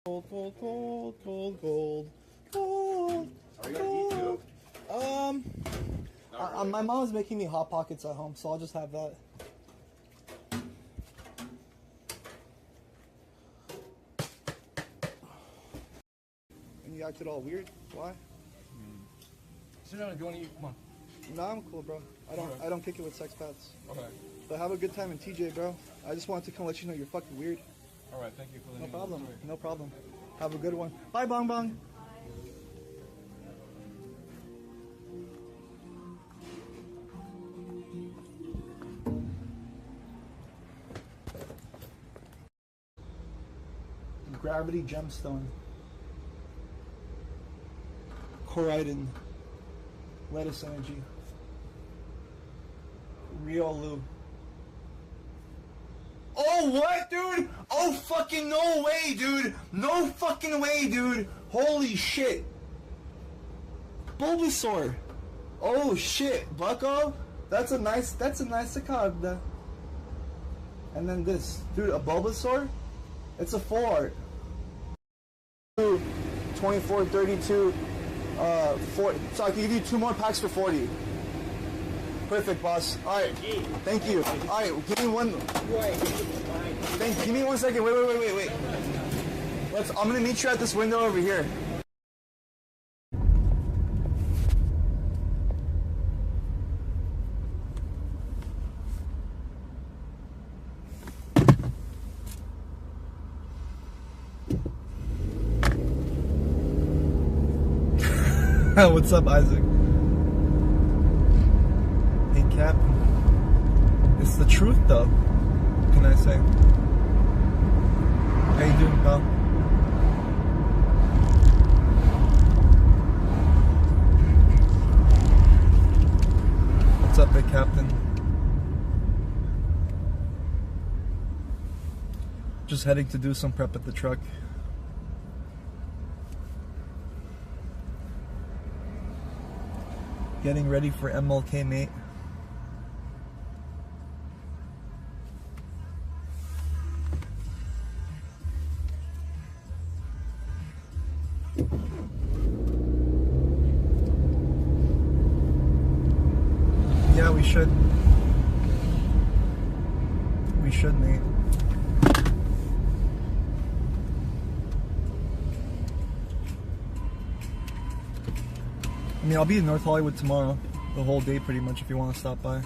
Gold, gold, gold, gold, gold, gold. Are you gonna eat too? My mom's making me Hot Pockets at home, so I'll just have that. And you acted all weird. Why? Sit down if you want to eat. Come on. Nah, I'm cool, bro. I don't kick it with sex pets. Okay. But have a good time in TJ, bro. I just wanted to come let you know you're fucking weird. All right. Thank you for letting No me know. problem. No problem. Have a good one. Bye, Bong Bong. Gravity gemstone. Coridon. Lettuce energy. Riolu. Oh, what, dude? Oh, fucking no way, dude. No fucking way, dude. Holy shit. Bulbasaur. Oh, shit. Bucko? That's a nice card. And then this. Dude, a Bulbasaur? It's a full art. 24, 32, 40. So I can give you 2 more packs for 40. Perfect, boss. Alright. Thank you. Alright, give me one. Give me 1 second. Wait. I'm gonna meet you at this window over here. What's up, Isaac? Hey, Cap. It's the truth, though. What can I say? How you doing, pal? What's up, big captain? Just heading to do some prep at the truck. Getting ready for MLK, mate. Yeah, we should. We should, mate. I mean, I'll be in North Hollywood tomorrow, the whole day pretty much, if you want to stop by.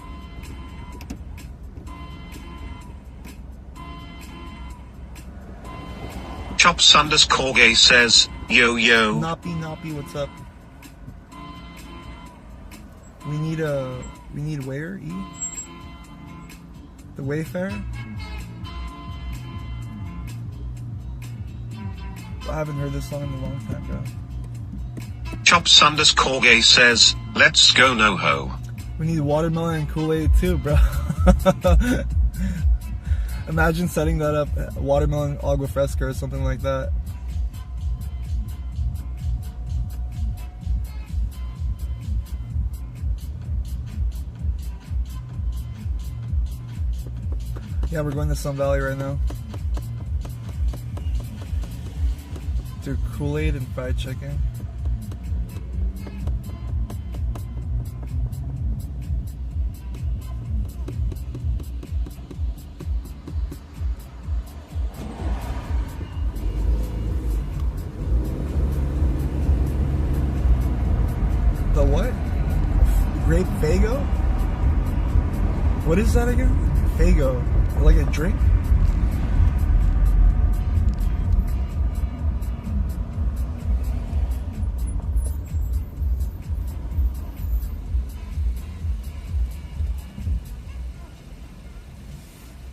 Chops_Corgay says, yo. Noppy, what's up? We need where, E? The Wayfarer? I haven't heard this song in a long time, bro. Chops_Corgay says, let's go NoHo. We need watermelon and Kool-Aid too, bro. Imagine setting that up, watermelon agua fresca or something like that. Yeah, we're going to Sun Valley right now. Do Kool-Aid and fried chicken. The what? Grape Fago? What is that again? Fago. Like a drink?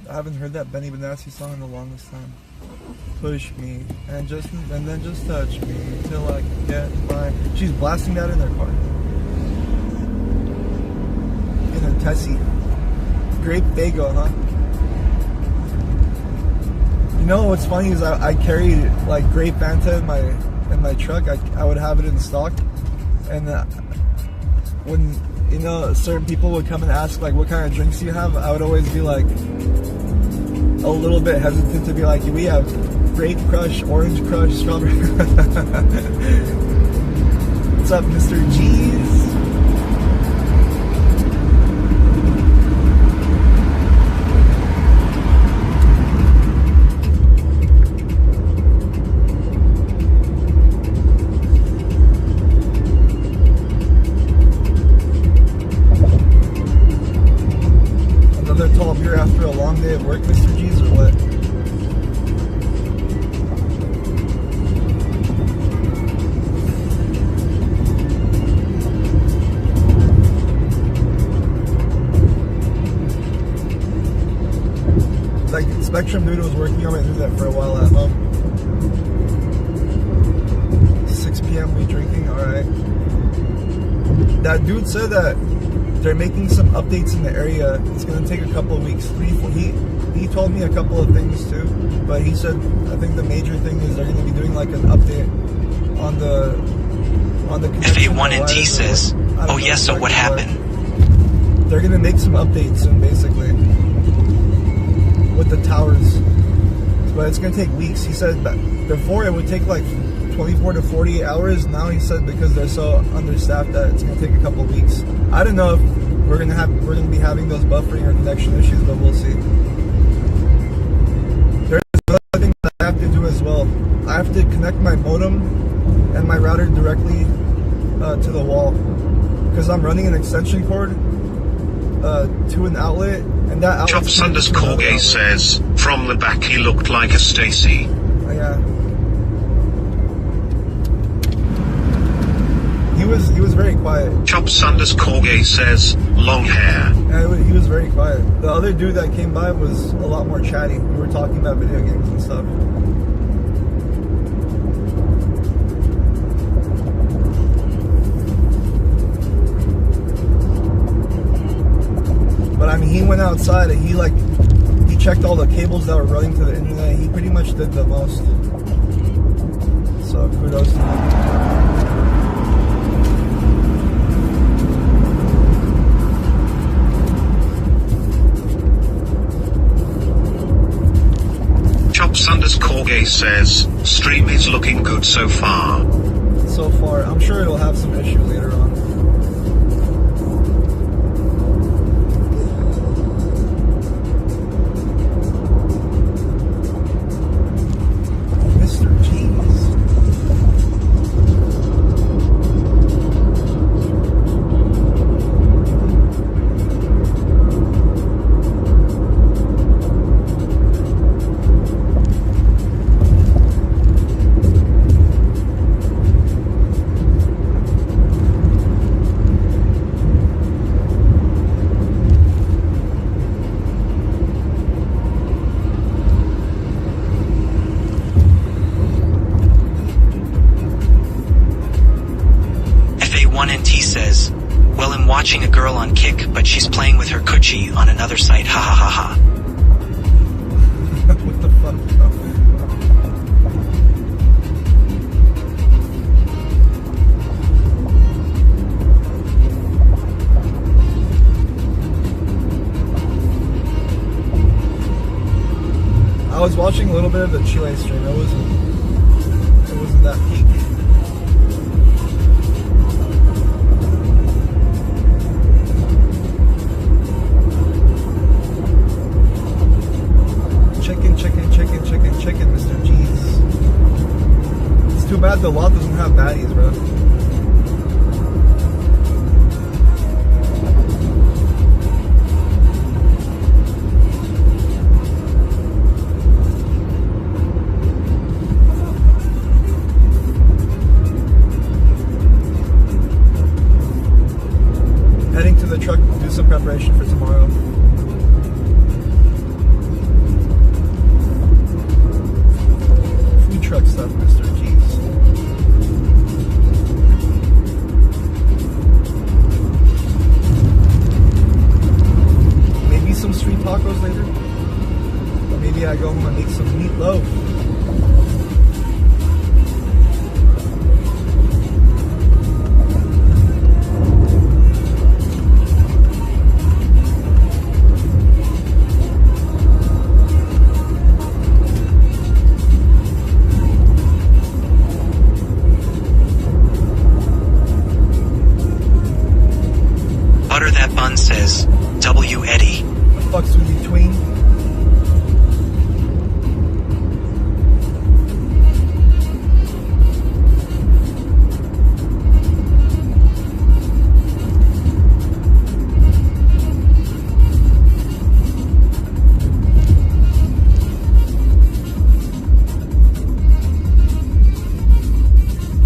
I haven't heard that Benny Benassi song in the longest time. Push me and then just touch me till I can get by. She's blasting that in their car. In her Tessie. Grape Fago, huh? You know what's funny is I carried like grape Fanta in my truck. I would have it in stock, and when you know certain people would come and ask like what kind of drinks you have, I would always be like, a little bit hesitant to be like, we have grape crush, orange crush, strawberry. What's up, Mr. G's? Another tall beer after a long day of work, Mr. G's, or what? Like Spectrum Dude was working on me through that for a while at home. 6 p.m. we drinking, alright. That dude said that they're making some updates in the area. It's gonna take a couple of weeks. He told me a couple of things too, but he said I think the major thing is they're gonna be doing like an update on the FA1NT says, oh yes, so what happened? They're gonna make some updates soon, basically, with the towers, but it's gonna take weeks. He said that before it would take like 24 to 48 hours. Now he said because they're so understaffed that it's gonna take a couple of weeks. I don't know if we're gonna be having those buffering or connection issues, but we'll see. There's another thing that I have to do as well. I have to connect my modem and my router directly to the wall because I'm running an extension cord to an outlet, and that outlet. Chops underscore gay says, from the back he looked like a Stacy. Yeah. He was very quiet. Chops underscore gay says, long hair. Yeah, he was very quiet. The other dude that came by was a lot more chatty. We were talking about video games and stuff. But I mean, he went outside and he checked all the cables that were running to the internet. He pretty much did the most. So kudos to him. Chops underscore gay says, stream is looking good so far. So far, I'm sure it'll have some issue later on. Mr. G's. FA1NT says, well, I'm watching a girl on Kick, but she's playing with her coochie on another site, ha ha ha ha. What the fuck, bro? I was watching a little bit of the Chile stream. It wasn't that peak. Chicken, Mr. G's. It's too bad the lot doesn't have baddies, bro. Heading to the truck to do some preparation for tomorrow. Truck stuff, Mr. G's. says, W. Eddie. Fucks with you, tween.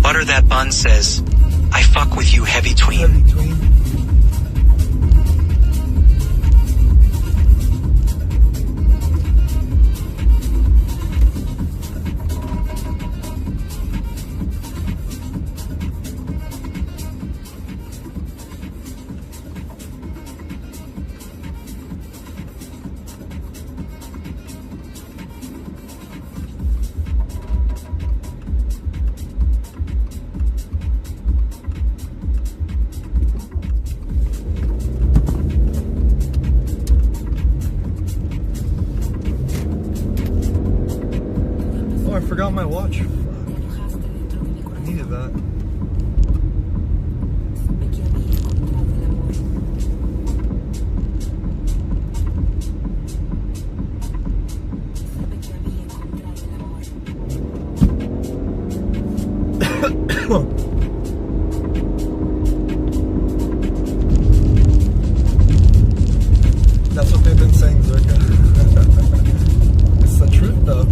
Butter That Bun says, I fuck with you, heavy tween. Heavy tween. I forgot my watch. Fuck. I needed that. That's what they've been saying, Zerka. It's the truth, though.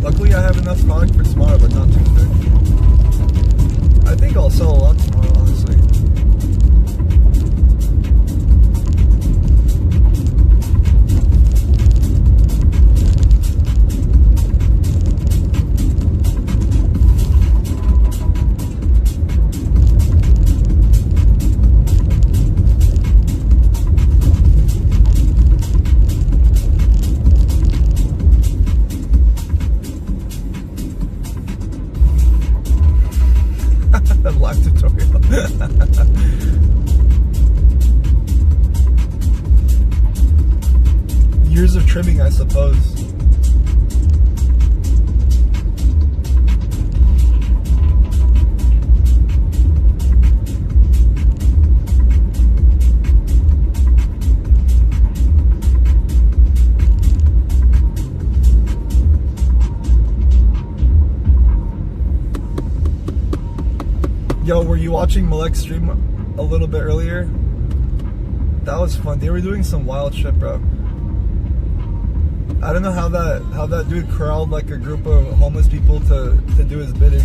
Luckily, I have enough product for tomorrow, but not Tuesday. I think I'll sell a lot tomorrow, honestly. Live tutorial. Years of trimming, I suppose. Yo, were you watching MLK stream a little bit earlier? That was fun. They were doing some wild shit, bro. I don't know how that dude corralled like a group of homeless people to do his bidding.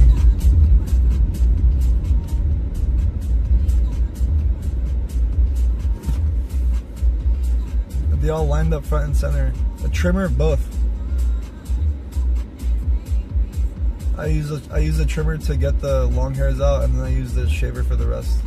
They all lined up front and center. A trimmer, both. I use a trimmer to get the long hairs out, and then I use the shaver for the rest.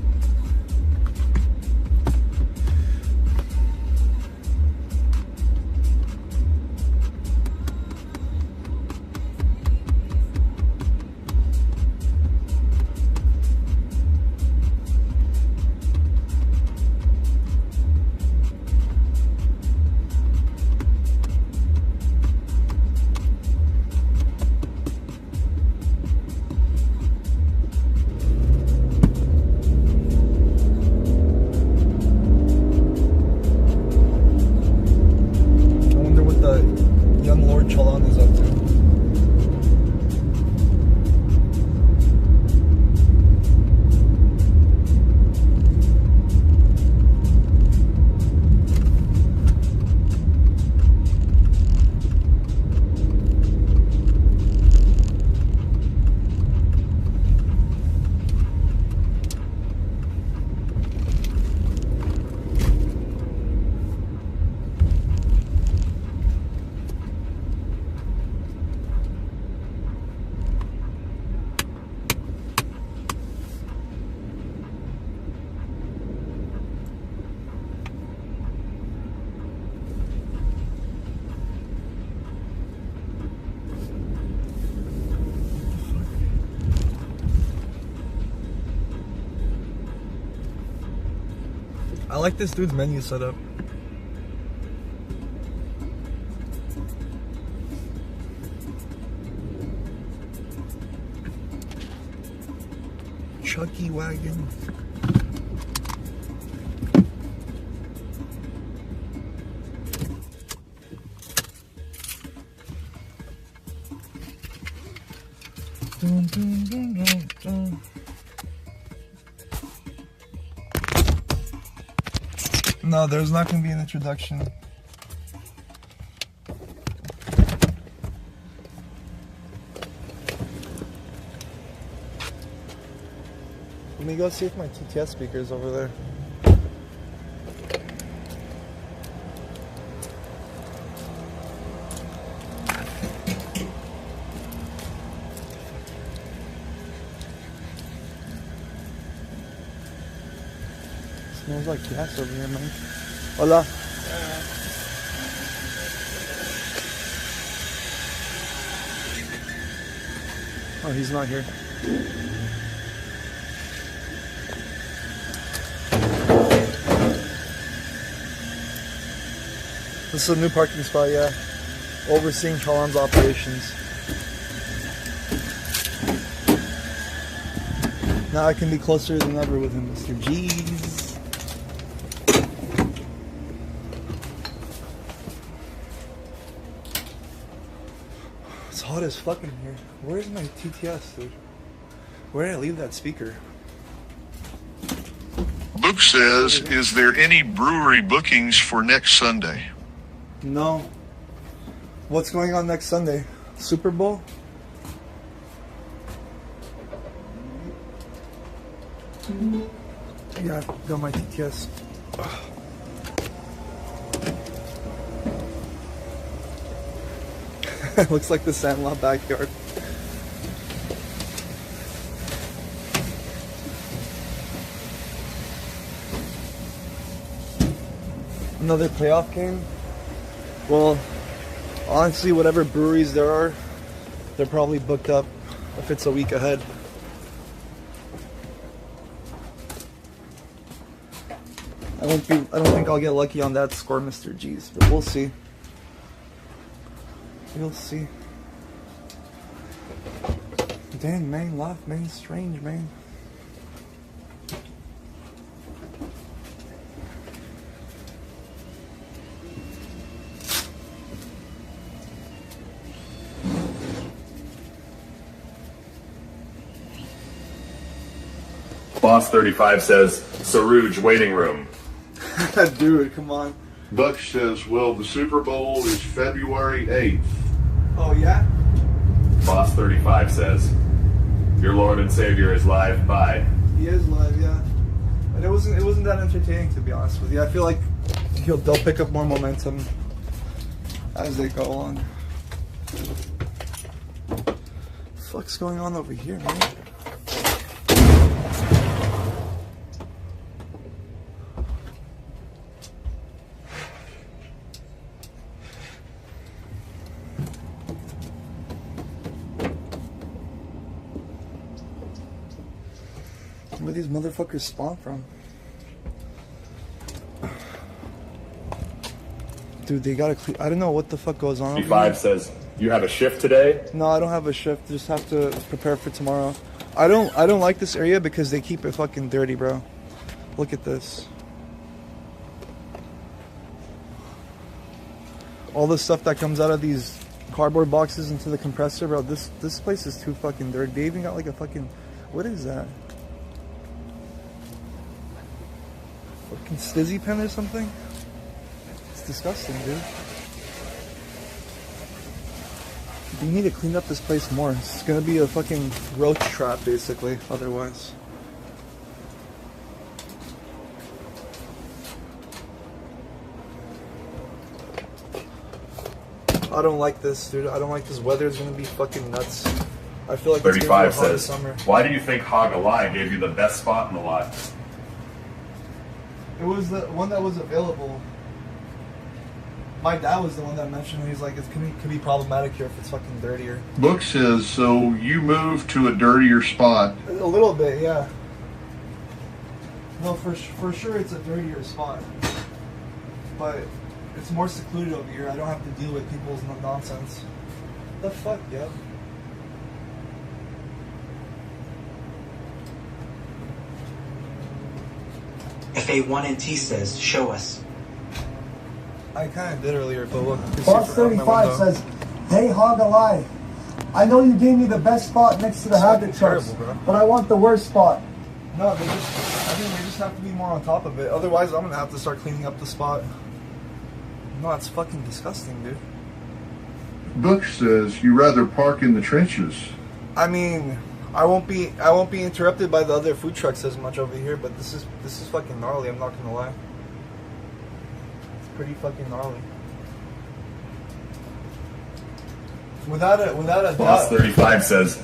I like this dude's menu setup. Chucky wagon. Dun, dun, dun, dun, dun. No, there's not going to be an introduction. Let me go see if my TTS speaker's over there. Smells like gas over here, man. Hola. Oh, he's not here. This is a new parking spot, yeah. Overseeing Chalon's operations. Now I can be closer than ever with him, Mr. G's. It's hot as fuck in here. Where's my TTS, dude? Where did I leave that speaker? Luke says, is there any brewery bookings for next Sunday? No. What's going on next Sunday? Super Bowl? Yeah, I got my TTS. Looks like the Sandlot backyard. Another playoff game? Well, honestly, whatever breweries there are, they're probably booked up if it's a week ahead. I don't think I'll get lucky on that score, Mr. G's, but we'll see. We'll see. Damn, man, life, man, strange, man. Boss 35 says, Sarouj waiting room. Dude, come on. Buck says, well, the Super Bowl is February 8th. Oh, yeah? Boss 35 says, your Lord and Savior is live. Bye. He is live, yeah. But it wasn't that entertaining, to be honest with you. I feel like they'll pick up more momentum as they go on. What the fuck's going on over here, man? Where these motherfuckers spawn from? Dude, they gotta clean. I don't know what the fuck goes on. 35 says, you have a shift today? No, I don't have a shift. Just have to prepare for tomorrow. I don't like this area because they keep it fucking dirty, bro. Look at this. All the stuff that comes out of these cardboard boxes into the compressor, bro. This place is too fucking dirty. They even got like a fucking, what is that? Fucking stizzy pen or something? It's disgusting, dude. We need to clean up this place more. It's gonna be a fucking roach trap, basically, otherwise. I don't like this, dude. I don't like this weather. It's gonna be fucking nuts. I feel like it's gonna be a 35 hot says, summer. why do you think Hog Alive gave you the best spot in the lot? It was the one that was available. My dad was the one that mentioned, he's like, it could be problematic here if it's fucking dirtier. Book says, so you moved to a dirtier spot. A little bit, yeah. No, for sure it's a dirtier spot. But it's more secluded over here. I don't have to deal with people's nonsense. The fuck, yo? FA1NT says, show us. I kind of did earlier, but look. Boss 35 says, hey, hog alive. I know you gave me the best spot next to the habit trucks, but I want the worst spot. No, I think they just have to be more on top of it. Otherwise, I'm gonna have to start cleaning up the spot. No, it's fucking disgusting, dude. Book says you rather park in the trenches. I mean, I won't be interrupted by the other food trucks as much over here, but this is fucking gnarly. I'm not gonna lie. It's pretty fucking gnarly. Without a Boss doubt. 35 says,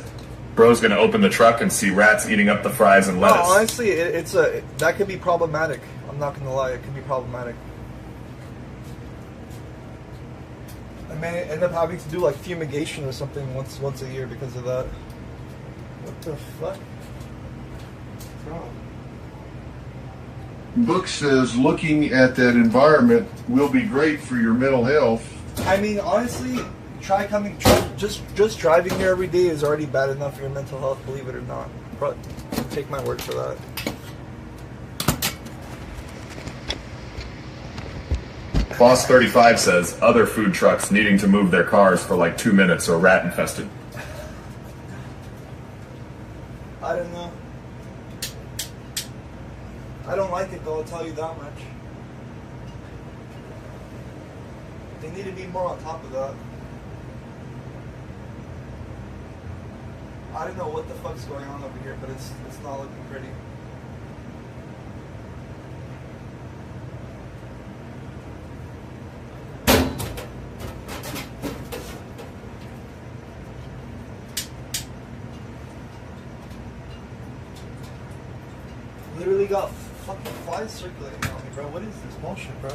bro's gonna open the truck and see rats eating up the fries and No, lettuce. honestly, that could be problematic. I'm not gonna lie, it could be problematic. I may end up having to do like fumigation or something once a year because of that. What the fuck? Bro. Book says looking at that environment will be great for your mental health. I mean, honestly, just driving here every day is already bad enough for your mental health, believe it or not. But take my word for that. Boss 35 says, other food trucks needing to move their cars for like 2 minutes or rat infested. I don't know. I don't like it though, I'll tell you that much. They need to be more on top of that. I don't know what the fuck's going on over here, but it's not looking pretty. Literally got fucking flies circulating on me, bro. What is this bullshit, bro?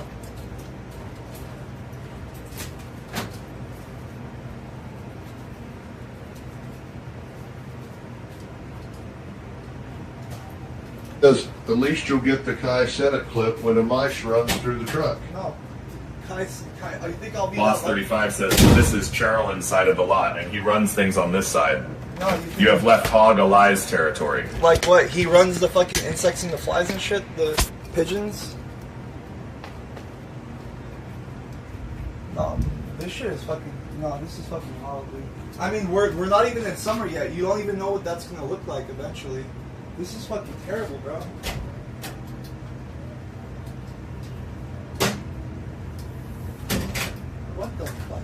Because at least you'll get the Kai Senate clip when a mice runs through the truck. No. I think I'll be Boss that lucky. 35 says, this is Charlin's side of the lot and he runs things on this side. No, You have left hog alive's territory. Like what? He runs the fucking insects and the flies and shit? The pigeons? No, this shit is fucking... No, this is fucking wild, dude. I mean, we're not even in summer yet. You don't even know what that's gonna look like eventually. This is fucking terrible, bro. What the fuck?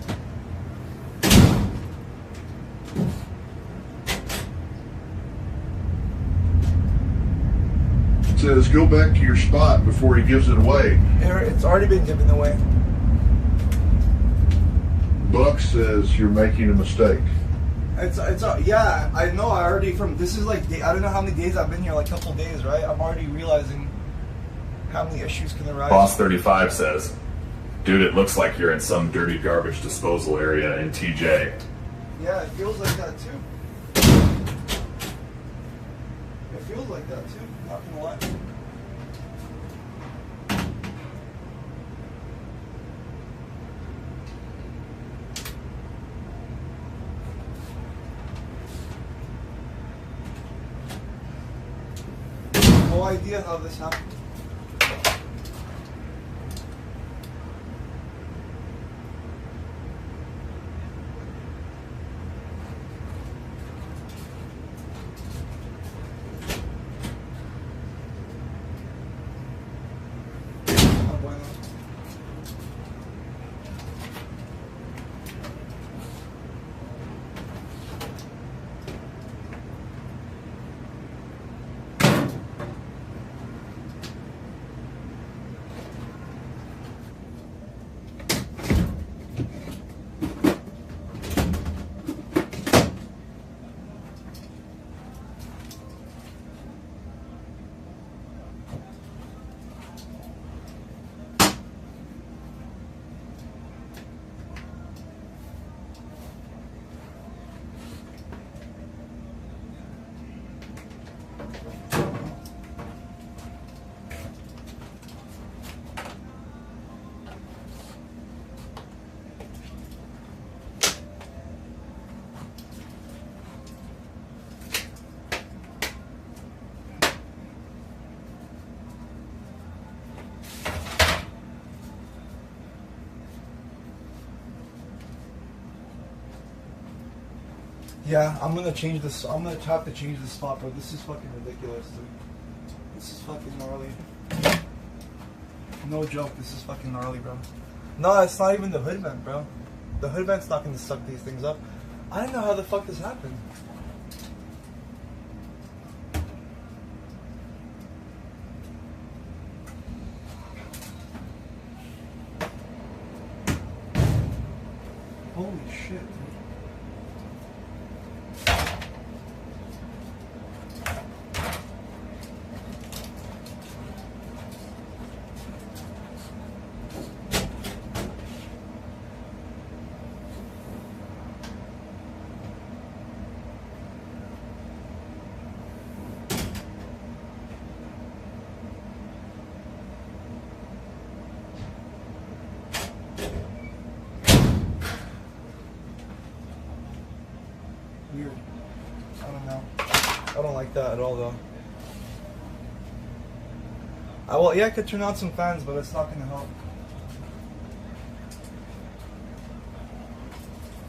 It says go back to your spot before he gives it away. It's already been given away. Buck says you're making a mistake. Yeah, I know. I already this is like, I don't know how many days I've been here, like a couple days, right? I'm already realizing how many issues can arise. Boss 35 says, dude, it looks like you're in some dirty garbage disposal area in TJ. Yeah, it feels like that too. It feels like that too, not gonna lie. No idea how this happened. Oh, bueno. Yeah, I'm gonna change this. I'm gonna have to change the spot, bro. This is fucking ridiculous, dude. This is fucking gnarly. No joke, this is fucking gnarly, bro. No, it's not even the hood vent, bro. The hood vent's not gonna suck these things up. I don't know how the fuck this happened. Holy shit, dude. Weird. I don't know. I don't like that at all, though. I could turn on some fans, but it's not gonna help.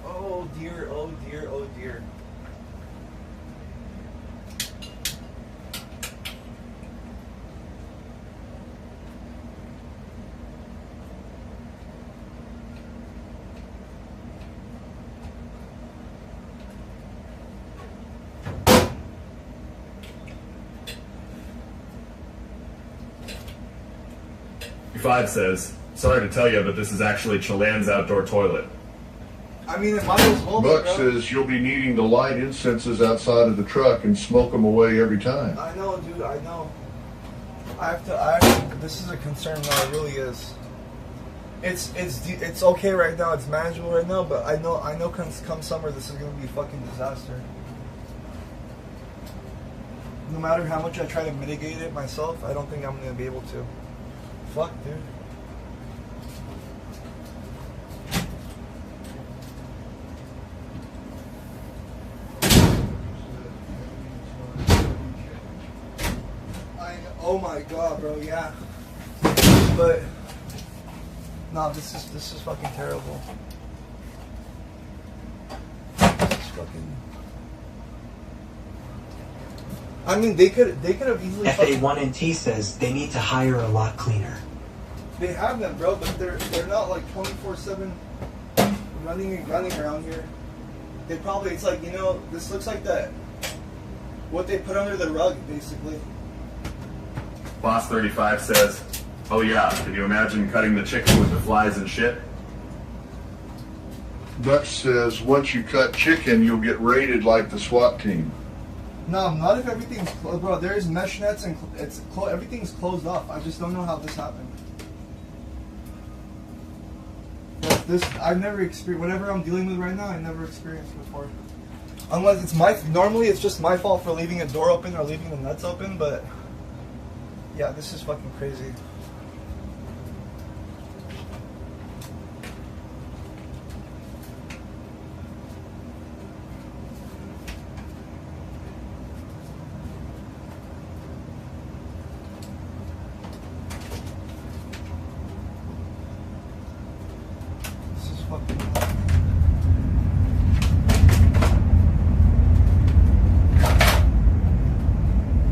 Oh dear, oh dear, oh dear. Five says, sorry to tell you, but this is actually Chilean's outdoor toilet. I mean, it might as well be, Buck bro. says you'll be needing to light incenses outside of the truck and smoke them away every time. I know, dude, I know. I have to, this is a concern, though, it really is. It's okay right now, it's manageable right now, but I know come summer, this is gonna be a fucking disaster. No matter how much I try to mitigate it myself, I don't think I'm gonna be able to. Fuck, dude. Oh my god, bro, yeah. But no, this is fucking terrible. This is fucking. I mean, they could have easily. FA1NT says they need to hire a lot cleaner. They have them, bro, but they're not like 24/7 running around here. They probably, it's like, you know, this looks like that what they put under the rug, basically. Boss 35 says, oh yeah, can you imagine cutting the chicken with the flies and shit? Buck says once you cut chicken, you'll get raided like the SWAT team. No, not if everything's closed, bro. There's mesh nets and everything's closed off. I just don't know how this happened. But this, I've never experienced. Whatever I'm dealing with right now, I never experienced before. Unless it's normally it's just my fault for leaving a door open or leaving the nuts open, but yeah, this is fucking crazy. This is fucking.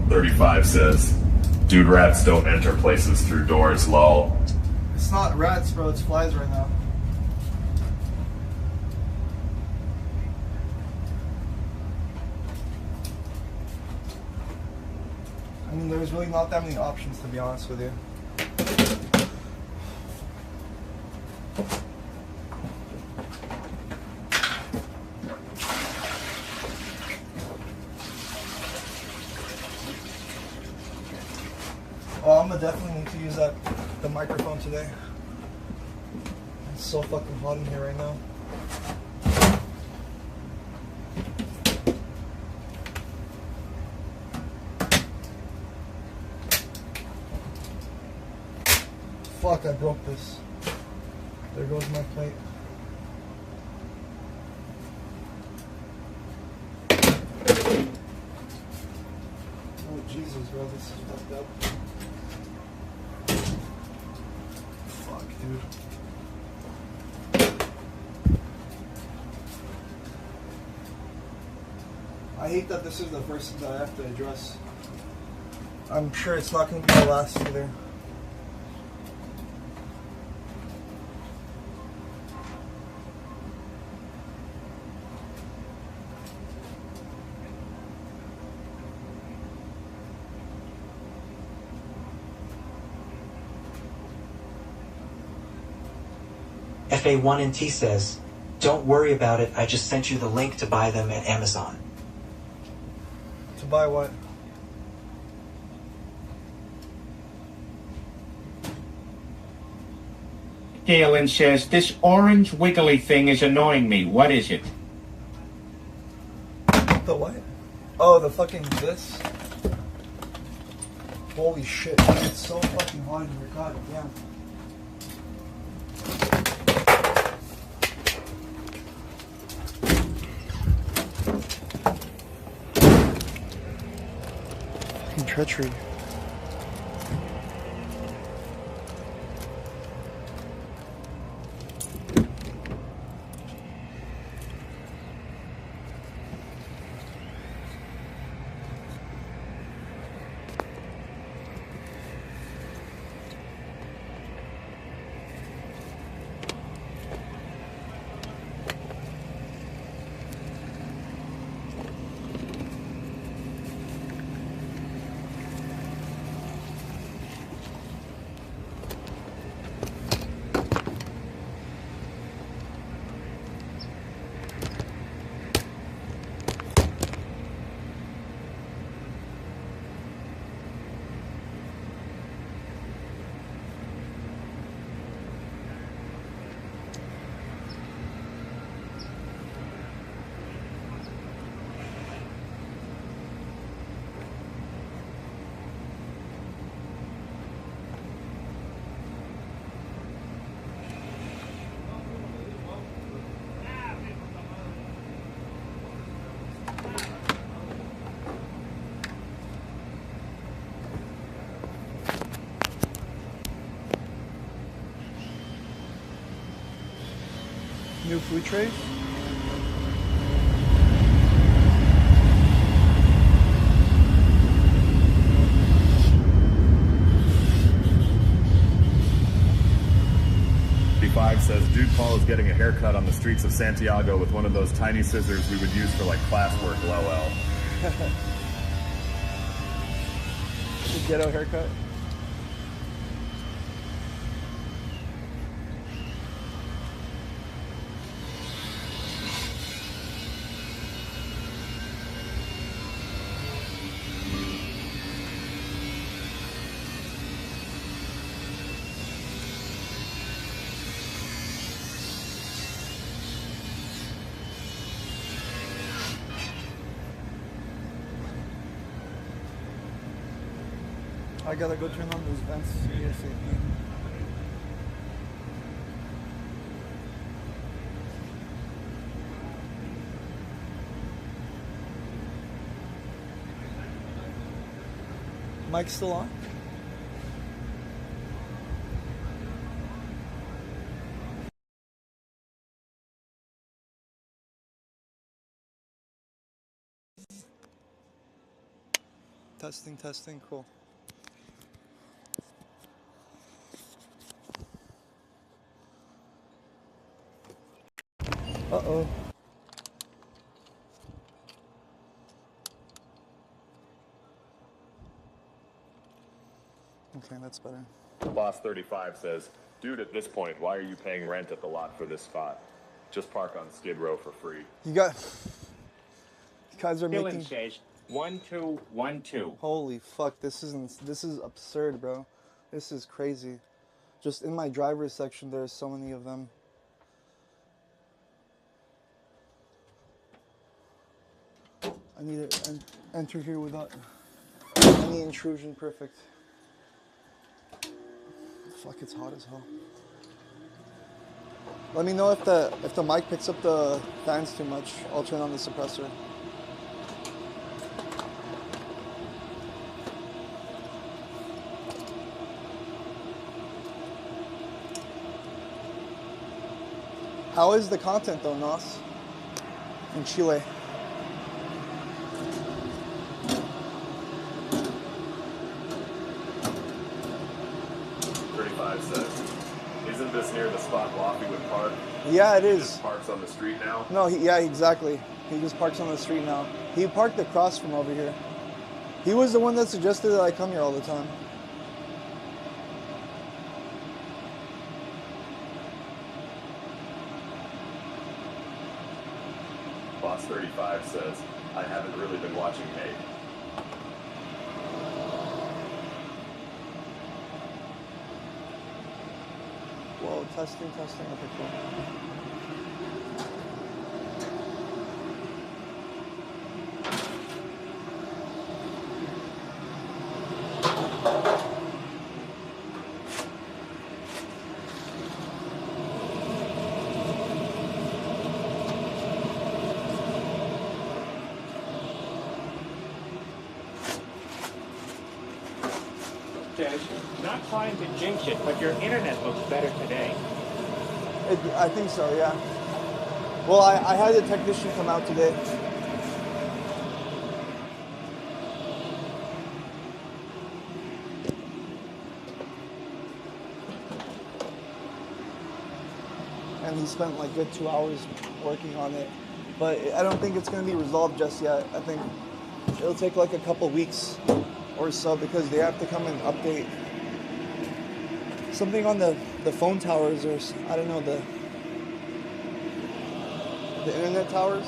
35 says, dude, rats don't enter places through doors, lol. It's not rats, bro. It's flies right now. I mean, there's really not that many options, to be honest with you. Oh, I'm gonna definitely need to use the microphone today. It's so fucking hot in here right now. Fuck, I broke this. There goes my plate. Oh Jesus, bro, this is fucked up. Fuck, dude. I hate that this is the first thing that I have to address. I'm sure it's not going to be the last either. FA1NT says, don't worry about it, I just sent you the link to buy them at Amazon. To buy what? Galen says, this orange wiggly thing is annoying me. What is it? The what? Oh, the fucking this? Holy shit, it's so fucking hot in here, god damn. Fucking treachery. New food trays? B5 says, dude Paul is getting a haircut on the streets of Santiago with one of those tiny scissors we would use for like classwork, lol. The ghetto haircut? I gotta go turn on those vents ASAP. Mic's still on? Testing, testing, cool. Uh-oh. Okay, that's better. Boss 35 says, dude, at this point, why are you paying rent at the lot for this spot? Just park on Skid Row for free. You guys are Dylan making... says, 1212. Holy fuck, this is absurd, bro. This is crazy. Just in my driver's section, there's so many of them. I need to enter here without any intrusion. Perfect. Fuck, it's hot as hell. Let me know if the mic picks up the fans too much. I'll turn on the suppressor. How is the content though, Nos? In Chile. 435 says, isn't this near the spot Waffy would park? Yeah, it He is. just parks on the street now? No, yeah, exactly. He just parks on the street now. He parked across from over here. He was the one that suggested that I come here all the time. Boss 35 says, I haven't really been watching Nate. Whoa, testing. Okay, cool. Not trying to jinx it, but your internet looks better today. I think so, yeah. Well, I had a technician come out today. And he spent like good 2 hours working on it. But I don't think it's going to be resolved just yet. I think it'll take like a couple weeks or so because they have to come and update something on the phone towers, or I don't know, the internet towers.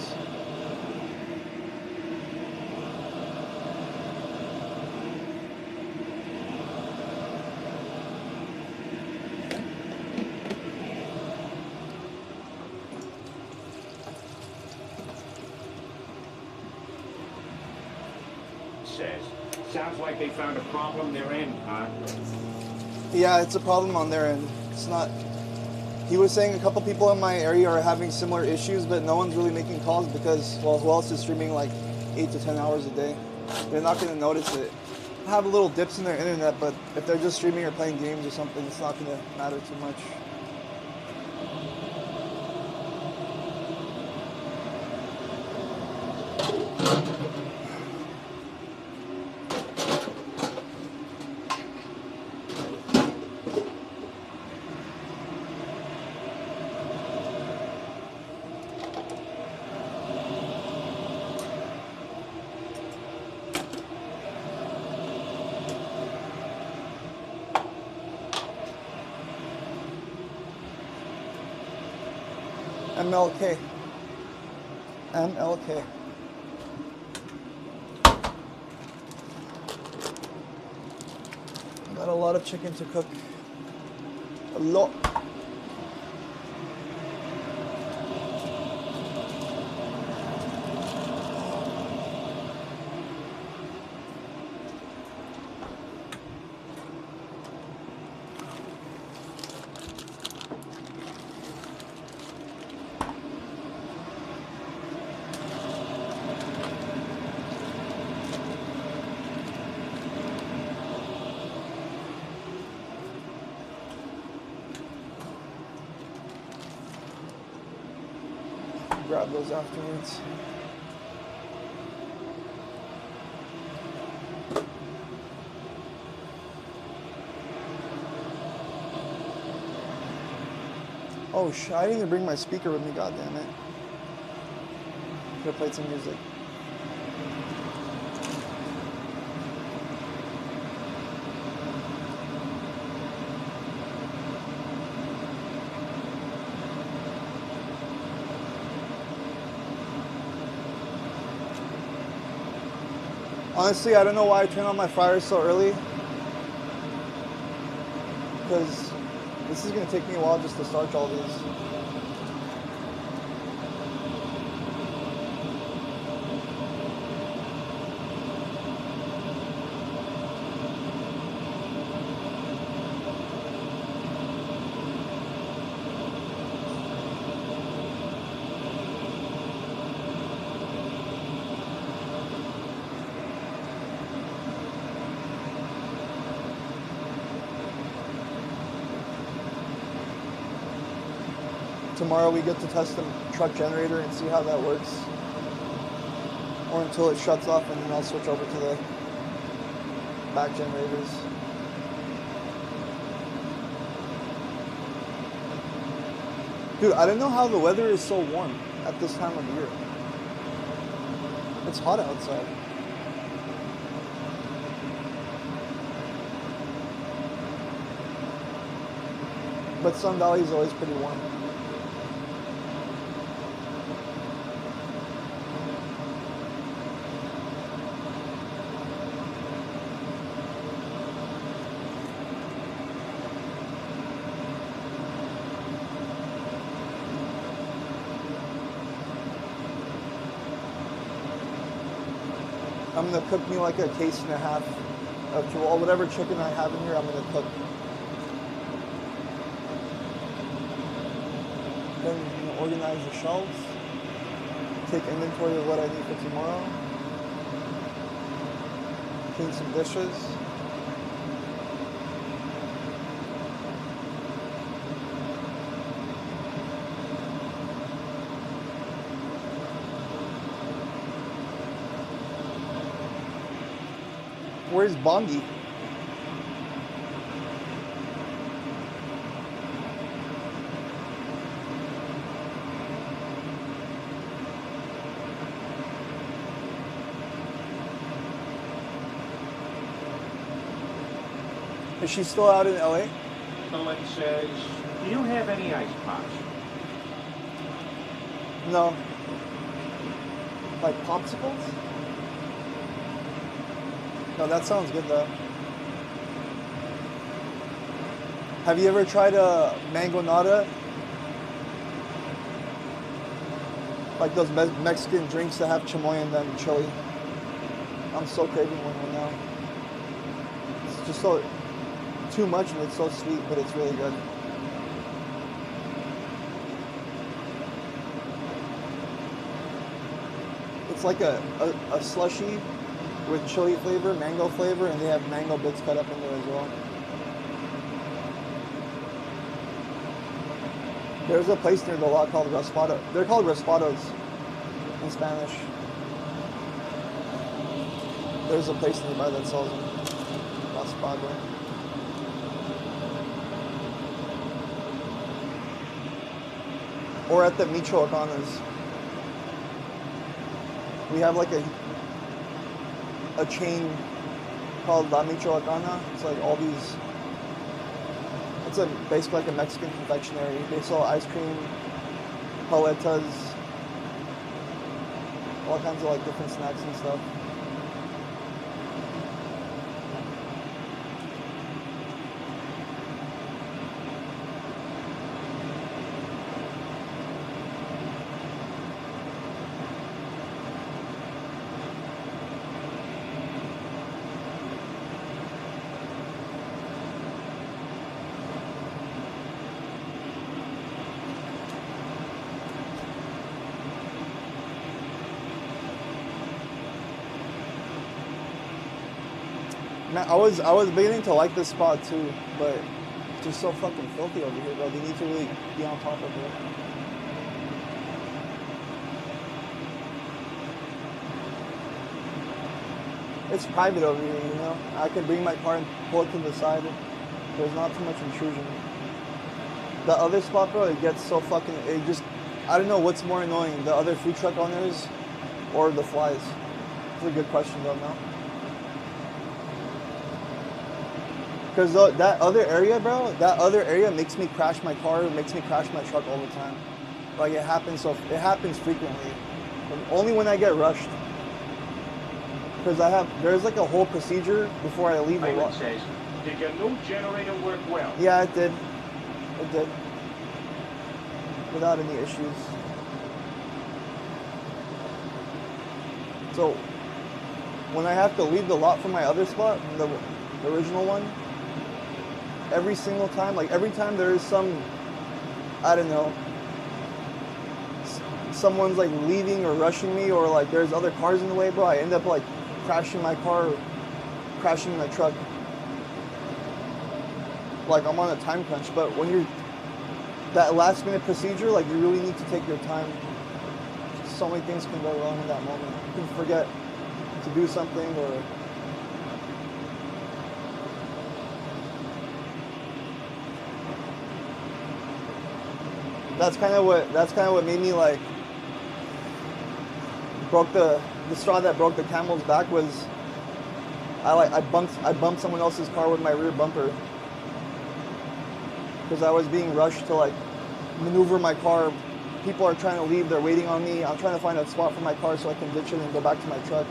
Says, sounds like they found a problem they're in, huh? Yeah, it's a problem on their end. It's not. He was saying a couple people in my area are having similar issues, but no one's really making calls because, well, who else is streaming like 8 to 10 hours a day? They're not going to notice it. Have little dips in their internet, but if they're just streaming or playing games or something, it's not going to matter too much. MLK. MLK. Got a lot of chicken to cook. A lot. Grab those afterwards. Oh shit, I didn't even bring my speaker with me, god damn it. Could have played some music. Honestly, I don't know why I turned on my fryers so early. Because this is going to take me a while just to starch all these. Tomorrow we get to test the truck generator and see how that works. Or until it shuts off, and then I'll switch over to the back generators. Dude, I don't know how the weather is so warm at this time of year. It's hot outside. But Sun Valley is always pretty warm. I'm gonna cook me like a case and a half of or whatever chicken I have in here. I'm gonna cook. Then I'm gonna organize the shelves. Take inventory of what I need for tomorrow. Clean some dishes. Where's Bondi? Is she still out in LA? So it says, do you have any ice pops? No. Like popsicles? No, that sounds good though. Have you ever tried a mango nada? Like those Mexican drinks that have chamoy in them, chili. I'm so craving one right now. It's just so too much and it's so sweet, but it's really good. It's like a slushie with chili flavor, mango flavor, and they have mango bits cut up in there as well. There's a place near the lot called Raspado. They're called Raspados in Spanish. There's a place nearby that sells them. Raspado. Or at the Michoacanas. We have like a chain called La Michoacana. It's like all these, it's basically like a Mexican confectionery. They sell ice cream, paletas, all kinds of like different snacks and stuff. Man, I was beginning to like this spot too, but it's just so fucking filthy over here, bro. They need to really be on top of it. It's private over here, you know? I can bring my car and pull it to the side. There's not too much intrusion. The other spot, bro, it gets so fucking, I don't know what's more annoying, the other food truck owners or the flies. It's a good question, though, no? Because that other area, bro, makes me crash my car, makes me crash my truck all the time. Like it happens frequently. But only when I get rushed. Because there's like a whole procedure before I leave the lot. Says, did your new generator work well? Yeah, it did. It did. Without any issues. So, when I have to leave the lot from my other spot, the original one, every single time, like every time there is some, I don't know, someone's like leaving or rushing me, or like there's other cars in the way, bro, I end up like crashing my car, crashing my truck. Like I'm on a time crunch, but when you're that last minute procedure, like you really need to take your time. So many things can go wrong in that moment. You can forget to do something, or That's kind of what made me like broke the straw that broke the camel's back was I bumped someone else's car with my rear bumper because I was being rushed to like maneuver my car. People are trying to leave, they're waiting on me. I'm trying to find a spot for my car so I can ditch it and go back to my truck.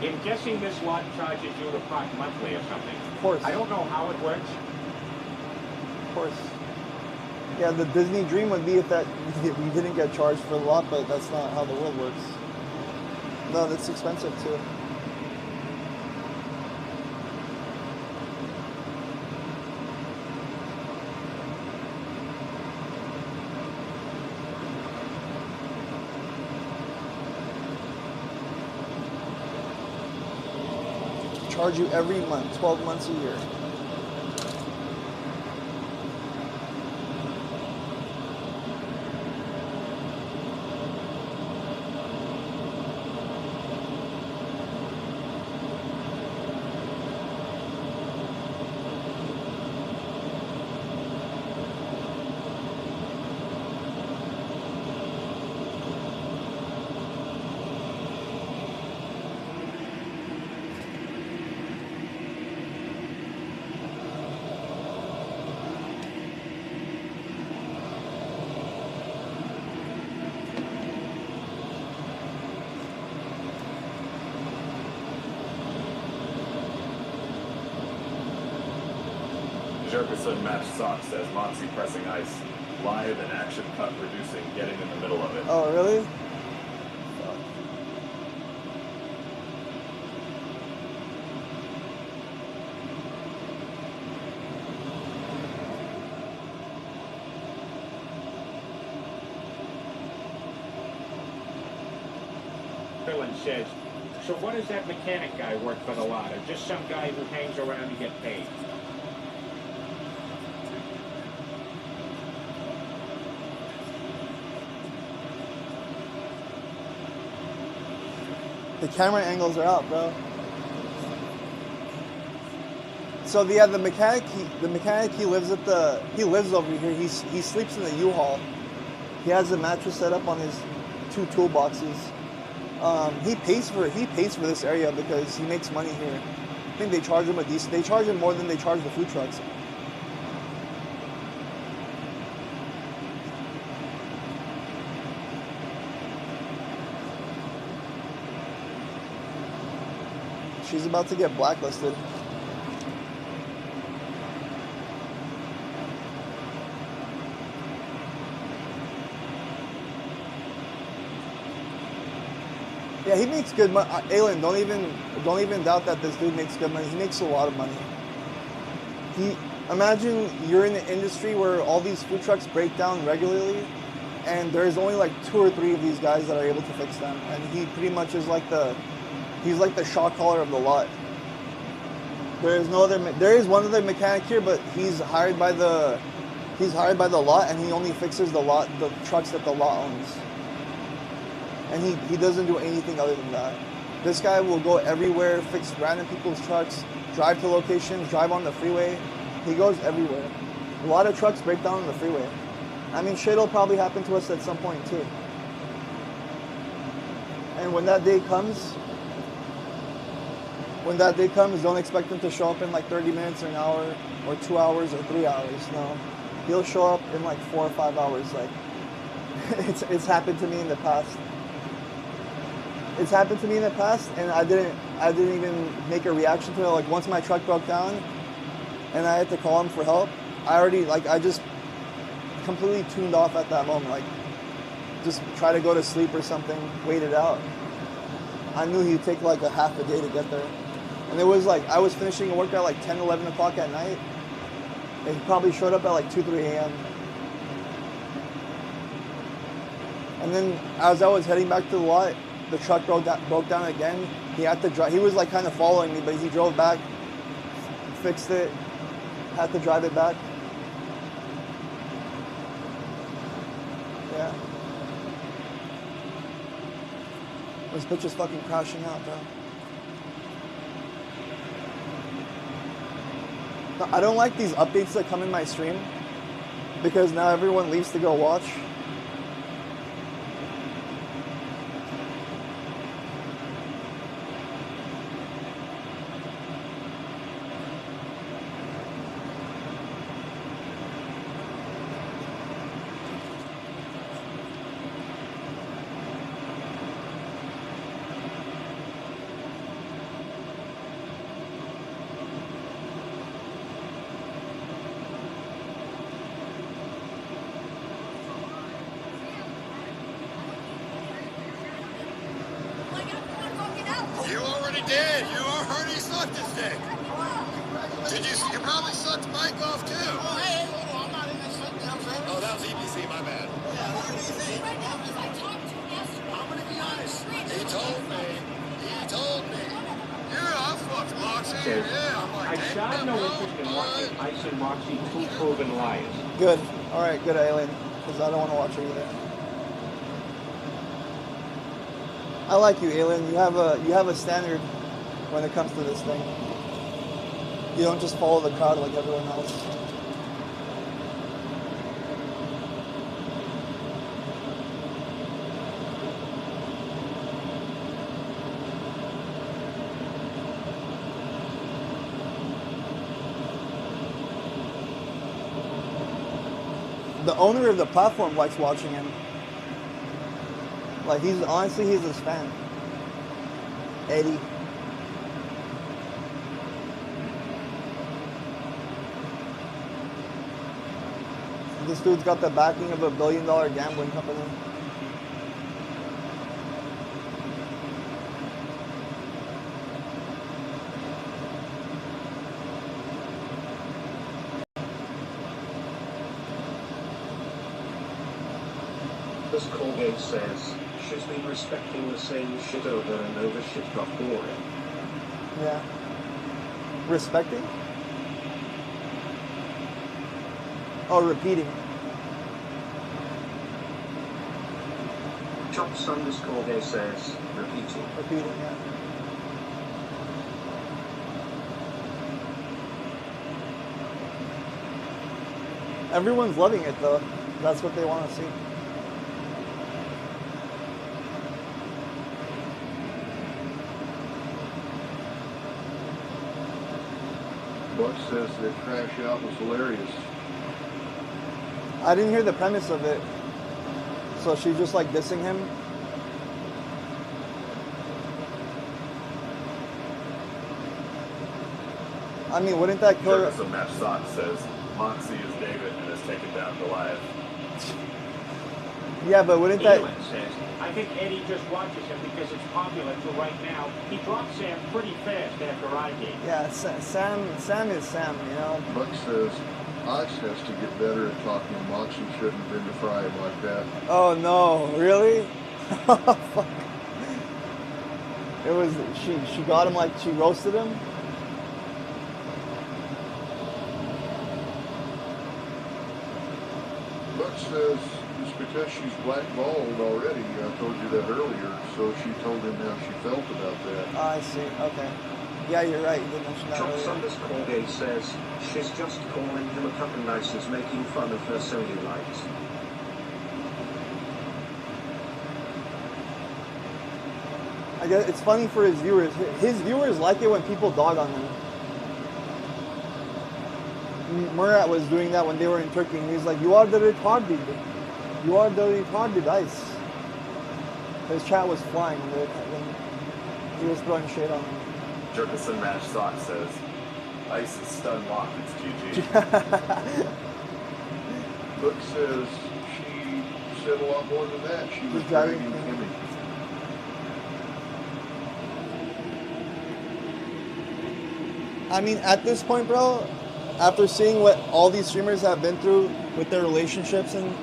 I'm guessing this lot charges you to park monthly or something. Of course. I don't know how it works. Of course. Yeah, the Disney dream would be if that we didn't get charged for the lot, but that's not how the world works. No, that's expensive too. Charge you every month, 12 months a year. Jerkerson match sock says Moxie pressing ice. Live and action cut reducing, getting in the middle of it. Oh, really? Dylan says, so what does that mechanic guy work for the lot? Or just some guy who hangs around to get paid? The camera angles are out, bro. So yeah, the mechanic he lives over here. He sleeps in the U-Haul. He has a mattress set up on his 2 toolboxes. He pays for this area because he makes money here. I think they charge him they charge him more than they charge the food trucks. She's about to get blacklisted. Yeah, he makes good money. Aylin, don't even doubt that this dude makes good money. He makes a lot of money. Imagine you're in an industry where all these food trucks break down regularly, and there's only like 2 or 3 of these guys that are able to fix them, and he pretty much is like he's like the shot caller of the lot. There is one other mechanic here, but he's hired by the lot, and he only fixes the trucks that the lot owns. And he doesn't do anything other than that. This guy will go everywhere, fix random people's trucks, drive to locations, drive on the freeway. He goes everywhere. A lot of trucks break down on the freeway. I mean, shit'll probably happen to us at some point too. And when that day comes, don't expect him to show up in like 30 minutes or an hour or 2 hours or 3 hours. No, he'll show up in like 4 or 5 hours. Like it's happened to me in the past. It's happened to me in the past, and I didn't even make a reaction to it. Like once my truck broke down, and I had to call him for help, I just completely tuned off at that moment. Like just try to go to sleep or something, wait it out. I knew he'd take like a half a day to get there. And it was like, I was finishing work at like 10, 11 o'clock at night. And he probably showed up at like 2, 3 a.m. And then as I was heading back to the lot, the truck broke down again. He had to drive. He was like kind of following me, but he drove back, fixed it, had to drive it back. Yeah. This bitch is fucking crashing out, bro. I don't like these updates that come in my stream. Because now everyone leaves to go watch. You already did. You already sucked his dick. Did you? You probably sucked Mike off too. Oh, hey, hold on. I'm not in this thing. You know what I'm saying? Oh, that was EBC. My bad. Yeah, EBC. I'm gonna be honest. He told me. Yeah, I fucked Moxie. Says, Yeah, I'm like, I shot no interest in watching Ice and Moxie, two proven liars. Good. All right, good, Alien. Because I don't want to watch it either. I like you, Alien. You have a standard when it comes to this thing. You don't just follow the crowd like everyone else. The owner of the platform likes watching him. Like, he's his fan. Eddie. This dude's got the backing of a $1 billion gambling company. As Colgate says, she's been respecting the same shit over and over. Shit got boring. Yeah. Respecting? Oh, repeating. Chops Colgate says, repeating. Repeating, yeah. Everyone's loving it though. That's what they want to see. Buck says the crash out was hilarious. I didn't hear the premise of it. So she's just like dissing him. I mean, wouldn't that kill her? Some Match Sock says Moxie is David and has taken down Goliath. Yeah, but wouldn't that... Elon says, I think Eddie just watches him because it's popular, so right now, he dropped Sam pretty fast after I did. Yeah, Sam is Sam, you know? Buck says Ice has to get better at talking. Moxie shouldn't have been to fry him like that. Oh no, really? Fuck. It was, she got him like, she roasted him? Buck says it's because she's blackballed already. I told you that earlier, so she told him how she felt about that. I see, okay. Yeah, you're right, you did mention that Chops earlier. Colgate says, she's just calling him a couple nices, making fun of her cellulite. I guess it's funny for his viewers. His viewers like it when people dog on them. Murat was doing that when they were in Turkey, and he's like, "You are the retarded. You are the retarded Ice." His chat was flying when he was throwing shade on him. Jerkison Match Sock says, Ice is stun locked, it's GG. Buck says she said a lot more than that. She was dragging dragging Kimmy. I mean, at this point, bro, after seeing what all these streamers have been through with their relationships and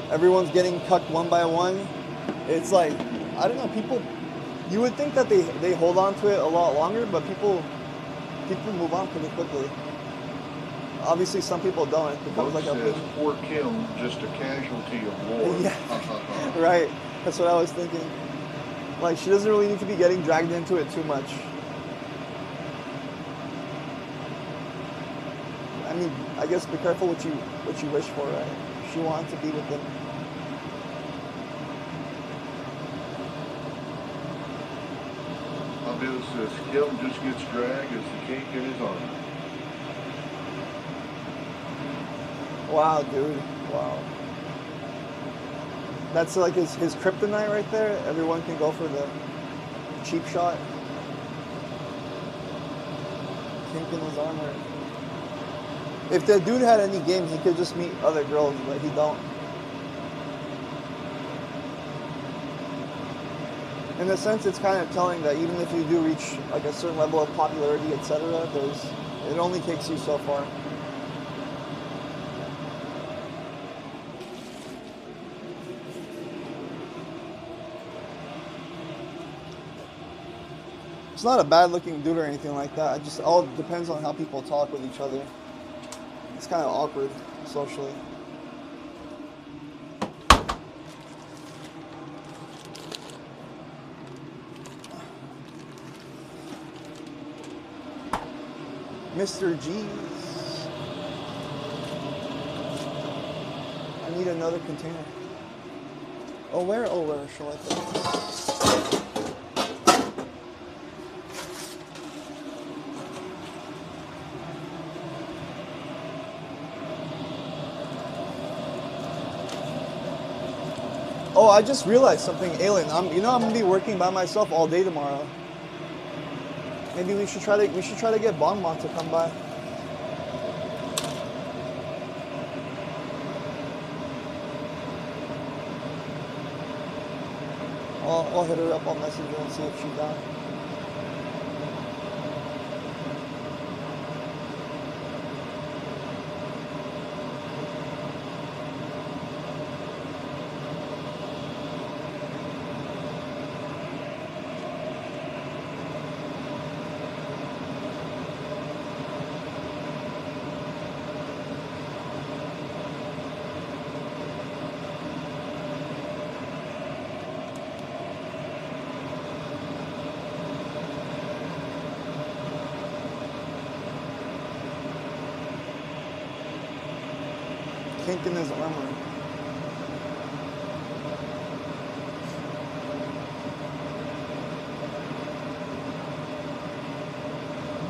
everyone's getting cucked one by one, it's like, I don't know, people, you would think that they hold on to it a lot longer, but people move on pretty quickly. Obviously, some people don't. It becomes Buck like a says poor Kim, just a casualty of war. Yeah, right. That's what I was thinking. Like, she doesn't really need to be getting dragged into it too much. I mean, I guess be careful what you wish for, right? she wanted to be with him. Bill says Kelton just gets dragged as the cake in his arm. Wow, dude. Wow. That's like his kryptonite right there. Everyone can go for the cheap shot. Kink in his armor. If the dude had any games, he could just meet other girls, but he don't. In a sense, it's kind of telling that even if you do reach like a certain level of popularity, etc., it only takes you so far. It's not a bad-looking dude or anything like that. It just all depends on how people talk with each other. It's kind of awkward socially. Mr. G's. I need another container. Oh, where shall I put this? Oh, I just realized something, Aylin. I'm gonna be working by myself all day tomorrow. Maybe we should try to get Bonbon to come by. I'll hit her up, I'll message her and see if she's down. Kink in his armor.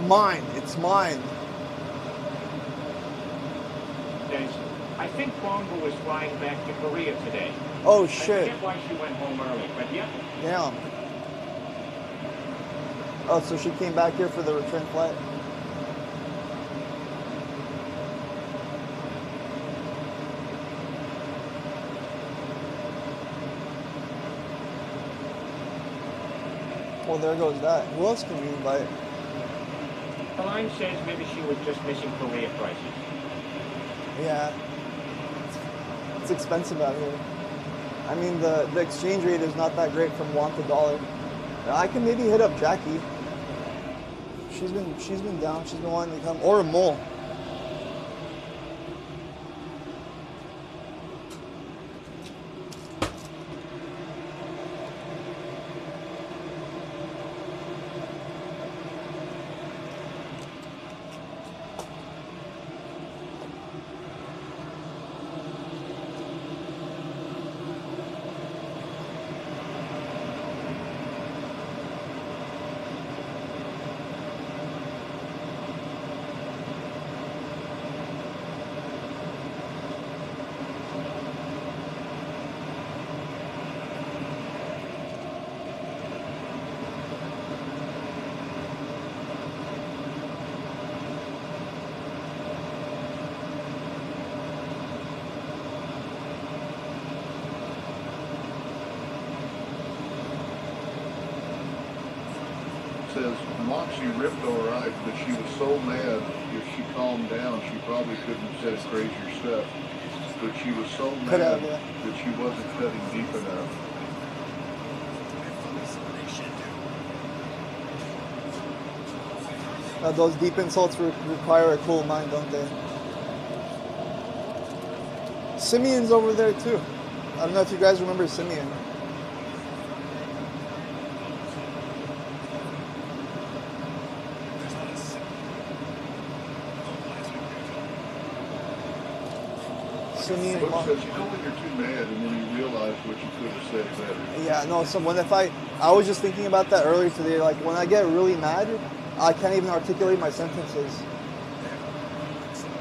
Mine. It's mine. I think Bongo was flying back to Korea today. Oh shit. I forget why she went home early, but yeah. Damn. Oh, so she came back here for the return flight? Well, there goes that. Who else can we invite? The line says maybe she was just missing Korea prices. Yeah. It's expensive out here. I mean, the exchange rate is not that great from won to dollar. I can maybe hit up Jackie. She's been down. She's been wanting to come. Or a Mole. Says Moxie ripped all right, but she was so mad. If she calmed down, she probably couldn't have said crazier stuff. But she was so mad that she wasn't cutting deep enough. Those deep insults require a cool mind, don't they? Simeon's over there too. I don't know if you guys remember Simeon. So me and But Mom. says, you know when you're too mad and then you realize what you could have said better. Yeah, no. So when I was just thinking about that earlier today. Like when I get really mad, I can't even articulate my sentences.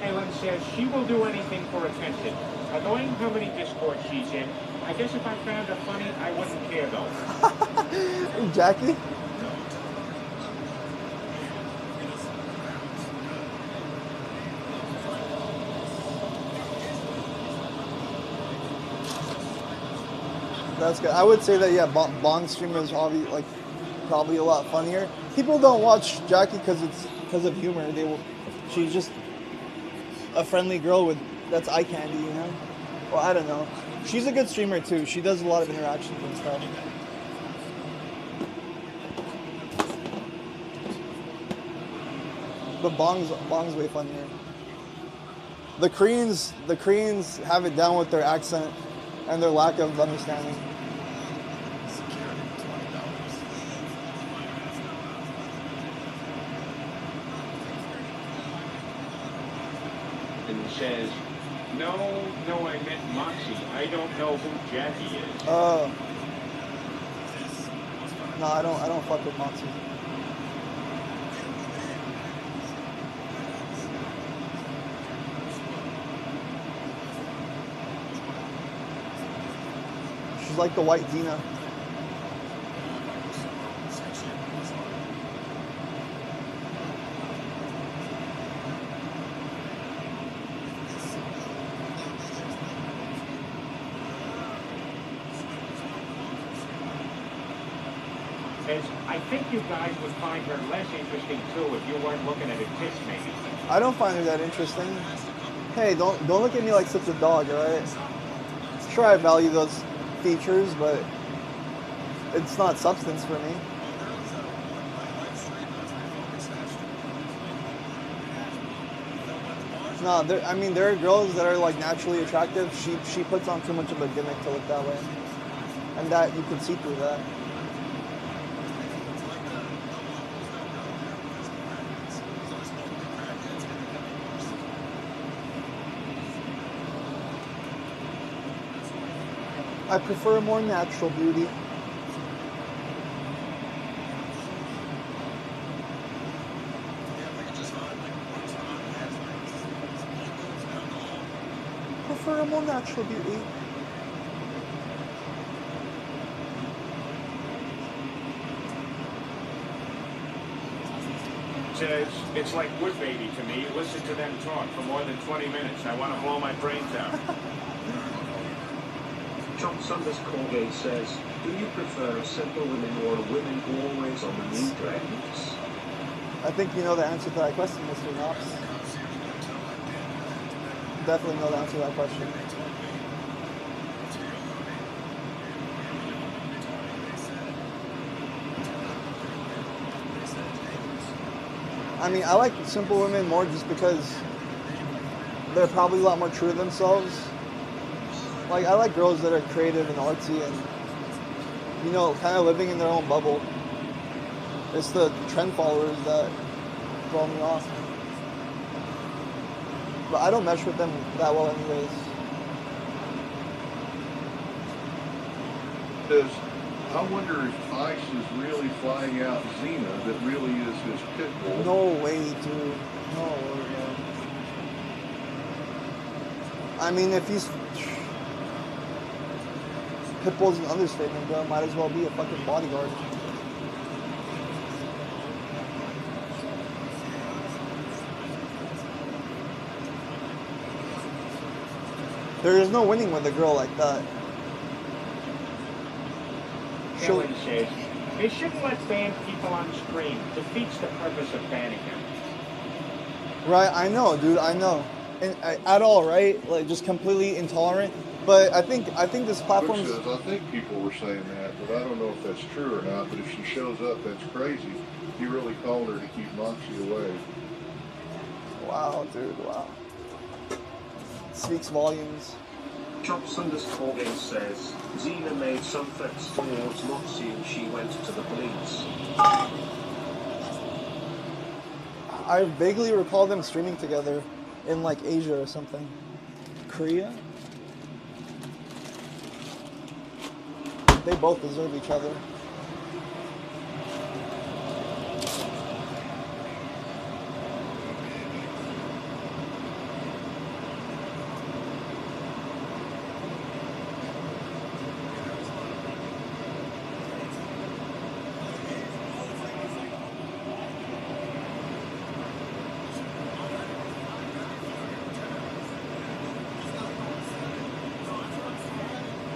Helen says she will do anything for attention. Knowing how many Discord she's in, I guess if I found her funny, I wouldn't care though. Jackie? That's good. I would say that, yeah, Bond streamers obviously, like, probably a lot funnier. People don't watch Jackie because of humor. She's just a friendly girl that's eye candy, you know? Well, I don't know. She's a good streamer too. She does a lot of interactions and stuff. But Bong's way funnier. The Koreans have it down with their accent and their lack of understanding. And says, no, I meant Moxie. I don't know who Jackie is. No, I don't fuck with Moxie. She's like the white Xena. I think you guys would find her less interesting too if you weren't looking at her tits, maybe. I don't find her that interesting. Hey, don't look at me like such a dog, alright? Sure, I value those features, but it's not substance for me. No, there are girls that are like naturally attractive. She puts on too much of a gimmick to look that way, and that you can see through that. I prefer a more natural beauty. Prefer a more natural beauty. Says, it's like Wood Baby to me. Listen to them talk for more than 20 minutes. I want to blow my brains out. John Sanders Colgate says, do you prefer simple women or women who always on the new trends? I think you know the answer to that question, Mr. Knops. Definitely know the answer to that question. I mean, I like simple women more just because they're probably a lot more true to themselves. Like, I like girls that are creative and artsy and, you know, kind of living in their own bubble. It's the trend followers that throw me off. But I don't mesh with them that well anyways. Because I wonder if Ice is really flying out Xena that really is his pit bull. No way, dude. No way, man. I mean, if he's... Pitbull's an understatement, bro. Might as well be a fucking bodyguard. There is no winning with a girl like that. Helen says, they shouldn't let ban people on stream. Defeats the purpose of banning them. Right, I know, dude. I know. And at all, right? Like, just completely intolerant. But I think this platform. I think people were saying that, but I don't know if that's true or not. But if she shows up, that's crazy. He really called her to keep Moxie away. Wow, dude. Wow. Speaks volumes. Chop Sanders Colgate says, Xena made some threats towards Moxie and she went to the police. I vaguely recall them streaming together in like Asia or something. Korea? They both deserve each other.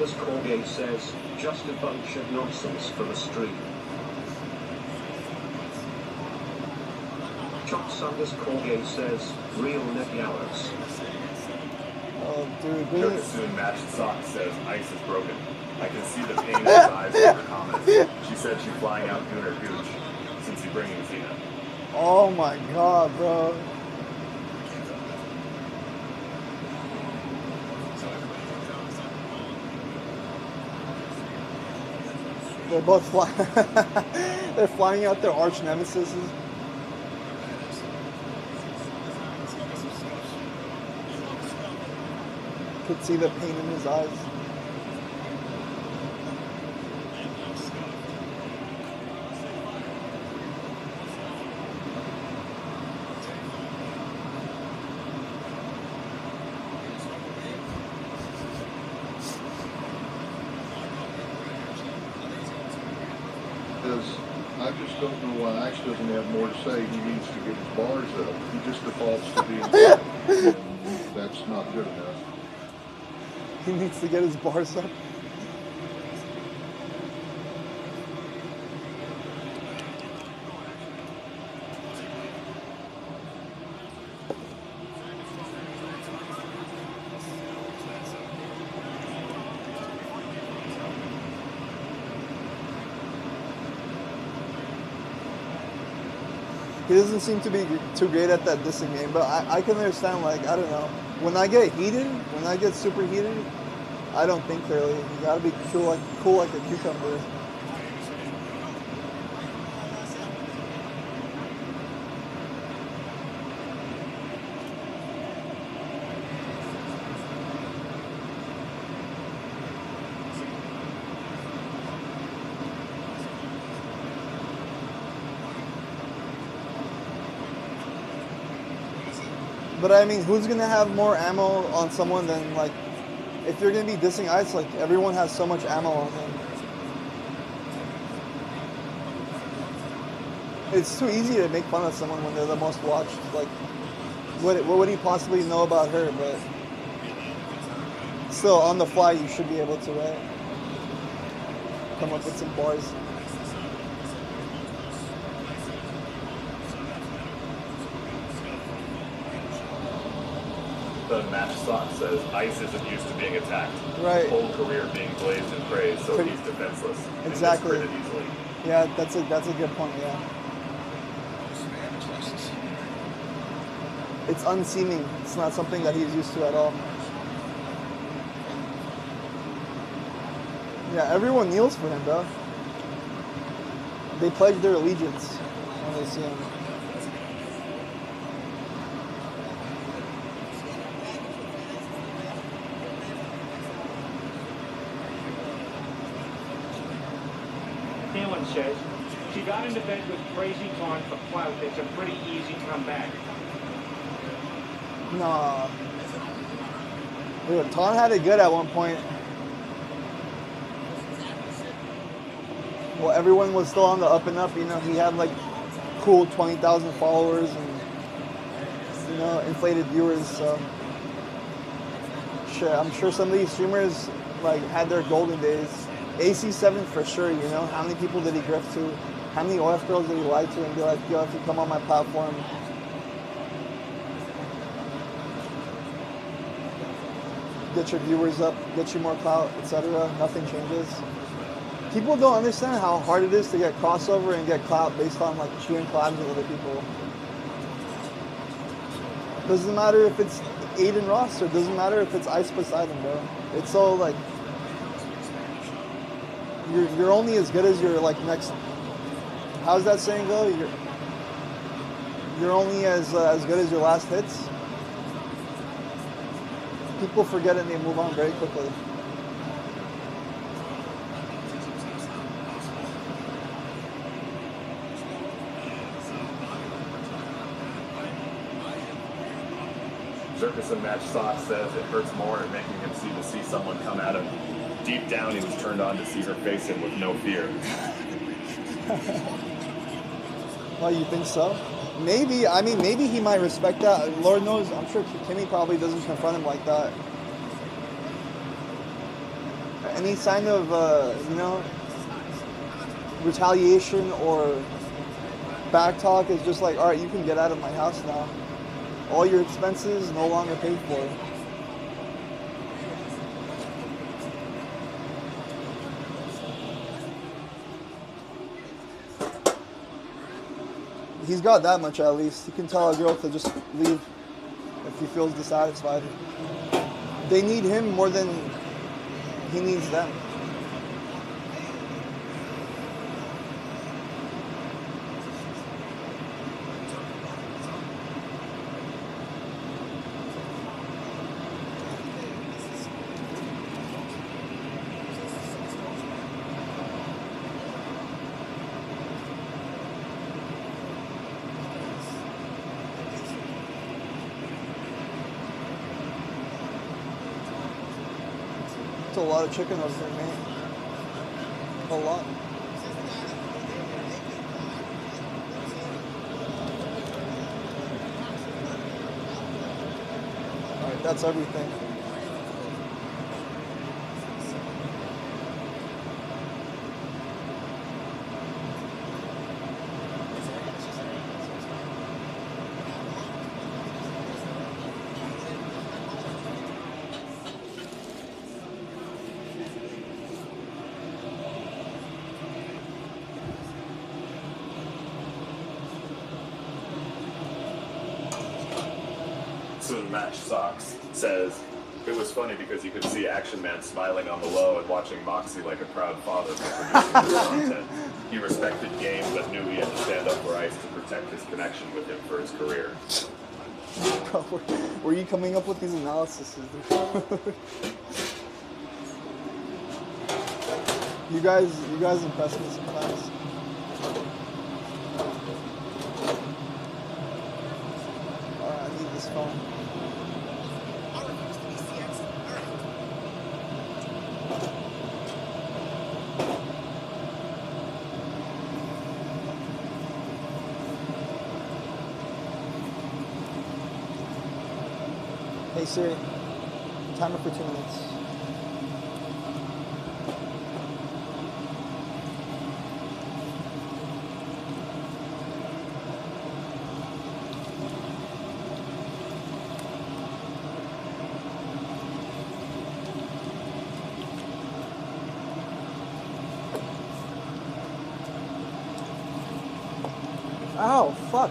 As Corgate says, just a bunch of nonsense for the stream. Chop Sanders Corgate says, real neck hours. Oh, dude. Your soon matched sock says ice is broken. I can see the pain in his eyes in her comments. She said she's flying out Gooner Gooch since you bringing Zena. Oh my god, bro. They're both flying. They're flying out their arch nemesis. Could see the pain in his eyes. I just don't know why Ice doesn't have more to say. He needs to get his bars up. He just defaults to being that's not good enough. He needs to get his bars up. He doesn't seem to be too great at that dissing game, but I can understand, like, I don't know. When I get heated, when I get super heated, I don't think clearly. You gotta be cool like a cucumber. But I mean, who's gonna have more ammo on someone than, like, if you're gonna be dissing Ice, like, everyone has so much ammo on him. It's too easy to make fun of someone when they're the most watched. Like, what would he possibly know about her? But still, on the fly, you should be able to, right? Come up with some bars. The match sock says Ice isn't used to being attacked. Right. His whole career being blazed and praised, so he's defenseless. Exactly. And easily. Yeah, that's a good point. Yeah. It's unseeming. It's not something that he's used to at all. Yeah, everyone kneels for him, bro. They pledge their allegiance when they see him. Thielen says, she got into bed with crazy Ton for clout. It's a pretty easy comeback. Nah. Dude, Ton had it good at one point. Well, everyone was still on the up and up, you know. He had like cool 20,000 followers and, you know, inflated viewers. So, shit, I'm sure some of these streamers like had their golden days. AC7 for sure, you know. How many people did he grift to? How many OF girls did he lie to and be like, yo, if you come on my platform, get your viewers up, get you more clout, etc. Nothing changes. People don't understand how hard it is to get crossover and get clout based on like chewing collabs with other people. Doesn't matter if it's Aiden Ross or doesn't matter if it's Ice Poseidon, bro. It's so like you're only as good as your like next. How's that saying go? You're only as good as your last hits. People forget it and they move on very quickly. Circus and Match Sock says it hurts more in making him see someone come at him. Deep down, he was turned on to see her face him with no fear. Well, you think so? Maybe. I mean, maybe he might respect that. Lord knows. I'm sure Kimmy probably doesn't confront him like that. Any sign of, you know, retaliation or back talk is just like, all right, you can get out of my house now. All your expenses no longer paid for. He's got that much at least. He can tell a girl to just leave if he feels dissatisfied. They need him more than he needs them. A lot of chicken over there, man. A lot. Alright, that's everything. Match Socks says it was funny because you could see Action Man smiling on the low and watching Moxie like a proud father for producing this content. He respected game but knew he had to stand up for Ice to protect his connection with him for his career. Bro, where are you coming up with these analyses? You guys impress me sometimes. Alright, I need this phone. Hey Siri, timer for 2 minutes. Ow, fuck.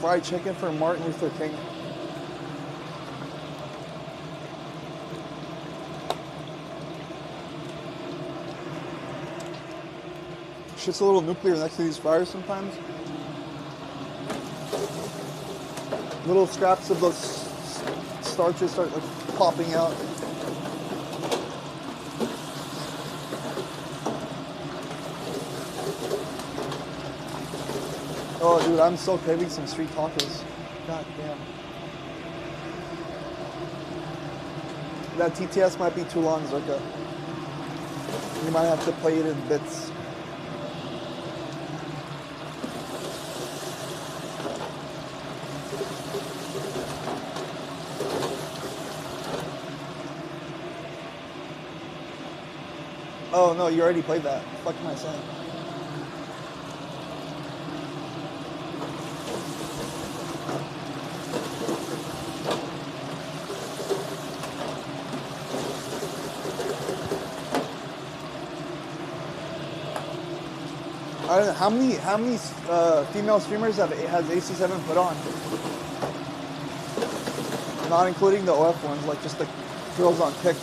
Fried chicken for Martin Luther King. Shit's a little nuclear next to these fryers sometimes. Little scraps of those starches start like popping out. Oh, dude, I'm so craving some street tacos. God damn. That TTS might be too long, Zerka. You might have to play it in bits. Oh, no, you already played that. What am I saying? I don't know, how many female streamers has AC7 put on? Not including the OF ones, like just the girls on Kick.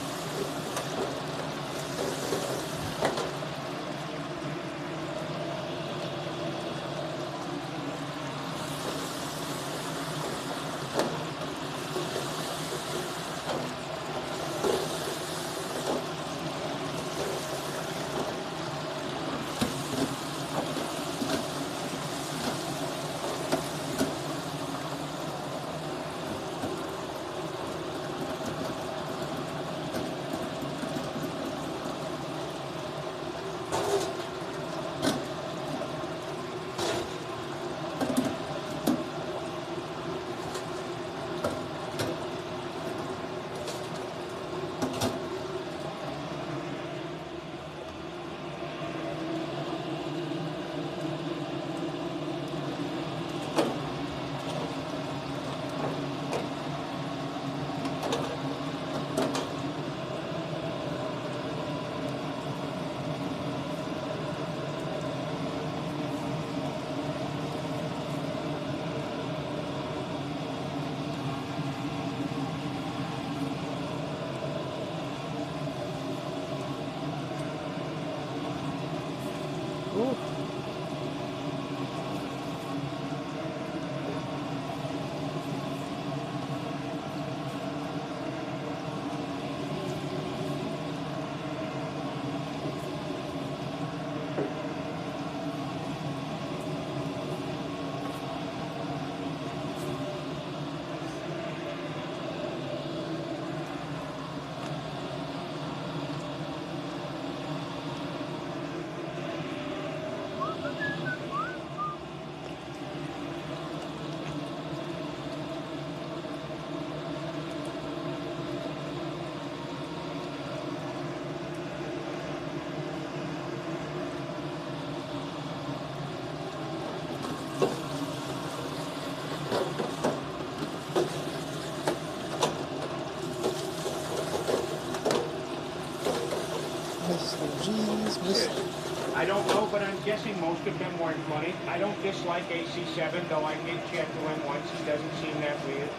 guessing most of them weren't funny. I don't dislike AC7, though I did chat to him once. He doesn't seem that weird.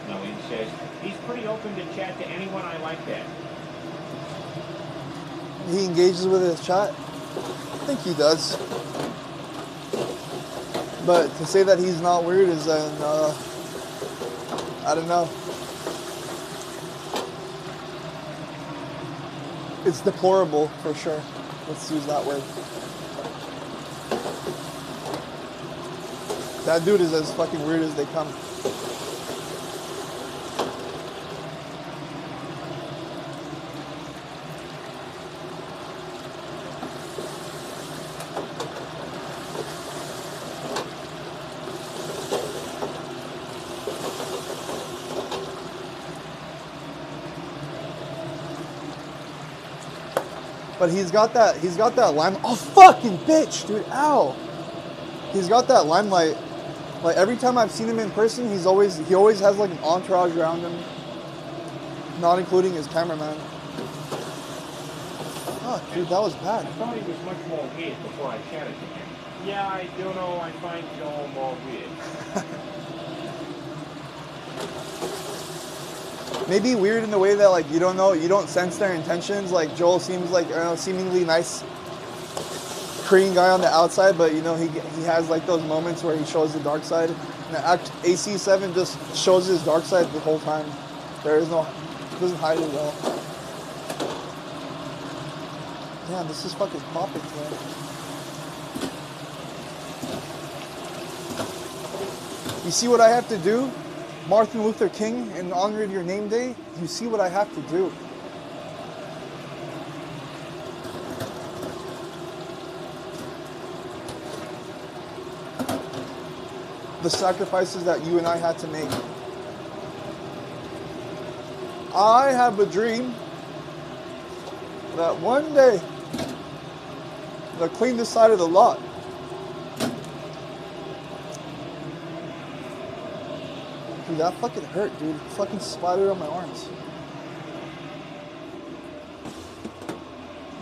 No, he says he's pretty open to chat to anyone I like that. He engages with his chat? I think he does. But to say that he's not weird is, I don't know. It's deplorable, for sure. Let's use that word. That dude is as fucking weird as they come. But he's got that lime. Oh, fucking bitch, dude! Ow! He's got that limelight. Like every time I've seen him in person, he always has like an entourage around him, not including his cameraman. Oh, dude, that was bad. I thought he was much more weird before I chatted to him. Yeah, I do know. I find Joel more weird. Maybe weird in the way that like you don't sense their intentions. Like Joel seems like seemingly nice Korean guy on the outside, but you know he has like those moments where he shows the dark side. And AC7 just shows his dark side the whole time. Doesn't hide it well. Yeah, this is fucking popping, man. You see what I have to do? Martin Luther King, in honor of your name day, you see what I have to do. The sacrifices that you and I had to make. I have a dream that one day they'll clean this side of the lot. Dude, that fucking hurt, dude. Fucking spider on my arms.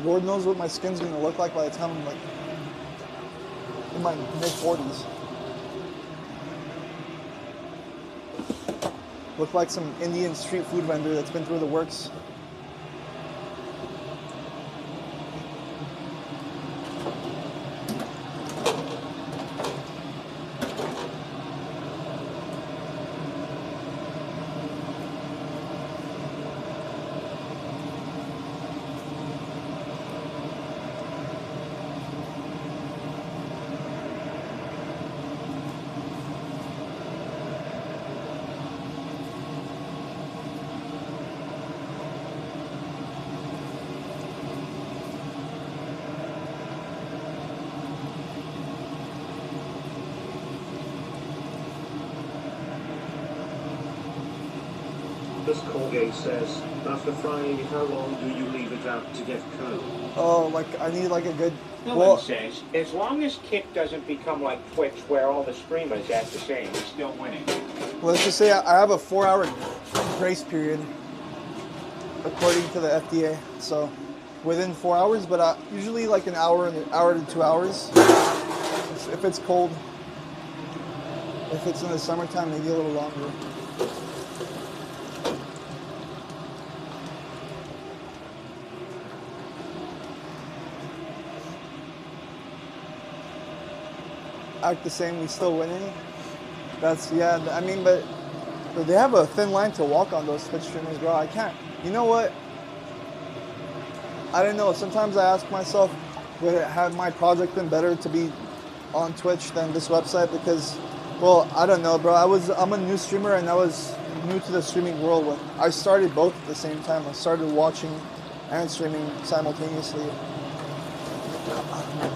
Lord knows what my skin's gonna look like by the time I'm like in my mid-40s. Look like some Indian street food vendor that's been through the works. This Colgate says, after frying, how long do you leave it out to get cold? Oh, like I need like a good. Dylan says, as long as Kick doesn't become like Twitch where all the streamers act the same, he's still winning. Well, let's just say I have a 4-hour grace period, according to the FDA. So within 4 hours, but usually like an hour to 2 hours. If it's cold, if it's in the summertime, maybe a little longer. Act the same, we still winning. That's, yeah, I mean, but they have a thin line to walk on, those Twitch streamers, bro. I can't. You know what? I don't know. Sometimes I ask myself, would it have my project been better to be on Twitch than this website? Because, well, I don't know, bro. I'm a new streamer and I was new to the streaming world. I started both at the same time. I started watching and streaming simultaneously.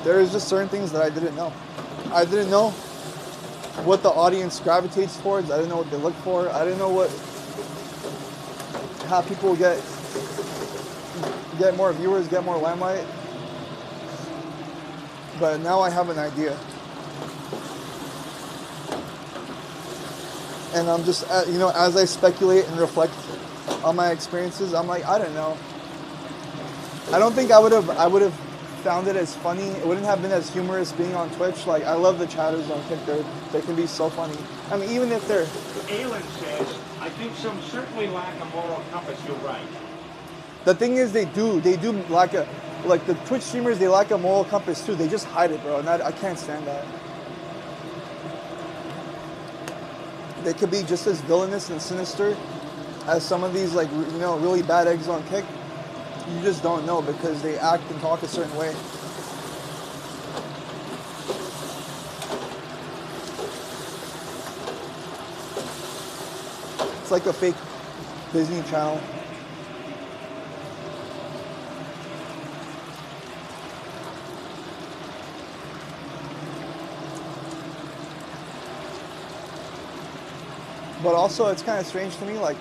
There is just certain things that I didn't know. I didn't know what the audience gravitates towards. I didn't know what they look for. I didn't know how people get more viewers, get more limelight. But now I have an idea. And I'm just, as I speculate and reflect on my experiences, I'm like, I don't know. I don't think I would have found it as funny. It wouldn't have been as humorous being on Twitch. Like, I love the chatters on Kick. They can be so funny. I mean, even if they're... Alan says, I think some certainly lack a moral compass. You're right. The thing is, they do lack a... Like, the Twitch streamers, they lack a moral compass too. They just hide it, bro. And I can't stand that. They could be just as villainous and sinister as some of these, like, you know, really bad eggs on Kick. You just don't know because they act and talk a certain way. It's like a fake Disney Channel. But also, it's kind of strange to me, like,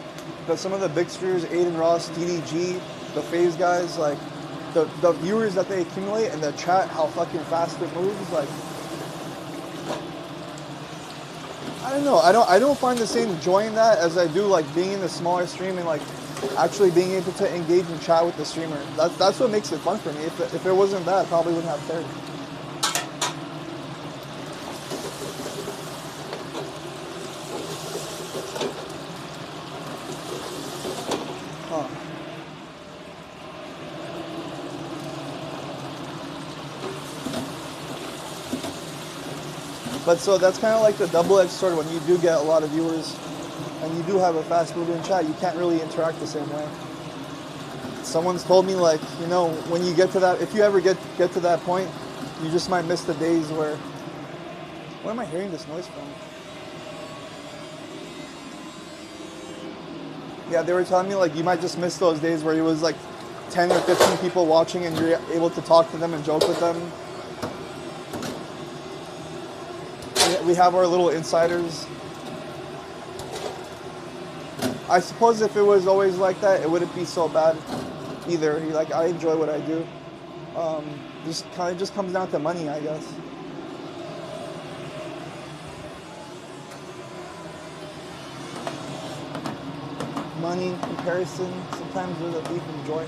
that some of the big streamers, Aiden Ross, DDG, the FaZe guys, like, the viewers that they accumulate and the chat, how fucking fast it moves, like, I don't know. I don't find the same joy in that as I do, like, being in the smaller stream and, like, actually being able to engage and chat with the streamer. That's what makes it fun for me. If it wasn't that, I probably wouldn't have cared. But so that's kind of like the double-edged sword when you do get a lot of viewers and you do have a fast-moving chat, you can't really interact the same way. Someone's told me, like, you know, when you get to that, if you ever get to that point, you just might miss the days where, where am I hearing this noise from? Yeah, they were telling me, like, you might just miss those days where it was like 10 or 15 people watching and you're able to talk to them and joke with them. We have our little insiders. I suppose if it was always like that, it wouldn't be so bad either. Like, I enjoy what I do. Just kind of just comes down to money, I guess. Money, comparison, sometimes there's a thief in joy.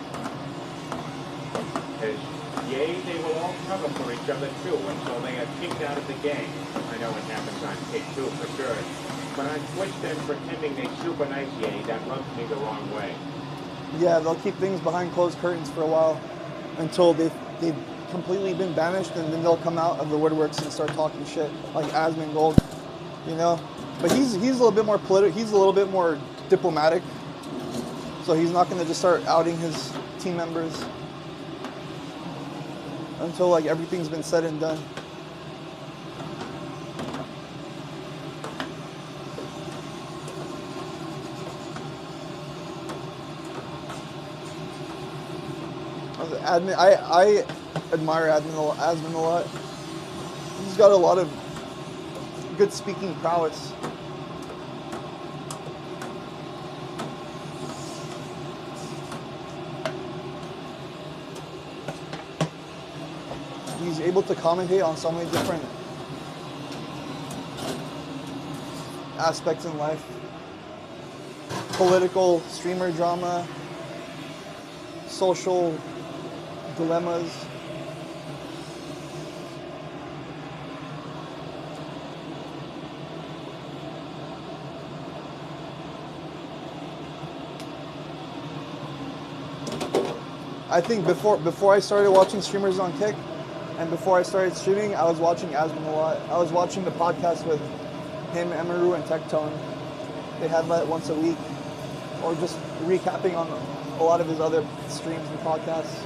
Yea, they will all cover for each other too until they are kicked out of the game. I know it happens on Kick too, for sure. But on Twitch, they're pretending they super nice, Yea. That rubs me the wrong way. Yeah, they'll keep things behind closed curtains for a while until they've completely been banished, and then they'll come out of the woodworks and start talking shit, like Asmongold, you know. But he's a little bit more political. He's a little bit more diplomatic, so he's not going to just start outing his team members until, like, everything's been said and done. I admire Asmon a lot. He's got a lot of good speaking prowess. He's able to commentate on so many different aspects in life. Political, streamer drama, social dilemmas. I think before I started watching streamers on Kick, and before I started streaming, I was watching Asmon a lot. I was watching the podcast with him, Emeru, and Tectone. They had that once a week, or just recapping on a lot of his other streams and podcasts.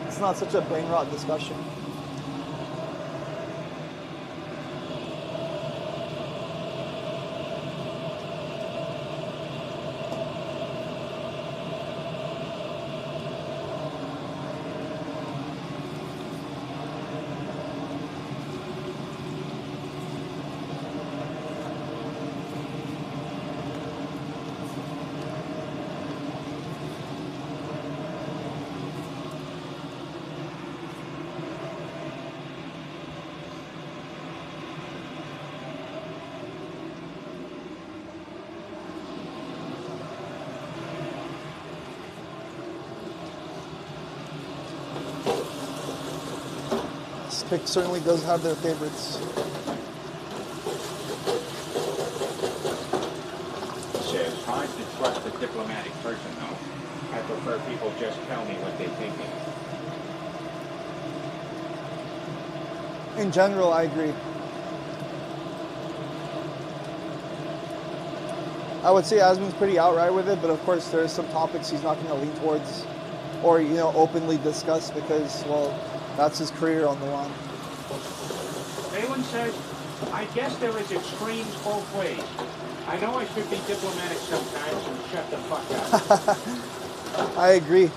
It's not such a brain rot discussion. pick certainly does have their favorites. Says, hard to trust a diplomatic person, though. I prefer people just tell me what they're thinking. In general, I agree. I would say Asmon's pretty outright with it, but of course there are some topics he's not going to lean towards or, you know, openly discuss because, well, that's his career on the line. Phelan says, I guess there is extremes both ways. I know I should be diplomatic sometimes and shut the fuck up. I agree.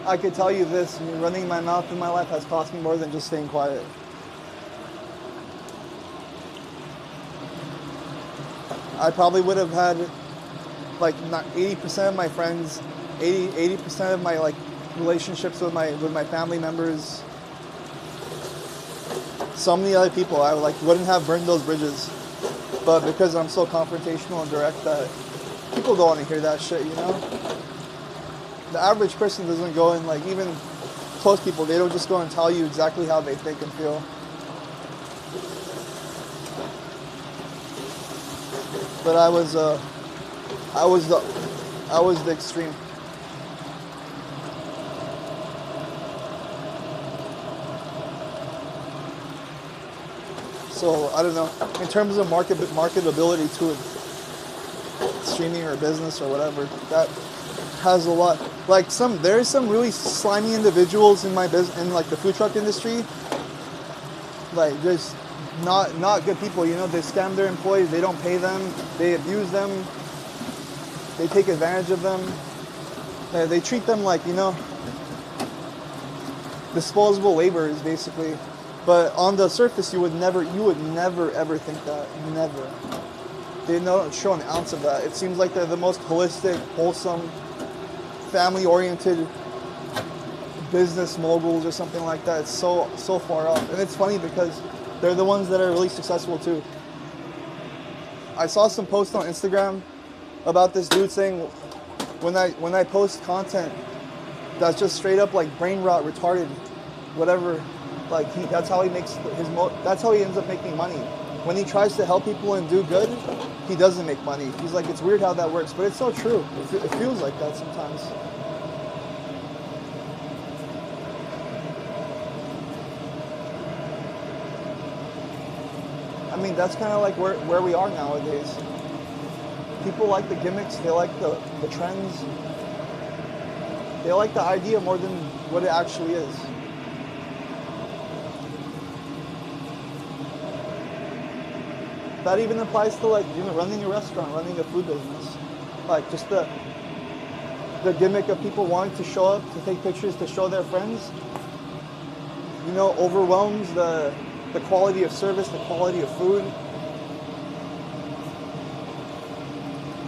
I could tell you this, I mean, running my mouth in my life has cost me more than just staying quiet. I probably would have had like not 80% of my friends, 80% of my like relationships with my family members. So many other people I wouldn't have burned those bridges. But because I'm so confrontational and direct that people don't want to hear that shit, you know? The average person doesn't go and like, even close people, they don't just go and tell you exactly how they think and feel. But I was the extreme. So I don't know. In terms of marketability to it, streaming or business or whatever, that has a lot. Like there's some really slimy individuals in my business, in like the food truck industry. Like just not good people, you know. They scam their employees. They don't pay them. They abuse them. They take advantage of them. They treat them like, you know, disposable laborers, basically. But on the surface, you would never ever think that. Never. They don't show an ounce of that. It seems like they're the most holistic, wholesome, family-oriented business moguls or something like that. It's so far off. And it's funny because they're the ones that are really successful too. I saw some posts on Instagram about this dude saying when I post content that's just straight up like brain rot, retarded, whatever, like that's how he makes that's how he ends up making money. When he tries to help people and do good, he doesn't make money. He's like, it's weird how that works, but it's so true. It feels like that sometimes. I mean, that's kind of like where we are nowadays. People like the gimmicks, they like the trends. They like the idea more than what it actually is. That even applies to like, you know, running a restaurant, running a food business. Like just the gimmick of people wanting to show up, to take pictures, to show their friends, you know, overwhelms the quality of service, the quality of food,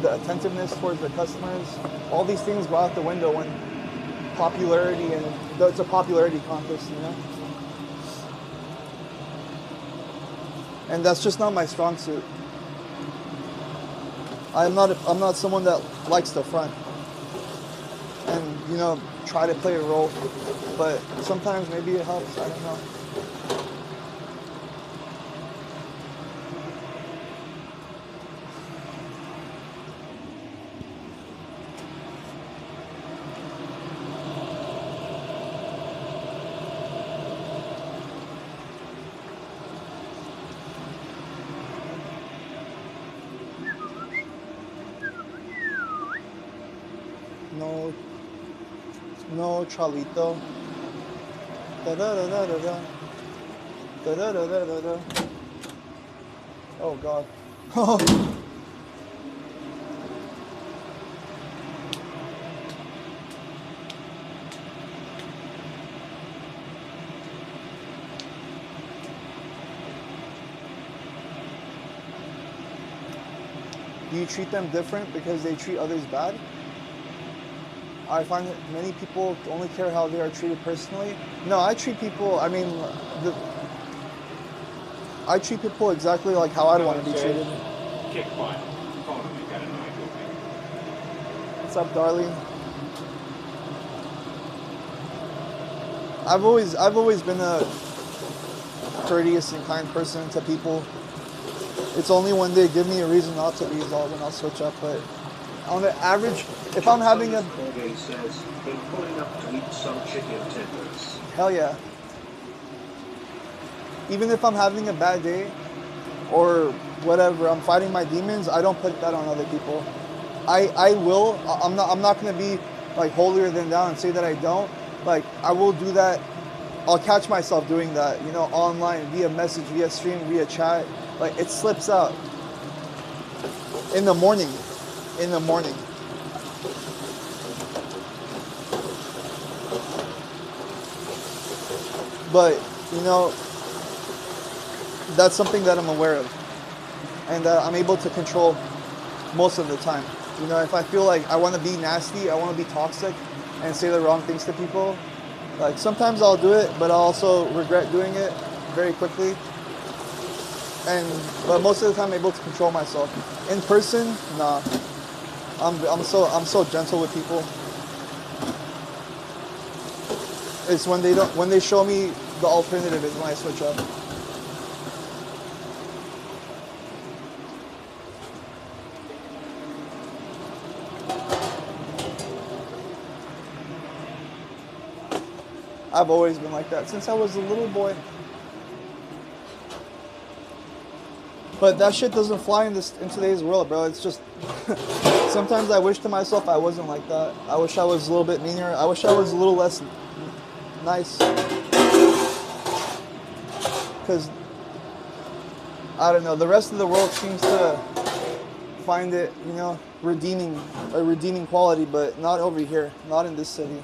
the attentiveness towards the customers. All these things go out the window when popularity, and it's a popularity contest, you know? And that's just not my strong suit. I'm not someone that likes to front and, you know, try to play a role, but sometimes maybe it helps, I don't know. No, Charlito. Da da da da da da. Da da da da da da. Oh God. Do you treat them different because they treat others bad? I find that many people only care how they are treated personally. No, I treat people, I mean, I treat people exactly like how I'd want to be treated. Kick butt. What's up, darling? I've always been a courteous and kind person to people. It's only when they give me a reason not to be is all when I'll switch up. But on the average, if I'm having a says, been pulling up to eat some chicken tenders. hell yeah. Even if I'm having a bad day or whatever, I'm fighting my demons, I don't put that on other people. I'm not gonna be like holier than thou and say that I don't. Like I will do that. I'll catch myself doing that, you know, online, via message, via stream, via chat. Like it slips out. In the morning. But, you know, that's something that I'm aware of. And that I'm able to control most of the time. You know, if I feel like I want to be nasty, I want to be toxic and say the wrong things to people, like sometimes I'll do it, but I'll also regret doing it very quickly. But most of the time I'm able to control myself. In person, nah. I'm so gentle with people. It's when they show me the alternative is when I switch up. I've always been like that since I was a little boy. But that shit doesn't fly in today's world, bro. It's just sometimes I wish to myself I wasn't like that. I wish I was a little bit meaner. I wish I was a little less nice. Because I don't know, the rest of the world seems to find it, you know, a redeeming quality, but not over here, not in this city.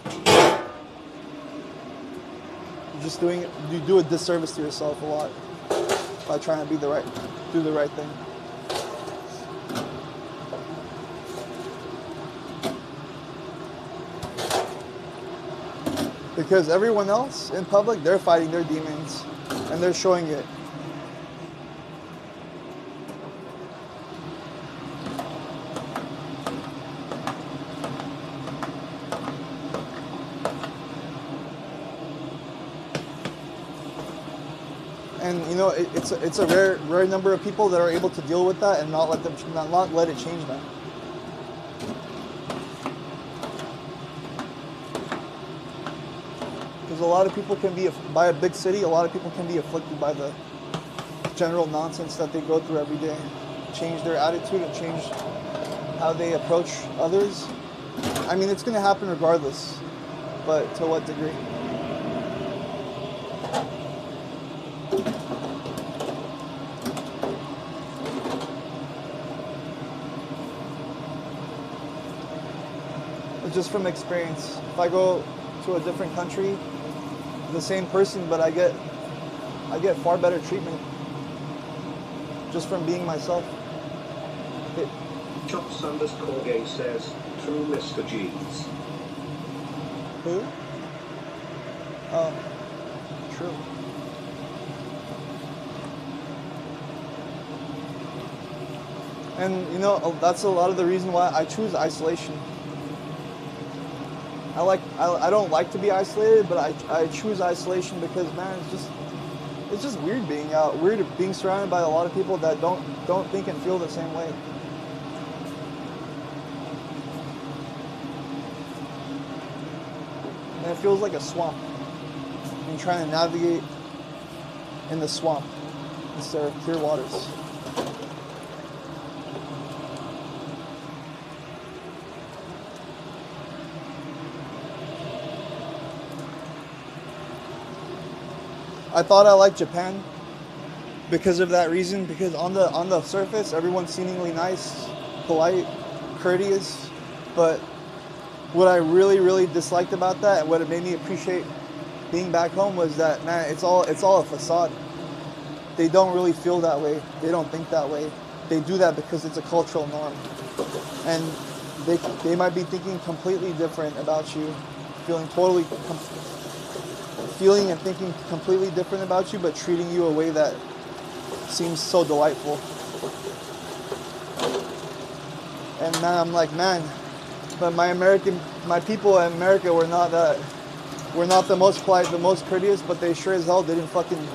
You do a disservice to yourself a lot by trying to do the right thing. Because everyone else in public, they're fighting their demons and they're showing it. And you know, it's a rare number of people that are able to deal with that and not let it change them. Because a lot of people can be by a big city. A lot of people can be afflicted by the general nonsense that they go through every day. Change their attitude and change how they approach others. I mean, it's going to happen regardless, but to what degree? Just from experience, if I go to a different country, the same person, but I get far better treatment just from being myself. Chop Sanders Corgay says, through Mr. G's. Who? Oh, true. And you know, that's a lot of the reason why I choose isolation. I don't like to be isolated, but I choose isolation because, man, it's just weird being out, weird being surrounded by a lot of people that don't think and feel the same way. And it feels like a swamp. And you're trying to navigate in the swamp instead of clear waters. I thought I liked Japan because of that reason, because on the surface everyone's seemingly nice, polite, courteous, but what I really disliked about that and what it made me appreciate being back home was that, man, it's all a facade. They don't really feel that way. They don't think that way. They do that because it's a cultural norm. And they might be thinking completely different about you, feeling and thinking completely different about you, but treating you a way that seems so delightful. And man, I'm like, man, but my people in America were not that. we're not the most polite, the most courteous, but they sure as hell didn't fucking.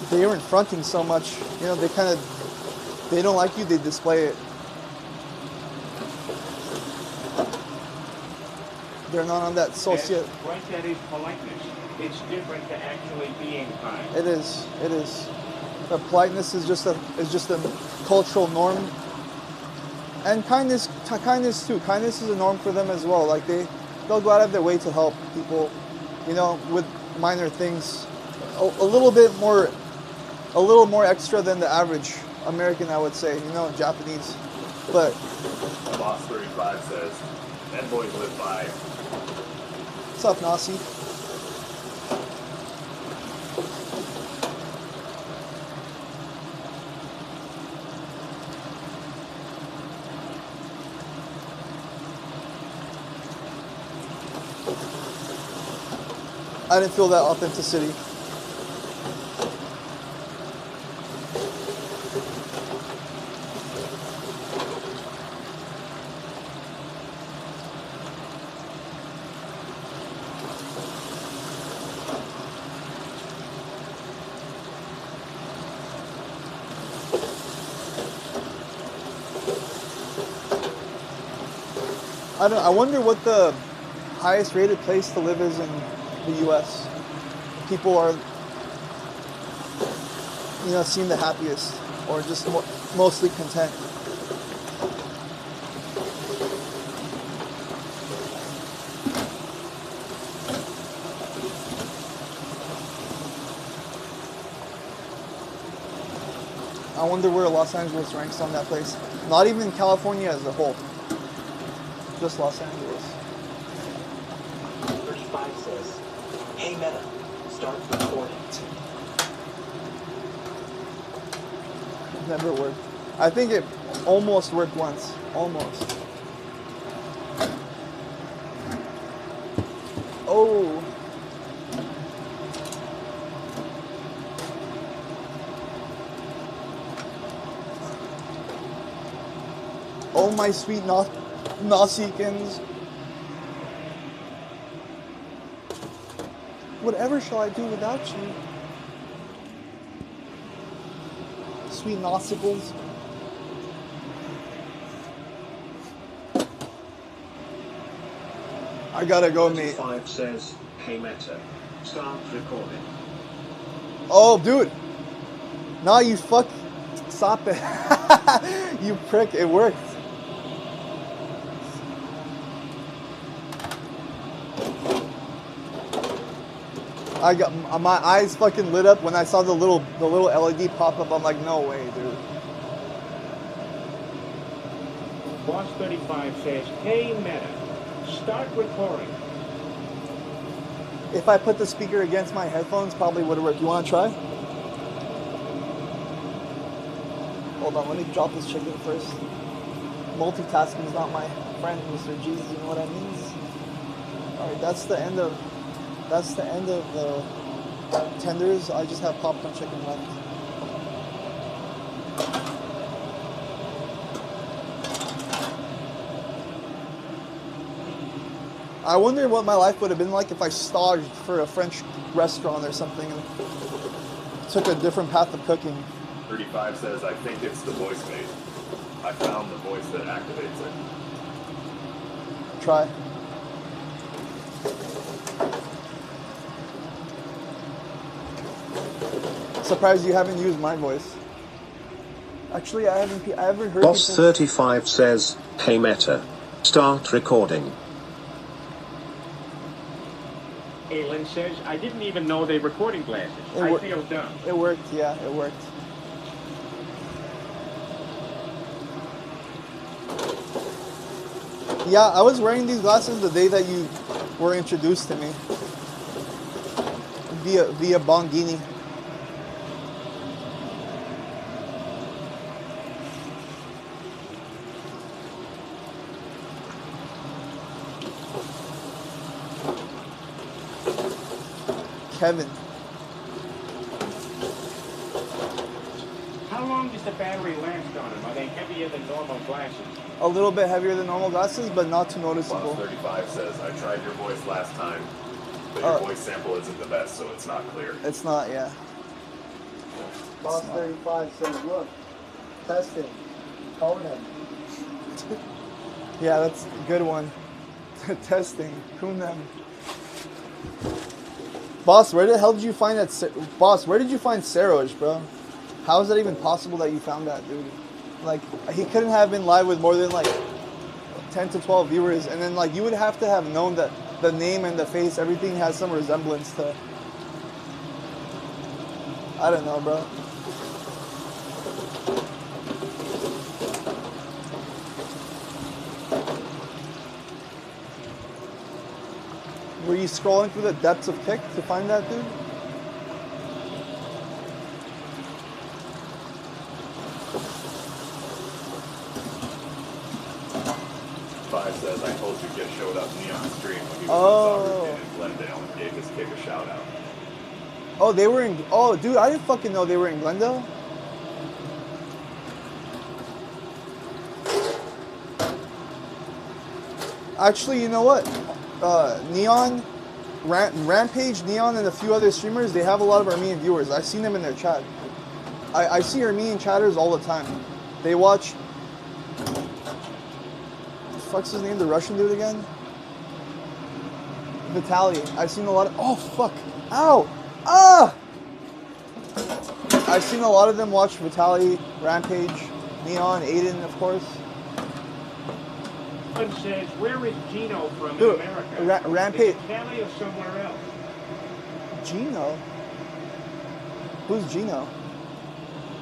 They weren't fronting so much. You know, they don't like you, they display it. They're not on that social. Right, that is politeness. It's different to actually being kind. It is. It is. The politeness is just a cultural norm. And kindness too. Kindness is a norm for them as well. Like they'll go out of their way to help people, you know, with minor things. A little more extra than the average American, I would say. You know, Japanese. But Boss 35 says, "Men boys live by." what's up, Nasi? I didn't feel that authenticity. I wonder what the highest rated place to live is in the U.S. People are, you know, seem the happiest or just mostly content. I wonder where Los Angeles ranks on that place. Not even California as a whole. Just Los Angeles. 35 says, "Hey Meta, start recording." Never worked. I think it almost worked once. Almost. Oh. Oh my sweet Nausikins. Whatever shall I do without you? Sweet Nausicles. I gotta go, mate. 5 says, "Hey Meta, start recording." Oh, dude. Nah, you fuck. Stop it. You prick. It worked. I got my eyes fucking lit up when I saw the little LED pop up. I'm like, no way, dude. Boss 35 says, "Hey Meta, start recording." If I put the speaker against my headphones, probably would have worked. You want to try? Hold on, let me drop this chicken first. Multitasking is not my friend, Mr. G. You know what I mean? All right, that's the end of the tenders. I just have popcorn chicken left. I wonder what my life would have been like if I staged for a French restaurant or something and took a different path of cooking. 35 says, "I think it's the voice mate. I found the voice that activates it." Try. Surprised you haven't used my voice. Actually, I haven't heard. Boss people... 35 says, "Hey Meta, start recording." Aylin says, "I didn't even know they recording glasses. I feel dumb." It worked, yeah, it worked. Yeah, I was wearing these glasses the day that you were introduced to me. Via Bongini. Kevin. How long does the battery last on them? Are they heavier than normal glasses? A little bit heavier than normal glasses, but not too noticeable. Boss 35 says, "I tried your voice last time. But your voice sample isn't the best, so it's not clear. It's not, yeah. Boss 35 says, look, testing. Cone him. Yeah, that's a good one. Testing. Coon them. Boss, where the hell did you find that? Boss, where did you find Saroj, bro? How is that even possible that you found that, dude? Like, he couldn't have been live with more than like 10 to 12 viewers, and then like you would have to have known that the name and the face, everything has some resemblance to. I don't know, bro. Were you scrolling through the depths of Kick to find that, dude? Five says, I told you Get showed up Neon Stream when he was in Glendale and gave his Kick a shout out. Oh, they were in. Oh, dude, I didn't fucking know they were in Glendale. Actually, you know what? Neon, Rampage, Neon, and a few other streamers, they have a lot of Armenian viewers. I've seen them in their chat. I see Armenian chatters all the time. They watch. What the fuck's his name? The Russian dude again? Vitaly. I've seen a lot of. Oh, fuck. Ow! Ah! I've seen a lot of them watch Vitaly, Rampage, Neon, Aiden, of course. One says, where is Gino from Dude, in America? Rampage. Is it Cali or somewhere else? Gino? Who's Gino?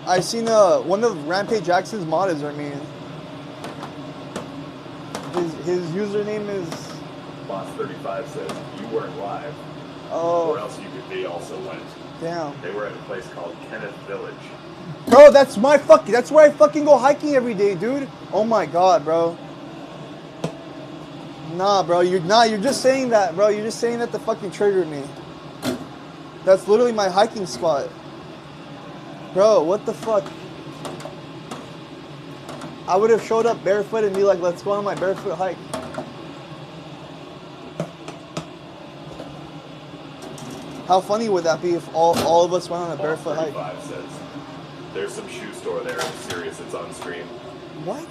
I seen one of Rampage Jackson's mod is Armenian. His username is. Boss 35 says you weren't live. Oh. Or else they also went. Damn. They were at a place called Kenneth Village. Bro, that's where I fucking go hiking every day, dude. Oh my god, bro. Nah, bro, you're just saying that, bro. You're just saying that to fucking trigger me. That's literally my hiking spot. Bro, what the fuck? I would have showed up barefoot and be like, let's go on my barefoot hike. How funny would that be if all of us went on a barefoot hike? Says, there's some shoe store there. I'm serious. It's on stream. What?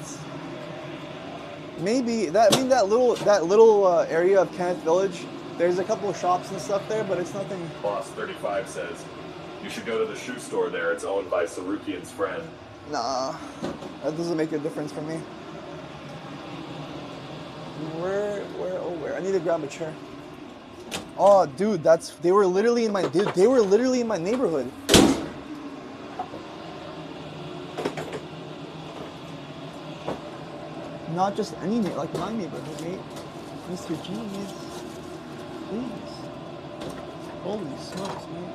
Maybe that little area of Kenneth Village. There's a couple of shops and stuff there, but it's nothing. Boss 35 says you should go to the shoe store there. It's owned by Sarukian's friend. Nah, that doesn't make a difference for me. Where? I need to grab a chair. Oh, dude, they were literally in my neighborhood. Not just any like my neighborhood, mate. Mr. Genius. Please. Holy smokes, man.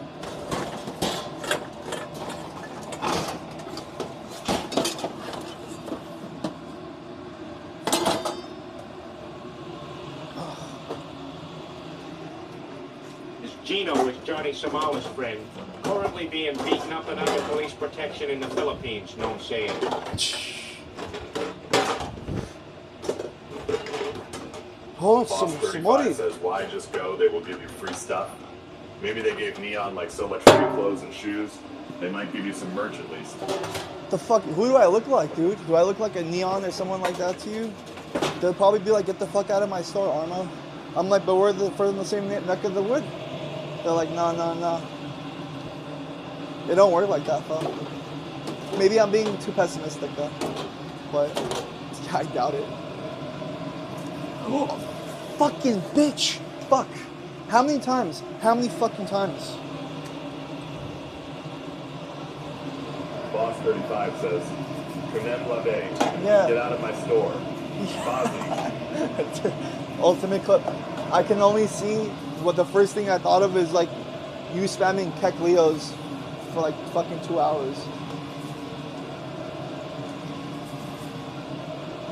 Gino is Johnny Somala's friend, currently being beaten up and under police protection in the Philippines, no saying. Oh, Boss 35 says, why just go? They will give you free stuff. Maybe they gave Neon like so much free clothes and shoes. They might give you some merch at least. The fuck? Who do I look like, dude? Do I look like a Neon or someone like that to you? They'll probably be like, get the fuck out of my store, Armo. I'm like, but we're from the same neck of the wood. They're like, no. It don't work like that, though. Maybe I'm being too pessimistic, though. But yeah, I doubt it. Oh, fucking bitch! Fuck. How many times? How many fucking times? Boss 35 says, Kunem Labe, Yeah. get out of my store. Ultimate clip. I can only see what the first thing I thought of is like you spamming Keck Leos for like fucking 2 hours.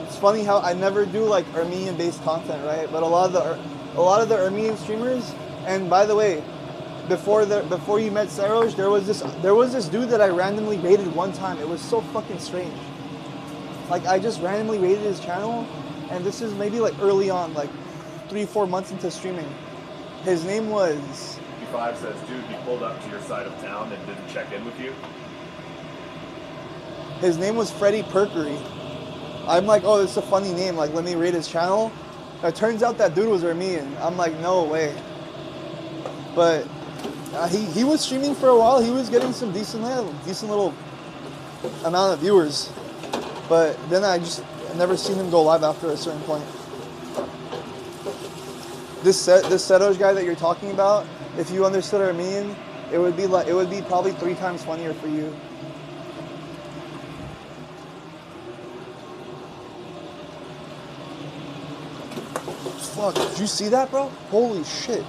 It's funny how I never do like Armenian based content, right? But a lot of the Armenian streamers, and by the way, before you met Saroj, there was this dude that I randomly raided one time. It was so fucking strange. Like I just randomly raided his channel, and this is maybe like early on, like 3-4 months into streaming. His name was... 55 says, dude, he pulled up to your side of town and didn't check in with you. His name was Freddie Perkery. I'm like, oh, this is a funny name. Like, let me raid his channel. It turns out that dude was Armenian. I'm like, no way. But he was streaming for a while. He was getting some decent little amount of viewers. But then I never seen him go live after a certain point. This Sedosh guy that you're talking about, if you understood Armenian, it would be probably 3 times funnier for you. Fuck, did you see that, bro? Holy shit.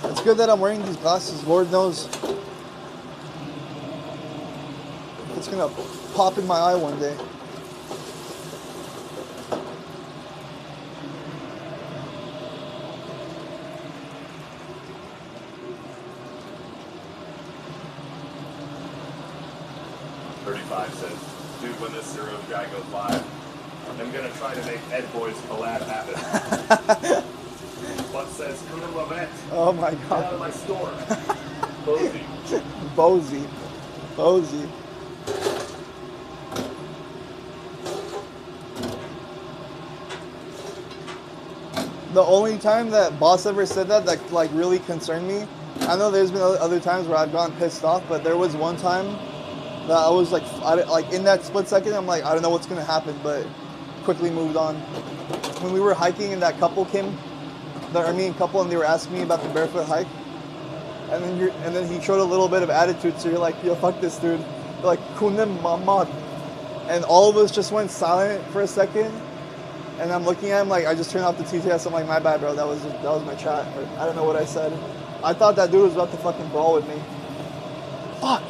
It's good that I'm wearing these glasses. Lord knows it's gonna pop in my eye one day. Says, dude, when this Zero guy goes live, I'm gonna try to make Ed Boy's collab happen. But says, Kuna Lavette. Oh my god. Get out of my store. Bozy. Bozy. The only time that Boss ever said that like really concerned me, I know there's been other times where I've gotten pissed off, but there was one time that I was like in that split second, I'm like, I don't know what's gonna happen, but quickly moved on. When we were hiking and that couple came, the Armenian couple, and they were asking me about the barefoot hike, and then he showed a little bit of attitude, so you're like, yo, fuck this dude. You're like, kunem mamad. And all of us just went silent for a second, and I'm looking at him like, I just turned off the TTS, I'm like, my bad, bro, that was my chat, or I don't know what I said. I thought that dude was about to fucking brawl with me. Fuck.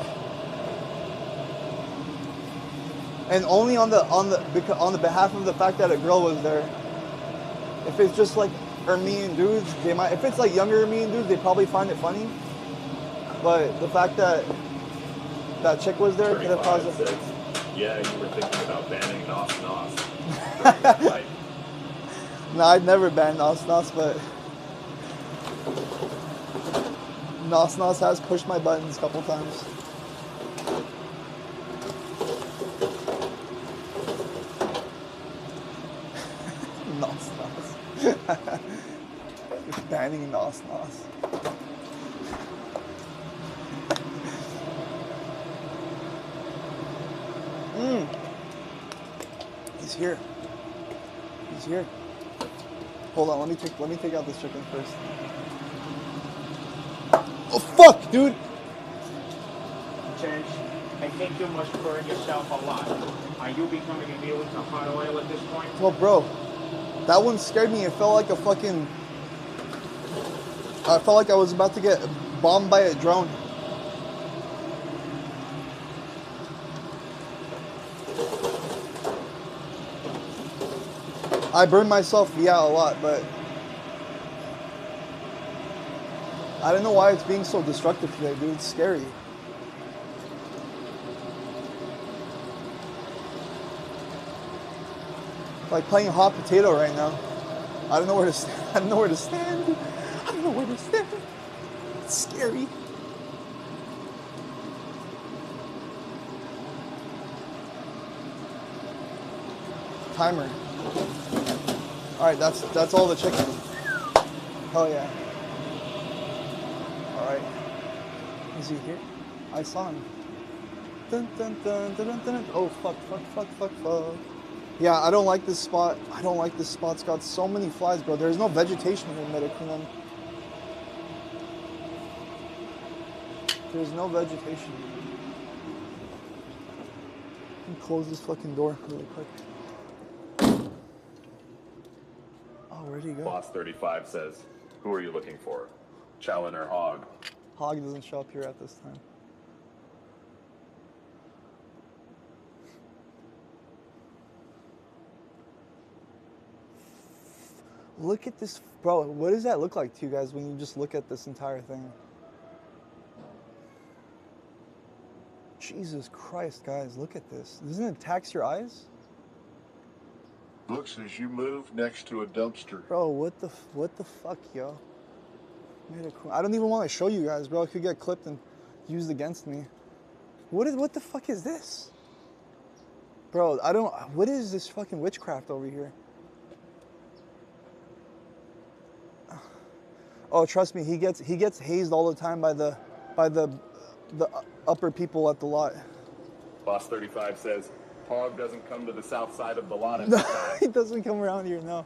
And only on the behalf of the fact that a girl was there. If it's just like Armenian dudes, they might. If it's like younger Armenian dudes, they probably find it funny. But the fact that that chick was there could have caused it. Yeah, you were thinking about banning Nos Nos. No, I'd never ban Nos Nos, but Nos Nos has pushed my buttons a couple times. Nos Nos. Banning Nos Nos. He's here. He's here. Hold on, let me take out this chicken first. Oh fuck, dude! Church, I think you must burn yourself a lot. Are you becoming immune to hot oil at this point? Well, bro, that one scared me. It felt like a fucking... I felt like I was about to get bombed by a drone. I burned myself, yeah, a lot, but I don't know why it's being so destructive today, dude. It's scary. Like playing hot potato right now. I don't know where to stand. I don't know where to stand. I don't know where to stand. It's scary. Timer. Alright, that's all the chicken. Hell yeah. Alright. Is he here? I saw him. Dun, dun, dun, dun, dun, dun. Oh, fuck. Yeah, I don't like this spot. I don't like this spot. It's got so many flies, bro. There's no vegetation here in Medicine. There's no vegetation. Let me close this fucking door really quick. Where'd he go? Boss 35 says, who are you looking for? Challen or Hog? Hog doesn't show up here at this time. Look at this, bro. What does that look like to you guys when you just look at this entire thing? Jesus Christ, guys, look at this. Doesn't it tax your eyes? Looks as you move next to a dumpster. Bro, what the fuck, yo? I don't even want to show you guys, bro. It could get clipped and used against me. What the fuck is this? Bro, what is this fucking witchcraft over here? Oh, trust me, he gets hazed all the time by the upper people at the lot. Boss 35 says, Hog doesn't come to the south side of the lot at No, this time. he doesn't come around here, no.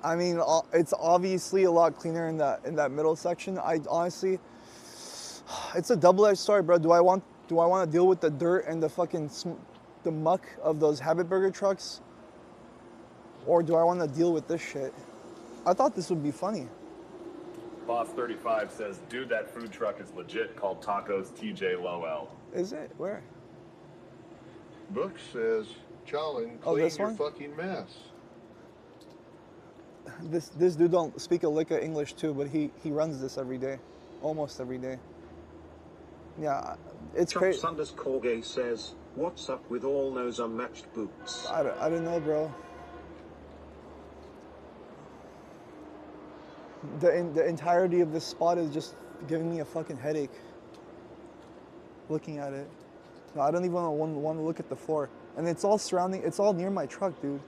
I mean, it's obviously a lot cleaner in that middle section. I honestly, it's a double-edged sword, bro. Do I want to deal with the dirt and the fucking the muck of those Habit Burger trucks, or do I want to deal with this shit? I thought this would be funny. Boss 35 says, dude, that food truck is legit, called Tacos TJ Lowell. Is it? Where? Book says, Challen, Oh, clean this your one? fucking mess. This dude don't speak a lick of English too, but he runs this every day, almost every day. Yeah, it's crazy. _Corgay says, what's up with all those unmatched boots? I don't know, bro. The entirety of this spot is just giving me a fucking headache. Looking at it. No, I don't even want to look at the floor. And it's all it's all near my truck, dude.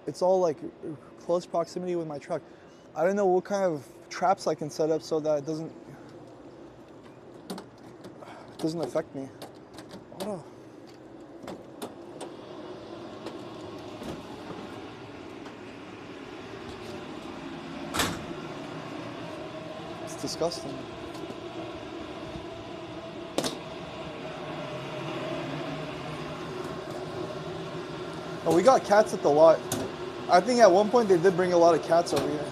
It's all like close proximity with my truck. I don't know what kind of traps I can set up so that it doesn't affect me. Oh. It's disgusting. Oh, we got cats at the lot. I think at one point they did bring a lot of cats over here.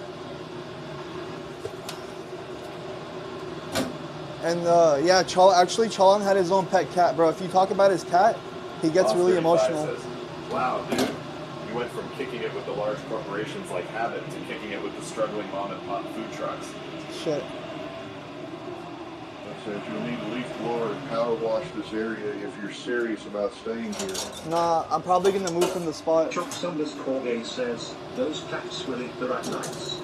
And yeah, Chalon had his own pet cat, bro. If you talk about his cat, he gets Boss really 35 emotional. Says, wow, dude, you went from kicking it with the large corporations like Habit to kicking it with the struggling mom and pop food trucks. Shit. It says you'll need to leaf blower and power wash this area if you're serious about staying here. Nah, I'm probably gonna move from the spot. _Corgay says, those cats will eat the rat nights.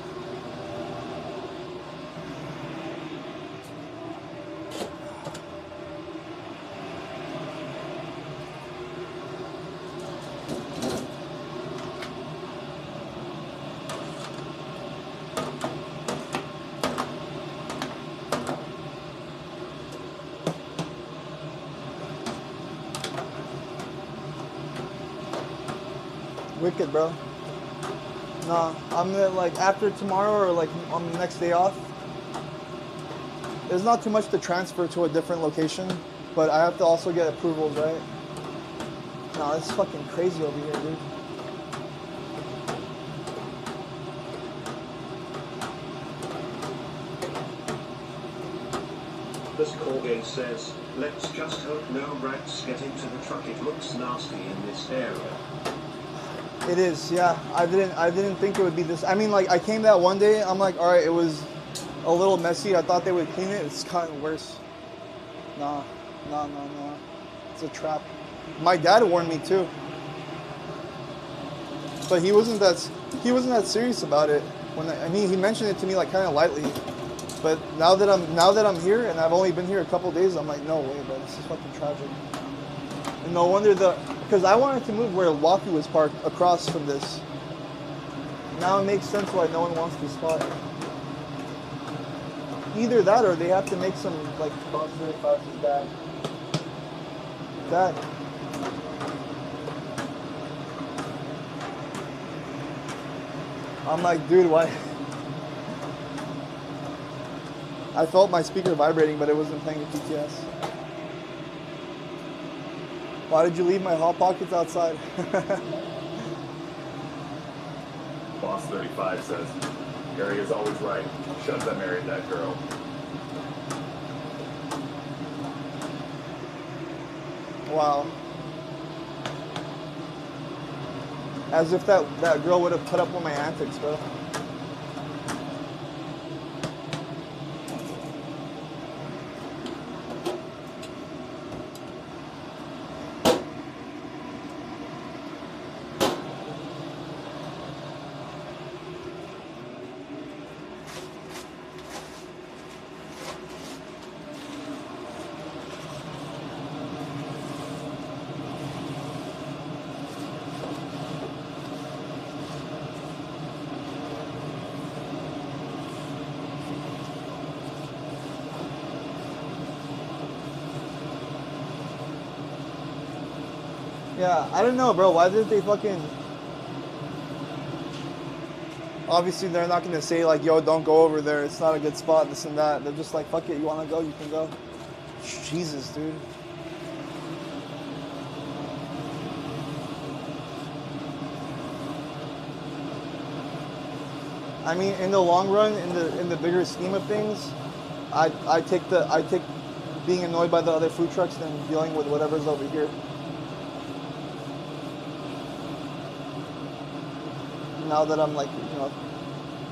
Wicked, bro. Nah, I'm gonna, like, after tomorrow or like on the next day off, there's not too much to transfer to a different location, but I have to also get approvals, right? Nah, it's fucking crazy over here, dude. This Corgay says, let's just hope no rats get into the truck. It looks nasty in this area. It is, yeah. I didn't think it would be this. I mean, like, I came that one day, I'm like, all right, it was a little messy. I thought they would clean it. It's gotten worse. Nah. It's a trap. My dad warned me too, but he wasn't that serious about it. I mean, he mentioned it to me like kind of lightly. But now that I'm here and I've only been here a couple days, I'm like, no way, bro. This is fucking tragic. And no wonder because I wanted to move where Waku was parked across from this. Now it makes sense why no one wants this spot. Either that or they have to make some, like, Boss 35's dad. Dad. I'm like, dude, why? I felt my speaker vibrating, but it wasn't playing the PTS. Why did you leave my Hot Pockets outside? Boss 35 says, Gary is always right. Shouldn't have married that girl. Wow. As if that girl would have put up with my antics, bro. Yeah, I don't know, bro. Why did they fucking... Obviously, they're not gonna say like, "Yo, don't go over there. It's not a good spot." This and that. They're just like, "Fuck it. You wanna go? You can go." Jesus, dude. I mean, in the long run, in the bigger scheme of things, I take being annoyed by the other food trucks than dealing with whatever's over here. Now that I'm like, you know,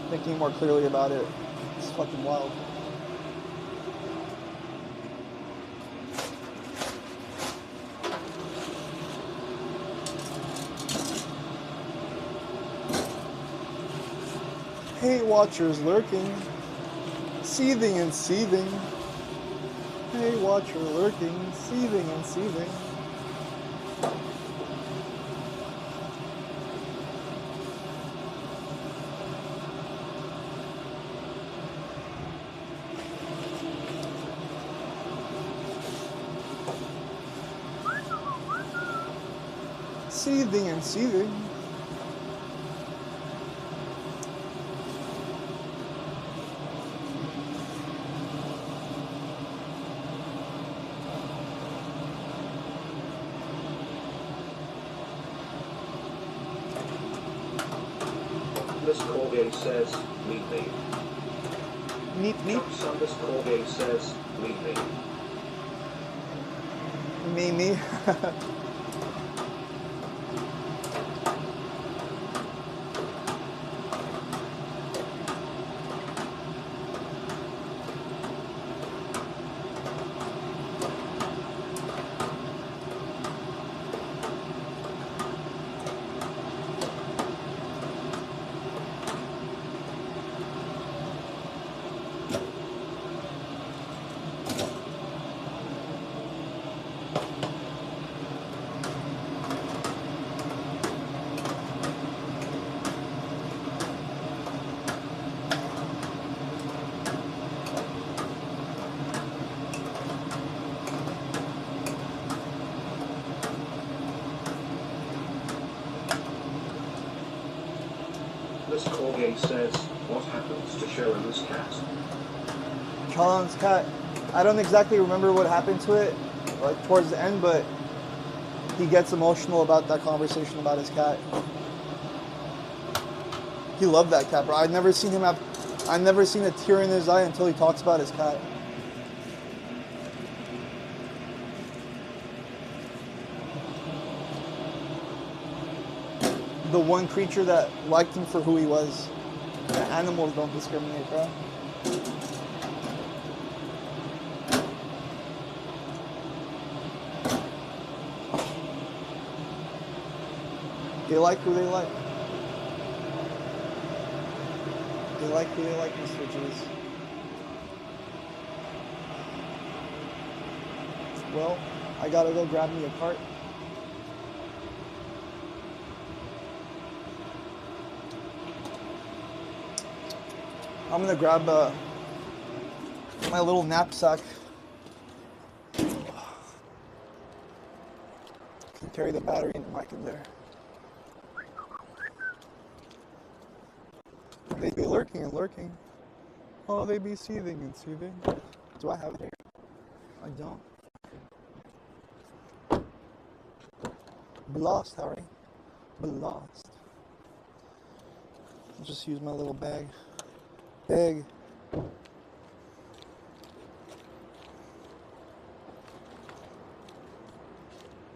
thinking more clearly about it, it's fucking wild. Hate watchers lurking, seething and seething. Hate watcher lurking, seething and seething. Seething and seething. This Corgay says, meet me. Meet me? Sanders Corgay says, meet me. Me. This Corgay says, what happens to Sharon's cat? Charlon's cat. I don't exactly remember what happened to it, like towards the end, but he gets emotional about that conversation about his cat. He loved that cat, bro. I've never seen a tear in his eye until he talks about his cat. The one creature that liked him for who he was. The animals don't discriminate, bro. They like who they like. They like who they like, Mr. G's. Well, I gotta go grab me a cart. I'm gonna grab my little knapsack. Can carry the battery and the mic in there. They be lurking and lurking. Oh, they be seething and seething. Do I have it here? I don't. Be lost, Harry. Be lost. I'll just use my little bag. Big.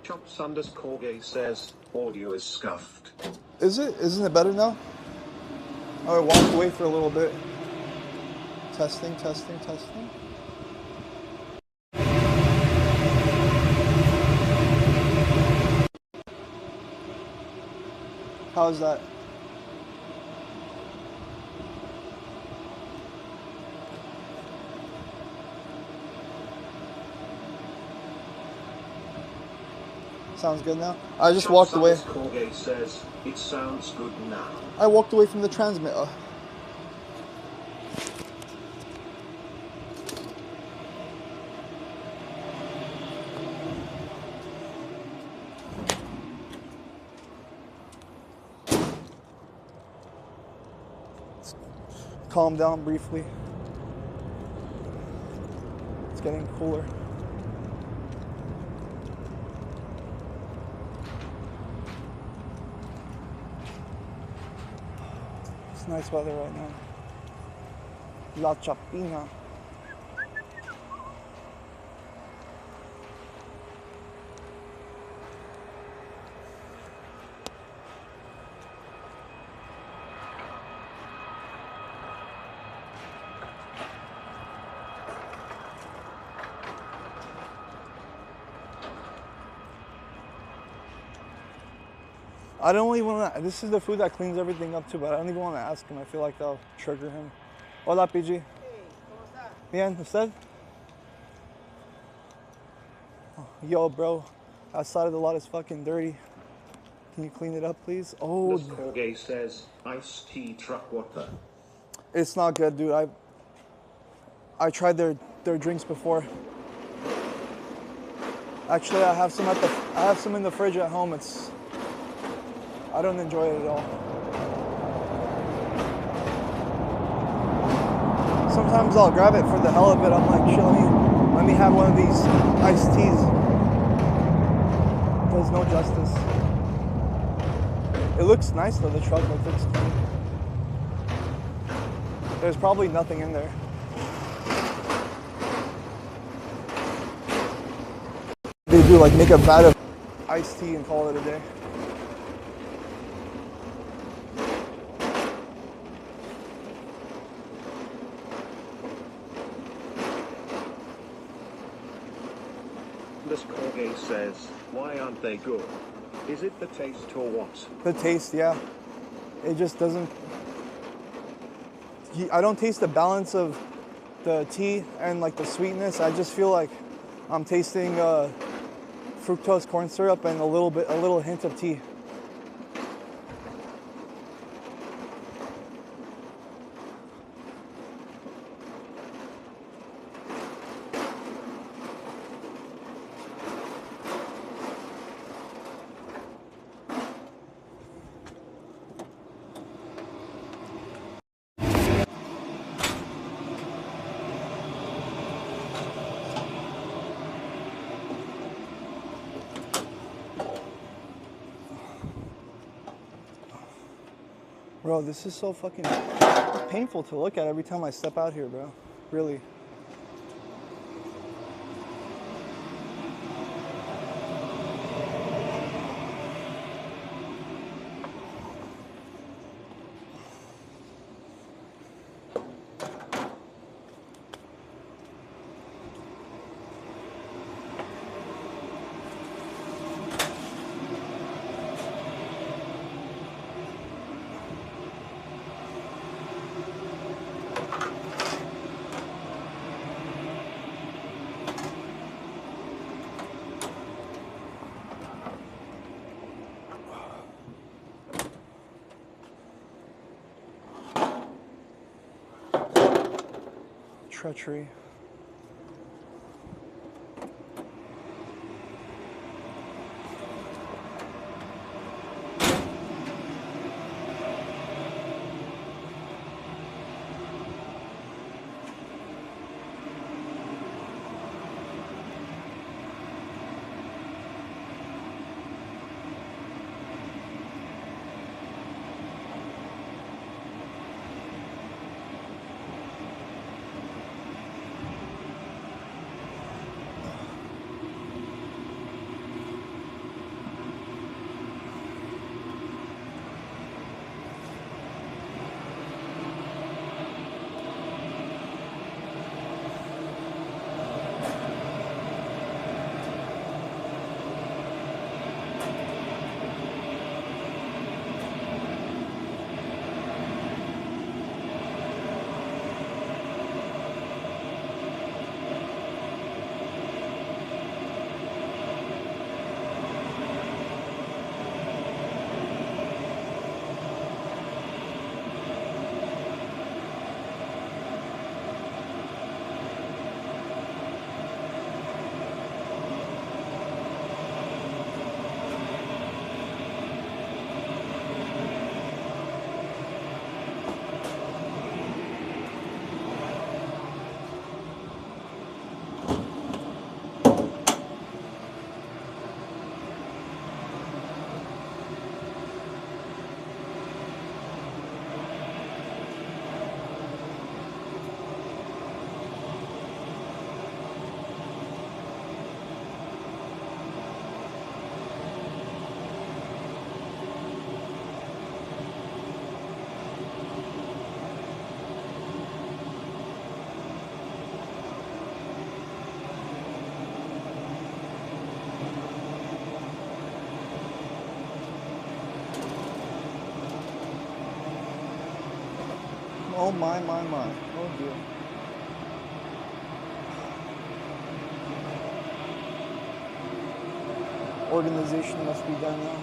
Chop Sanders Corgay says, audio is scuffed. Is it? Isn't it better now? Oh, I walked away for a little bit. Testing, testing, testing. How's that? Sounds good now? I just walked away. Corgay says, it sounds good now. I walked away from the transmitter. It's calmed down briefly. It's getting cooler. It's nice weather right now. La Chapina. I don't even want to, this is the food that cleans everything up too, but I don't even want to ask him. I feel like that'll trigger him. Hola, PG. Hey, ¿cómo está? Bien, ¿usted? Oh, yo, bro, outside of the lot is fucking dirty. Can you clean it up, please? Oh, This Corgay says, iced tea truck water. it's not good, dude. I tried their drinks before. Actually, I have some in the fridge at home. I don't enjoy it at all. Sometimes I'll grab it for the hell of it. I'm like, shit, let me have one of these iced teas. It does no justice. It looks nice though, the truck looks clean. There's probably nothing in there. They do like make a vat of iced tea and call it a day. This Corgay says, why aren't they good? Is it the taste or what? The taste, yeah. It just doesn't... I don't taste the balance of the tea and like the sweetness. I just feel like I'm tasting fructose corn syrup and a little hint of tea. Bro, this is so fucking painful to look at every time I step out here, bro. Really. Treachery. Oh my. Oh dear. Organization must be done now.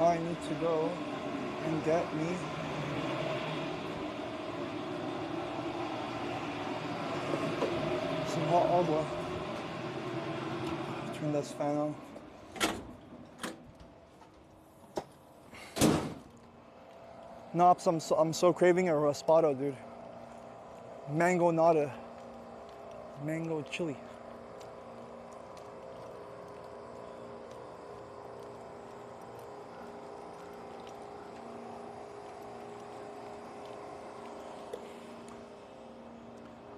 I need to go and get me some hot agua. Turn this fan on. Nops, I'm so craving a raspado, dude. Mango nada. Mango chili.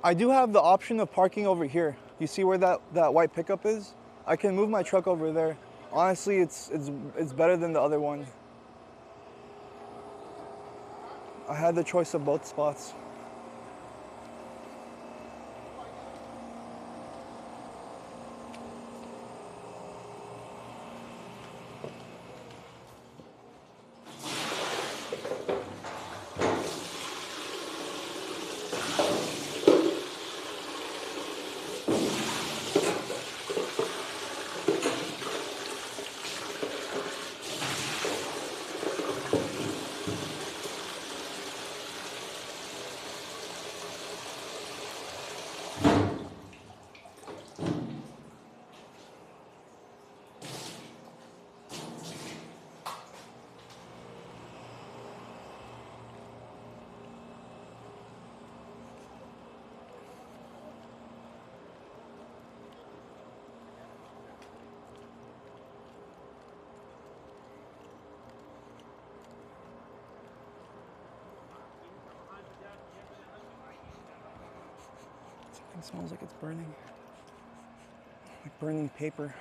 I do have the option of parking over here. You see where that white pickup is? I can move my truck over there. Honestly, it's better than the other one. I had the choice of both spots. It smells like it's burning. Like burning paper.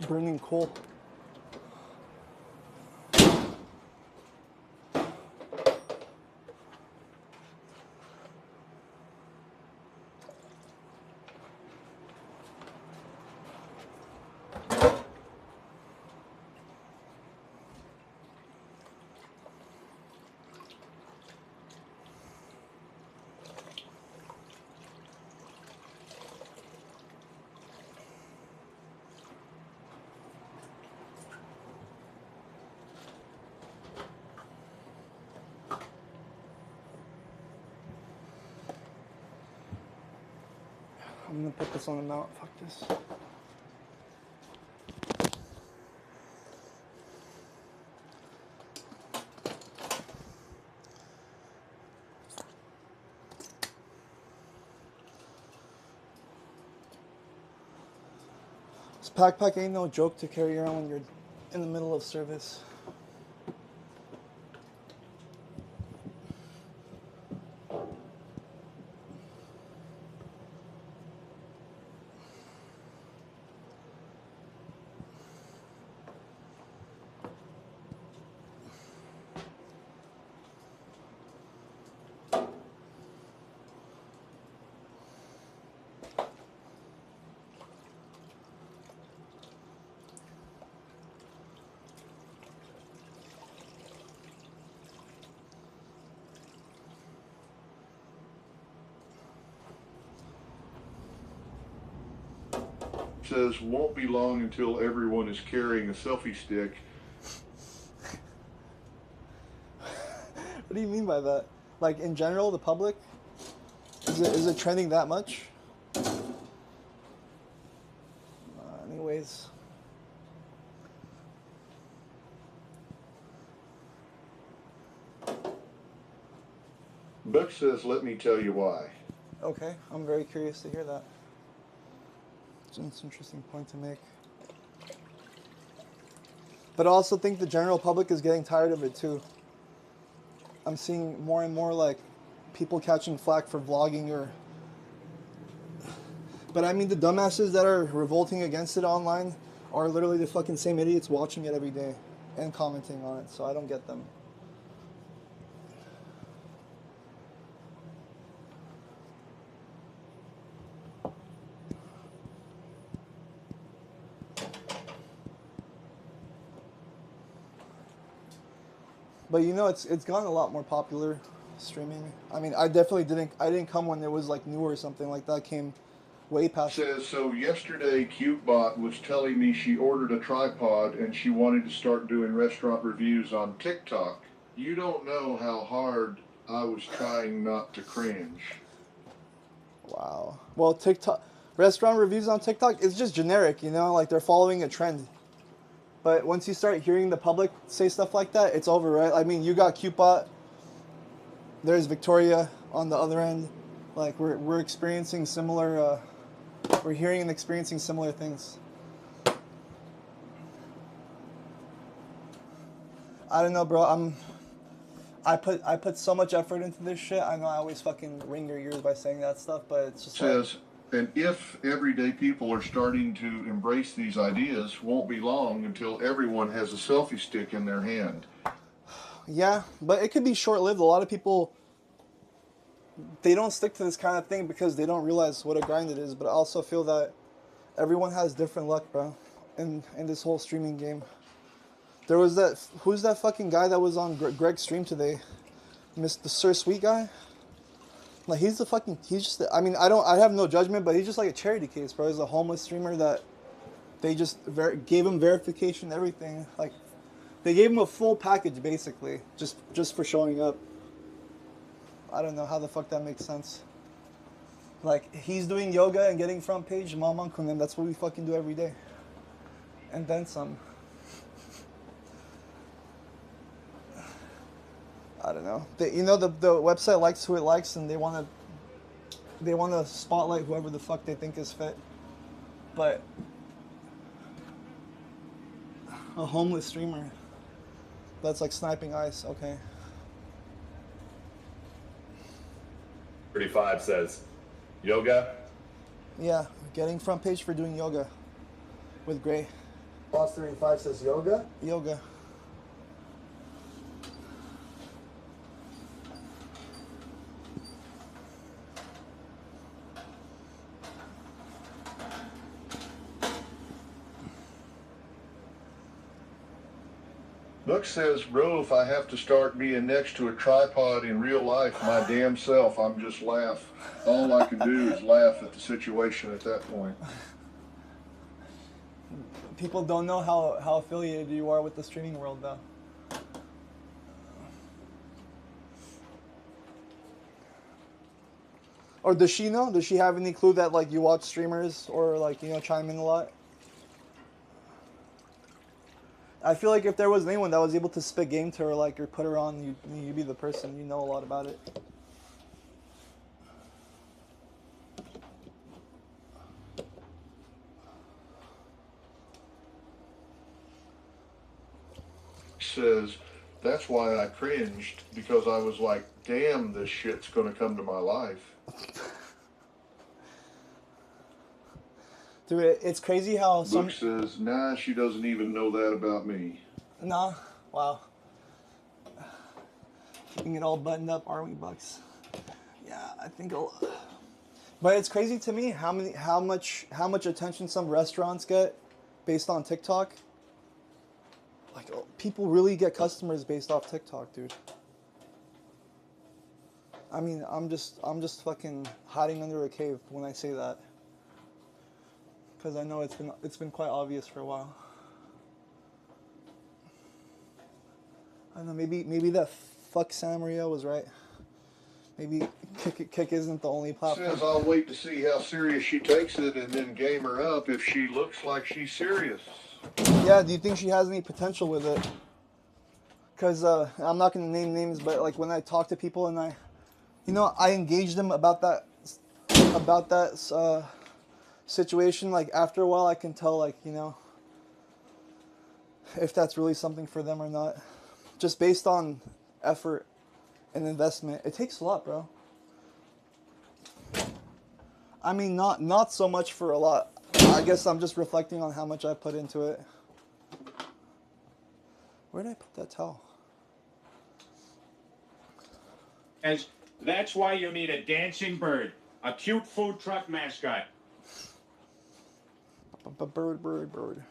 Burning coal. I'm gonna put this on the mount. Fuck this. This backpack ain't no joke to carry around when you're in the middle of service. Says won't be long until everyone is carrying a selfie stick. What do you mean by that? Like in general, the public? Is it trending that much? Anyways. Buck says, let me tell you why. Okay, I'm very curious to hear that. It's an interesting point to make. But I also think the general public is getting tired of it too. I'm seeing more and more like people catching flack for vlogging or... But I mean the dumbasses that are revolting against it online are literally the fucking same idiots watching it every day and commenting on it, so I don't get them. But you know, it's gotten a lot more popular, streaming. I mean, I definitely didn't come when it was like new or something like that. I came way past. Says, so yesterday CuteBot was telling me she ordered a tripod and she wanted to start doing restaurant reviews on TikTok. You don't know how hard I was trying not to cringe. Wow. Well, TikTok restaurant reviews on TikTok is just generic, you know, like they're following a trend. But once you start hearing the public say stuff like that, it's over, right? I mean, you got CuteBot. There's Victoria on the other end. Like we're experiencing similar. We're hearing and experiencing similar things. I don't know, bro. I put so much effort into this shit. I know I always fucking ring your ears by saying that stuff, but it's just says, and if everyday people are starting to embrace these ideas, won't be long until everyone has a selfie stick in their hand. Yeah, but it could be short-lived. A lot of people, they don't stick to this kind of thing because they don't realize what a grind it is. But I also feel that everyone has different luck, bro, in this whole streaming game. There was who's that fucking guy that was on Greg's stream today? Mr. Sir Sweet guy? Like, he's just, I mean, I have no judgment, but he's just like a charity case, bro. He's a homeless streamer that they just gave him verification, everything. Like, they gave him a full package, basically, just for showing up. I don't know how the fuck that makes sense. Like, he's doing yoga and getting front page, Mama Kunim, that's what we fucking do every day. And then some. I don't know. You know, the website likes who it likes, and they want to spotlight whoever the fuck they think is fit. But a homeless streamer that's like sniping ice, okay. 35 says, yoga? Yeah, getting front page for doing yoga with Gray. Boss 35 says yoga? Yoga. Look says, bro, if I have to start being next to a tripod in real life, my damn self, I'm just laugh. All I can do is laugh at the situation at that point. People don't know how affiliated you are with the streaming world, though. Or does she know? Does she have any clue that, like, you watch streamers or, like, you know, chime in a lot? I feel like if there was anyone that was able to spit game to her, like, or put her on, you'd be the person. You know a lot about it. Says, that's why I cringed, because I was like, damn, this shit's gonna come to my life. Dude, it's crazy how some... Luke says, nah, she doesn't even know that about me. Nah, wow. Keeping it all buttoned up, are we, Bucks? Yeah, I think I'll... But it's crazy to me how much attention some restaurants get based on TikTok. Like, people really get customers based off TikTok, dude. I mean, I'm just fucking hiding under a cave when I say that. Because I know it's been quite obvious for a while. I don't know, maybe that fuck Santa Maria was right. Maybe Kick isn't the only platform. Says I'll wait to see how serious she takes it and then game her up if she looks like she's serious. Yeah, do you think she has any potential with it? Because I'm not going to name names, but like when I talk to people and I engage them about that situation, like after a while I can tell, like, you know, if that's really something for them or not. Just based on effort and investment. It takes a lot, bro. I mean, not so much for a lot. I guess I'm just reflecting on how much I put into it. Where did I put that towel? As that's why you need a dancing bird, a cute food truck mascot. Bird.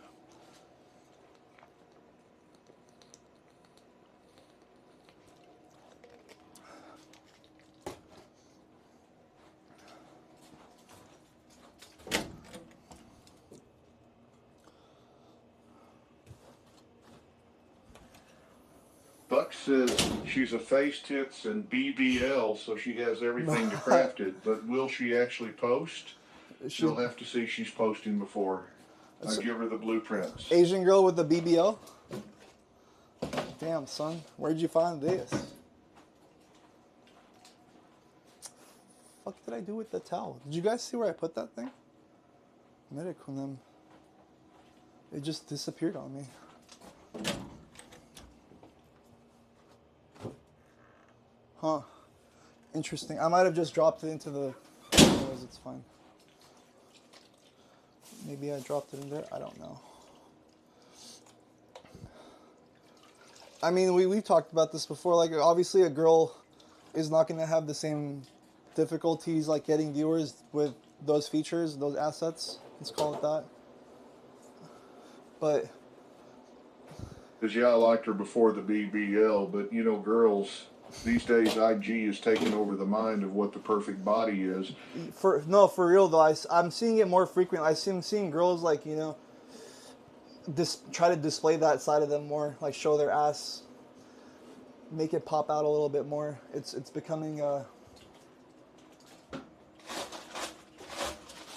Lux says she's a face tits and BBL, so she has everything to craft it. But will she actually post? You'll have to see she's posting before. I give her the blueprints. Asian girl with the BBL? Damn, son. Where'd you find this? Fuck did I do with the towel? Did you guys see where I put that thing? Medicunem. It just disappeared on me. Huh. Interesting. I might have just dropped it into the... Anyways, it's fine. Maybe I dropped it in there. I don't know. I mean, we've talked about this before. Like, obviously, a girl is not going to have the same difficulties like getting viewers with those features, those assets. Let's call it that. But... Because, yeah, I liked her before the BBL, but, you know, girls... These days, IG is taking over the mind of what the perfect body is. For real though, I'm seeing it more frequent. I'm seeing girls like, you know, try to display that side of them more, like show their ass, make it pop out a little bit more. It's becoming.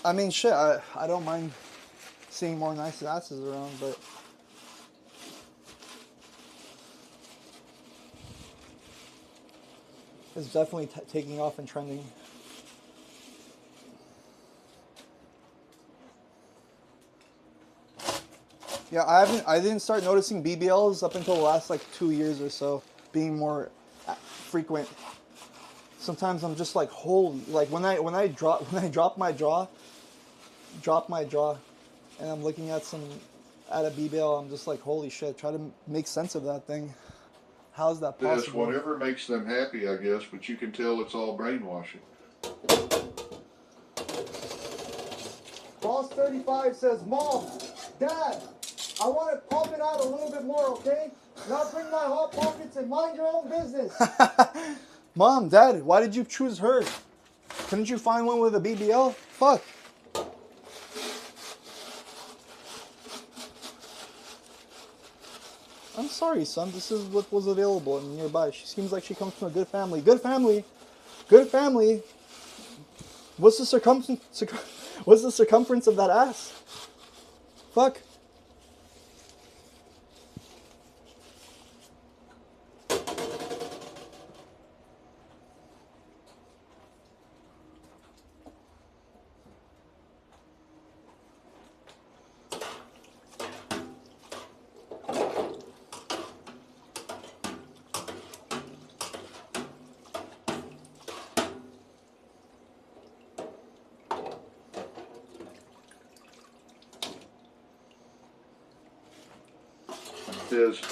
I mean, shit. I don't mind seeing more nice asses around, but. It's definitely taking off and trending. Yeah, I didn't start noticing BBLs up until the last like 2 years or so, being more frequent. Sometimes I'm just like, holy, like when I drop my jaw, and I'm looking at a BBL, I'm just like, holy shit, try to make sense of that thing. How's that possible? Yes, whatever makes them happy, I guess, but you can tell it's all brainwashing. Boss 35 says, Mom, Dad, I want to pump it out a little bit more, okay? Now bring my hot pockets and mind your own business. Mom, Dad, why did you choose her? Couldn't you find one with a BBL? Fuck. I'm sorry, son. This is what was available and nearby. She seems like she comes from a good family. Good family. Good family. What's the circumference of that ass? Fuck.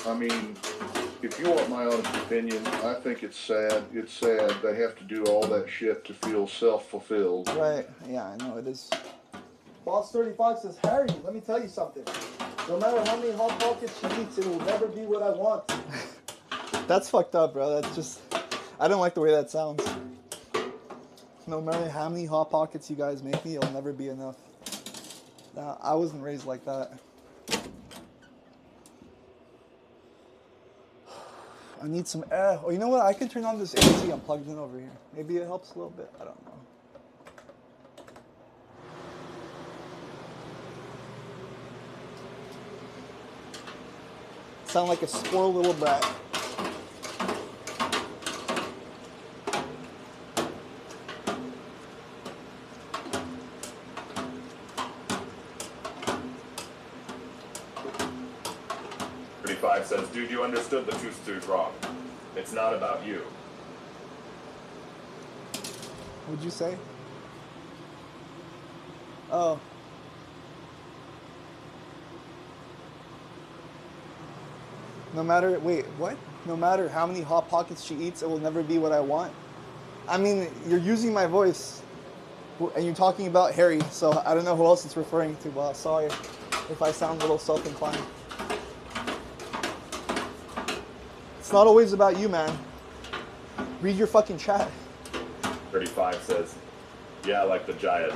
I mean, if you want my honest opinion, I think it's sad. It's sad they have to do all that shit to feel self-fulfilled. Right. Yeah, I know it is. Boss 35 says, Harry, let me tell you something. No matter how many hot pockets she eats, it will never be what I want. That's fucked up, bro. That's just... I don't like the way that sounds. No matter how many hot pockets you guys make me, it'll never be enough. Nah, I wasn't raised like that. I need some air. Oh, you know what? I can turn on this AC I'm plugged in over here. Maybe it helps a little bit. I don't know. Sound like a spoiled little brat. Says, dude, you understood the two-stooge wrong. It's not about you. What'd you say? Oh. No matter, wait, what? No matter how many hot pockets she eats, it will never be what I want. I mean, you're using my voice, and you're talking about Harry, so I don't know who else it's referring to, but sorry if I sound a little self-inclined. It's not always about you, man. Read your fucking chat. 35 says, yeah, like the giant.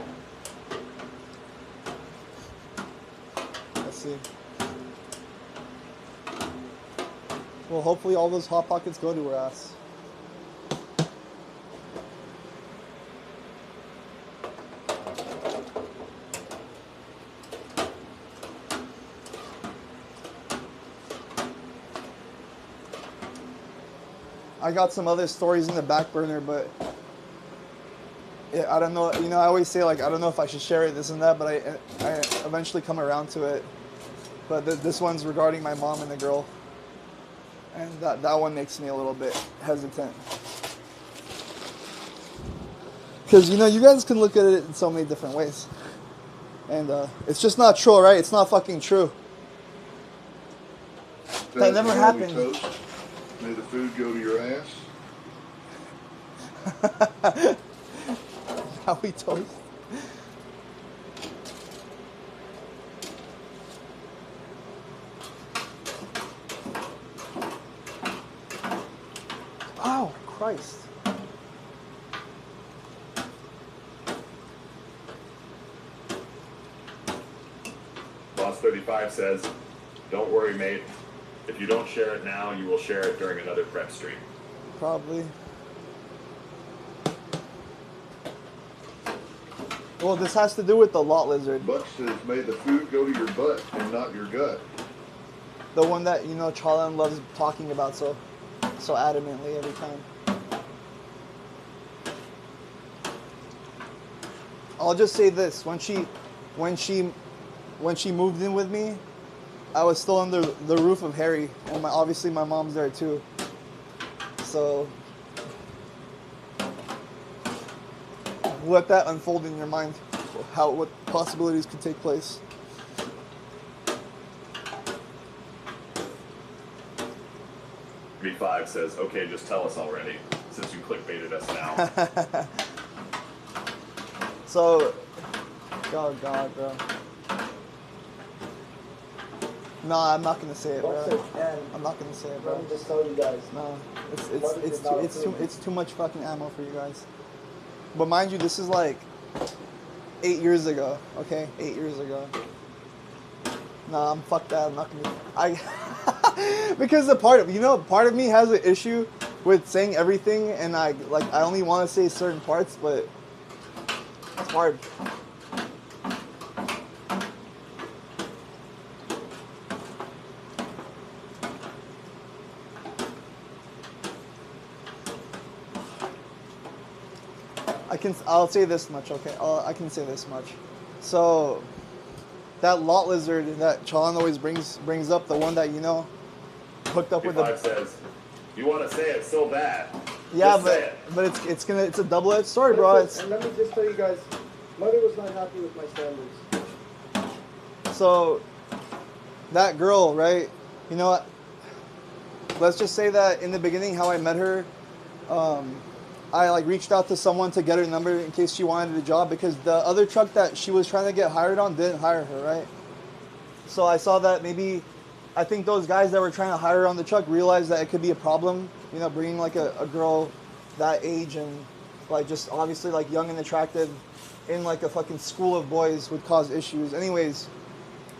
Let's see. Well, hopefully all those Hot Pockets go to her ass. I got some other stories in the back burner, but yeah, I don't know. You know, I always say like I don't know if I should share it, this and that, but I eventually come around to it. But this one's regarding my mom and the girl, and that one makes me a little bit hesitant. Because, you know, you guys can look at it in so many different ways. And it's just not true, right? It's not fucking true. That never happened. Toast. May the food go to your ass. How we toast. Oh, Christ. Boss 35 says, "Don't worry, mate. If you don't share it now, you will share it during another prep stream." Probably. Well, this has to do with the lot lizard. Buck says, may the food go to your butt and not your gut. The one that, you know, Charlene loves talking about so adamantly every time. I'll just say this: when she moved in with me, I was still under the roof of Harry, and obviously my mom's there too. So let that unfold in your mind, what possibilities could take place. V5 says, "Okay, just tell us already, since you clickbaited us now." So, oh God, bro. No, I'm not gonna say it, bro. I'm not gonna say it, bro. Let me just tell you guys. No, it's too much fucking ammo for you guys. But mind you, this is like 8 years ago. Okay, 8 years ago. Nah, fuck that. I'm not gonna. Because part of me has an issue with saying everything, and I only want to say certain parts, but it's hard. I'll say this much, okay? I can say this much. So, that lot lizard that Chalon always brings up, the one that, you know, hooked up with the... V5 says, "You want to say it so bad. Yeah, Just say it." but it's a double-edged sword, bro. And let me just tell you guys, Mother was not happy with my standards. So, that girl, right? You know what? Let's just say that in the beginning, how I met her, I reached out to someone to get her number in case she wanted a job, because the other truck that she was trying to get hired on didn't hire her, right? So I saw that maybe, I think those guys that were trying to hire her on the truck realized that it could be a problem, you know, bringing like a girl that age and like just obviously like young and attractive in like a fucking school of boys would cause issues. Anyways,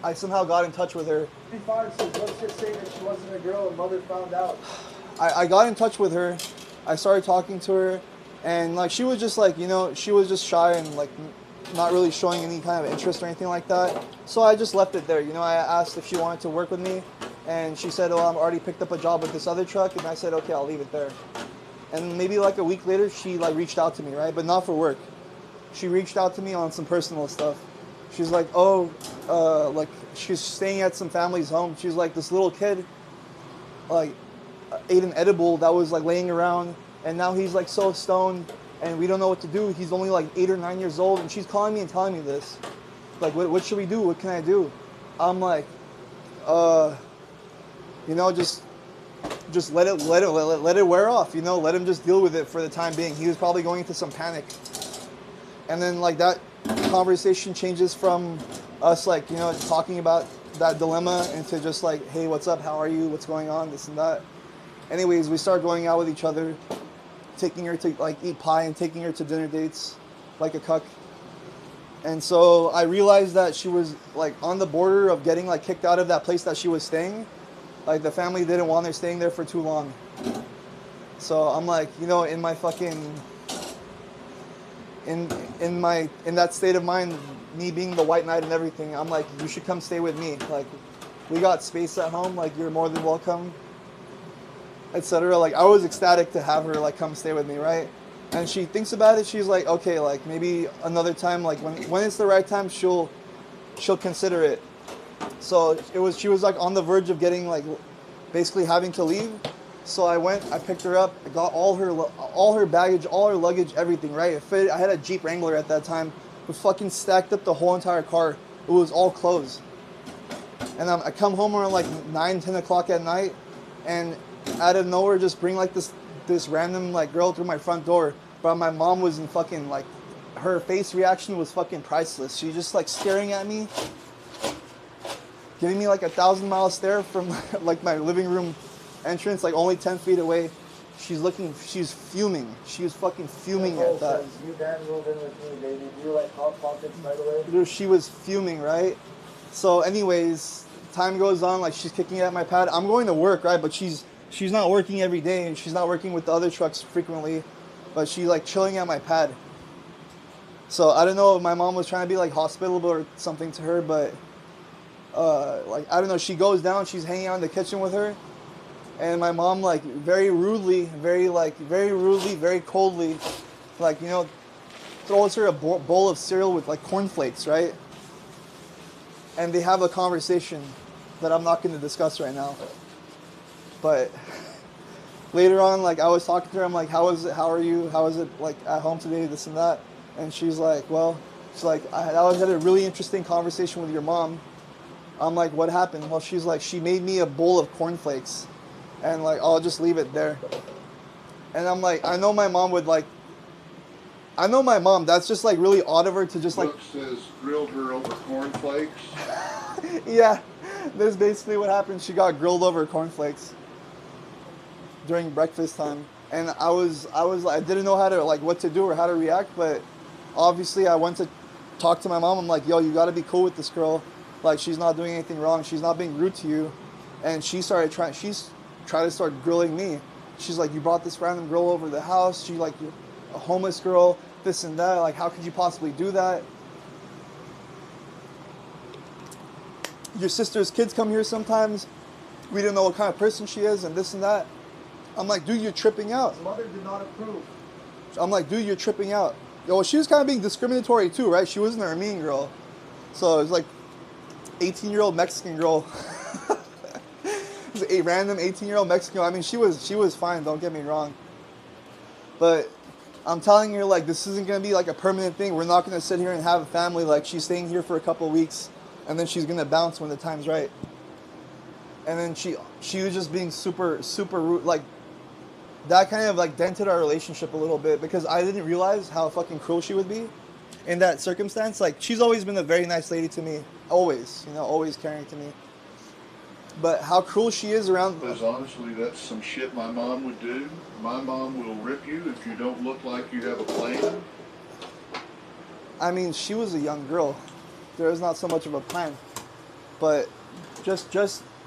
I somehow got in touch with her. P5 says, let's just say that she wasn't a girl and Mother found out. I got in touch with her. I started talking to her, and like she was just like, you know, she was just shy and like not really showing any kind of interest or anything like that. So I just left it there. You know, I asked if she wanted to work with me, and she said, "Oh, I'm already picked up a job with this other truck," and I said, "Okay, I'll leave it there." And maybe like a week later, she like reached out to me, right? But not for work. She reached out to me on some personal stuff. She's like, "Oh, like she's staying at some family's home." She's like, "This little kid, like, ate an edible that was like laying around, and now he's like so stoned and we don't know what to do. He's only like 8 or 9 years old." And she's calling me and telling me this, like, what should we do? What can I do? I'm like, you know, just let it wear off, you know, let him just deal with it for the time being. He was probably going into some panic. And then like that conversation changes from us like, you know, talking about that dilemma into just like, "Hey, what's up? How are you? What's going on?" This and that. Anyways, we started going out with each other, taking her to like eat pie and taking her to dinner dates like a cuck. And so I realized that she was like on the border of getting like kicked out of that place that she was staying. Like the family didn't want her staying there for too long. So I'm like, you know, in my fucking, in that state of mind, me being the white knight and everything, I'm like, you should come stay with me. Like, we got space at home. Like, you're more than welcome, etc. Like, I was ecstatic to have her like come stay with me, right? And she thinks about it. She's like, okay, like maybe another time, like when it's the right time, she'll consider it. So she was like on the verge of getting like basically having to leave. So I went, I picked her up, I got all her baggage, all her luggage, everything, right? I had a Jeep Wrangler at that time. We fucking stacked up the whole entire car. It was all clothes. And I come home around like 9, 10 o'clock at night, and out of nowhere just bring like this random like girl through my front door. But my mom was in fucking like, her face reaction was fucking priceless. She just like staring at me, giving me like 1,000-mile stare from like my living room entrance, like only 10 feet away. She's fuming. She was fucking fuming at that. You damn rolled in with me, baby. You like hot pockets right away. Dude, she was fuming, right? So anyways, time goes on, like she's kicking at my pad. I'm going to work, right? But she's not working every day, and she's not working with the other trucks frequently, but she's like chilling at my pad. So I don't know if my mom was trying to be like hospitable or something to her, but like I don't know, she goes down, she's hanging out in the kitchen with her, and my mom like very rudely, very coldly, like, you know, throws her a bowl of cereal with like cornflakes, right? And they have a conversation that I'm not going to discuss right now. But later on, like I was talking to her, I'm like, how is it? How are you? How is it like at home today? This and that. And she's like, well, she's like, I had a really interesting conversation with your mom. I'm like, what happened? Well, she's like, she made me a bowl of cornflakes, and like, I'll just leave it there. And I'm like, I know my mom, that's just like really odd of her to just like. Brooke says grilled her over cornflakes. Yeah, that's basically what happened. She got grilled over cornflakes during breakfast time, and I didn't know how to like what to do or how to react, but obviously I went to talk to my mom. I'm like, yo, you got to be cool with this girl. Like, she's not doing anything wrong. She's not being rude to you. And she's tried to start grilling me. She's like, you brought this random girl over the house. She's like, a homeless girl, this and that. Like, how could you possibly do that? Your sister's kids come here sometimes. We don't know what kind of person she is and this and that. I'm like, dude, you're tripping out. His mother did not approve. I'm like, dude, you're tripping out. Yo, she was kind of being discriminatory too, right? She wasn't an Armenian girl. So it was like 18-year-old Mexican girl. It was a random 18-year-old Mexican girl. I mean, she was fine, don't get me wrong. But I'm telling her, like, this isn't going to be like a permanent thing. We're not going to sit here and have a family. Like, she's staying here for a couple of weeks, and then she's going to bounce when the time's right. And then she was just being super, super rude. Like, that kind of like dented our relationship a little bit, because I didn't realize how fucking cruel she would be in that circumstance. Like, she's always been a very nice lady to me. Always, you know, always caring to me. But how cruel she is around... Because honestly, that's some shit my mom would do. My mom will rip you if you don't look like you have a plan. I mean, she was a young girl. There was not so much of a plan. But just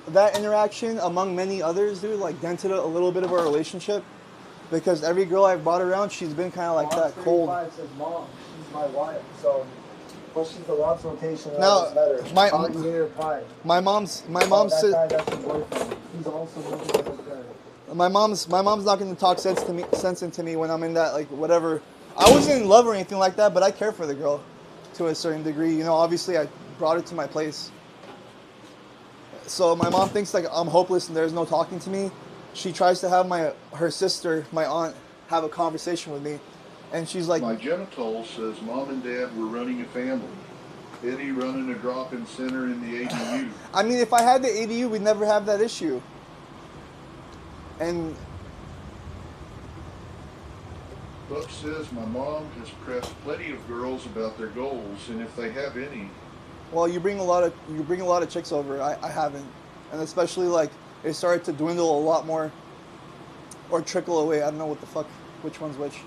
that interaction, among many others, dude, like dented a little bit of our relationship. Because every girl I've brought around, she's been kind of like that, cold. Says, Mom, she's my wife, so... Well, she's the Watts rotation. Now, my mom's said, that's your boyfriend. He's also my mom's not going to talk sense into me when I'm in that, like, whatever. I wasn't in love or anything like that, but I care for the girl to a certain degree. You know, obviously I brought her to my place. So my mom thinks like I'm hopeless and there's no talking to me. She tries to have her sister, my aunt, have a conversation with me. And she's like... My genital says Mom and Dad were running a family. Eddie running a drop-in center in the ADU. I mean, if I had the ADU, we'd never have that issue. And... Buck says my mom has pressed plenty of girls about their goals, and if they have any... Well, you bring a lot of chicks over. I haven't. And especially, like, it started to dwindle a lot more. Or trickle away. I don't know what the fuck, which one's which.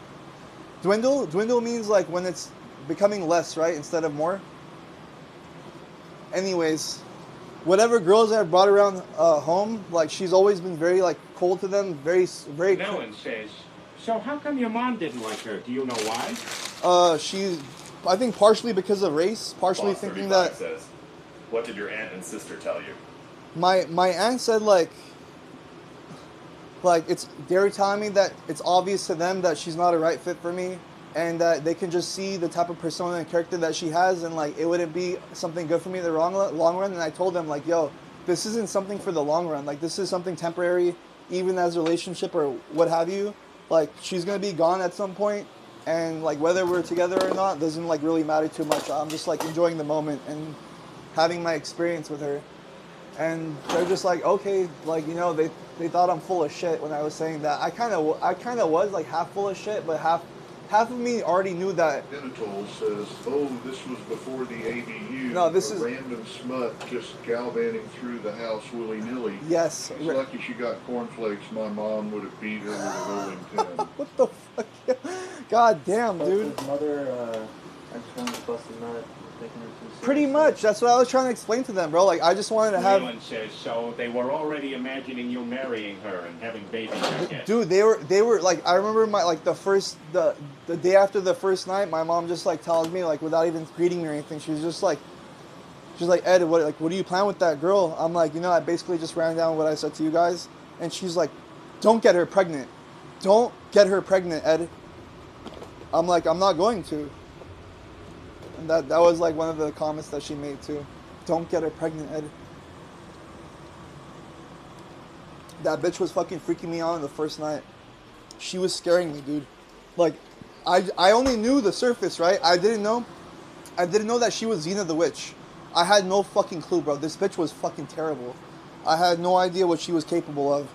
Dwindle means like when it's becoming less, right, instead of more. Anyways, whatever girls I've brought around home, like she's always been very like cold to them, very. Melon says, so how come your mom didn't like her? Do you know why? I think partially because of race, partially Boss thinking 35 that says, what did your aunt and sister tell you? my aunt said like they were telling me that it's obvious to them that she's not a right fit for me, and that they can just see the type of persona and character that she has, and like it wouldn't be something good for me in the long run. And I told them like, yo, this isn't something for the long run. Like this is something temporary, even as a relationship or what have you. Like she's gonna be gone at some point, and like whether we're together or not doesn't like really matter too much. I'm just like enjoying the moment and having my experience with her. And they're just like, okay, like, you know, they thought I'm full of shit when I was saying that. I kind of was like half full of shit, but half of me already knew that. Genitals says, oh, this was before the ABU. No, this is random smut just galvanizing through the house willy-nilly. Yes. She's lucky she got cornflakes. My mom would have beat her with a rolling pin. What the fuck? God damn, dude. His mother accidentally busted nut. Pretty much. That's what I was trying to explain to them, bro. Like, I just wanted to have... Leland says, so they were already imagining you marrying her and having babies, I guess. Dude, they were, like, I remember the day after the first night, my mom just, like, tells me, like, without even greeting me or anything, she's like, Ed, what do you plan with that girl? I'm like, you know, I basically just ran down what I said to you guys. And she's like, don't get her pregnant. Don't get her pregnant, Ed. I'm like, I'm not going to. And that was like one of the comments that she made too. Don't get her pregnant, Ed. That bitch was fucking freaking me out on the first night. She was scaring me, dude. Like, I only knew the surface, right? I didn't know that she was Xena the Witch. I had no fucking clue, bro. This bitch was fucking terrible. I had no idea what she was capable of.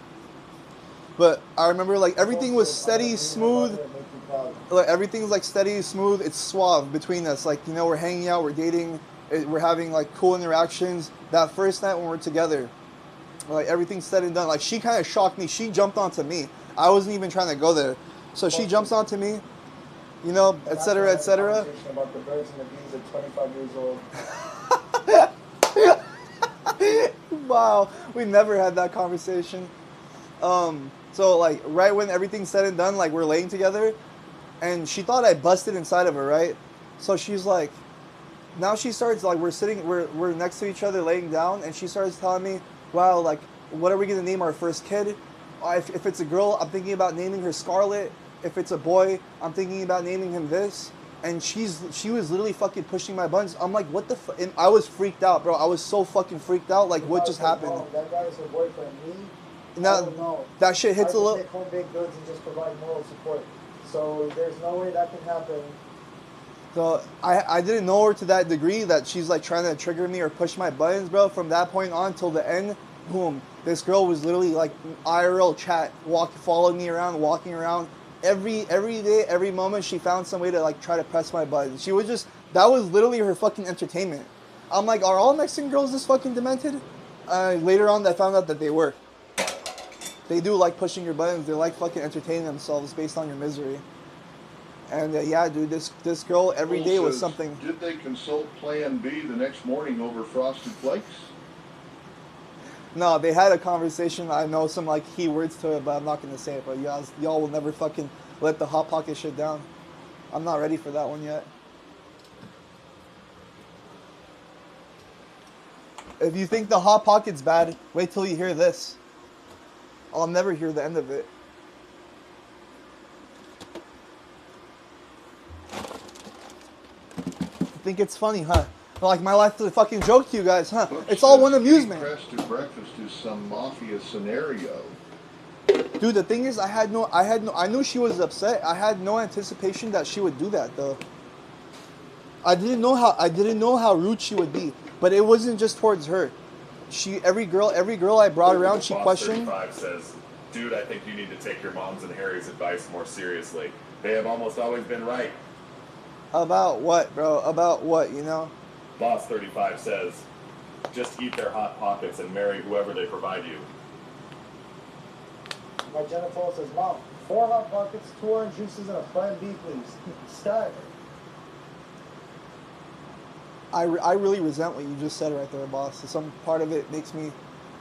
But I remember, like, everything was steady, smooth. Like, everything's, like, steady, smooth. It's suave between us. Like, you know, we're hanging out, we're dating, we're having, like, cool interactions. That first night when we're together, like, everything's said and done. Like, she kind of shocked me. She jumped onto me. I wasn't even trying to go there. So she jumps onto me, you know, etc., etc. About the birds and the bees at 25 years old. Wow, we never had that conversation. So like right when everything's said and done, like we're laying together, and she thought I busted inside of her, right? So she's like, now she starts like we're next to each other laying down, and she starts telling me, wow, like what are we gonna name our first kid? If it's a girl, I'm thinking about naming her Scarlet. If it's a boy, I'm thinking about naming him this. And she was literally fucking pushing my buttons. I'm like, what the fuck? And I was freaked out, bro. I was so fucking freaked out. Like, what just happened? That guy is her boyfriend. Me? Now, I don't know. that shit hits a little... I just take home baked goods and just provide moral support. So there's no way that can happen. So I didn't know her to that degree that she's like trying to trigger me or push my buttons, bro. From that point on till the end, boom. This girl was literally like IRL chat, following me around, walking around. Every day, every moment, she found some way to like try to press my buttons. She was just, that was literally her fucking entertainment. I'm like, are all Mexican girls this fucking demented? Later on, I found out that they were. They do like pushing your buttons. They like fucking entertaining themselves based on your misery. And yeah, dude, this girl every day was something. Did they consult Plan B the next morning over Frosted Flakes? No, they had a conversation. I know some like key words to it, but I'm not gonna say it. But y'all will never fucking let the Hot Pocket shit down. I'm not ready for that one yet. If you think the Hot Pocket's bad, wait till you hear this. I'll never hear the end of it. I think it's funny, huh? Like my life is a fucking joke to you guys, huh? It's all one amusement. Pressed to breakfast is some mafia scenario. Dude, the thing is, I knew she was upset. I had no anticipation that she would do that, though. I didn't know how rude she would be, but it wasn't just towards her. Every girl I brought around, she questioned. Boss 35 says, dude, I think you need to take your mom's and Harry's advice more seriously. They have almost always been right. About what, bro? About what, you know? Boss 35 says, just eat their Hot Pockets and marry whoever they provide you. My genital says, Mom, 4 Hot Pockets, 2 orange juices, and a Plan B, please. Start. I really resent what you just said right there, boss. So some part of it makes me,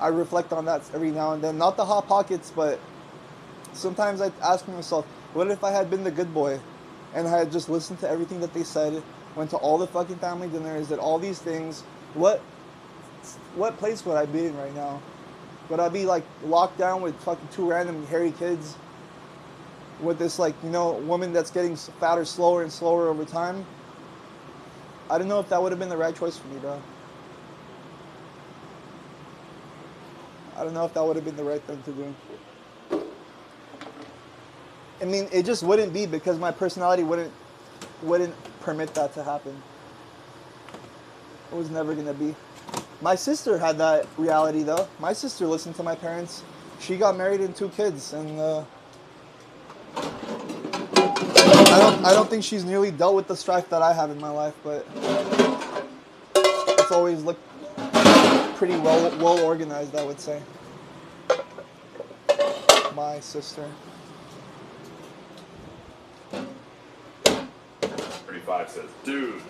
I reflect on that every now and then. Not the hot pockets, but sometimes I ask myself, what if I had been the good boy and I had just listened to everything that they said, went to all the fucking family dinners, did all these things? What place would I be in right now? Would I be like locked down with fucking 2 random hairy kids with this like, you know, woman that's getting fatter slower and slower over time? I don't know if that would have been the right choice for me, bro. I don't know if that would have been the right thing to do. I mean, it just wouldn't be because my personality wouldn't permit that to happen. It was never gonna be. My sister had that reality though. My sister listened to my parents. She got married and 2 kids, and I don't think she's nearly dealt with the strife that I have in my life, but it's always looked pretty well organized, I would say. My sister. 35 says, dude,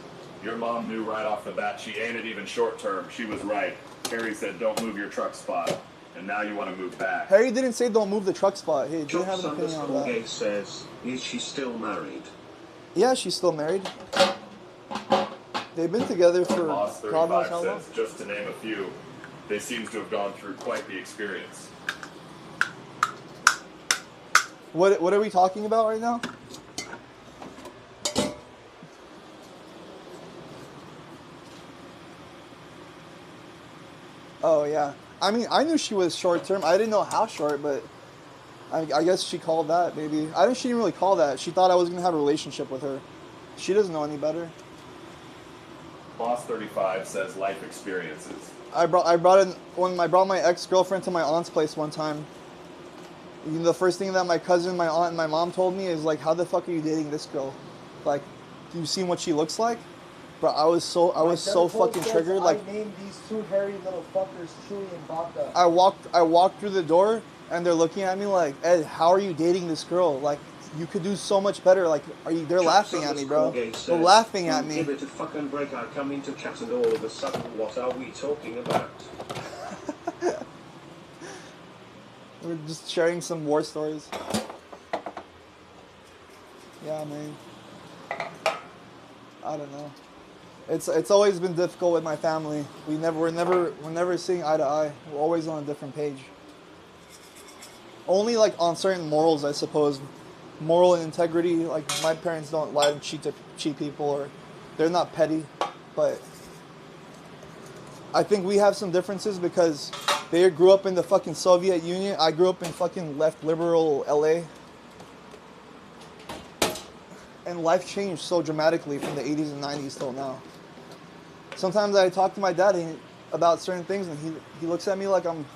your mom knew right off the bat she ain't it even short term. She was right. Harry said don't move your truck spot, and now you want to move back. Harry didn't say don't move the truck spot. He didn't have an opinion on that. Colgate says, is she still married? Yeah, she's still married. They've been together for Boss God knows 35 how long. says, just to name a few, they seem to have gone through quite the experience. What are we talking about right now? Oh yeah. I mean, I knew she was short term. I didn't know how short, but I guess she called that maybe. I think she didn't really call that. She thought I was gonna have a relationship with her. She doesn't know any better. Boss 35 says life experiences. I brought my ex-girlfriend to my aunt's place one time. You know, the first thing that my cousin, my aunt, and my mom told me is like, "How the fuck are you dating this girl? Like, do you see what she looks like?" Bro, I was so fucking triggered. Like, I named these 2 hairy little fuckers Chewy and Baka. I walked through the door and they're looking at me like, Ed, how are you dating this girl? Like, you could do so much better. Like, they're laughing at me, bro. They're laughing at me. Give it a fucking break. I come into chat and all of a sudden, what are we talking about? We're just sharing some war stories. Yeah, man. I don't know. It's always been difficult with my family. We're never seeing eye to eye. We're always on a different page. Only like on certain morals, I suppose. Moral and integrity. Like my parents don't lie and cheat people, or they're not petty. But I think we have some differences because they grew up in the fucking Soviet Union. I grew up in fucking left liberal LA. And life changed so dramatically from the 80s and 90s till now. Sometimes I talk to my dad about certain things and he looks at me like I'm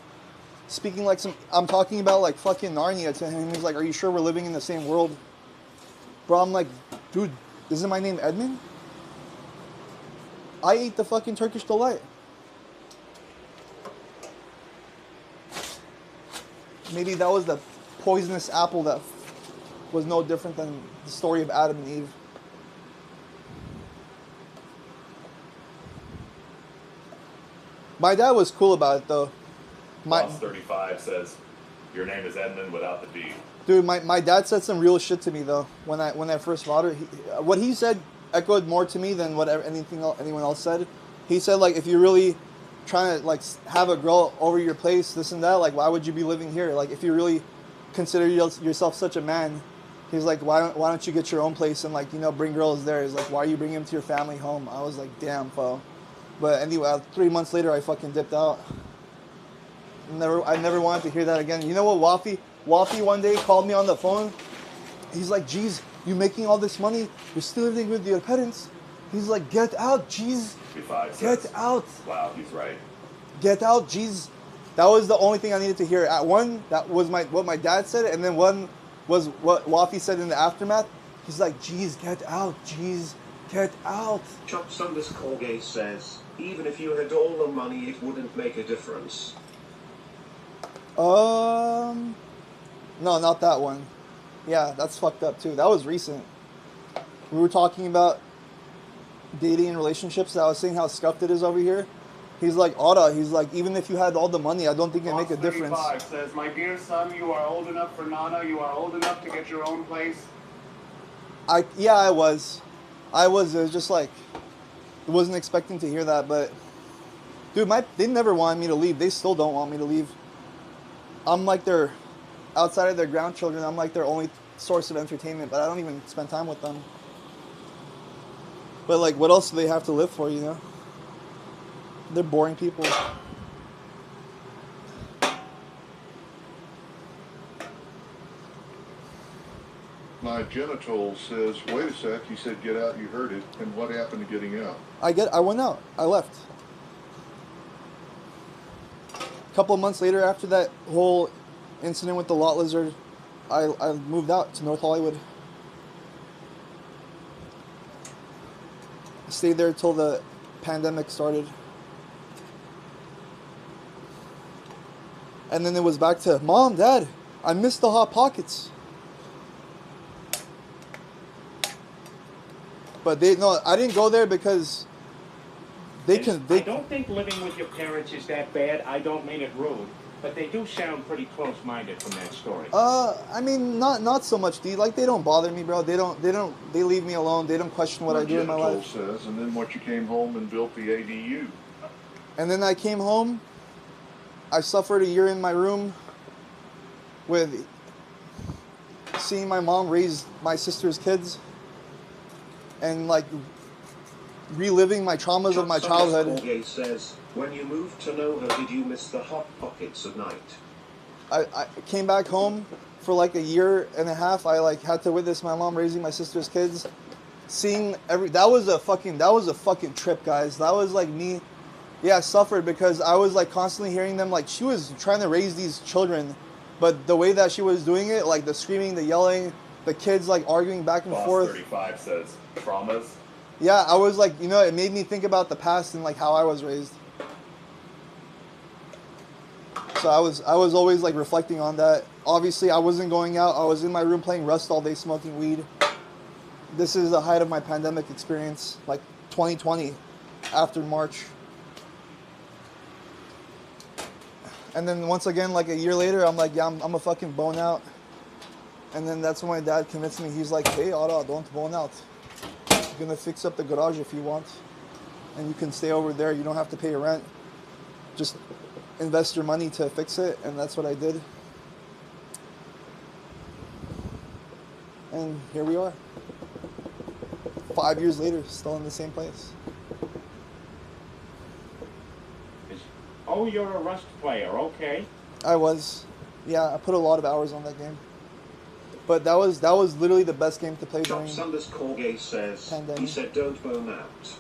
speaking like I'm talking about like fucking Narnia to him. He's like, "Are you sure we're living in the same world?" Bro, I'm like, dude, isn't my name Edmund? I ate the fucking Turkish delight. Maybe that was the poisonous apple that was no different than the story of Adam and Eve. My dad was cool about it though. Boss 35 says, your name is Edmund without the D. Dude, my dad said some real shit to me though when I first bought her. What he said echoed more to me than whatever anyone else said. He said like, if you're really trying to like have a girl over your place, this and that, like why would you be living here? Like if you really consider yourself such a man, he's like, why don't you get your own place and like, you know, bring girls there? He's like, why are you bringing them to your family home? I was like, damn, fo. But anyway, 3 months later, I fucking dipped out. I never wanted to hear that again. You know what, Wafi one day called me on the phone. He's like, geez, you making all this money? You're still living with your parents? He's like, get out, geez. Get out. Wow, he's right. Get out, geez. That was the only thing I needed to hear. At one, that was what my dad said, and then one was what Wafi said in the aftermath. He's like, geez, get out, geez, get out. Chops _gay says, even if you had all the money, it wouldn't make a difference. No, not that one. Yeah, that's fucked up too. That was recent. We were talking about dating and relationships, I was saying how scuffed it is over here. He's like, Otta, he's like, even if you had all the money, I don't think it'd make a difference. 35 says, my dear son, you are old enough for Nana. You are old enough to get your own place. Yeah, I was. It was just like, I wasn't expecting to hear that, but dude, they never wanted me to leave. They still don't want me to leave. I'm like their, outside of their grandchildren, I'm like their only source of entertainment, but I don't even spend time with them. But like, what else do they have to live for, you know? They're boring people. My genital says, wait a sec, you said get out, you heard it, and what happened to getting out? I went out. I left. A couple of months later, after that whole incident with the lot lizard, I moved out to North Hollywood. I stayed there till the pandemic started. And then it was back to, Mom, Dad, I missed the Hot Pockets. But I didn't go there because I don't think living with your parents is that bad. I don't mean it rude, but they do sound pretty close-minded from that story. I mean, not so much, D. Like, they don't bother me, bro. They leave me alone. They don't question what I do in my life. Says, and then what, you came home and built the ADU. And then I came home. I suffered a year in my room with seeing my mom raise my sister's kids and like reliving my traumas of my childhood. Jorge says, when you moved to know her, did you miss the Hot Pockets at night? I came back home for like a year and a half. I like had to witness my mom raising my sister's kids, seeing that was a fucking trip, guys. That was like me. Yeah, I suffered because I was like constantly hearing them, like she was trying to raise these children, but the way that she was doing it, like the screaming, the yelling, the kids like arguing back and forth. 35 says traumas. Yeah, I was like, it made me think about the past and like how I was raised. So I was always like reflecting on that. Obviously, I wasn't going out. I was in my room playing Rust all day, smoking weed. This is the height of my pandemic experience, like 2020, after March. And then once again, like a year later, I'm like, yeah, I'm a fucking bone out. And then that's when my dad convinced me. He's like, hey, Otto, don't bone out. You're gonna fix up the garage if you want, and you can stay over there. You don't have to pay rent. Just invest your money to fix it, and that's what I did. And here we are. 5 years later, still in the same place. Oh, you're a Rust player, okay. I was. Yeah, I put a lot of hours on that game. But that was literally the best game to play during Jorge says, pandemic. He said don't bone out.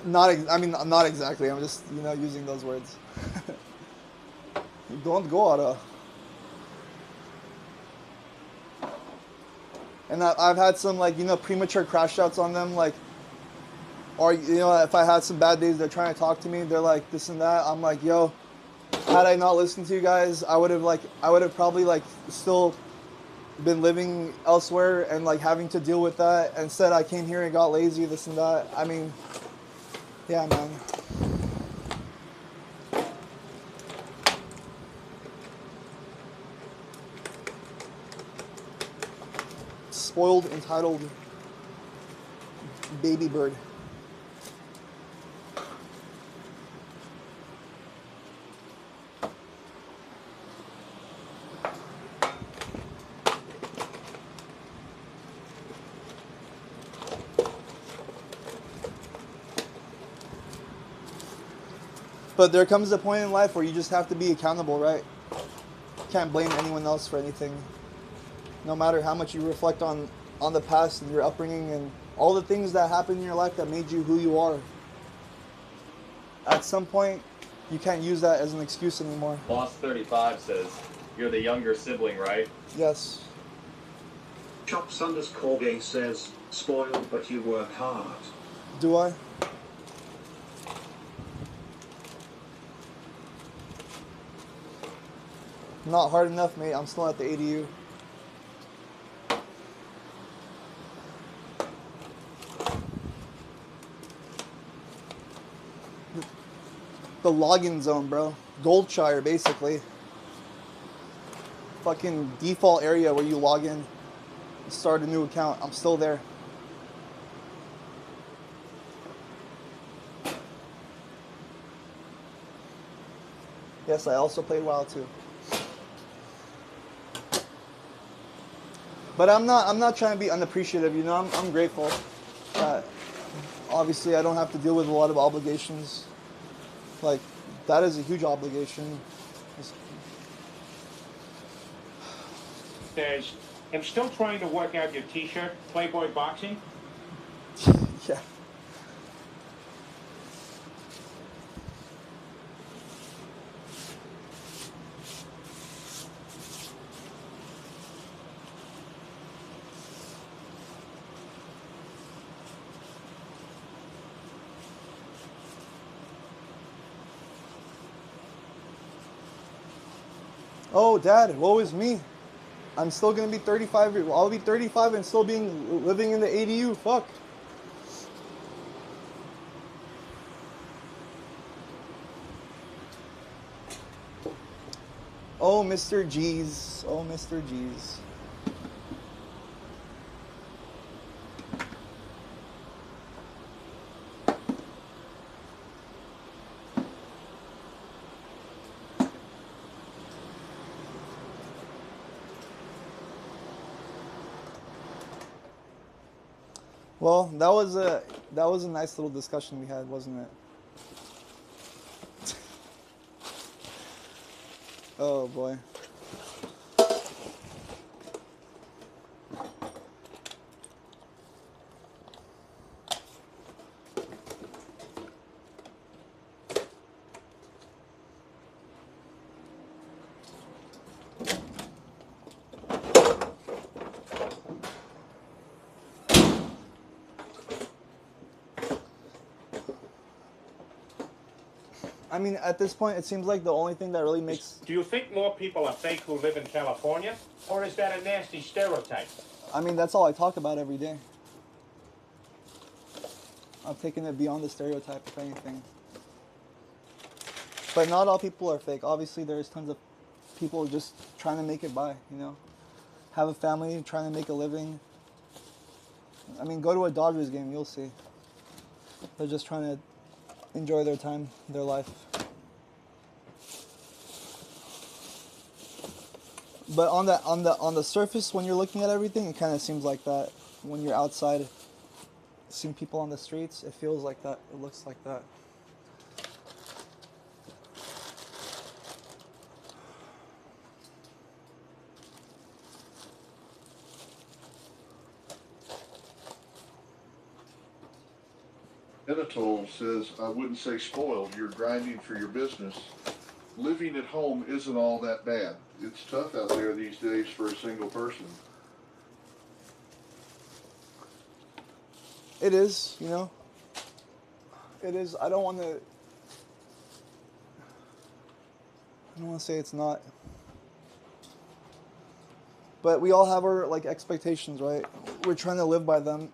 Not exactly. I'm just, using those words. Don't go out. And I've had some, like, premature crash outs on them, like, or, if I had some bad days, they're trying to talk to me, they're like this and that. I'm like, yo, had I not listened to you guys, I would have probably, like, still been living elsewhere and, like, having to deal with that. Instead, I came here and got lazy, this and that. I mean, yeah, man. Spoiled, entitled baby bird. But there comes a point in life where you just have to be accountable, right? Can't blame anyone else for anything. No matter how much you reflect on the past and your upbringing and all the things that happened in your life that made you who you are. At some point, you can't use that as an excuse anymore. Boss 35 says, you're the younger sibling, right? Yes. Chops_Jorge says, spoiled but you work hard. Do I? Not hard enough, mate. I'm still at the ADU. the login zone, bro. Goldshire, basically. Fucking default area where you log in, start a new account. I'm still there. Yes, I also played WoW too. But I'm not trying to be unappreciative, you know. I'm grateful. Obviously, I don't have to deal with a lot of obligations. Like, that is a huge obligation. Says, I'm still trying to work out your t-shirt, Playboy Boxing. Yeah. Oh, Dad, woe is me. I'm still gonna be 35. I'll be 35 and still living in the ADU. Fuck. Oh, Mr. G's. Oh, Mr. G's. Well, that was a nice little discussion we had, wasn't it? Oh boy. I mean, at this point, it seems like the only thing that really makes... Do you think more people are fake who live in California? Or is that a nasty stereotype? I mean, that's all I talk about every day. I'm taking it beyond the stereotype, if anything. But not all people are fake. Obviously, there's tons of people just trying to make it by, you know? Have a family, trying to make a living. I mean, go to a Dodgers game, you'll see. They're just trying to enjoy their time, their life. But on the surface, when you're looking at everything, it kind of seems like that. When you're outside, seeing people on the streets, it feels like that. It looks like that. Anatole says, I wouldn't say spoiled, you're grinding for your business. Living at home isn't all that bad. It's tough out there these days for a single person. It is, you know. It is. I don't want to say it's not. But we all have our expectations, right? We're trying to live by them,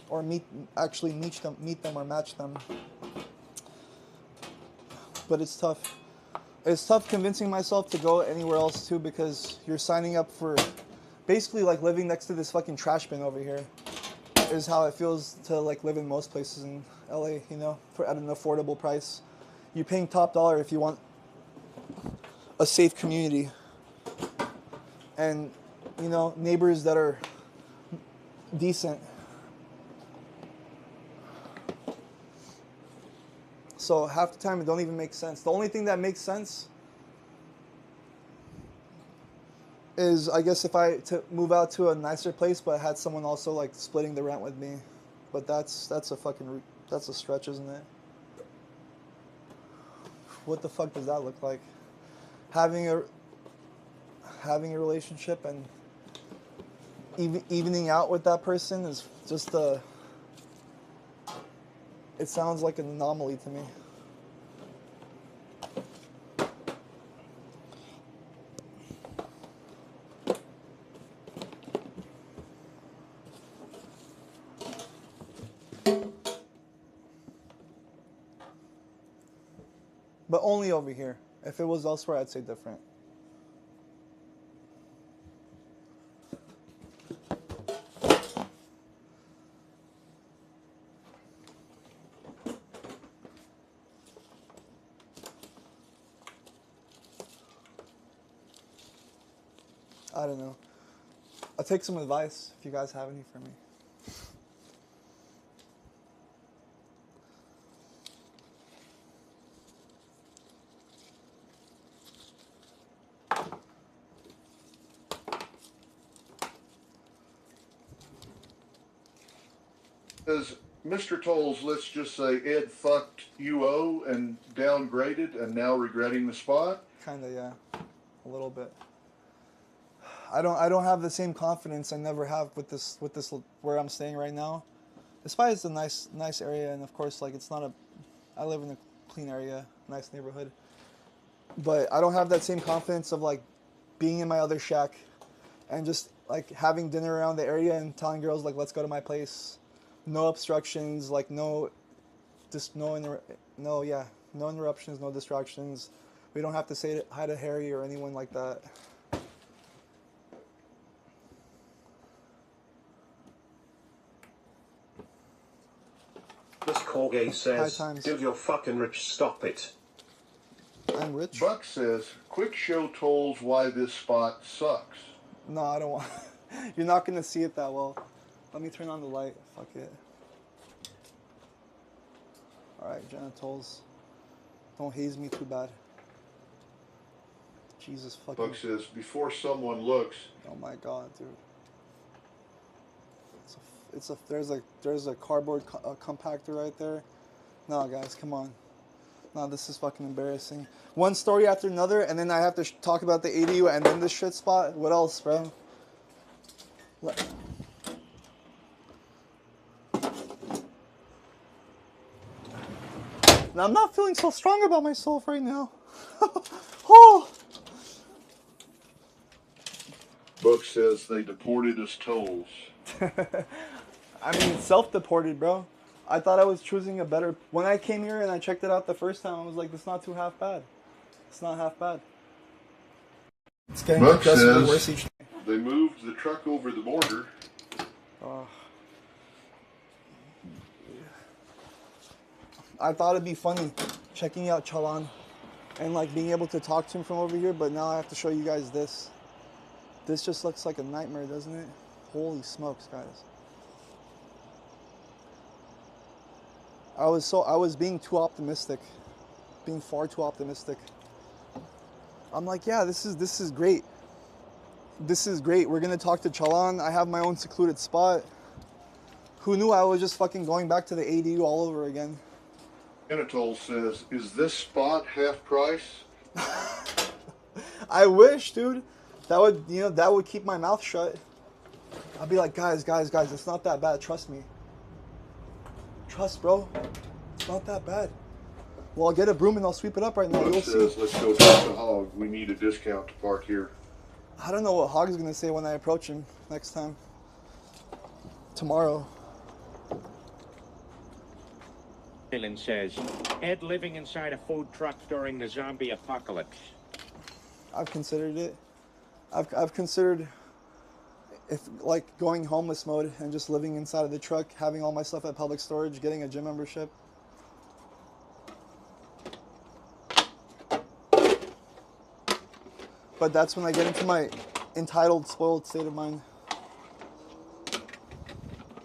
or meet them or match them. But it's tough. It's tough convincing myself to go anywhere else too, because you're signing up for basically living next to this fucking trash bin over here. Is how it feels to live in most places in LA, you know, at an affordable price. You're paying top dollar if you want a safe community. And, you know, neighbors that are decent. So half the time it don't even make sense. The only thing that makes sense is, I guess, if I to move out to a nicer place, but had someone also splitting the rent with me. But that's a stretch, isn't it? What the fuck does that look like? Having a relationship and evening out with that person is just it sounds like an anomaly to me. But only over here. If it was elsewhere, I'd say different. I don't know. I'll take some advice if you guys have any for me. As Mr. Tolles, let's just say Ed fucked UO and downgraded and now regretting the spot? Kinda, yeah. A little bit. I don't have the same confidence I never have with this where I'm staying right now. Despite it's a nice area, and of course, like, it's not a, I live in a clean area, nice neighborhood. But I don't have that same confidence of like being in my other shack and just like having dinner around the area and telling girls like, let's go to my place. No obstructions, like no interruptions, no distractions. We don't have to say hi to Harry or anyone like that. This Corgay says, "Do your fucking rich stop it." I'm rich. Buck says, quick show Tolles why this spot sucks. No, I don't want. You're not gonna see it that well. Let me turn on the light. Fuck it. Alright, genitals. Don't haze me too bad. Jesus fucking. Buck says, before someone looks. Oh my god, dude. There's a cardboard compactor right there. No, guys, come on. No, this is fucking embarrassing. One story after another, and then I have to talk about the ADU and then this shit spot. What else, bro? Now, I'm not feeling so strong about myself right now. Oh. Buck says they deported us Tolles. I mean, self-deported, bro. I thought I was choosing a better... When I came here and I checked it out the first time, I was like, it's not too half bad. It's not half bad. It's getting progressively worse each day. They moved the truck over the border. I thought it'd be funny checking out Chalan and like being able to talk to him from over here, but now I have to show you guys this. This just looks like a nightmare, doesn't it? Holy smokes, guys. I was being too optimistic. Being far too optimistic. I'm like, yeah, this is great. This is great. We're gonna talk to Chalan. I have my own secluded spot. Who knew I was just fucking going back to the ADU all over again? Anatole says, is this spot half price? I wish, dude. That would keep my mouth shut. I'd be like, guys, it's not that bad. Trust me. Trust, bro. It's not that bad. Well, I'll get a broom and I'll sweep it up right now. You'll see. Let's go talk to Hog. We need a discount to park here. I don't know what Hog's gonna say when I approach him next time. Tomorrow. Dylan says, Ed living inside a food truck during the zombie apocalypse. I've considered it. I've considered if like going homeless mode and just living inside of the truck, having all my stuff at public storage, getting a gym membership. But that's when I get into my entitled, spoiled state of mind.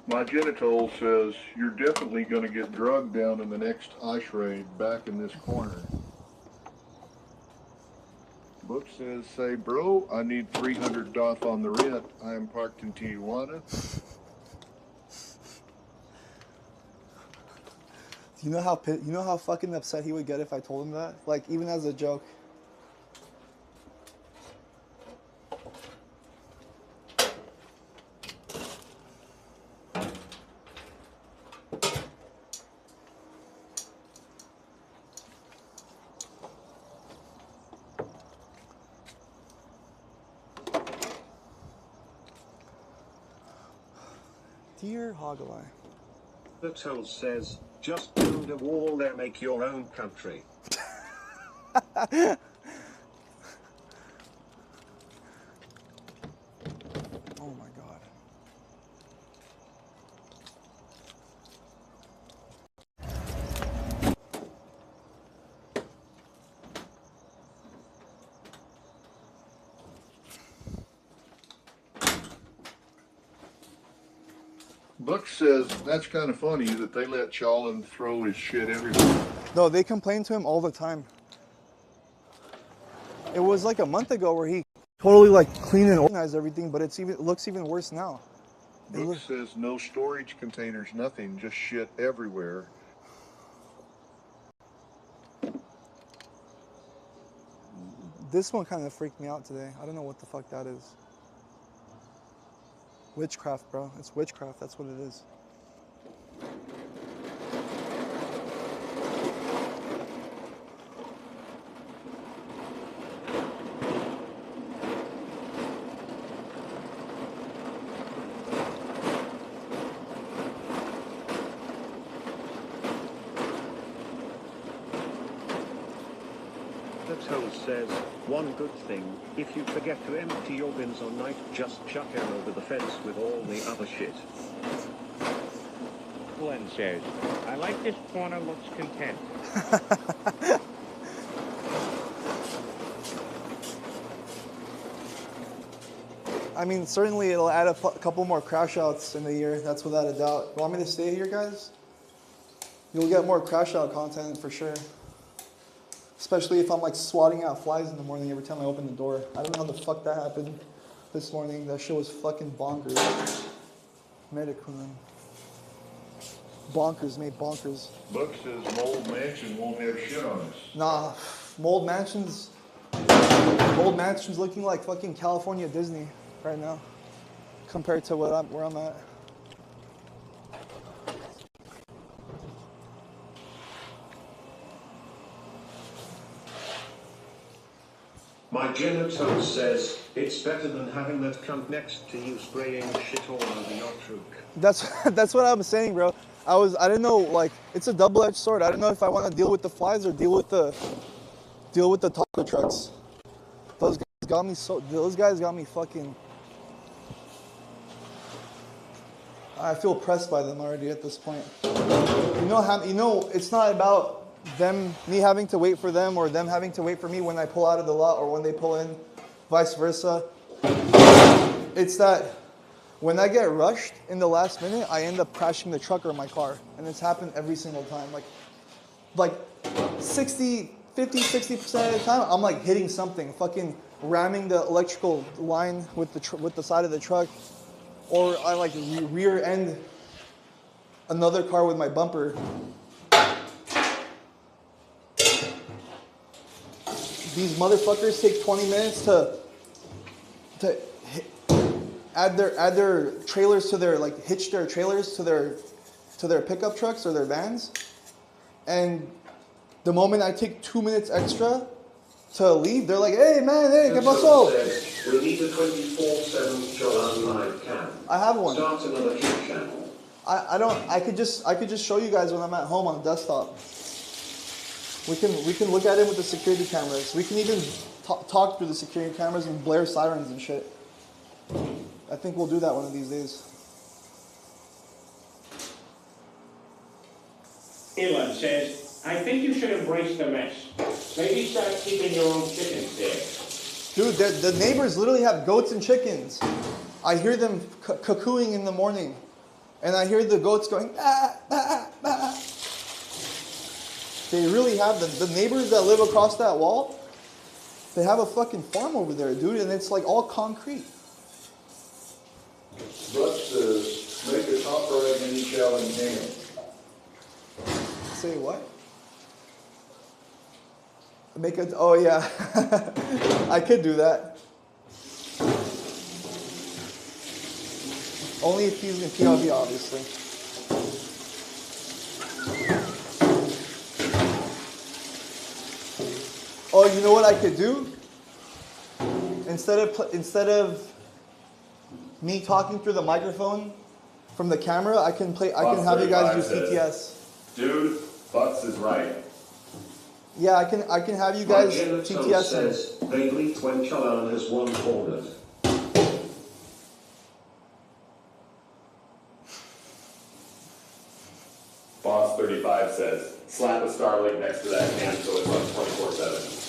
My genital says, you're definitely going to get drugged down in the next ice raid back in this corner. Book says, say, bro, I need 300 doff on the rent. I am parked in Tijuana. You know how fucking upset he would get if I told him that? Like, even as a joke. Dear Hoggle-Eye. The toll says, just build a wall there, make your own country. Oh my god. Buck says that's kind of funny that they let Challen throw his shit everywhere. No, they complain to him all the time. It was like a month ago where he totally like cleaned and organized everything, but it looks even worse now. Buck says no storage containers, nothing, just shit everywhere. This one kind of freaked me out today. I don't know what the fuck that is. Witchcraft, bro. It's witchcraft. That's what it is. Says, one good thing, if you forget to empty your bins on night, just chuck them over the fence with all the other shit. Glenn says, I like this corner, looks content. I mean, certainly it'll add a couple more crash outs in the year. That's without a doubt. You want me to stay here, guys? You'll get more crash out content for sure. Especially if I'm like swatting out flies in the morning every time I open the door. I don't know how the fuck that happened this morning. That shit was fucking bonkers. Medicine. Bonkers, made bonkers. Buck says Mold Mansion won't have shit on us. Nah, Mold Mansion's looking like fucking California Disney right now, compared to where I'm at. My genotone says, it's better than having that cunt next to you spraying shit all over your truck. That's what I'm saying, bro. I didn't know, like, it's a double-edged sword. I don't know if I want to deal with the flies or deal with the taco trucks. Those guys got me fucking. I feel pressed by them already at this point. You know, it's not about me having to wait for them or them having to wait for me when I pull out of the lot or when they pull in, vice versa. It's that when I get rushed in the last minute, I end up crashing the truck or my car. And it's happened every single time. Like 50, 60% of the time, I'm like hitting something, fucking ramming the electrical line with the side of the truck. Or I like rear end another car with my bumper. These motherfuckers take 20 minutes to add their trailers to their, like, hitch their trailers to their pickup trucks or their vans. And the moment I take 2 minutes extra to leave, they're like, hey man, hey, ¿qué pasó? We need a 24/7 Jolan live cam. I have one. Start another kick channel. I could just show you guys when I'm at home on the desktop. We can look at it with the security cameras. We can even talk through the security cameras and blare sirens and shit. I think we'll do that one of these days. Elon says, I think you should embrace the mess. Maybe start keeping your own chickens there. Dude, the neighbors literally have goats and chickens. I hear them cuckooing in the morning. And I hear the goats going, ah, ah, ah. They really have, the neighbors that live across that wall, they have a fucking farm over there, dude, and it's like all concrete. Buck says, make a top right any challenge ham. Say what? Oh yeah, I could do that. Only if he's in PRV, obviously. Oh, you know what I could do? Instead of me talking through the microphone from the camera, I can have you guys do CTS. Dude, Butts is right. Yeah, I can have you My guys Genito TTS says they bleep when Chalan has won cornered. Boss 35 says, slap a Starlink next to that cam so it's on 24/7.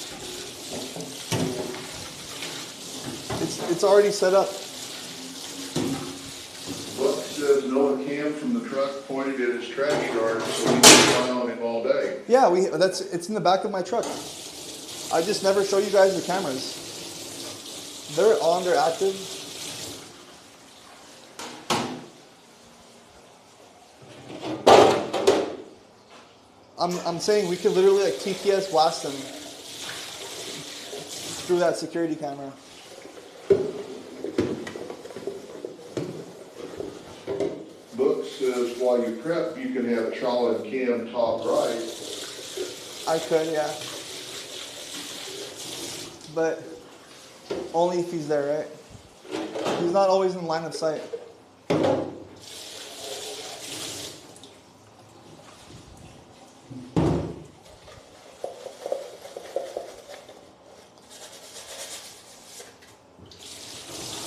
It's already set up. Buck says Noah Cam from the truck pointed at his trash yard, so we can rely on him all day. Yeah, it's in the back of my truck. I just never show you guys the cameras. They're on, they're active. I'm saying we could literally like TPS blast them through that security camera. Book says while you prep, you can have Chala and Cam top right. I could, yeah. But only if he's there, right? He's not always in line of sight.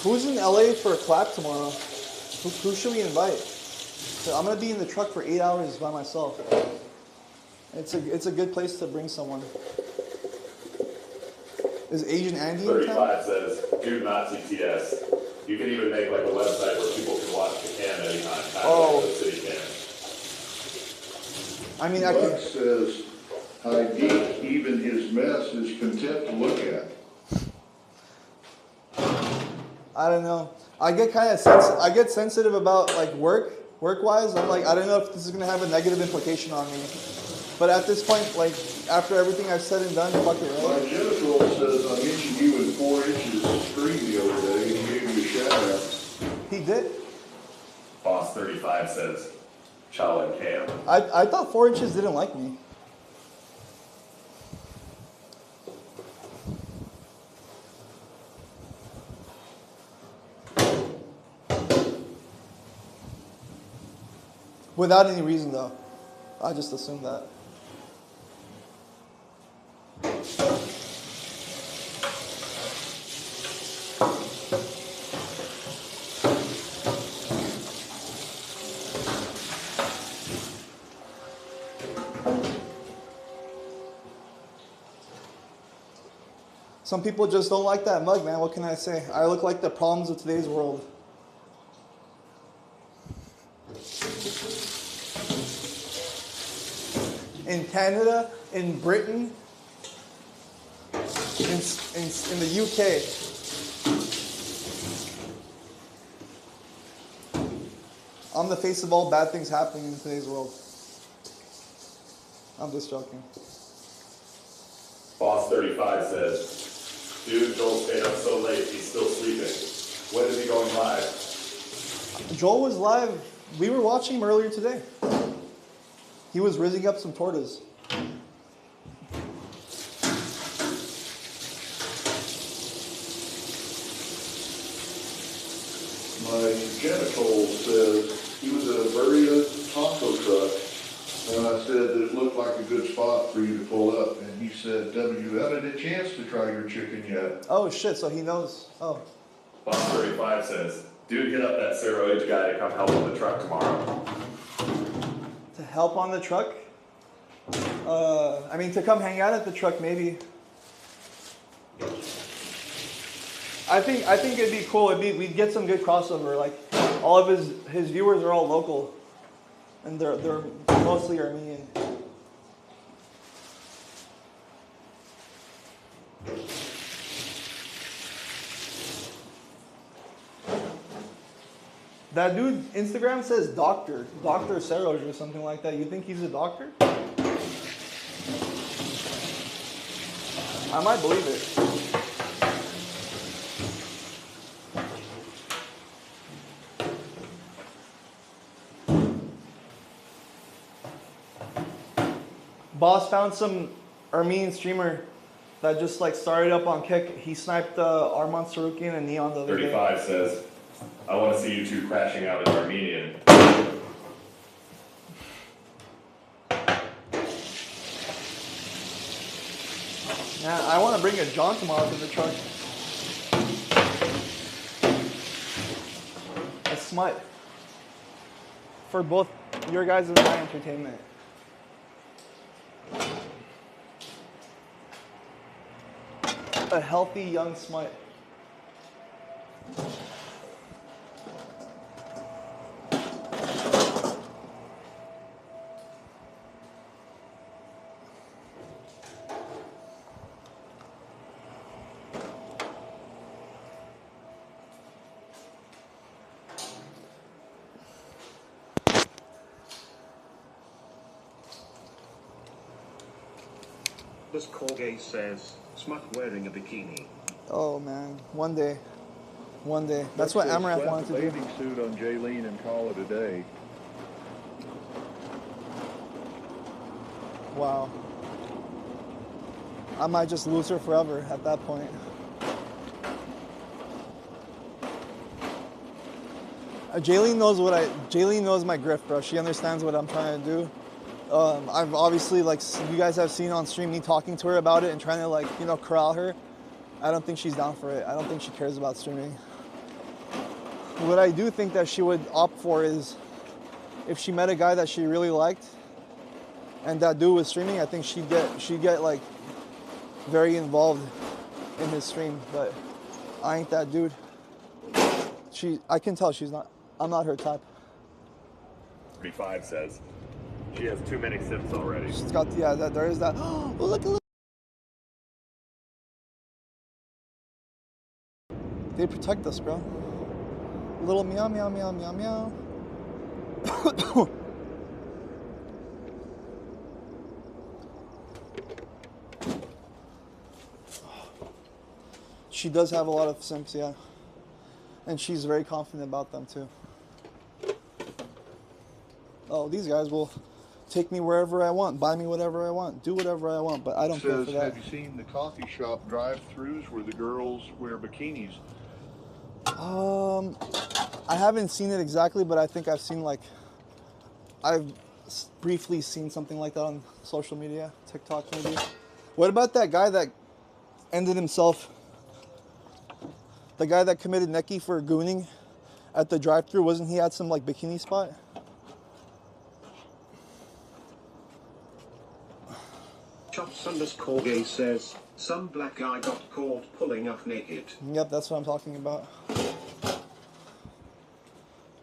Who's in LA for a clap tomorrow? Who should we invite? So I'm gonna be in the truck for 8 hours by myself. It's a good place to bring someone. Is Asian Andy in town? 35 says, do not TTS. You can even make like a website where people can watch the cam anytime. Oh. Like the city cam. I mean, I Buck can. says, I geek, even his mess is content to look at. I don't know. I get kind of I get sensitive about like work-wise. I'm like, I don't know if this is gonna have a negative implication on me. But at this point, like after everything I've said and done, fuck it, right? My genital says I mentioned you in 4 inches of screen the other day and he gave you a shout out. He did? Boss 35 says, Chala and Cam. I thought 4 inches didn't like me. Without any reason, though. I just assumed that. Some people just don't like that mug, man. What can I say? I look like the problems of today's world. In Canada, in Britain, in the UK. I'm the face of all bad things happening in today's world. I'm just joking. Boss 35 says, dude, Joel stayed up so late, he's still sleeping. When is he going live? Joel was live. We were watching him earlier today. He was rizzing up some tortas. My genital says he was at a burrito taco truck, and I said that it looked like a good spot for you to pull up, and he said, have you had a chance to try your chicken yet? Oh shit, so he knows. Oh. Boss 35 says, dude, hit up that Zero Edge guy to come help on the truck tomorrow. To help on the truck? I mean, to come hang out at the truck, maybe. I think it'd be cool. We'd get some good crossover. Like, all of his viewers are all local, and they're mostly Armenian. That dude Instagram says Dr. Seroj or something like that. You think he's a doctor? I might believe it. Boss found some Armenian streamer that just like started up on Kick. He sniped Armand Sarukian and Neon the other day. 35 says, I want to see you two crashing out in Armenian. Man, I want to bring a John tomorrow in the truck. A smut. For both your guys' and my entertainment. A healthy young smut. This Corgay says, smut wearing a bikini. Oh man, one day. One day. That's what Amrath wanted to do. Bathing suit on Jaylene and call it a day. Wow. I might just lose her forever at that point. Jaylene knows my grift, bro. She understands what I'm trying to do. I've obviously, like you guys have seen on stream, me talking to her about it and trying to, like, you know, corral her. I don't think she's down for it. I don't think she cares about streaming. What I do think that she would opt for is if she met a guy that she really liked and that dude was streaming, I think she'd get like very involved in his stream. But I ain't that dude. I can tell I'm not her type. 35 says she has too many sips already. She's got, yeah, there is that. Oh, look. They protect us, bro. Little meow, meow, meow, meow, meow. She does have a lot of simps, yeah. And she's very confident about them, too. Oh, these guys will take me wherever I want, buy me whatever I want, do whatever I want, but I don't care for that. Have you seen the coffee shop drive-thrus where the girls wear bikinis? I haven't seen it exactly, but I think I've briefly seen something like that on social media, TikTok maybe. What about that guy that ended himself? The guy that committed necky for gooning at the drive-thru, wasn't he at some like bikini spot? Chops _Corgay says, some black guy got caught pulling up naked. Yep, that's what I'm talking about.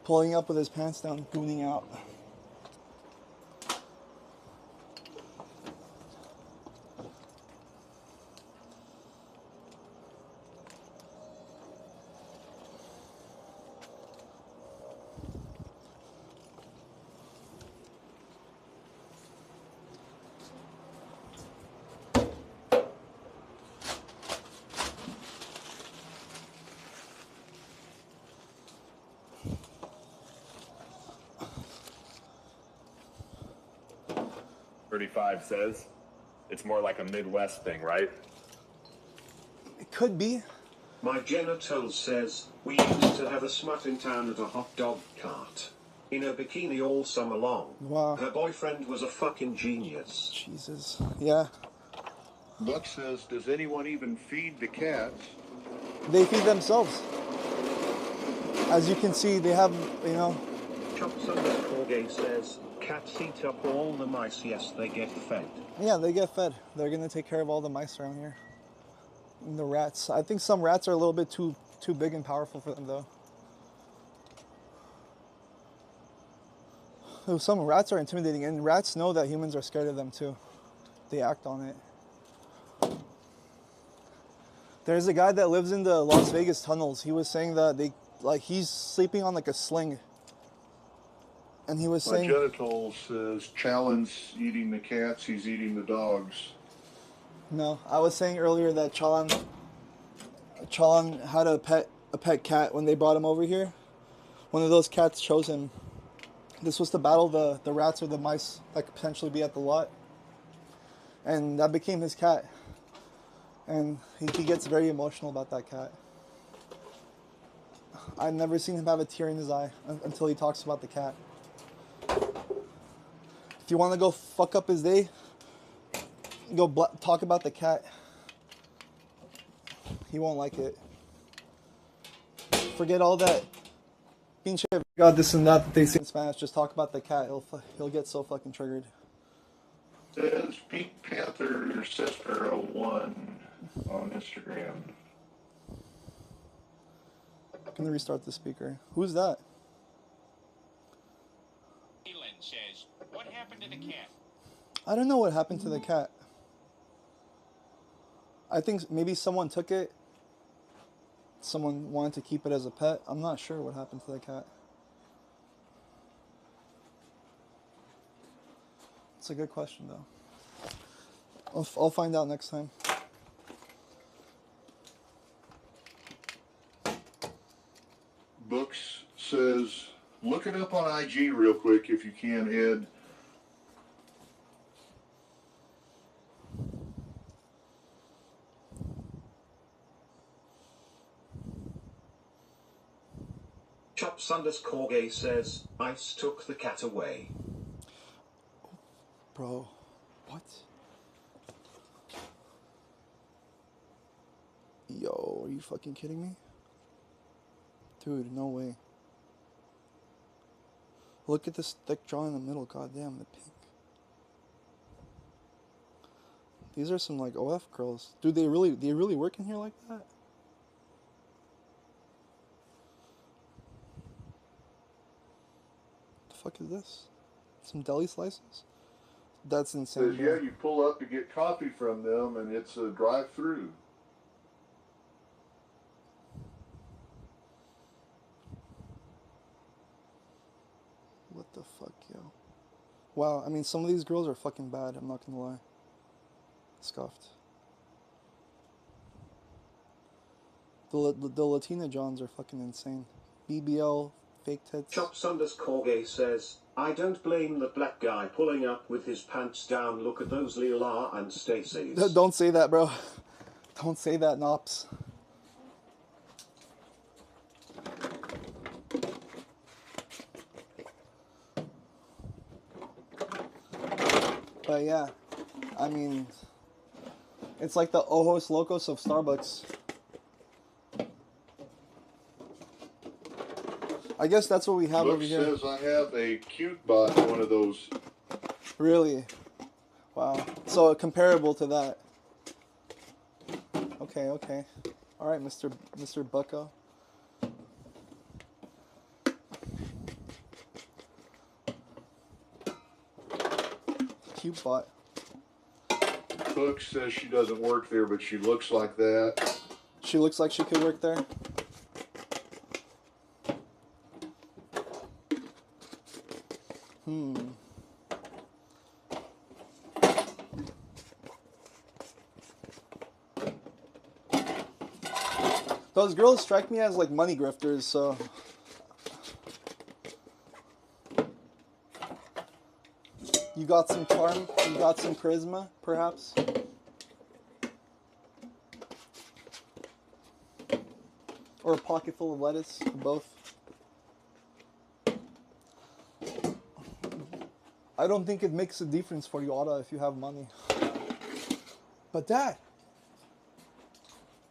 Pulling up with his pants down, gooning out. Says it's more like a Midwest thing, right? It could be. My Genitals says, we used to have a smut in town at a hot dog cart. In a bikini all summer long. Wow. Her boyfriend was a fucking genius. Jesus. Yeah. Buck says, does anyone even feed the cats? They feed themselves. As you can see, they have, you know. Chops _Corgay says, cats eat up all the mice, yes, they get fed. Yeah, they get fed. They're gonna take care of all the mice around here. And the rats. I think some rats are a little bit too big and powerful for them, though. Some rats are intimidating, and rats know that humans are scared of them too. They act on it. There's a guy that lives in the Las Vegas tunnels. He was saying that he's sleeping on like a sling. And he was saying... My Genitals says, Chalin's eating the cats, he's eating the dogs. No, I was saying earlier that Chalon had a pet cat when they brought him over here. One of those cats chose him. This was to battle the rats or the mice that could potentially be at the lot. And that became his cat. And he gets very emotional about that cat. I've never seen him have a tear in his eye until he talks about the cat. If you want to go fuck up his day, Go talk about the cat. He won't like it. Forget all that. Pinche got this and that they say in Spanish. Just talk about the cat. He'll get so fucking triggered. Says Pink Panther Sister 01 on Instagram. I'm gonna restart the speaker. Who's that? Leland says, what happened to the cat? I don't know what happened to the cat. I think maybe someone took it. Someone wanted to keep it as a pet. I'm not sure what happened to the cat. It's a good question, though. I'll find out next time. Books says, look it up on IG real quick if you can, Ed. Chops_Gay says, Ice took the cat away. Bro, what? Yo, are you fucking kidding me? Dude, no way. Look at this thick drawing in the middle, goddamn, the pink. These are some like OF girls. Dude, they really work in here like that? The fuck is this? Some deli slices? That's insane. Says, yeah, you pull up to get coffee from them and it's a drive-through. What the fuck, yo? Wow, I mean, some of these girls are fucking bad, I'm not gonna lie. Scuffed. The Latina Johns are fucking insane. BBL, fake tits. Chops_Gay says, I don't blame the black guy pulling up with his pants down. Look at those Lila and Stacy's. Don't say that, bro. Don't say that, Nops. But yeah, I mean, it's like the Ojos Locos of Starbucks. I guess that's what we have over here. Says I have a cute bot, one of those. Really? Wow. So comparable to that. Okay, okay. All right, Mr. Bucko. Cute bot. Hook says she doesn't work there, but she looks like that. She looks like she could work there. Those girls strike me as like money grifters, so. You got some charm, you got some charisma, perhaps? Or a pocket full of lettuce, or both. I don't think it makes a difference for you, Otta, if you have money. But Dad.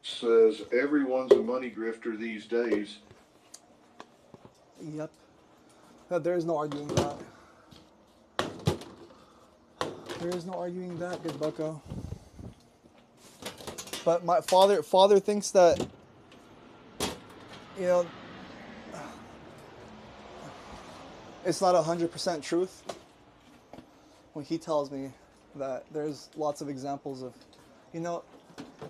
Says everyone's a money grifter these days. Yep. There is no arguing that. There is no arguing that, good bucko. But my father thinks that, you know, it's not 100% truth when he tells me that there's lots of examples of, you know,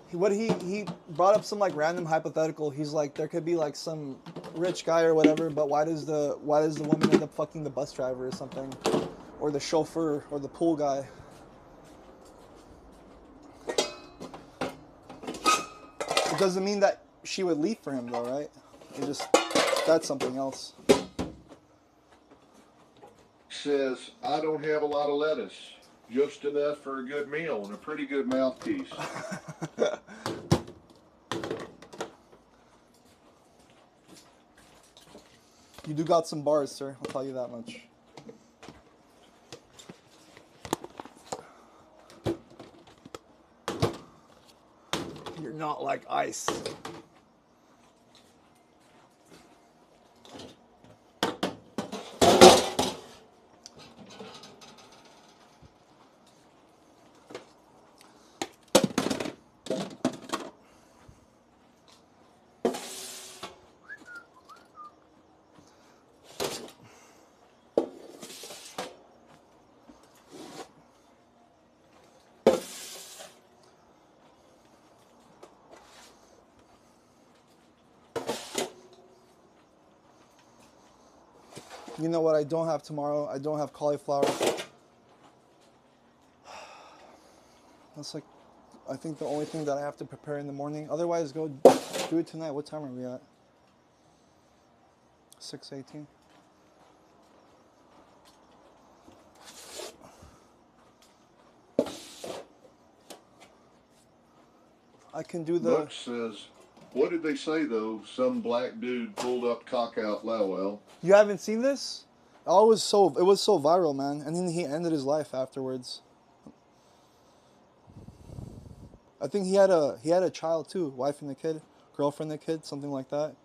he brought up some like random hypothetical. He's like, there could be like some rich guy or whatever, but why does the woman end up fucking the bus driver or something, or the chauffeur or the pool guy? It doesn't mean that she would leave for him though, right? It just, that's something else. Says I don't have a lot of lettuce. Just enough for a good meal and a pretty good mouthpiece. You do got some bars, sir. I'll tell you that much. You're not like ice. You know what I don't have tomorrow? I don't have cauliflower. That's like, I think the only thing that I have to prepare in the morning. Otherwise, go do it tonight. What time are we at? 6:18. I can do the... Buck says, what did they say, though? Some black dude pulled up cock out Lowell. You haven't seen this? Oh, it was so viral, man. And then he ended his life afterwards. I think he had a child too, wife and a kid, girlfriend and a kid, something like that.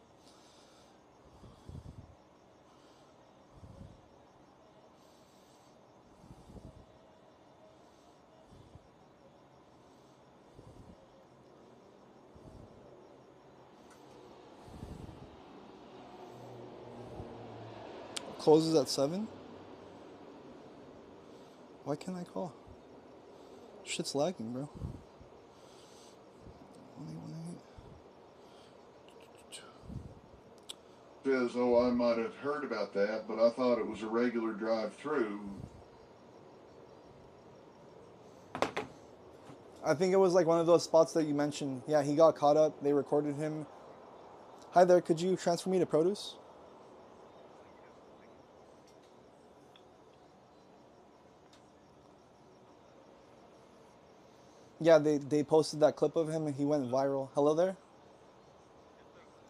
Closes at 7? Why can't I call? Shit's lagging, bro. Says, oh, I might have heard about that, but I thought it was a regular drive-through. I think it was like one of those spots that you mentioned. Yeah, he got caught up. They recorded him. Hi there, could you transfer me to produce? Yeah, they posted that clip of him and he went viral. Hello there?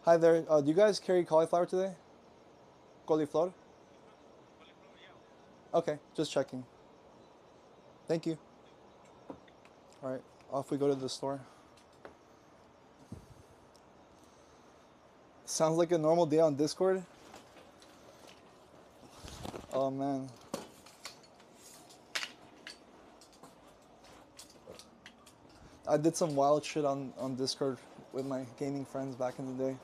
Hi there. Do you guys carry cauliflower today? Cauliflower? Okay, just checking. Thank you. All right, off we go to the store. Sounds like a normal day on Discord. Oh man. I did some wild shit on Discord with my gaming friends back in the day.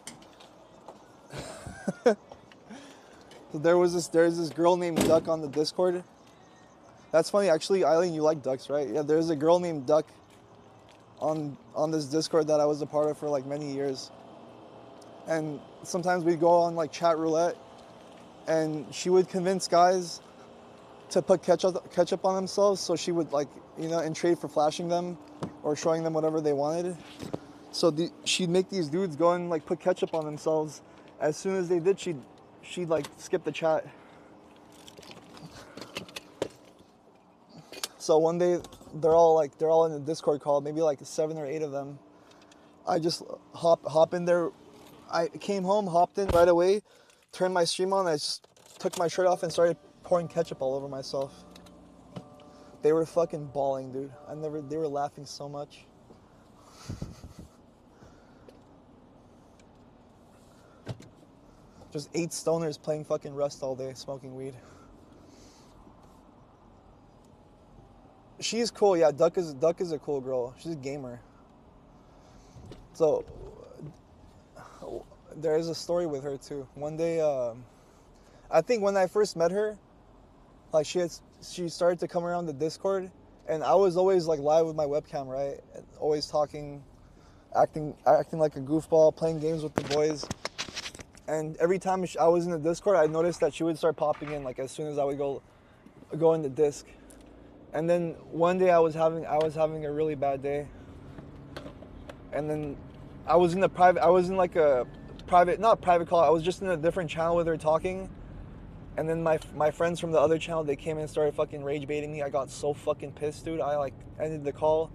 So there's this girl named Duck on the Discord. That's funny, actually, Eileen, you like ducks, right? Yeah, there's a girl named Duck on this Discord that I was a part of for like many years. And sometimes we'd go on like chat roulette and she would convince guys to put ketchup on themselves, so she would, like, you know, in trade for flashing them or showing them whatever they wanted. So she'd make these dudes go and like put ketchup on themselves. As soon as they did, she'd like skip the chat. So one day they're all in the Discord call, maybe like 7 or 8 of them. I just hop in there. I came home, hopped in right away, turned my stream on. I just took my shirt off and started pouring ketchup all over myself. They were fucking bawling, dude. They were laughing so much. Just 8 stoners playing fucking Rust all day, smoking weed. She's cool, yeah. Duck is a cool girl. She's a gamer. So there is a story with her too. One day, I think when I first met her, like she started to come around the Discord, and I was always like live with my webcam, right? Always talking, acting like a goofball, playing games with the boys. And every time I was in the Discord, I noticed that she would start popping in, like as soon as I would go in the disc. And then one day I was having a really bad day. And then I was in like a private, not private call, I was just in a different channel with her talking. And then my friends from the other channel, they came in and started fucking rage baiting me. I got so fucking pissed, dude. I like ended the call.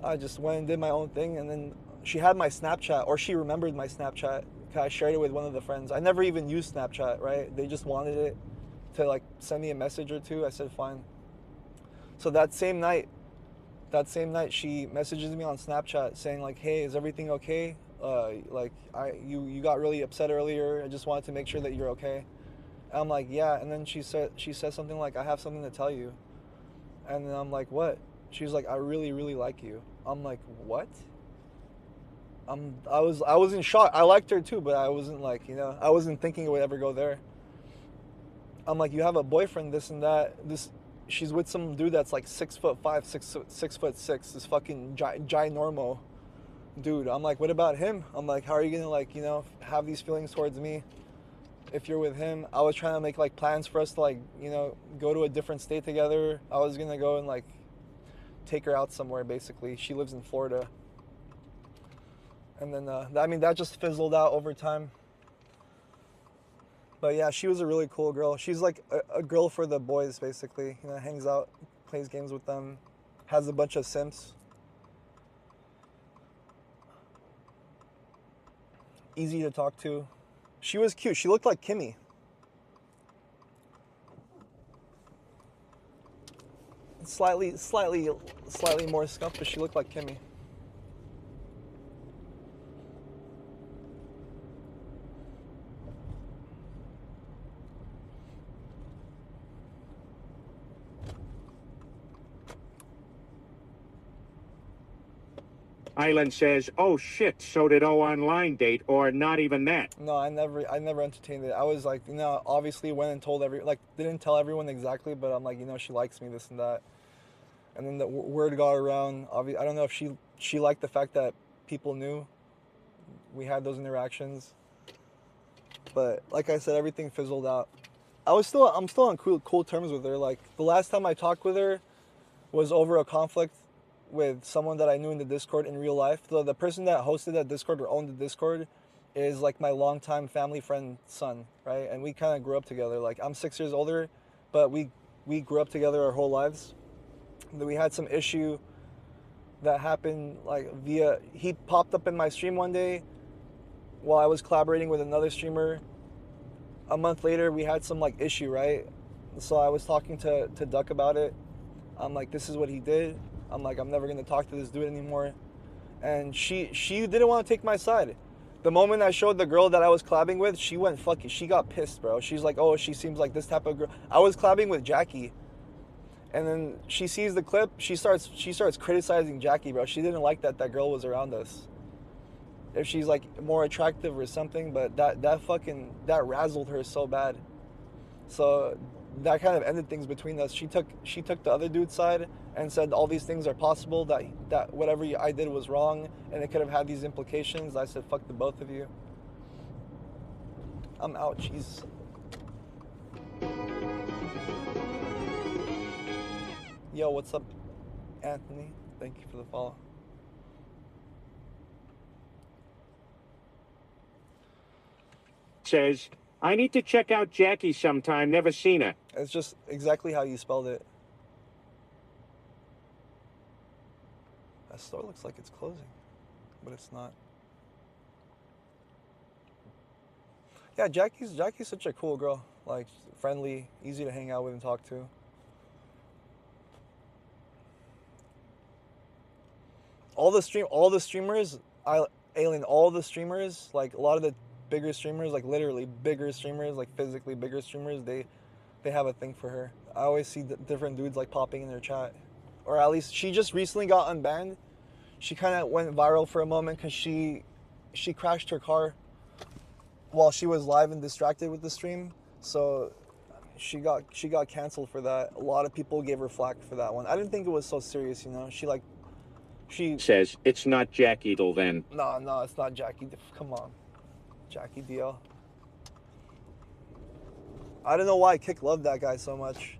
I just went and did my own thing. And then she had my Snapchat, or she remembered my Snapchat. I shared it with one of the friends. I never even used Snapchat, right? They just wanted it to like send me a message or two. I said, fine. So that same night, that same night she messages me on Snapchat saying like, hey, is everything okay? Like you got really upset earlier. I just wanted to make sure that you're okay. And I'm like, yeah. And then she said something like, I have something to tell you. And then I'm like, what? She's like, I really, really like you. I'm like, what? I was in shock. I liked her too, but I wasn't like, you know, I wasn't thinking it would ever go there. I'm like, you have a boyfriend, this and that. She's with some dude that's like 6'5", 6'6", this fucking ginormo dude. I'm like, what about him? I'm like, how are you gonna like, you know, have these feelings towards me if you're with him? I was trying to make like plans for us to like, you know, go to a different state together. I was gonna go and like take her out somewhere basically. She lives in Florida. And then, I mean, that just fizzled out over time. But yeah, she was a really cool girl. She's like a girl for the boys, basically. You know, hangs out, plays games with them, has a bunch of simps. Easy to talk to. She was cute. She looked like Kimmy. Slightly more scuffed, but she looked like Kimmy. Island says, oh shit, so did O online date, or not even that? No, I never entertained it. I was like, you know, obviously went and told didn't tell everyone exactly, but I'm like, you know, she likes me, this and that. And then the word got around. I don't know if she liked the fact that people knew we had those interactions. But like I said, everything fizzled out. I'm still on cool terms with her. Like the last time I talked with her was over a conflict with someone that I knew in the Discord in real life. The person that hosted that Discord or owned the Discord is like my longtime family friend's son, right? And we kind of grew up together. Like I'm 6 years older, but we grew up together our whole lives. And then we had some issue that happened like he popped up in my stream one day while I was collaborating with another streamer. A month later, we had some like issue, right? So I was talking to Duck about it. I'm like, this is what he did. I'm like, I'm never gonna talk to this dude anymore. And she didn't want to take my side. The moment I showed the girl that I was collabing with, she went fucking, she got pissed, bro. She's like, oh, she seems like this type of girl. I was collabing with Jackie. And then she sees the clip, she starts criticizing Jackie, bro. She didn't like that girl was around us. If she's like more attractive or something, but that razzled her so bad. So that kind of ended things between us. She took the other dude's side and said all these things are possible, that whatever I did was wrong and it could have had these implications. I said, fuck the both of you. I'm out, jeez. Yo, what's up, Anthony? Thank you for the follow. Says, I need to check out Jackie sometime, never seen her. It's just exactly how you spelled it. That store looks like it's closing, but it's not. Yeah, Jackie's such a cool girl. Like, friendly, easy to hang out with and talk to. All the streamers, like a lot of the bigger streamers, like literally bigger streamers, like physically bigger streamers, they have a thing for her. I always see different dudes like popping in their chat. Or at least she just recently got unbanned. She kind of went viral for a moment because she crashed her car while she was live and distracted with the stream. So she got canceled for that. A lot of people gave her flack for that one. I didn't think it was so serious, you know. She says, it's not Jackie till then. No, it's not Jackie. Come on. Jackie DL. I don't know why Kick loved that guy so much.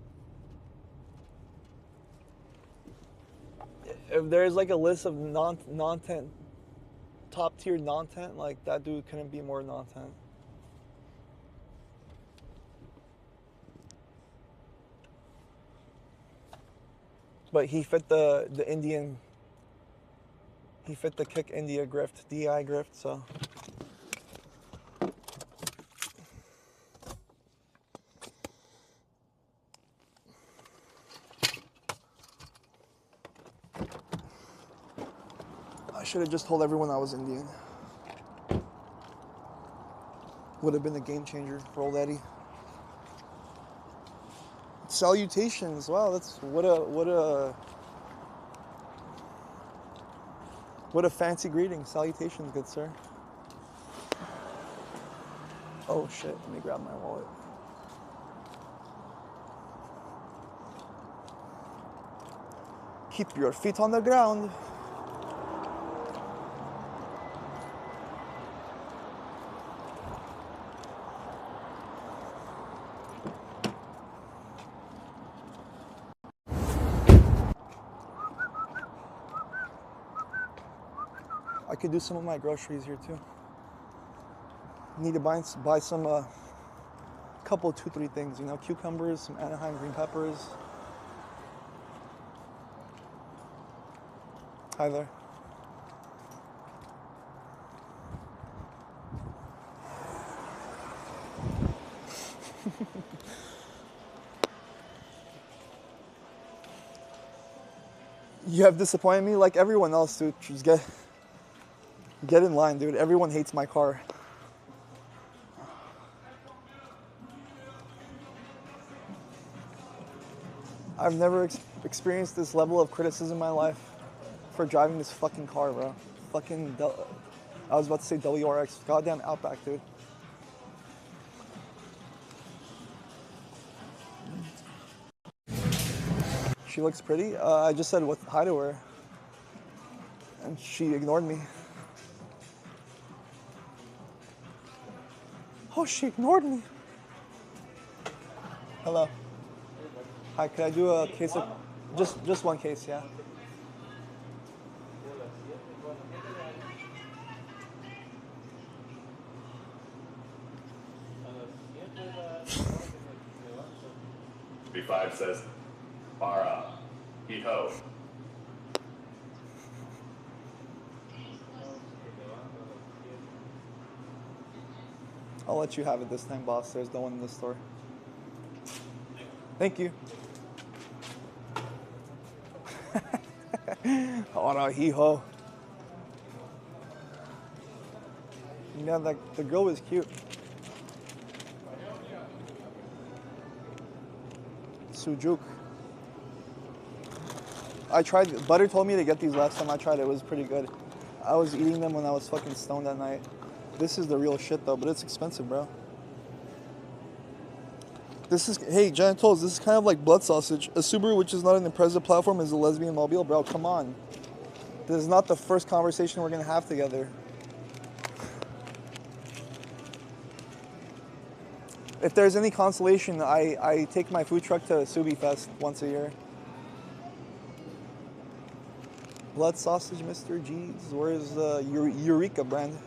If there's like a list of non-tent, top tier non-tent, like that dude couldn't be more non-tent. But he fit the Indian. He fit the Kick India grift, DI grift, so. I should have just told everyone I was Indian. Would have been a game changer for old Eddie. Salutations. Wow, that's what a fancy greeting. Salutations, good sir. Oh shit, let me grab my wallet. Keep your feet on the ground. I could do some of my groceries here too. Need to buy some couple, 2-3 things, you know, cucumbers, some Anaheim green peppers. Hi there. You have disappointed me like everyone else, dude. Just get in line, dude. Everyone hates my car. I've never experienced this level of criticism in my life for driving this fucking car, bro. I was about to say WRX. Goddamn Outback, dude. She looks pretty. I just said hi to her. And she ignored me. Oh, she ignored me. Hello. Hi, could I do a case of... Just one case, yeah. B5 says, Para, he-ho. I'll let you have it this time, boss. There's no one in the store. Thank you. Para, he-ho. Yeah, the girl was cute. Sujuk. I tried, Butter told me to get these last time I tried it. It was pretty good. I was eating them when I was fucking stoned that night. This is the real shit though, but it's expensive, bro. Hey, Giant Toes, this is kind of like blood sausage. A Subaru which is not an Impreza platform is a lesbian mobile, bro. Come on. This is not the first conversation we're gonna have together. If there's any consolation, I take my food truck to Subi Fest once a year. Blood sausage, Mr. G's. Where's the Eureka brand?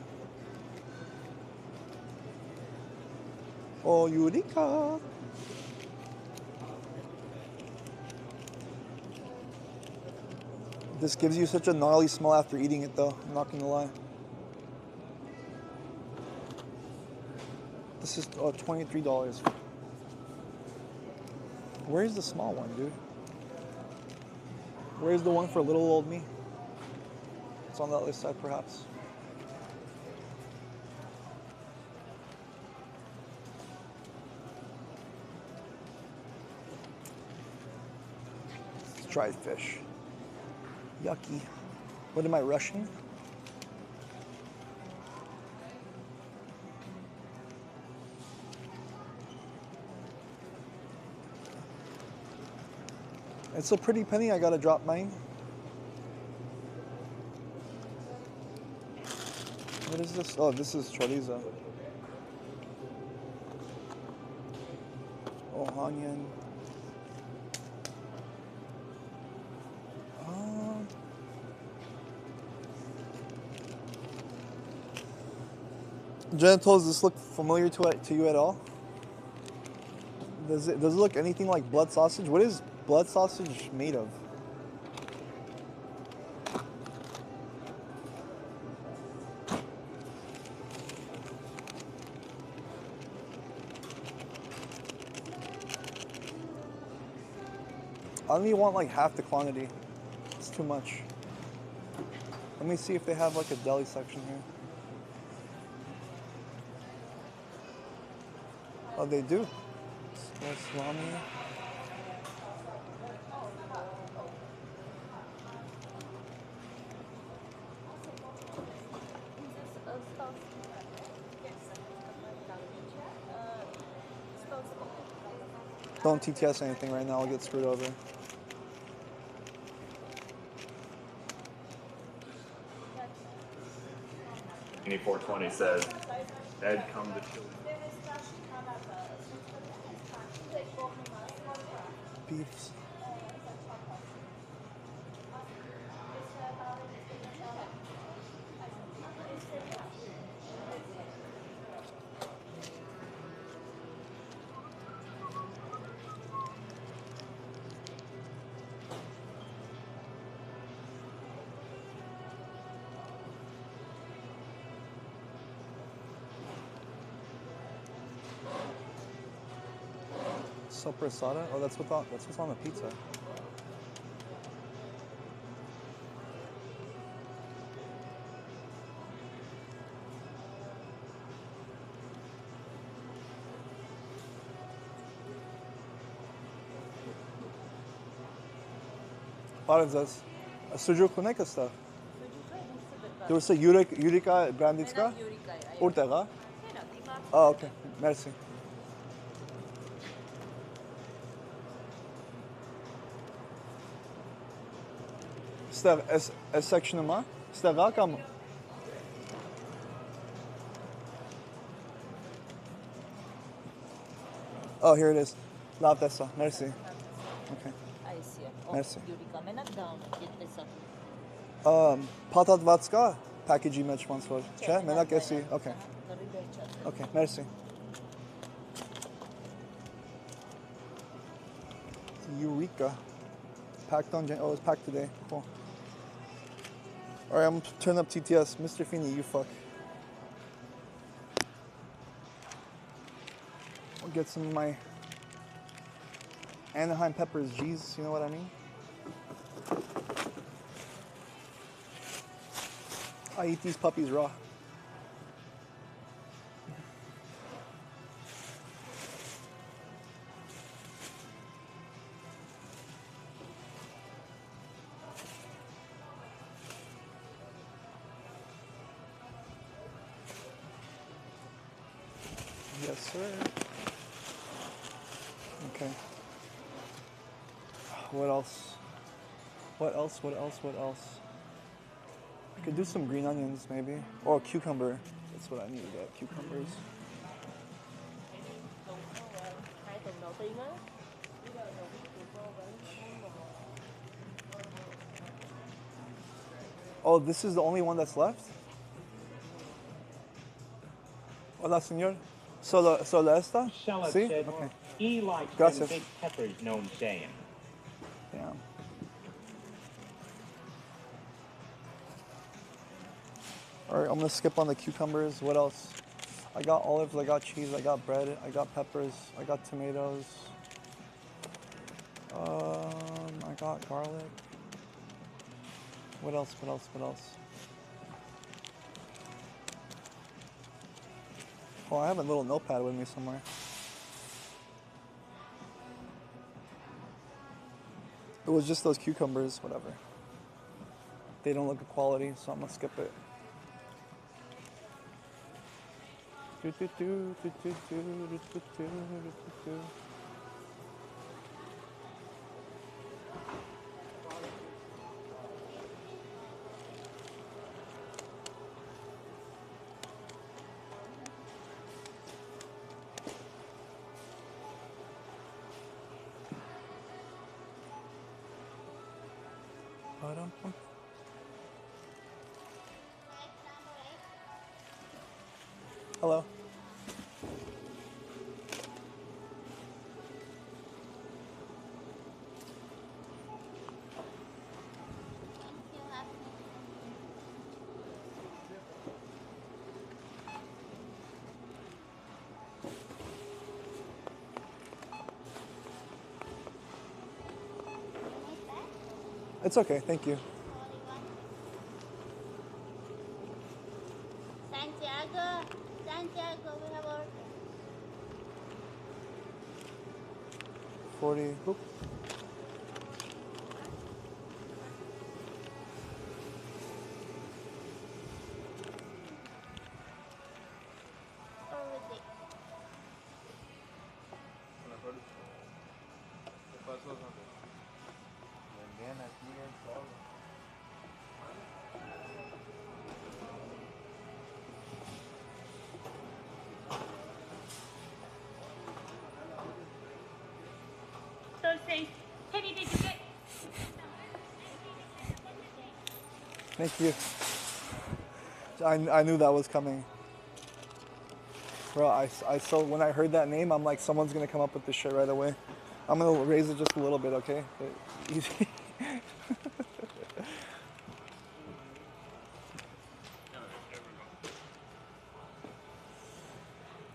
Oh, Eureka! This gives you such a gnarly smell after eating it, though. I'm not gonna lie. This is $23. Where's the small one, dude? Where's the one for little old me? It's on the other side, perhaps. It's dried fish. Yucky. What am I rushing? It's a pretty penny. I gotta drop mine. What is this? Oh, this is chorizo. Oh, onion. Gentle, does this look familiar to you at all? Does it look anything like blood sausage? What is blood sausage made of? I only want like half the quantity. It's too much. Let me see if they have like a deli section here. Oh, they do. Salami. Don't TTS anything right now, I'll get screwed over. Any 420 says, Ed, come to Chile. Beefs. Sopressata? Oh, that's what's on the pizza. Paradise. Sucuklu ne kadar? Yoksa Eureka brandicka? Ortega? Ah, okay. Merci. Est sectionnement? C'était rare comme... Oh, here it is. Love ça. Merci. Okay. Merci. Patat vatska packaging match once was. Che? Menak esi. Okay. Okay, merci. Eureka. Packed on oh, it's packed today. Cool. Alright, I'm gonna turn up TTS. Mr. Feeney, you fuck. I'll get some of my Anaheim peppers, G's, you know what I mean? I eat these puppies raw. Yes, sir. Okay. What else? What else? What else? What else? I could do some green onions, maybe. Or cucumber. That's what I need to get. Cucumbers. Oh, this is the only one that's left? Hola, señor. Solo esta? Sí? Okay. He likes Gracias. them big peppers, known saying. Damn. Alright, I'm gonna skip on the cucumbers. What else? I got olives, I got cheese, I got bread, I got peppers, I got tomatoes. I got garlic. What else? What else? What else? Oh, I have a little notepad with me somewhere. It was just those cucumbers, whatever. They don't look good quality, so I'm gonna skip it. Hello. It's okay, thank you. Santiago, we have order. 40. Oop. Or with it. Entonces, Kenny, did you get? Thank you. I knew that was coming. Bro, I so when I heard that name, I'm like, someone's gonna come up with this shit right away. I'm gonna raise it just a little bit, okay? Easy.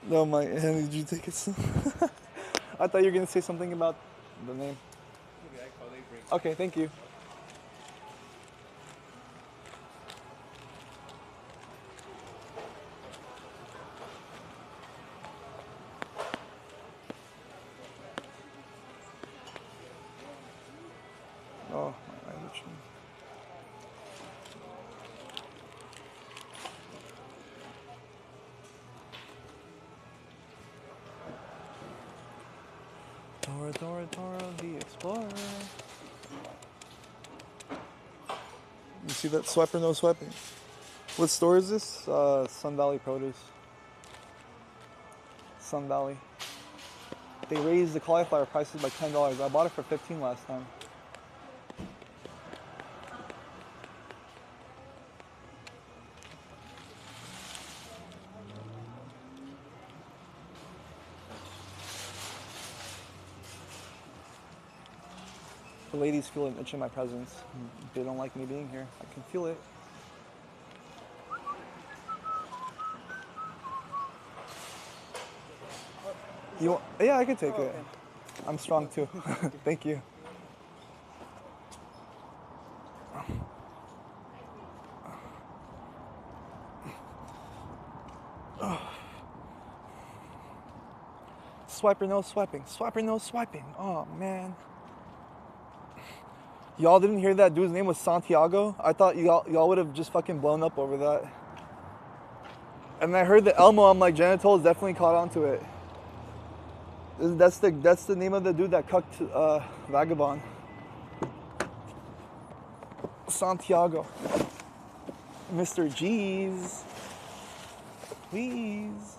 No, my hand, did you take it? I thought you were gonna say something about the name. Okay, thank you. Oh, my eyes are itching. Dora, the Explorer. You see that? Swipe or no swiping? What store is this? Sun Valley Produce. Sun Valley. They raised the cauliflower prices by $10. I bought it for $15 last time. The ladies feel an itch in my presence. They don't like me being here. I can feel it. You want, yeah, I can take it. I'm strong too. Thank you. Swipe or no swiping. Swipe or no swiping. Oh man. Y'all didn't hear that dude's name was Santiago? I thought y'all would have just fucking blown up over that. And I heard the Elmo, I'm like, Genitals definitely caught on to it. That's the name of the dude that cucked Vagabond. Santiago. Mr. G's. Please.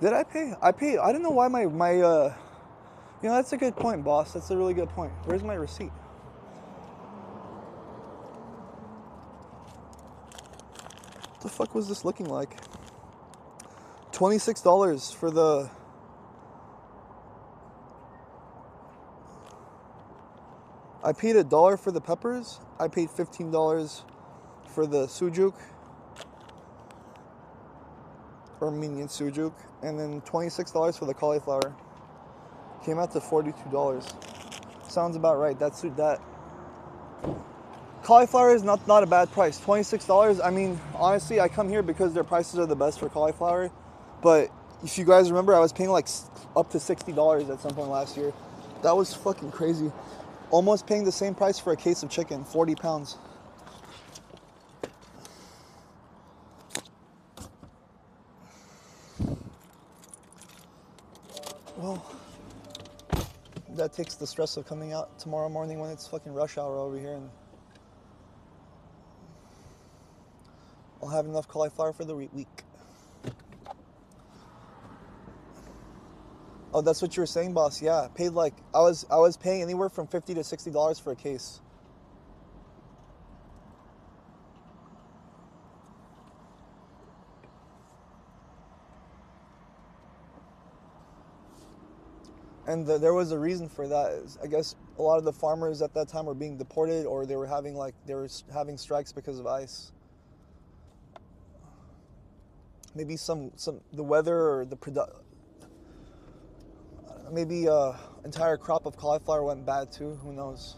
Did I pay? I paid. I don't know why my you know, that's a good point, boss. That's a really good point. Where's my receipt? What the fuck was this looking like? $26 for the... I paid $1 for the peppers. I paid $15 for the sujuk. Armenian sujuk. And then $26 for the cauliflower. Came out to $42. Sounds about right. That's that. Cauliflower is not a bad price. $26. I mean, honestly, I come here because their prices are the best for cauliflower. But if you guys remember, I was paying like up to $60 at some point last year. That was fucking crazy. Almost paying the same price for a case of chicken, 40 pounds. Well, that takes the stress of coming out tomorrow morning when it's fucking rush hour over here, and I'll have enough cauliflower for the week. Oh, that's what you were saying, boss. Yeah, paid like I was paying anywhere from $50 to $60 for a case. And there was a reason for that. I guess a lot of the farmers at that time were being deported, or they were having strikes because of ice. Maybe the weather or the maybe entire crop of cauliflower went bad too. Who knows?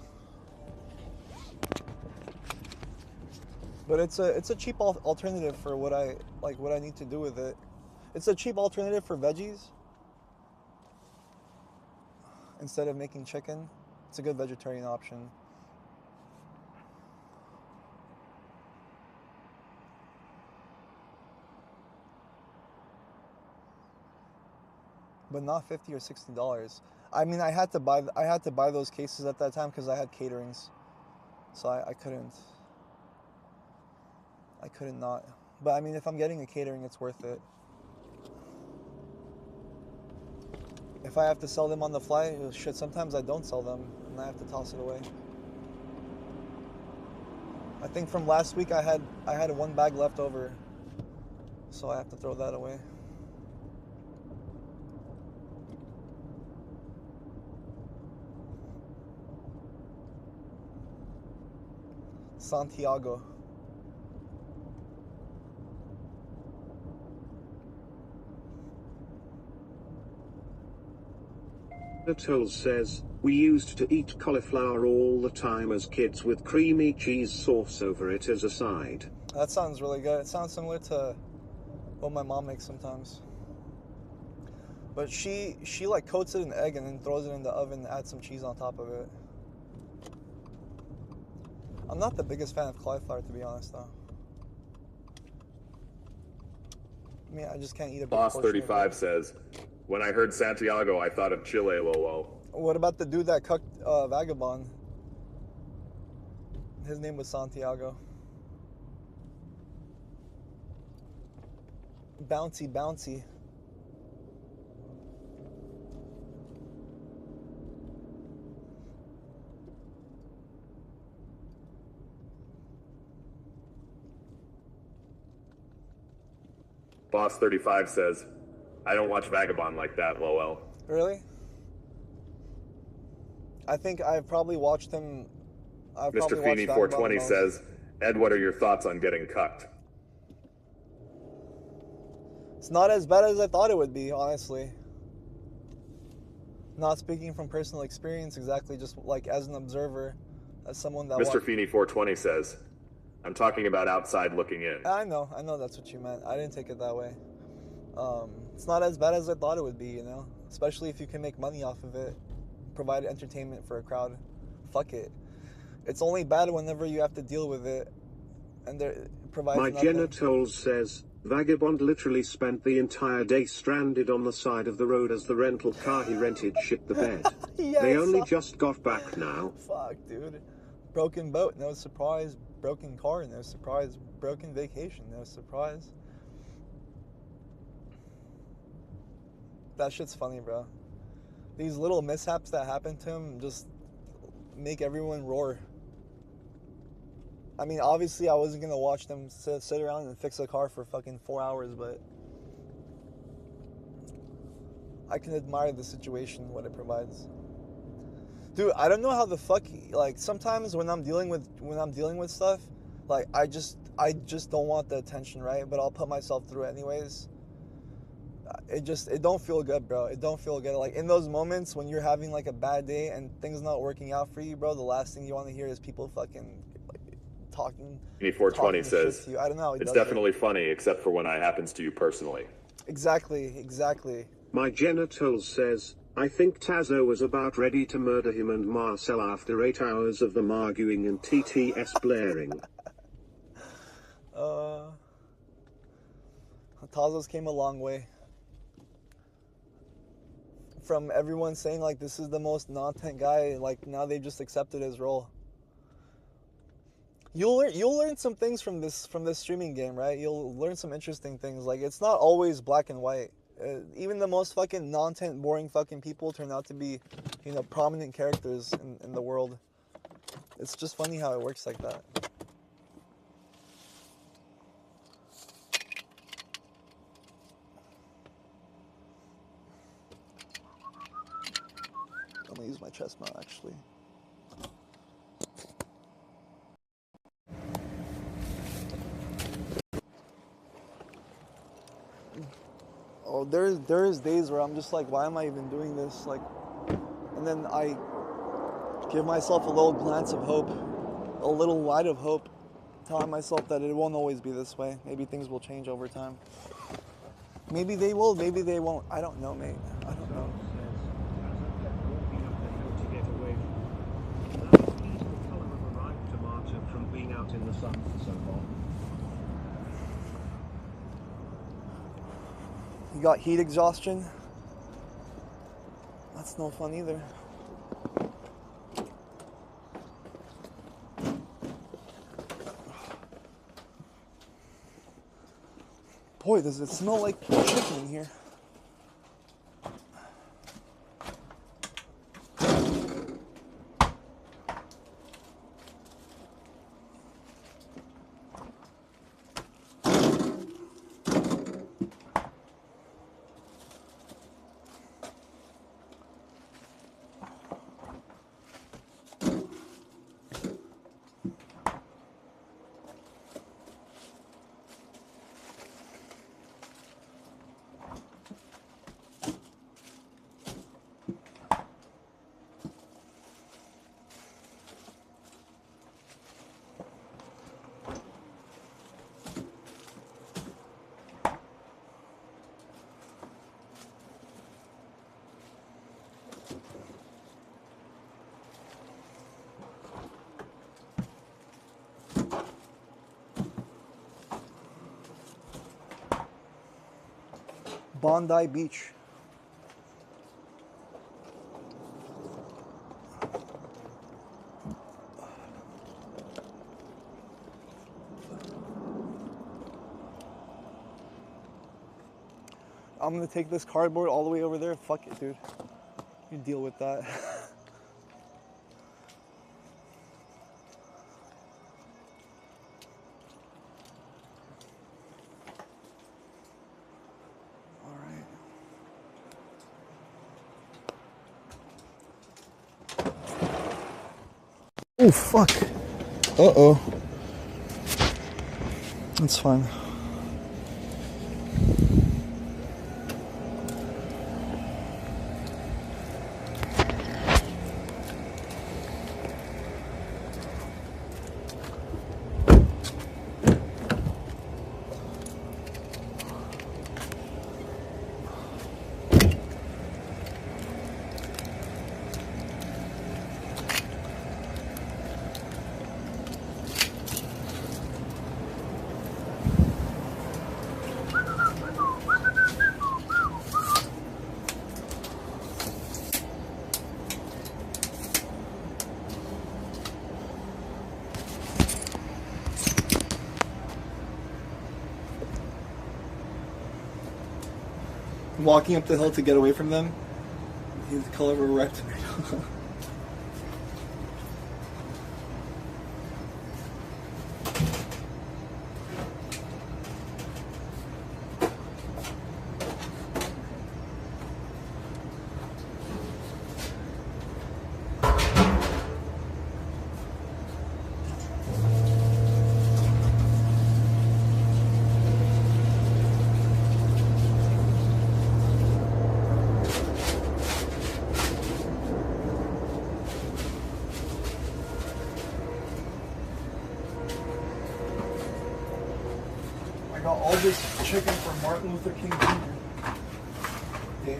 But it's a cheap alternative for what I need to do with it. It's a cheap alternative for veggies. Instead of making chicken, it's a good vegetarian option. But not $50 or $60. I mean, I had to buy those cases at that time because I had caterings, so I couldn't not. But I mean, if I'm getting a catering, it's worth it. If I have to sell them on the fly, shit, sometimes I don't sell them and I have to toss it away. I think from last week I had one bag left over, so I have to throw that away. Santiago. Toll says, we used to eat cauliflower all the time as kids with creamy cheese sauce over it as a side. That sounds really good. It sounds similar to what my mom makes sometimes. But she like coats it in egg and then throws it in the oven and adds some cheese on top of it. I'm not the biggest fan of cauliflower, to be honest, though. I mean, I just can't eat a big Boss portion 35 of it. says, when I heard Santiago, I thought of Chile, lol. What about the dude that cooked Vagabond? His name was Santiago. Bouncy, bouncy. Boss 35 says, I don't watch Vagabond like that, lol. Really? I think I've probably watched him. Mr. Feeney 420 says, Ed, what are your thoughts on getting cucked? It's not as bad as I thought it would be, honestly. Not speaking from personal experience exactly, just like as an observer, as someone that... Mr. Feeney 420 says, I'm talking about outside looking in. I know that's what you meant. I didn't take it that way. It's not as bad as I thought it would be, you know? Especially if you can make money off of it, provide entertainment for a crowd. Fuck it. It's only bad whenever you have to deal with it, and it provides My nothing. Genitals says, Vagabond literally spent the entire day stranded on the side of the road as the rental car he rented shit the bed. Yeah, they only just got back now. Fuck, dude. Broken boat, no surprise. Broken car, no surprise. Broken vacation, no surprise. That shit's funny, bro. These little mishaps that happen to him just make everyone roar. I mean, obviously I wasn't gonna watch them sit around and fix a car for fucking 4 hours, but I can admire the situation, what it provides. Dude, I don't know how the fuck, like, sometimes when I'm dealing with stuff, like, I just don't want the attention, right? But I'll put myself through it anyways. It don't feel good, bro. It don't feel good. Like, in those moments when you're having, like, a bad day and things not working out for you, bro, the last thing you want to hear is people fucking, like, talking. 420 says, I don't know. It's definitely funny, except for when it happens to you personally. Exactly. My Genitals says, I think Tazo was about ready to murder him and Marcel after 8 hours of them arguing and TTS blaring. Tazos came a long way. From everyone saying, like, this is the most non-tent guy, like, now they just accepted his role. You'll learn some things from this streaming game, right? You'll learn some interesting things. Like, it's not always black and white. Even the most fucking non-tent, boring fucking people turn out to be, you know, prominent characters in the world. It's just funny how it works like that. I'm gonna use my chest mount, actually. Oh, there is days where I'm just like, why am I even doing this? Like, and then I give myself a little glance of hope, a little light of hope, telling myself that it won't always be this way. Maybe things will change over time. Maybe they will, maybe they won't. I don't know, mate. I don't know. From being out in the sun for so long. You got heat exhaustion? That's no fun either. Boy, does it smell like chicken in here. Bondi Beach. I'm gonna take this cardboard all the way over there. Fuck it, dude. You deal with that. Oh, fuck. Uh-oh. That's fine. Walking up the hill to get away from them. He's the color of a red tomato. Got all this chicken from Martin Luther King Jr. Okay.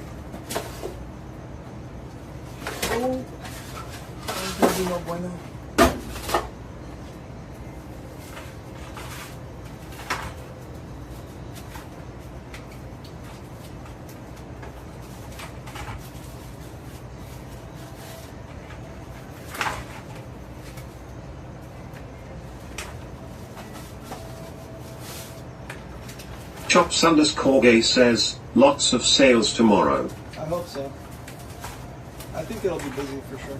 Oh, that's gonna be no bueno. Chops_Corgay says, lots of sales tomorrow. I hope so. I think it'll be busy for sure.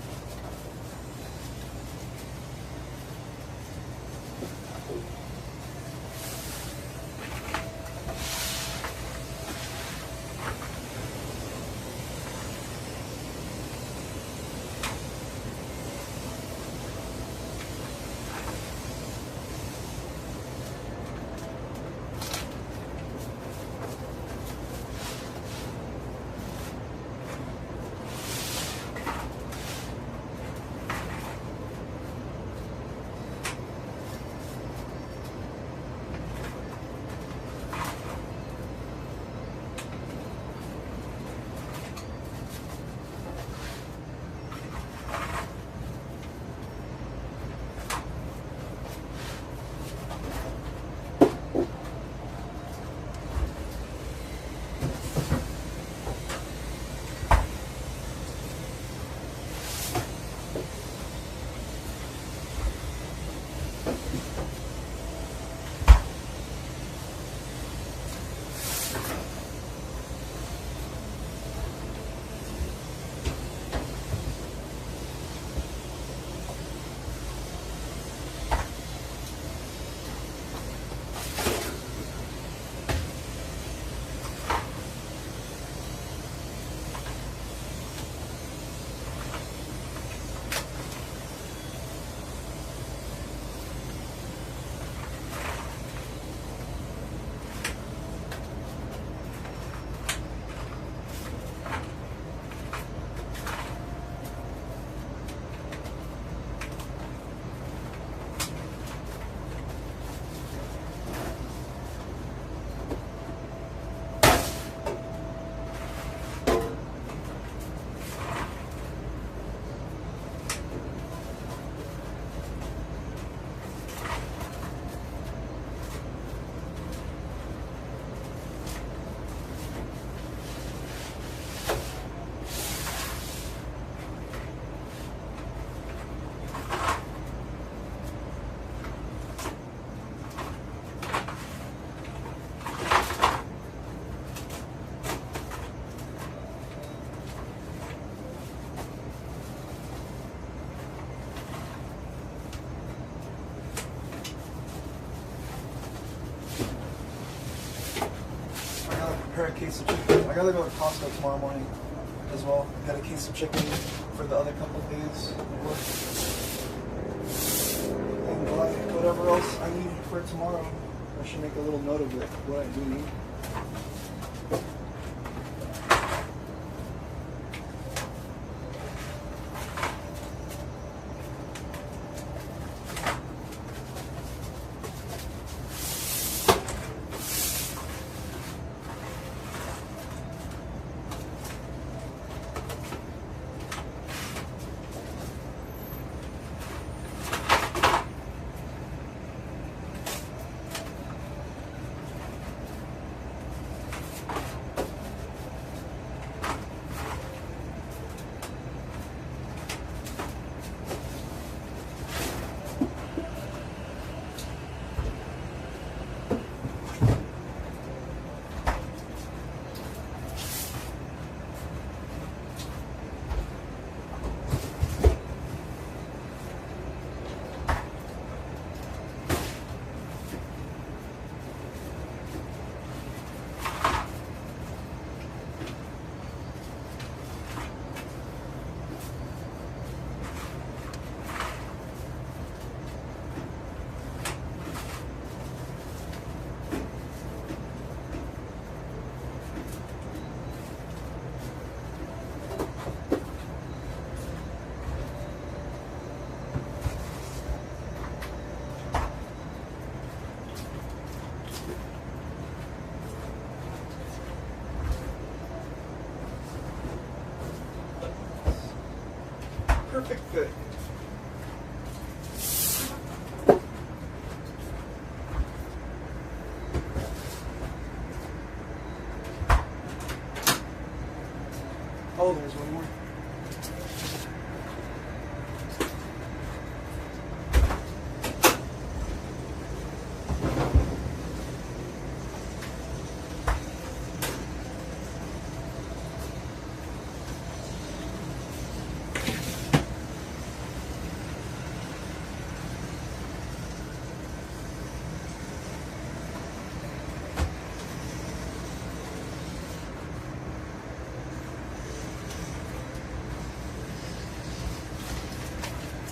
case of chicken. I gotta go to Costco tomorrow morning as well. Got a case of chicken for the other couple of days of work. And buy whatever else I need for tomorrow. I should make a little note of it, what I do need. Perfect fit. Oh, there's one more.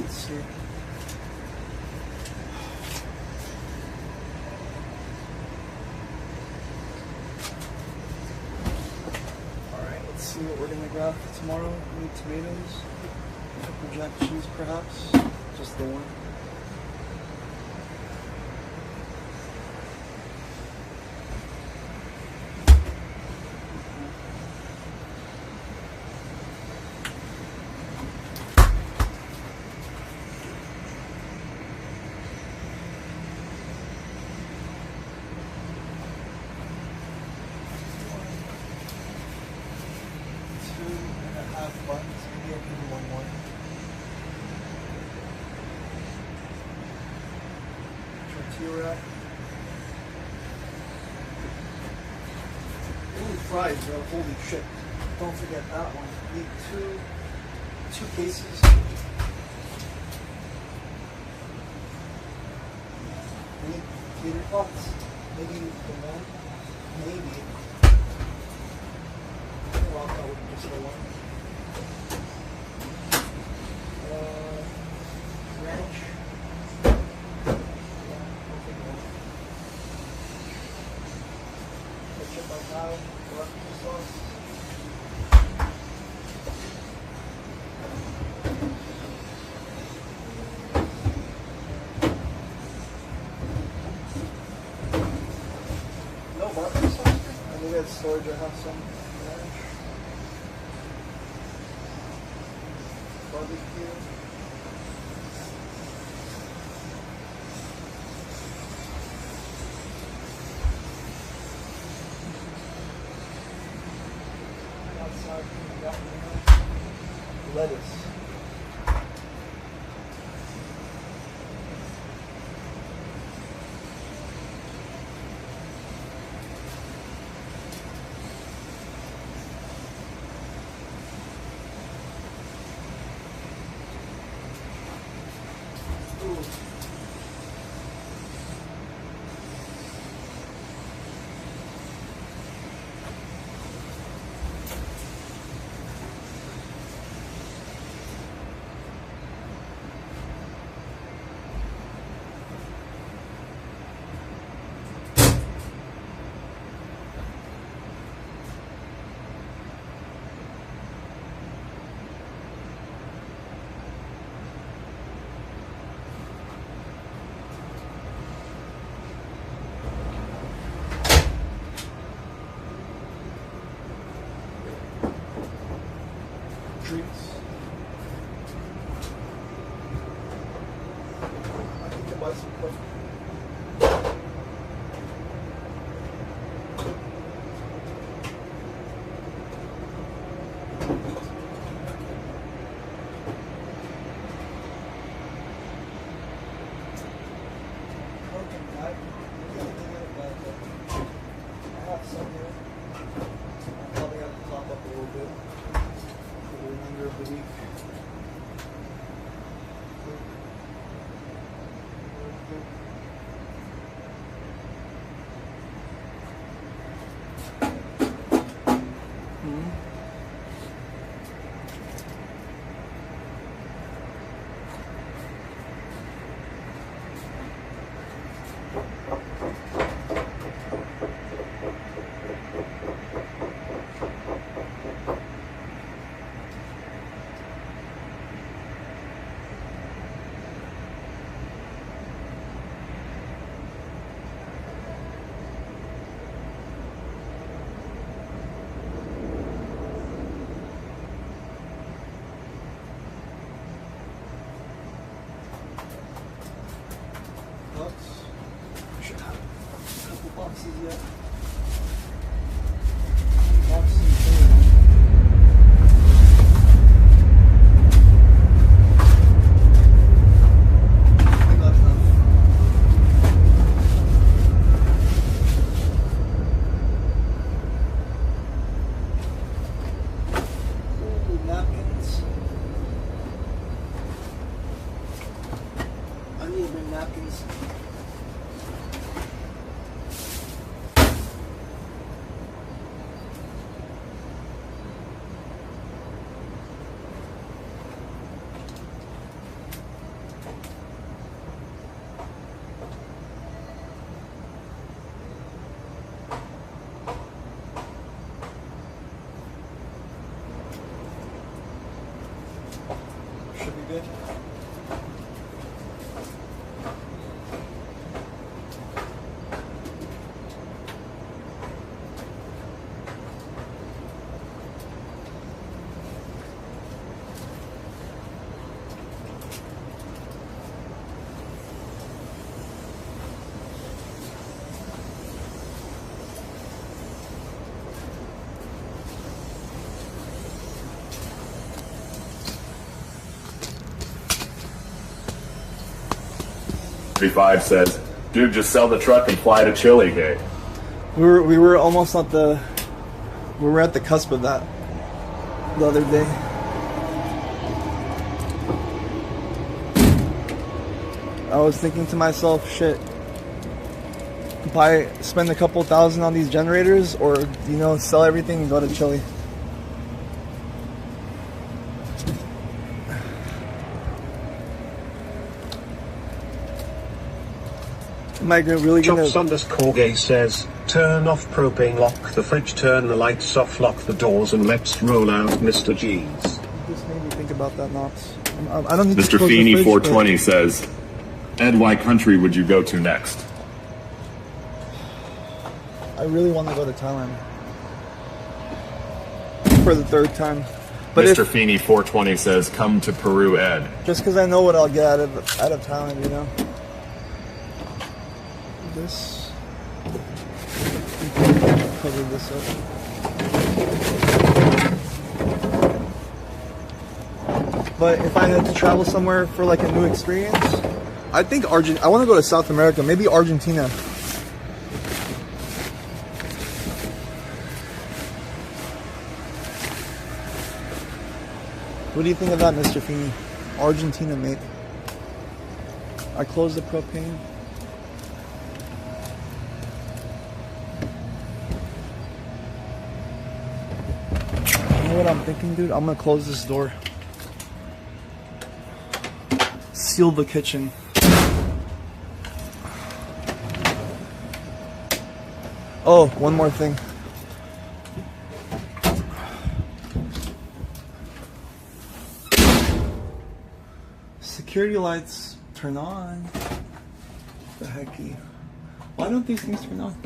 Let's see. Alright, let's see what we're gonna grab for tomorrow. We need tomatoes, pepper jack cheese perhaps, just the one. Buns. Maybe I can do one more. Tortilla wrap. Ooh, fries, bro. Holy shit. Don't forget that one. Need two cases. Need tater pots. Maybe the one. Maybe. I'll go with just the one. Ranch. Ketchup on top. Barbecue sauce. No barbecue sauce? I need that storage. I have some ranch. Barbecue. Lettuce. Ooh. have some here. I'll probably have to top up a little bit for the remainder of the week. Should have a couple boxes yet. Napkins. I need to bring napkins. Should be good. Five says, dude, just sell the truck and fly to Chile, gay. We were almost at the cusp of that the other day. I was thinking to myself, shit, spend a couple thousand on these generators, or sell everything and go to Chile. Am I really gonna... Chops_Corgay says, turn off propane, lock the fridge, turn the lights off, lock the doors, and let's roll out Mr. G's. This made me think about that, Knox. I don't need Mr. to close Feeney the fridge, 420 says, Ed, what country would you go to next? I really want to go to Thailand. For the third time. But Mr. Feeney 420 says, come to Peru, Ed. Just because I know what I'll get out of Thailand, This. Cover this up. But if I had to travel somewhere for like a new experience, I think I want to go to South America, maybe Argentina. What do you think of that, Mr. Feeney? Argentina, mate. I closed the propane. You know what I'm thinking, dude? I'm gonna close this door. Seal the kitchen. Oh, one more thing. Security lights turn on. The hecky. Why don't these things turn on?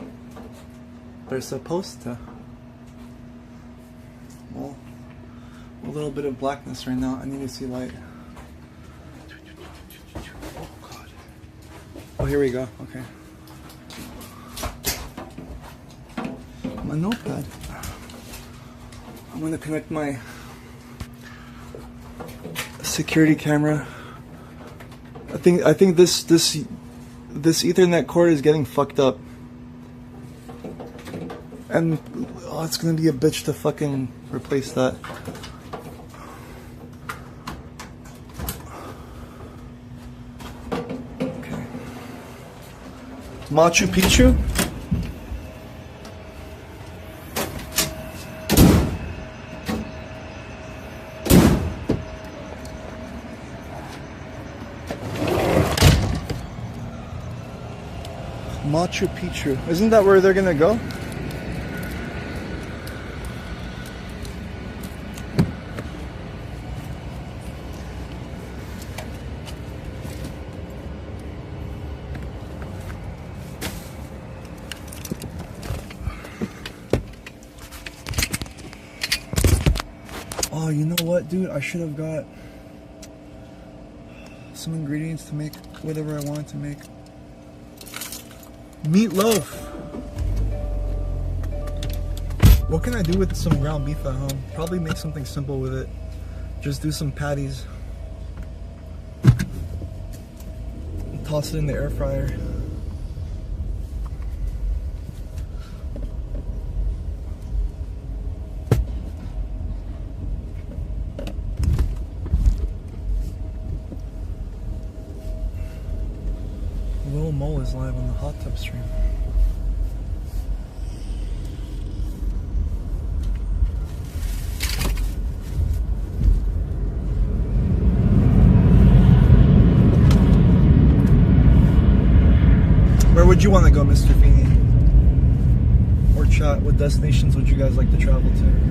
They're supposed to. Well, a little bit of blackness right now. I need to see light. Oh God. Oh, here we go. Okay. My notepad. I'm gonna connect my security camera. I think this this Ethernet cord is getting fucked up. And oh, it's gonna be a bitch to fucking replace that. Okay. Machu Picchu? Machu Picchu. Isn't that where they're gonna go? Oh, you know what, dude? I should have got some ingredients to make whatever I wanted to make. Meatloaf. What can I do with some ground beef at home? Probably make something simple with it. Just do some patties. Toss it in the air fryer. Little Mo is live on the hot tub stream. Where would you want to go, Mr. Feeney? Or chat, what destinations would you guys like to travel to?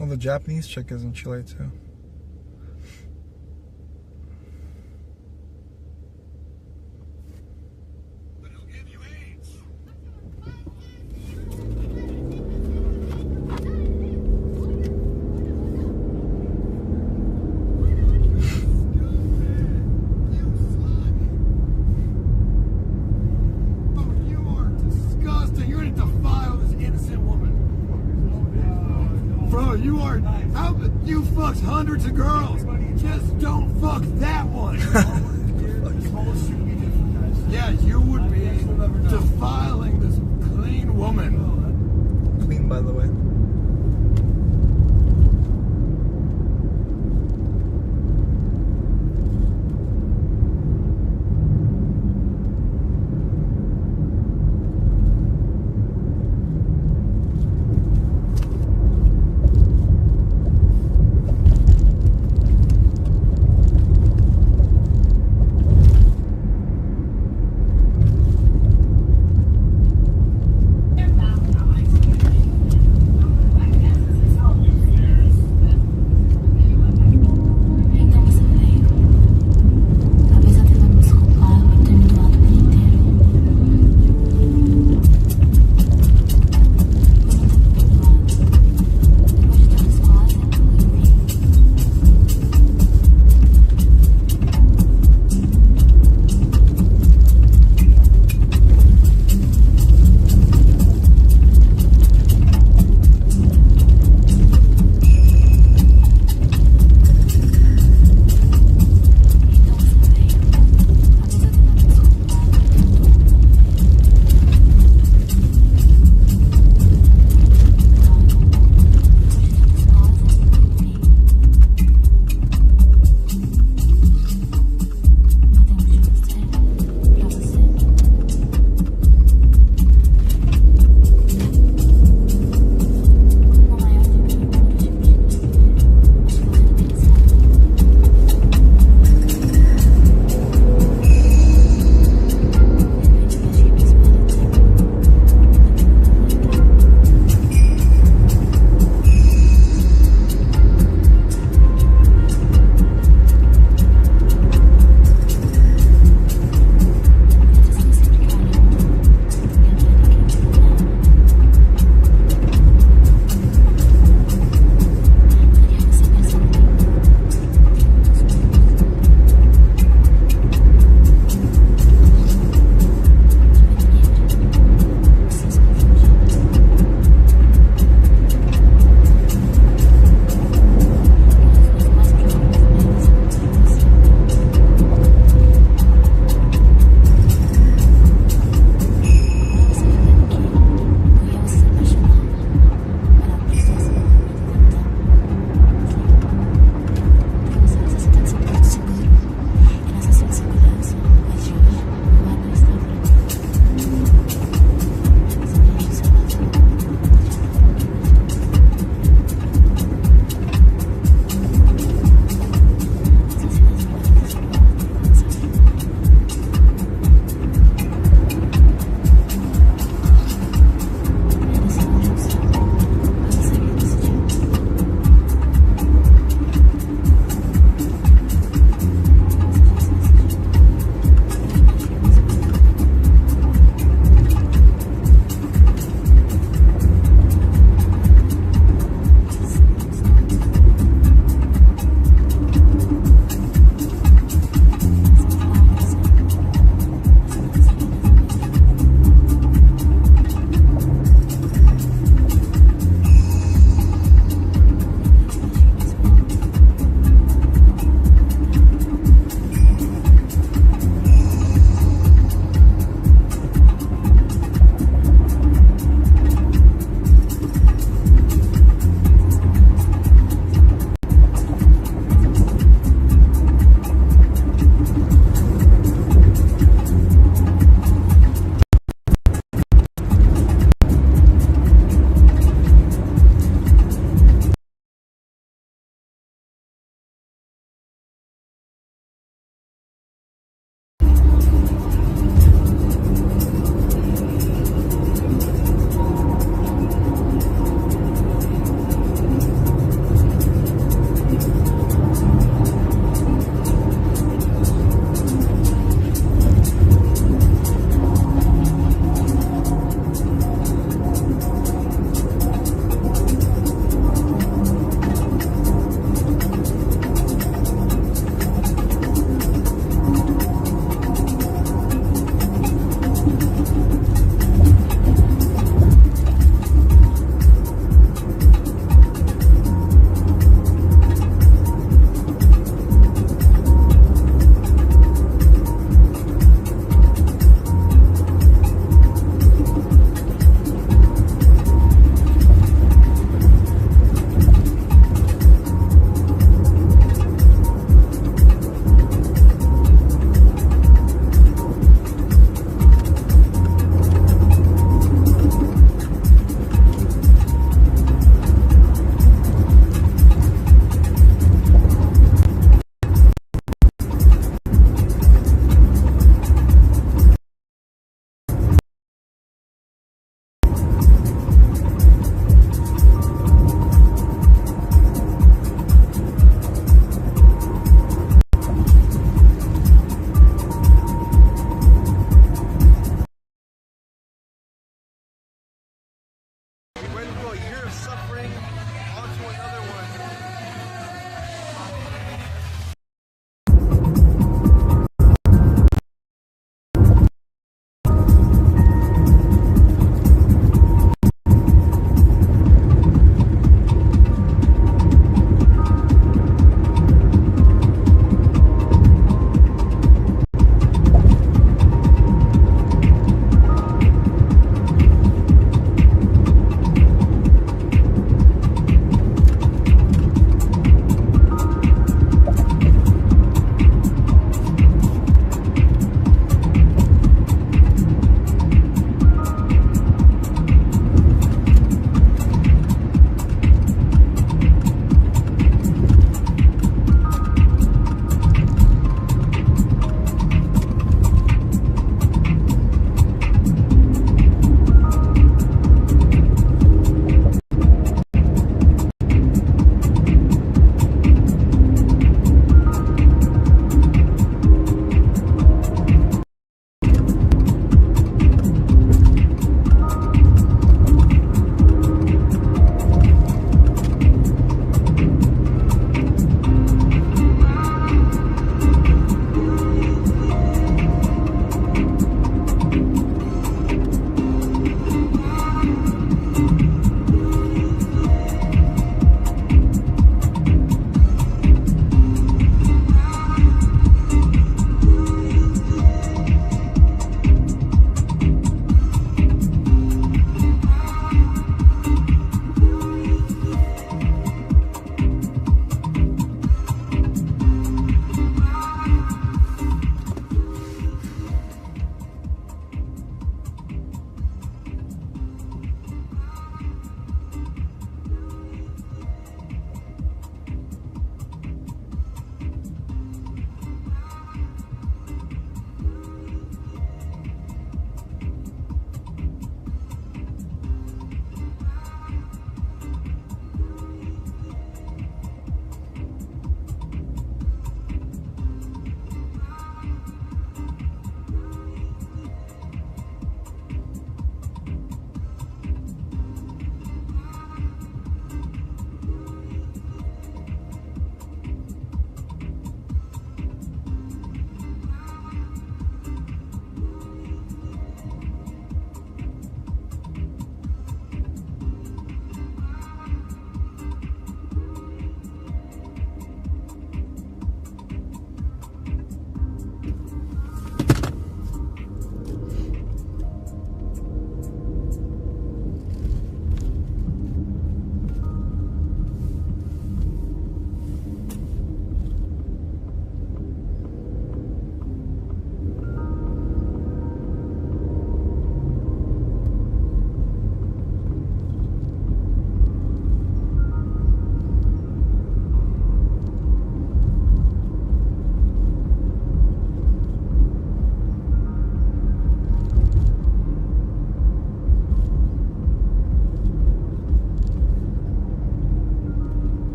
Oh, the Japanese chick is in Chile too. You fucked hundreds of girls. Just don't fuck that one. Yeah, you would be defiling this clean woman. Clean, by the way.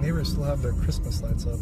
neighbors still have their Christmas lights up.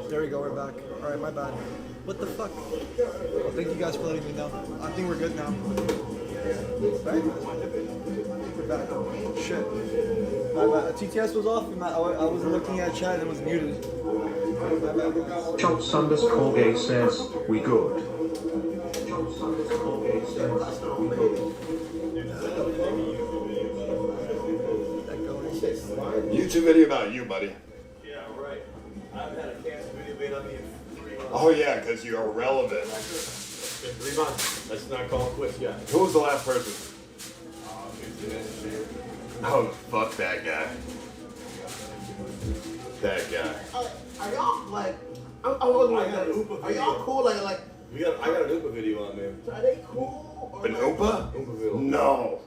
There we go, we're back. Alright, my bad. What the fuck? Well, thank you guys for letting me know. I think we're good now. Right? We're back. Shit. My bad. TTS was off. I wasn't looking at chat and it was muted. My bad. Chops_gay says, we good. YouTube video about you, buddy. Yeah, right. I've had a cancer video made on me in 3 months. Oh yeah, because you are relevant. In 3 months. Let's not call it quits yet. Who was the last person? Oh, fuck that guy. That guy. Are y'all like? I was like, got an Oompa are y'all video. cool? Like, I got an Oompa video on me. are they cool? Or An like, Oompa? Oompa video. No.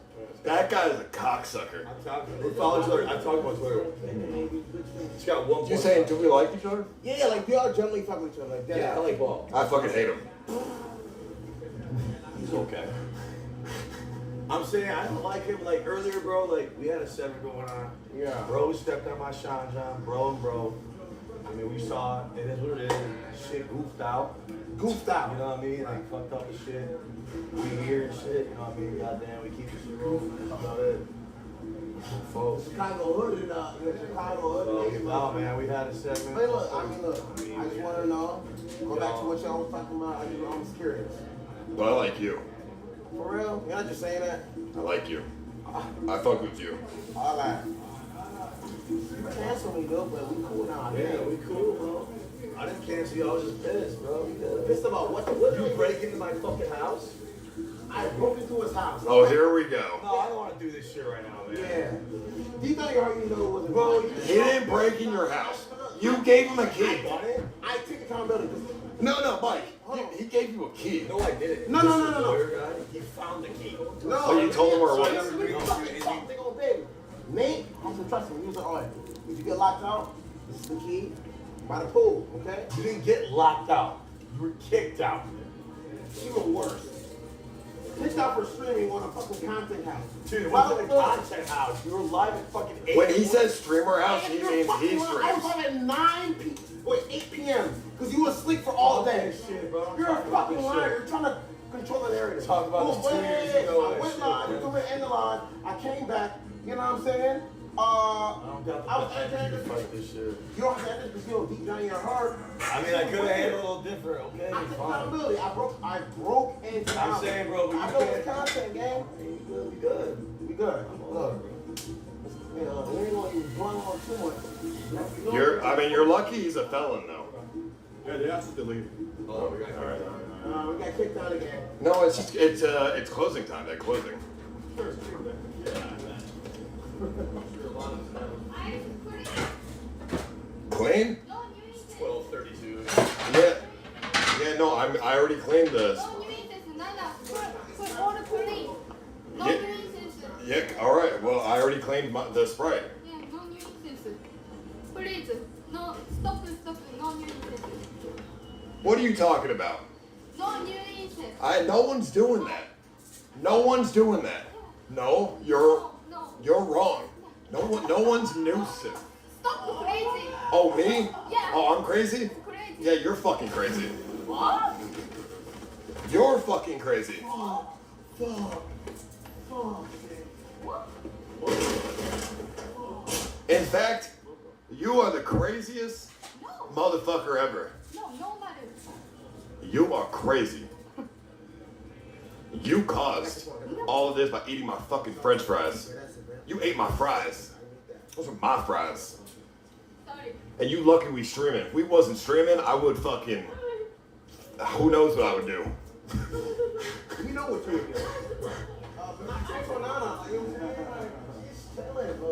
That guy is a cocksucker. We follow each other. I talk about Twitter. It's got one. You saying, do we like each other? Yeah, like we all generally fuck with each other. Like that. Yeah, I like ball. I fucking hate him. He's okay. I'm saying I don't like him. Like earlier, bro. Like we had a 7 going on. Yeah. Bro stepped on my Sean John. Bro. I mean, we saw it. It is what it is. Shit goofed out. Goofed out. You know what I mean? Like fucked up and shit. We here and shit. You know what I mean? Goddamn, we keep the shit moving. That's about it. Folks. Chicago hood and Chicago hood. Oh man, we had a 7. Hey, look. I just want to know. Go back to what y'all was talking about. I'm just curious. But I like you. For real? You're not just saying that. I like you. I fuck with you. All right. You cancel me though, but we cool now. Yeah, we cool, bro. I didn't cancel you. I was just pissed, bro. Pissed about what? You break into my fucking house? I broke into his house. Oh, here we go. No, I don't want to do this shit right now, man. Yeah. Do you think you already know it wasn't? Bro, He didn't break in your house. You gave him a key. I take accountability. No, Mike. He gave you a key. No, I didn't. No. He found the key. No. So you told him where it was? Nate, I'm some trust him. He was like, all right, if you get locked out, this is the key. By the pool, okay? You didn't get locked out. You were kicked out. Even worse. Kicked out for streaming on a fucking content house. Dude, it wasn't a content house. You were live at fucking 8. When he says streamer house, he You're means fucking he lying. I was streams. live at 8 p.m. Because you were asleep for all day. Shit, bro. You're a fucking liar. You're trying to control the narrative. Talk about this 2 years ago. I went live, you told me to end the live. I came back. You know what I'm saying? I don't got the energy to fight this shit. You don't have that because you're deep down in your heart. I mean, I could have handled it a little different, okay? I take Fine. accountability. I broke into the I'm house. saying, bro, but I you know can't. it's content, gang. We good. We good. Look. We ain't gonna even dwell on too much. You're lucky he's a felon though. Yeah, they asked us to leave. Oh, we got alright. We got kicked out again. No, it's closing time. They're closing. Clean? 12:32. Yeah. No, I already cleaned this. Yeah. All right. Well, I already cleaned the Sprite. Please, no, stop, no new incense. What are you talking about? No new incense. No one's doing that. No one's doing that. No, you're wrong. No one's nuisance. Stop crazy. Oh, me? Yeah. Oh, I'm crazy? Crazy. Yeah, you're fucking crazy. What? You're fucking crazy. In fact, you are the craziest motherfucker ever. No matter. You are crazy. You caused all of this by eating my fucking French fries. You ate my fries. Those are my fries. Sorry. And you lucky we streaming. If we wasn't streaming, I would fucking... Who knows what I would do. You know what you're doing. But not for Nana. You know what I'm saying? Like, she's chilling, bro.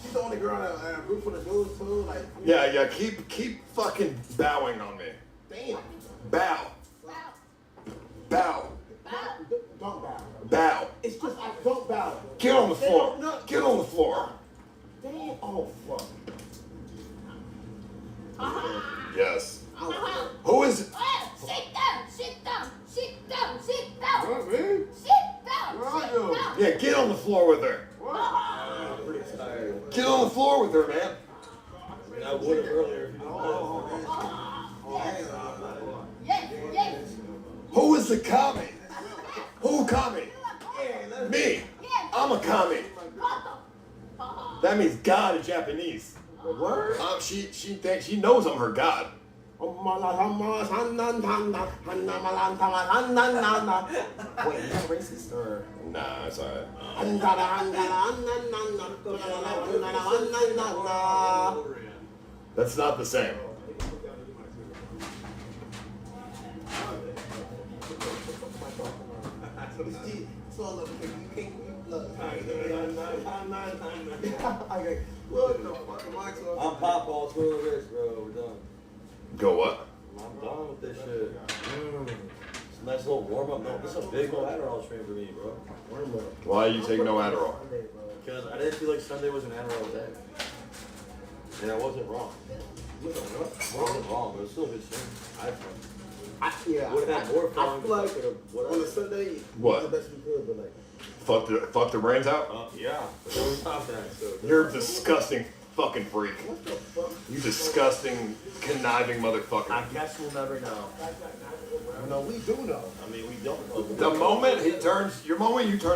She's the only girl in a group full of dudes, too. Like, Yeah, keep fucking bowing on me. damn. Bow. Bow. Don't bow. Bow. It's just, I don't bow. Get on the They floor. don't know- Get on the floor. Damn. Oh, fuck. Yes. Who is it? Sit down. What, man? Sit down. Where are you? Yeah, get on the floor with her. Pretty tired. Get on the floor with her, man. I I would have earlier. Yes, yes. Who is the commie? Who commie? Me. I'm a commie. That means God in Japanese. Word? She thinks she knows I'm her God. Wait, you not racist or? Nah, it's alright. That's not the same. I'm pop all twirl wrist, bro. We're done. Go what? I'm done with this shit. It's a nice little warm up. No, this is a big old Adderall stream for me, bro. Warm up. Why you take no Adderall? Because I didn't feel like Sunday was an Adderall day. And I wasn't wrong. I wasn't wrong, but it's still a good stream. Yeah, would have had more fun. I feel like on a Sunday, What? the best we could, but like. Fuck their brains out? Yeah. But then we stopped that, so. You're a disgusting fucking freak. What the fuck? You disgusting, conniving motherfucker. I guess we'll never know. No, we do know. I mean, we don't know. The moment you turn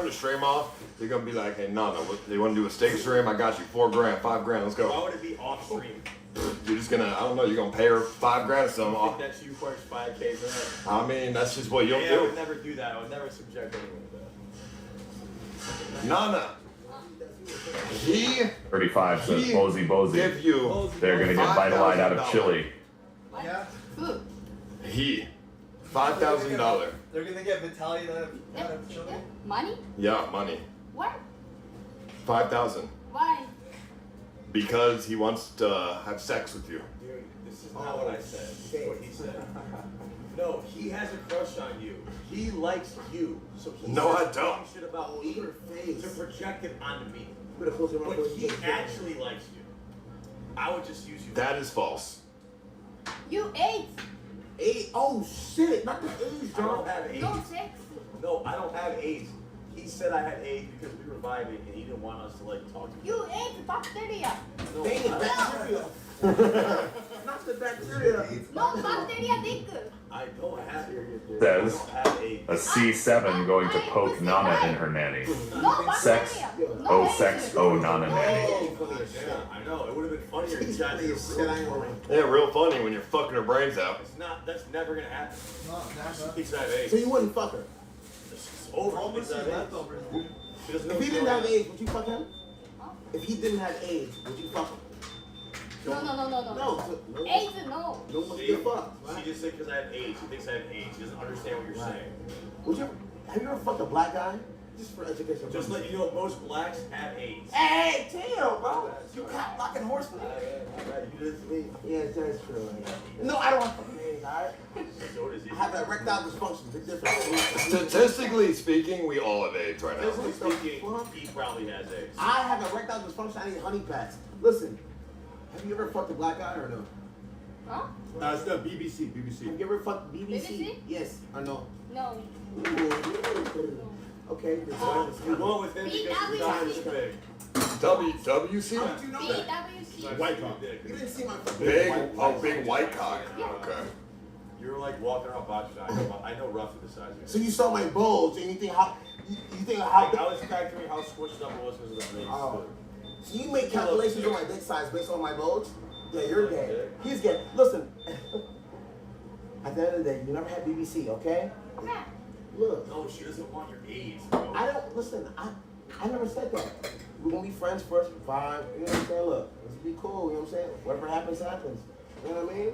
the stream off, they're gonna be like, hey, no, they want to do a steak stream? I got you, $4,000, $5,000, let's Why go. would it be off stream? You're just gonna, I don't know, you're gonna pay her $5,000 or I something. think that she requires 5K for that. I mean, that's just what you'll I do. would never do that. I would never subject anyone to that. Nana. He 35 says Bozy give you They're gonna get Vitalite out of $5,000. chili. Yeah. He $5,000. They're gonna get Vitaly out of chili. Money? Yeah, money. What? 5,000. Why? Because he wants to have sex with you. Dude, this is not what I said. This is what he said. No, he has a crush on you. He likes you. So he No, says I don't. shit about me to project it onto me. But he actually likes you. I would just use you. That is false. You ate. Oh shit! Not the AIDS, I don't John. have AIDS. No sex. No, I don't have AIDS. He said I had AIDS because we were vibing and he didn't want us to like talk to each You ate bacteria. other. They ain't No, bacteria. Not the bacteria. No bacteria dick. I don't have AIDS. Says I don't have AIDS. a C7 going to poke Nana in her nanny. No Sex. bacteria. No Oh, AIDS. sex. Oh, Nana nanny. Yeah, I know. It would have been funnier if you guys did Shit, I ain't gonna. Yeah, real funny when you're fucking her brains out. It's not. That's never gonna happen. No, She thinks I have AIDS. So you wouldn't fuck her? It's over. She thinks I have AIDS. leftovers, dude. She doesn't know If he what's didn't going have on. AIDS, would you fuck him? If he didn't have AIDS, would you fuck him? No. No, AIDS, no. no one See, get fucked. she just said because I have AIDS. She thinks I have AIDS. She doesn't understand what you're saying. Would you? Have you ever fucked a black guy? Just for education. Just let you know, most blacks have AIDS. Hey, chill, bro. You cop blocking horsemen. Yes, that's true. No, I don't have fucking AIDS, alright? So does he. I have erectile dysfunction. Big difference. Statistically speaking, we all have AIDS right now. Physically speaking, he probably has AIDS. I have erectile dysfunction. I need honey packs. Listen, have you ever fucked a black guy or no? Huh? It's the BBC. Have you ever fucked BBC? BBC? Yes or no? No. Ooh. Okay, this one is You went with him because his time is big. WWC? How did you know that? BWC. White cock. You didn't see my fucking Big white cock. Okay. You're like walking around box shop. I know roughly the size of So it. you saw my bulge and you think how you think I how was factoring how squished up it was because of the face. Oh. So you make calculations on my dick size based on my bulge? Yeah, you're gay. He's gay. Listen. At the end of the day, you never had BBC, okay? Okay. Look. No, she doesn't want your AIDS, bro. I don't listen. I never said that. We're gonna be friends first, fine. You know what I'm saying? Look, let's be cool. You know what I'm saying? Whatever happens, happens. You know what I mean?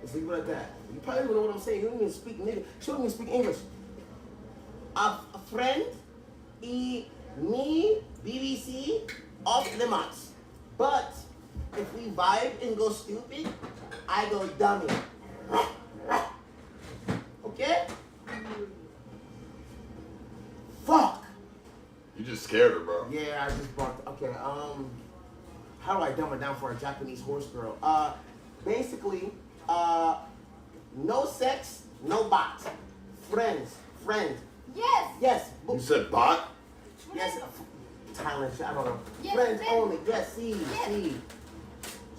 Let's leave it at that. You probably don't know what I'm saying. You don't even speak nigga. She don't even speak English. A friend, me, BBC, off limits. But if we vibe and go stupid, I go dummy. Okay? Fuck. You just scared her, bro. Yeah, I just brought. Okay, how do I dumb it down for a Japanese horse girl? Basically, no sex, no bot. Friend. Yes. Yes. You said bot? Yes. Thailand shit, I don't know. Yes, Friends friend. only. Yes, see.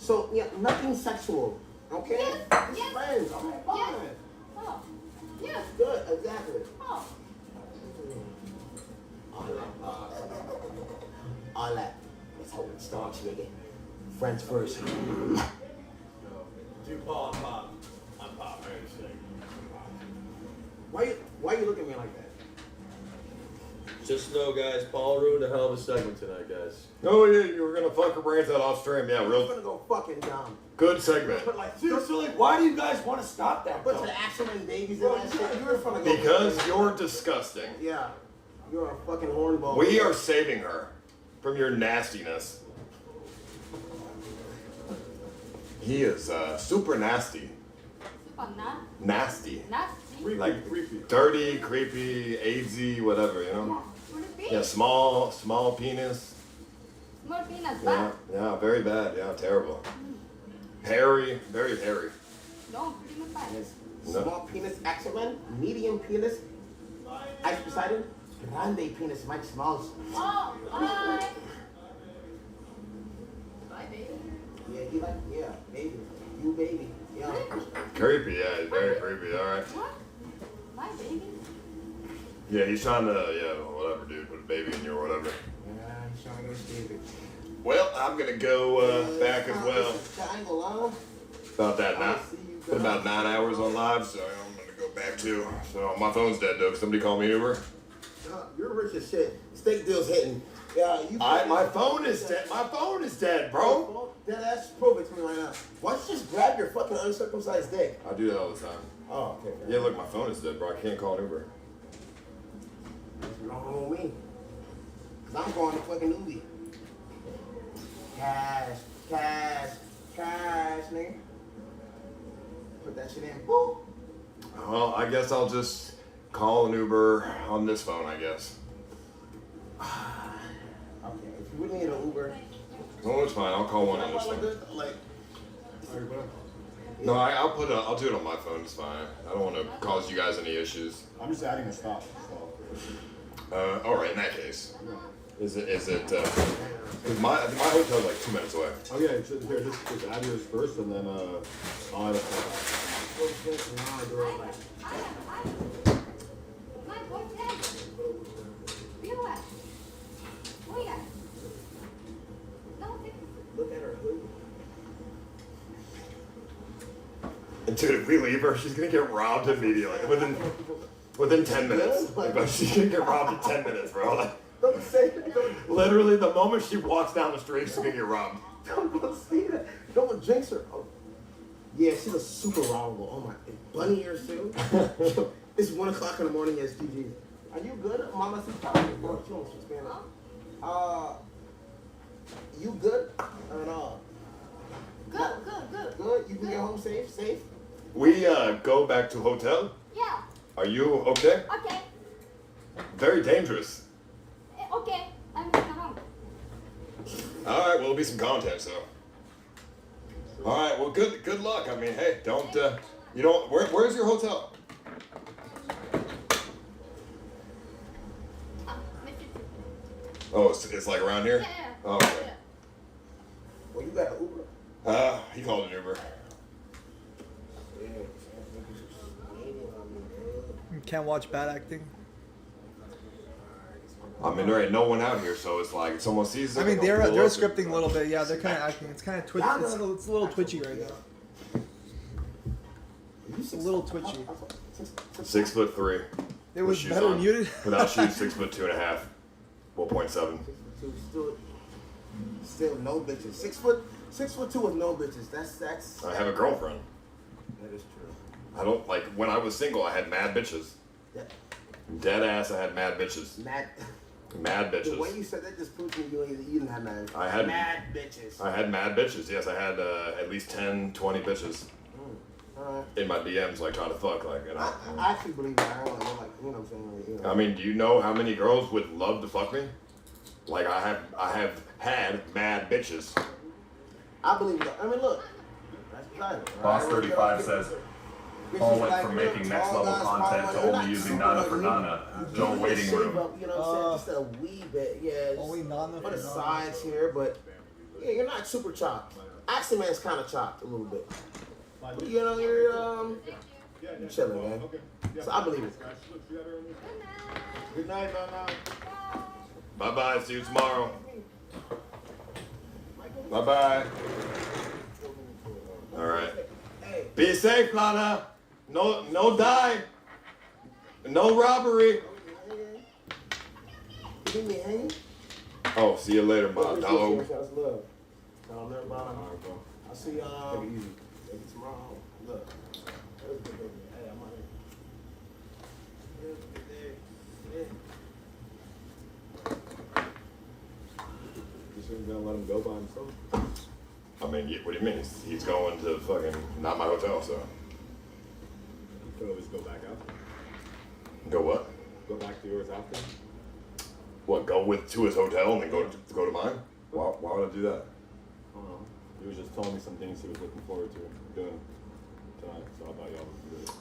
So, yeah, nothing sexual. Okay? Yes, Just yes. friends. Okay, fine. Yes. Oh. Yes. Good, exactly. Oh. All that. That's how it starts, nigga. Friends first. You Paul, I'm Pop. I'm Pop. I understand. Why you looking at me like that? Just know, guys, Paul ruined a hell of a segment tonight, guys. Oh yeah, you were gonna fuck her brains out off stream. Yeah, I'm real gonna go fucking down. good segment. But like, Seriously, why do you guys want to stop that? bunch of action and babies and that shit. You're gonna go. Because you're disgusting. Yeah. You're a fucking hornball. We are saving her from your nastiness. He is super nasty. Super Nasty. nasty. Like dirty, creepy, AIDSy, whatever, you know? Creepy. Yeah, small penis. Small penis. Yeah, yeah, very bad. Yeah, terrible. Hairy, very hairy. No, pretty much bad. Yes. No. Small penis, X-Men. Medium penis, Ice Poseidon. Grande penis, Mike Smalls. Oh, bye. Bye, baby. Yeah, baby. You baby. Yeah. Creepy, yeah, he's very creepy, alright. What? Bye, baby. Yeah, he's trying to, whatever, dude, put a baby in you or whatever. Yeah, he's trying to get his baby. Well, I'm gonna go back as well. About that now. Been about 9 hours on live, so I'm gonna go back too. So my phone's dead though. Can somebody call me Uber? You're rich as shit. Steak deal's hitting. Yeah, you. My phone is dead. My phone is dead, bro. Dead ass, prove it to me right now. Why don't you just grab your fucking uncircumcised dick? I do that all the time. Oh, okay. Yeah, look, my phone is dead, bro. I can't call an Uber. You don't know me. Cause I'm going to fucking Uber. Cash, nigga. Put that shit in. Boop. Well, I guess I'll just call an Uber on this phone, I guess. Okay, if you really need an Uber. No, it's fine. I'll call one on this phone. No, I'll do it on my phone. It's fine. I don't want to cause you guys any issues. I'm just adding a stop. All right. In that case, is it? Cause my hotel's like 2 minutes away. Oh yeah, just add yours first, and then I'll add a stop. Look at her. And dude, if we leave her, she's gonna get robbed immediately. Within 10 minutes. Like, she's gonna get robbed in 10 minutes, bro. Like, Don't say that. literally, the moment she walks down the street, she's gonna get robbed. Don't say that. Don't jinx her. Oh. Yeah, she's a super robbable. Oh my, bunny ears too. It's 1 o'clock in the morning. Yes, GG. Are you good, Mama? You good? Or no? Good. Good. You can get home safe. We go back to hotel. Yeah. Are you okay? Okay. Very dangerous. Okay. I'm going home. All right, well, it'll be some content, so. All right, well, good luck. I mean, hey, don't where's your hotel? Oh, it's like around here? Yeah. Oh, okay. Well, you got an Uber. He called an Uber. You can't watch bad acting. I mean, there ain't no one out here, so it's like if someone sees it. I mean, they're pull up scripting a little bit. Yeah, they're kind of acting. It's kind of twitchy. It's a little twitchy right now. It's a little twitchy. 6'3". It was better muted. Without shoes, 6'2.5". 1.7. Still no bitches. 6'2" with no bitches. That's. I have a girlfriend. That is true. I don't like when I was single. I had mad bitches. Yeah. Dead ass. I had mad bitches. Mad bitches. The way you said that just proved to me you didn't have mad. I had mad bitches. I had mad bitches. Yes, I had at least 10, 20 bitches in my DMs, like trying to fuck, like, you know. I actually believe that. I don't know, like, you know what I'm saying? Like, you know. I mean, do you know how many girls would love to fuck me? Like, I have had mad bitches. I believe that. I mean, look. That's exciting. Boss 35 says, Paul went from making next level content to only using Nana for Nana. No waiting room. You know what I'm saying? Just a wee bit. Yeah. Only Nana for the Nana. sides here, but yeah, you're not super chopped. Action Man's kind of chopped a little bit. You know, you're chilling, man. So I believe it. Good night, Mama. Bye-bye. See you tomorrow. Bye-bye. All right. Be safe, Lana. No die. No robbery. Oh, see you later, my dog. I'll see y'all. Take it easy. Maybe tomorrow. Look. Hey, I'm out You sure you're gonna let him go by himself? I mean, what do you mean? He's going to fucking not my hotel, so. You could always go back out. Go what? Go back to yours after. What? Go to his hotel and then go to mine? Why would I do that? I don't know. He was just telling me some things he was looking forward to doing tonight, so I thought y'all would do it.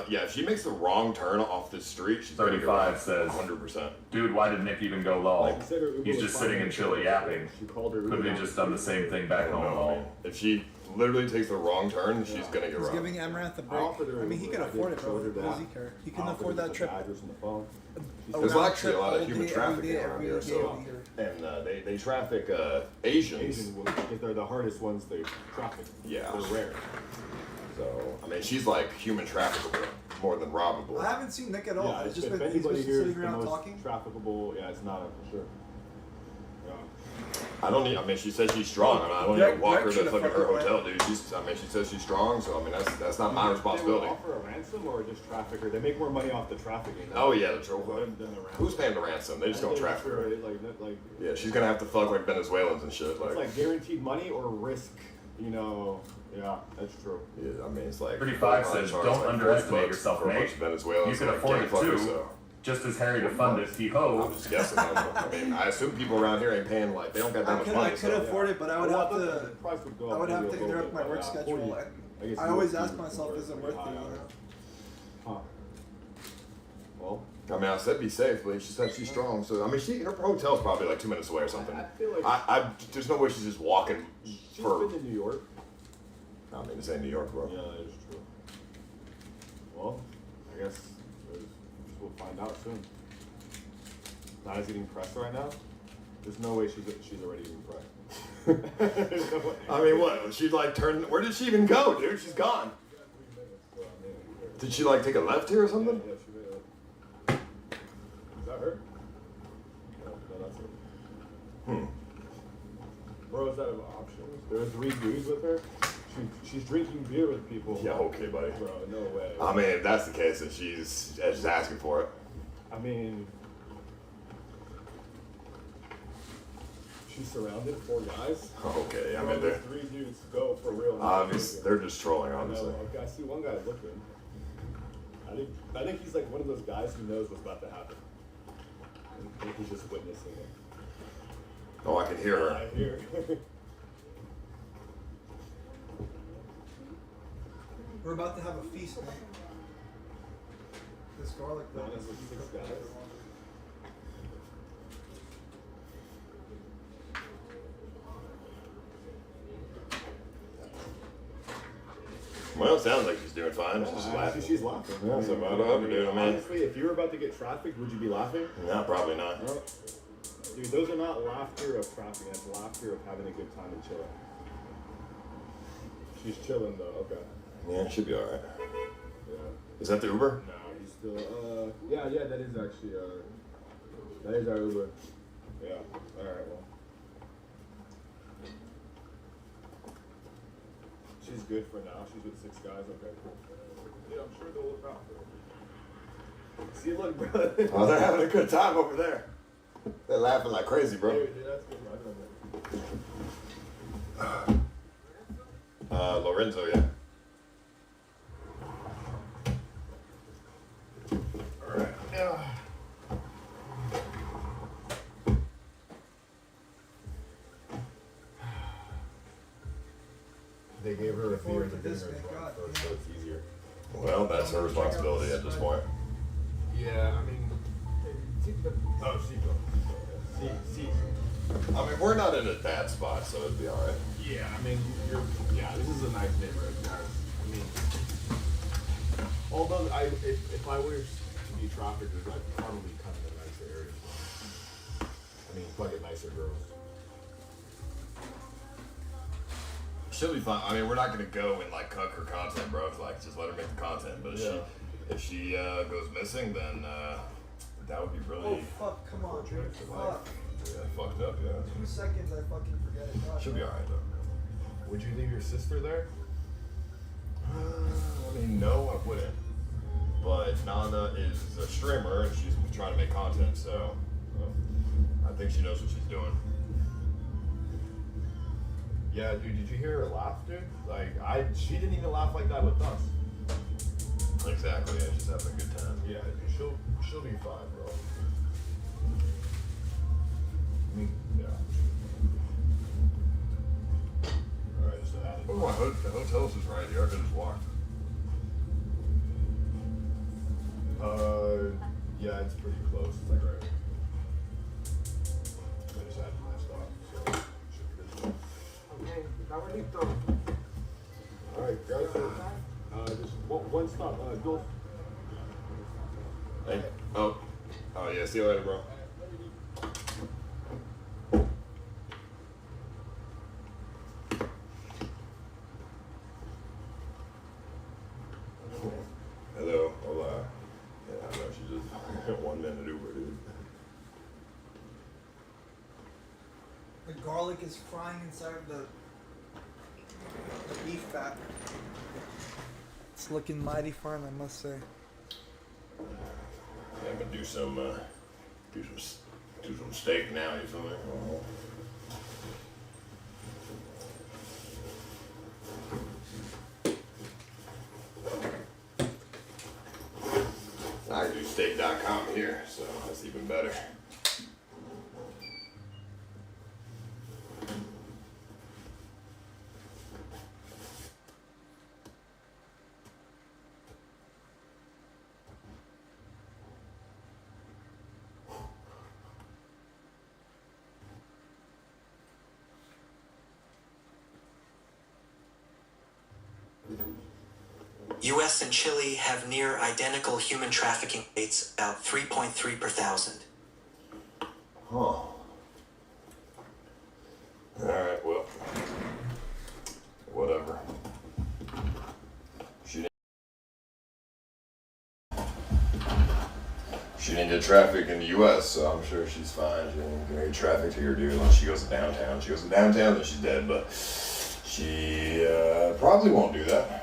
Yeah, if she makes the wrong turn off this street, she's 35 says 100%. Dude, why did Nick even go low? Like, He's just sitting and chilly yapping. She called her. Could have just done the same thing back home. No. If she literally takes the wrong turn, she's gonna get He's robbed. giving Amaranth a break. I mean, he can afford it, bro. What does he care? He can afford that trip. There's actually a lot of human trafficking around here, so and they traffic Asians. Asian women, because they're the hardest ones they traffic. Yeah, they're rare. So I mean, she's like human traffickable more than robbable. I haven't seen Nick at all. Yeah, It's just if been he's anybody been here is sitting the around most talking. trafficable, yeah, it's not for sure. Yeah. I don't need. I mean, she says she's strong. I don't need to walk her to fucking her hotel, dude. I mean, she says she's strong, so I mean, that's not my responsibility. They will offer a ransom or just traffic her? They make more money off the trafficking. Oh yeah, the ransom. Who's paying the ransom? They just don't traffic her. Yeah, she's gonna have to fuck like Venezuelans and shit. It's like guaranteed money or risk. You know, yeah, that's true. Yeah, I mean, it's like 35 says, don't underestimate yourself, for a bunch mate. of Venezuelans. You can like, afford gang it fuckers, too. so. Just as Harry to fund it, he-ho. I'm just guessing. I mean, I assume people around here ain't paying like they don't got that much money. I could afford it, but I would have to. I would have to interrupt my work schedule. I always ask myself, is it worth it? You know? Huh. Well, I mean, I said be safe, but she said she's strong. So I mean, her hotel's probably like 2 minutes away or something. I feel like there's no way she's just walking. She's been to New York. I mean, this ain't New York, bro. Yeah, that is true. Well, I guess we'll find out soon. Nana's eating press right now. There's no way she's already eating press. No way. I mean, what? She's like turned. Where did she even go, dude? She's gone. Did she like take a left here or something? Yeah, she made it. Is that her? No, that's her. Bro, is that an option? There are 3 dudes with her. She's drinking beer with people. Yeah, okay, buddy. Bro, no way. I mean, if that's the case, then she's just asking for it. I mean, she's surrounded 4 guys. Okay, I Bro, mean, they're 3 dudes go for real. obviously they're just trolling, obviously. Okay, I see one guy looking. I think he's like one of those guys who knows what's about to happen. I think he's just witnessing it. Oh, I can hear her. I hear. We're about to have a feast, man. This garlic bread. Nana's with 6 guys. Well, it sounds like she's doing fine. She's just laughing. She's laughing. Yeah, so I don't know, dude. I mean, Honestly, if you were about to get trafficked, would you be laughing? no, probably not. No. Dude, those are not laughter of trafficking. That's laughter of having a good time and chilling. She's chilling though. Okay. Yeah, it should be all right. Yeah. Is that the Uber? No, he's still. Yeah, that is actually. That is our Uber. Yeah. All right. Well. She's good for now. She's with 6 guys. Okay, cool. Yeah, I'm sure they'll look out for her. See, look, bro. Oh, they're having a good time over there. They're laughing like crazy, bro. Dude, that's good. Lorenzo, yeah. All right. Yeah. They gave her a fear to getting her drunk first, so it's easier. Well, that's her responsibility at this point. Yeah, I mean, oh, seatbelt. I mean, we're not in a bad spot, so it'd be all right. Yeah, I mean, this is a nice neighborhood, guys. I mean, although if I were to be traffickers, I'd probably come in a nicer area. I mean, fucking nicer girls. She'll be fine. I mean, we're not gonna go and like cuck her content, bro. Like, just let her make the content. But if she goes missing, then that would be really. Oh fuck! Come on, dude. Fuck. Yeah, fucked up. Yeah. 2 seconds, I fucking forget it. God, She'll be alright though. Would you leave your sister there? I mean, no, I wouldn't. But Nana is a streamer and she's trying to make content, so I think she knows what she's doing. Yeah, dude, did you hear her laugh, dude? Like, she didn't even laugh like that with us. Exactly, yeah, she's having a good time. Yeah, dude, she'll be fine, bro. I mean, yeah. Alright, just added. Oh, the hotel's just right here. I could just walk. Yeah, it's pretty close. It's like right. I just added my stop, so should be good. Okay, Gabalito. Alright, guys. Just one stop. Go. Hey. Oh, yeah. See you later, bro. Hello. Hola. Yeah, I know she just 1 minute Uber, dude. The garlic is frying inside of the beef fat. It's looking mighty fine, I must say. Yeah, I'm gonna do some steak now. You feel me? I can do steak.com here, so that's even better. US and Chile have near identical human trafficking rates, about 3.3 per thousand. Huh. Alright, well. Whatever. She didn't get traffic in the US, so I'm sure she's fine. She didn't get traffic here, dude, unless she goes to downtown. She goes to downtown, then she's dead, but she probably won't do that.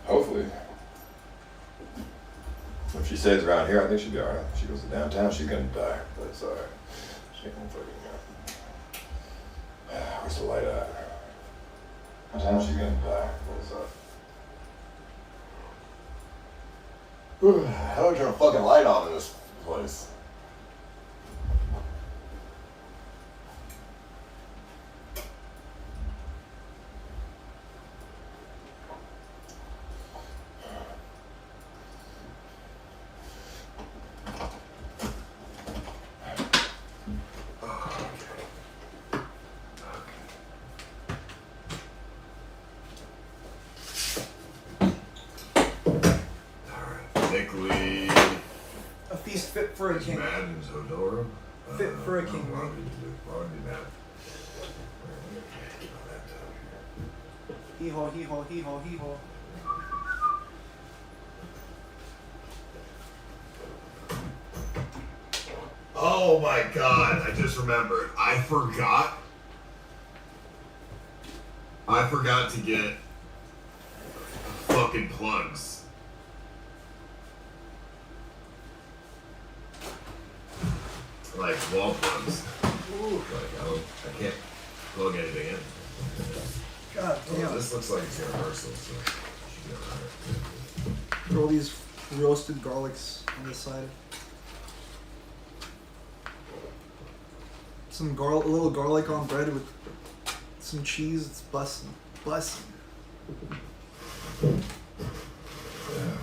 Hopefully. If she stays around here, I think she'll be alright. If she goes to downtown, she's gonna die, but it's alright. She ain't gonna fucking die. Where's the light at? Downtown, she's gonna die, but it's alright. How do I turn a fucking light on in this place? A feast fit for a king. Fit for a king, right? Hee-haw, hee-haw, hee-haw, hee-haw. Oh my god, I just remembered. I forgot to get fucking plugs. Like wall plugs. Like I can't plug anything in. God damn. This looks like it's universal, so it should be alright. Throw these roasted garlics on the side. A little garlic on bread with some cheese. It's bussin'. Yeah.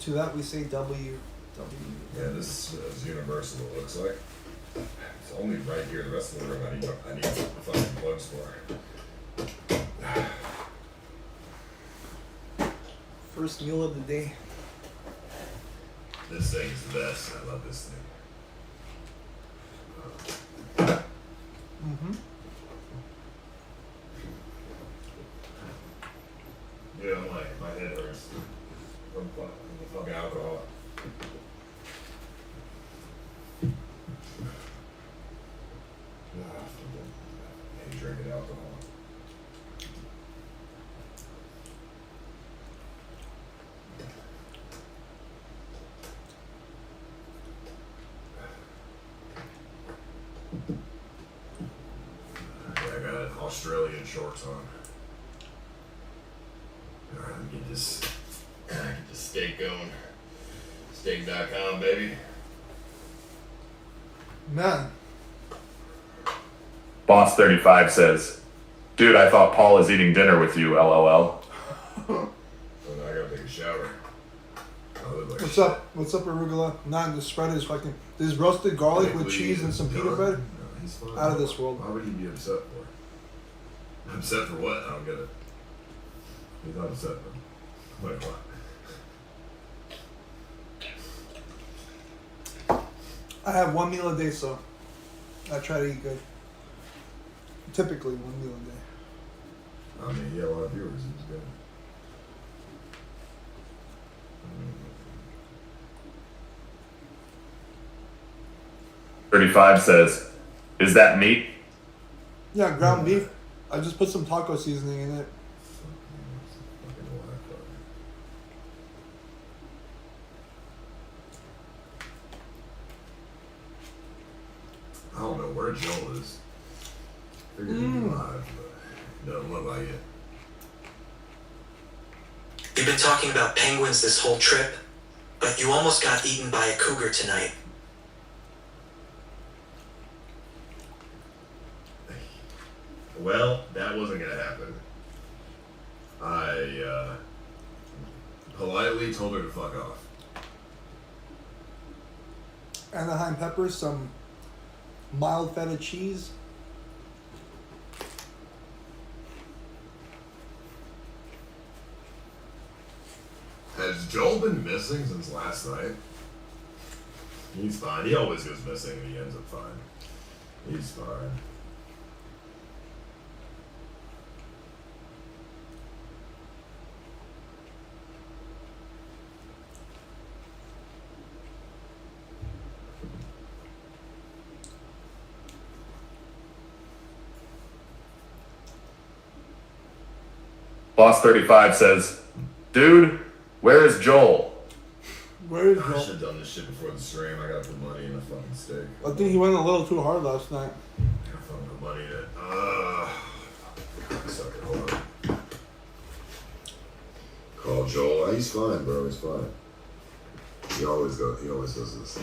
To that we say W. Yeah, this is universal, it looks like. It's only right here. The rest of the room I need some fucking plugs for. First meal of the day. This thing is the best. I love this thing. Mm-hmm. Yeah, my head hurts from the fucking alcohol. I hate drinking alcohol. Yeah, I got Australian shorts on. Alright, let me get this steak going. Steak.com, baby. Man. Boss 35 says, dude, I thought Paul is eating dinner with you, LOL. Oh, no, I gotta take a shower. What's up? What's up, arugula? Nah, the spread is fucking. This roasted garlic with cheese and some peanut butter. No, he's fine. Out of this world. Why would he be upset for? Upset for what? I don't get it. He's not upset. Wait, what? I have one meal a day, so I try to eat good. Typically, one meal a day. I mean, he had a lot of viewers. He was good. 35 says, is that meat? Yeah, ground beef. I just put some taco seasoning in it. I don't know where Joel is. Figured he'd be live, but doesn't look like it. You've been talking about penguins this whole trip, but you almost got eaten by a cougar tonight. Well, that wasn't gonna happen. I politely told her to fuck off. Anaheim peppers, some mild feta cheese. Has Joel been missing since last night? He's fine. He always goes missing and he ends up fine. He's fine. Boss 35 says, dude, where is Joel? Where is I Joel? should have done this shit before the stream. I gotta put money in a fucking steak. I think he went a little too hard last night. I gotta fucking put money in it. Sucker, hold on. Call Joel. He's fine, bro. He's fine. He always does this.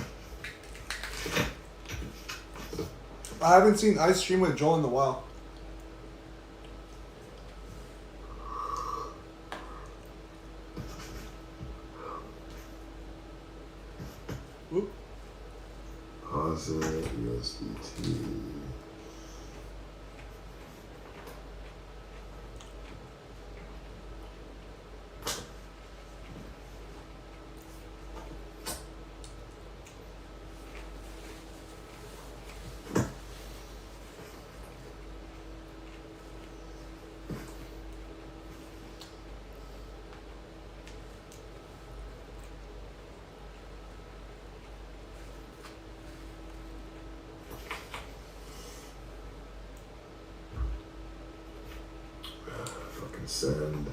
I haven't seen Ice stream with Joel in a while. Oop. Positive USDT. Send.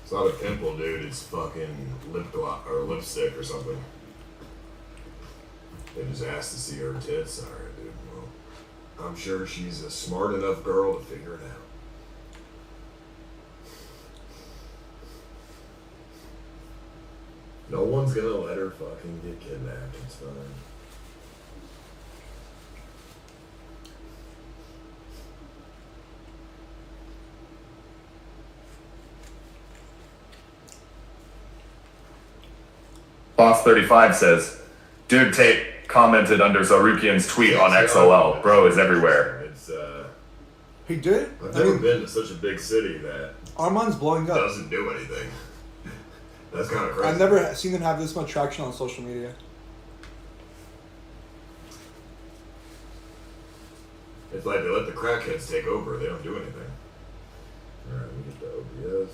It's not a pimple, dude. It's fucking lip gloss or lipstick or something. They just asked to see her tits. All right, dude. Well, I'm sure she's a smart enough girl to figure it out. No one's gonna let her fucking get kidnapped. It's fine. Boss35 says, Dude Tate commented under Zarukian's tweet on XOL. Bro is everywhere. It's He did? I've never been to such a big city that Armand's blowing up. doesn't do anything. That's kind of crazy. I've never seen him have this much traction on social media. It's like they let the crackheads take over. They don't do anything. All right, let me get the OBS.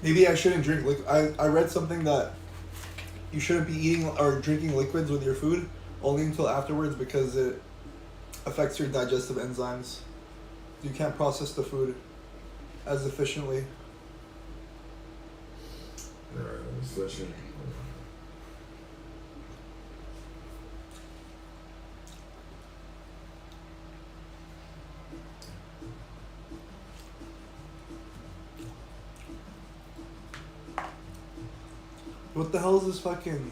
Maybe I shouldn't drink liquid. I read something that you shouldn't be eating or drinking liquids with your food only until afterwards because it affects your digestive enzymes. You can't process the food as efficiently. Alright, let me switch it. What the hell is this fucking...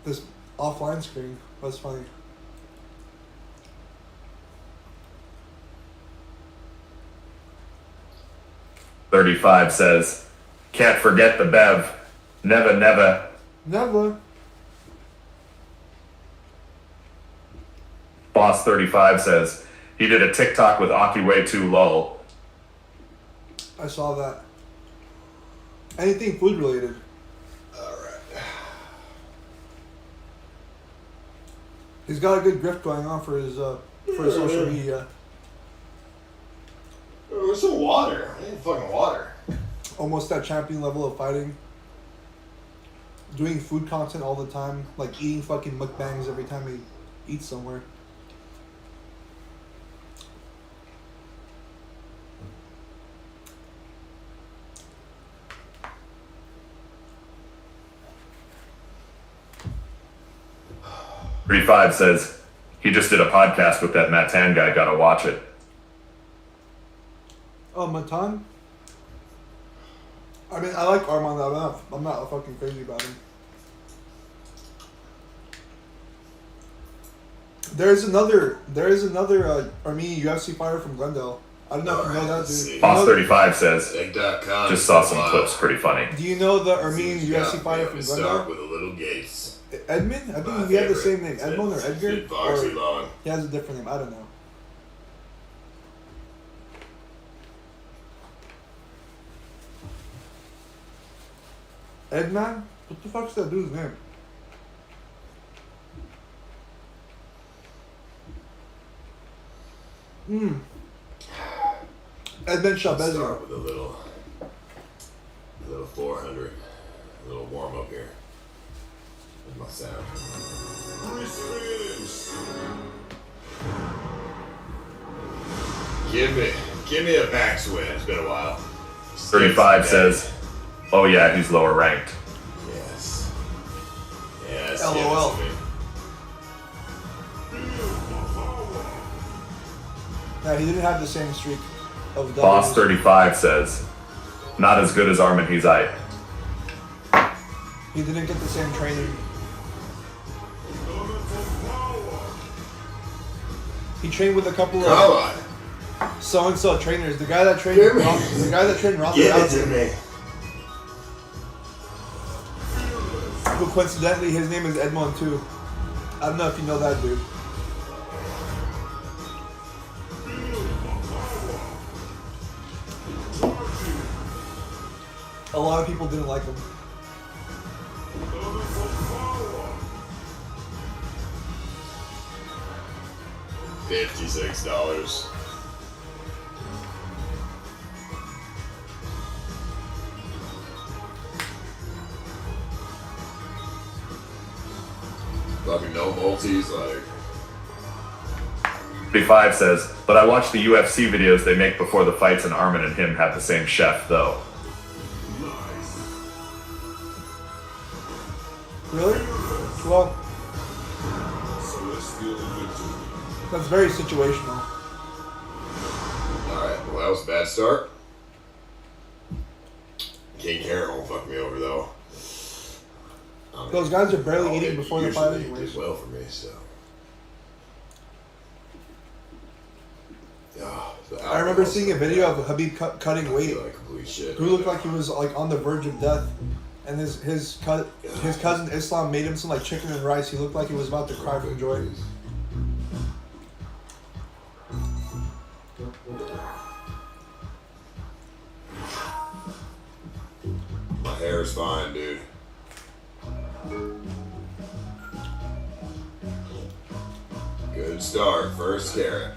this offline screen? That's funny. .35 says, Can't forget the Bev. Never, never. Never. Boss35 says, he did a TikTok with Aki way too lol. I saw that. Anything food related. Alright. He's got a good grift going on for his social media. Where's some water? I need fucking water. Almost at champion level of fighting. Doing food content all the time. Like eating fucking mukbangs every time he eats somewhere. .35 says, he just did a podcast with that Matan guy, gotta watch it. Oh, Matan? I mean, I like Armand. I'm not fucking crazy about him. There is another Armenian UFC fighter from Glendale. I don't know if you know that dude. Boss35 says, just saw some clips, pretty funny. Do you know the Armenian UFC fighter from Glendale? with a little Gates. Edmund? I think he had the same name. Edmund or Edgar? Boxy long. He has a different name. I don't know. Edman? What the fuck's that dude's name? Edmund Shabezian. Start with a little 400. A little warm up here. With my sound. Give me a backswing. It's been a while. 35 says, oh yeah, he's lower ranked. Yes. Yes. LOL. Yeah, he didn't have the same streak of Boss 35 says, not as good as Armin Hizai. He didn't get the same training. He trained with a couple of so-and-so trainers. The guy that trained Ronda Rousey. Who coincidentally, his name is Edmond too. I don't know if you know that dude. A lot of people didn't like him. $56. Fucking no multis, like. 35 says, but I watch the UFC videos they make before the fights, and Armin and him have the same chef though. Really? Well, that's very situational. Alright, well, that was a bad start. King Karen won't fuck me over, though. I'm Those guys are barely eating before the fight Usually anyways. did well for me, so. I remember seeing a video of Habib cutting weight. Like complete shit. Who looked like he was like on the verge of death, and his cousin Islam made him some like chicken and rice. He looked like he was about to cry from joy. My hair's fine, dude. Good start, first carrot.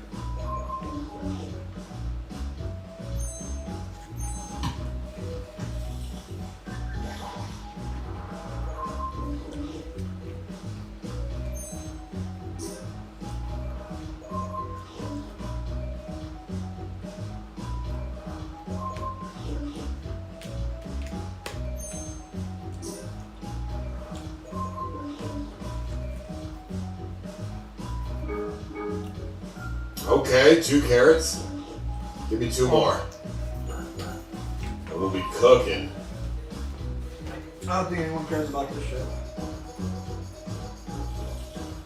Okay, 2 carrots. Give me 2 more. And we'll be cooking. I don't think anyone cares about this shit.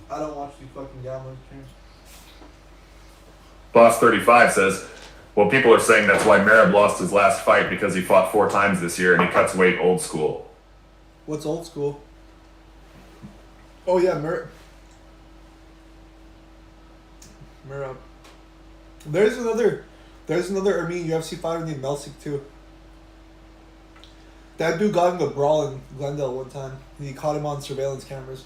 I don't watch these fucking gambling streams. Boss 35 says, well, people are saying that's why Merab lost his last fight because he fought 4 times this year and he cuts weight old school. What's old school? Oh yeah, Merab. There's another Armenian UFC fighter named MLK too. That dude got in a brawl in Glendale one time. He caught him on surveillance cameras.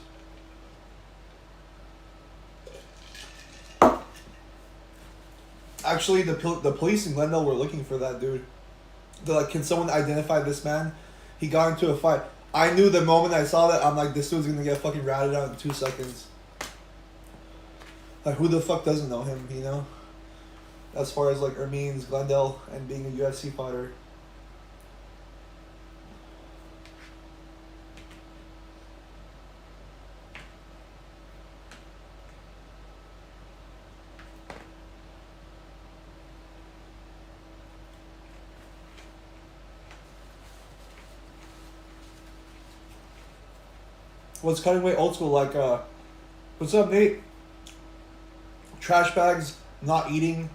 Actually, the police in Glendale were looking for that dude. They're like, can someone identify this man? He got into a fight. I knew the moment I saw that, I'm like, this dude's gonna get fucking ratted out in 2 seconds. Like, who the fuck doesn't know him, you know? As far as like Armenians, Glendale, and being a UFC fighter. What's cutting weight old school like? What's up, Nate? Trash bags, not eating.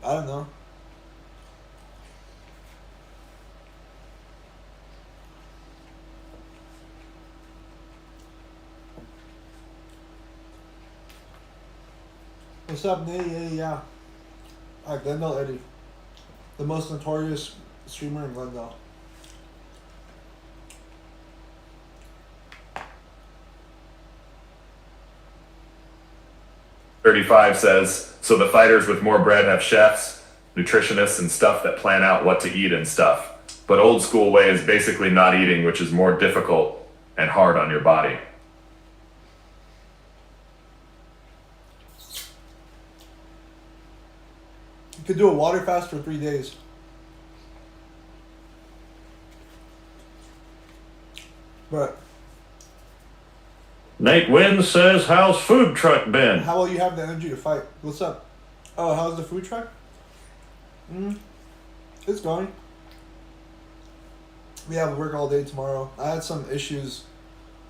I don't know. What's up, Nate? Yeah. Glendale Eddie. The most notorious streamer in Glendale. .35 says, so the fighters with more bread have chefs, nutritionists, and stuff that plan out what to eat and stuff. But old school way is basically not eating, which is more difficult and hard on your body. You could do a water fast for 3 days. But Nate Wynn says, how's food truck been? how will you have the energy to fight? What's up? Oh, how's the food truck? It's going. We have work all day tomorrow. I had some issues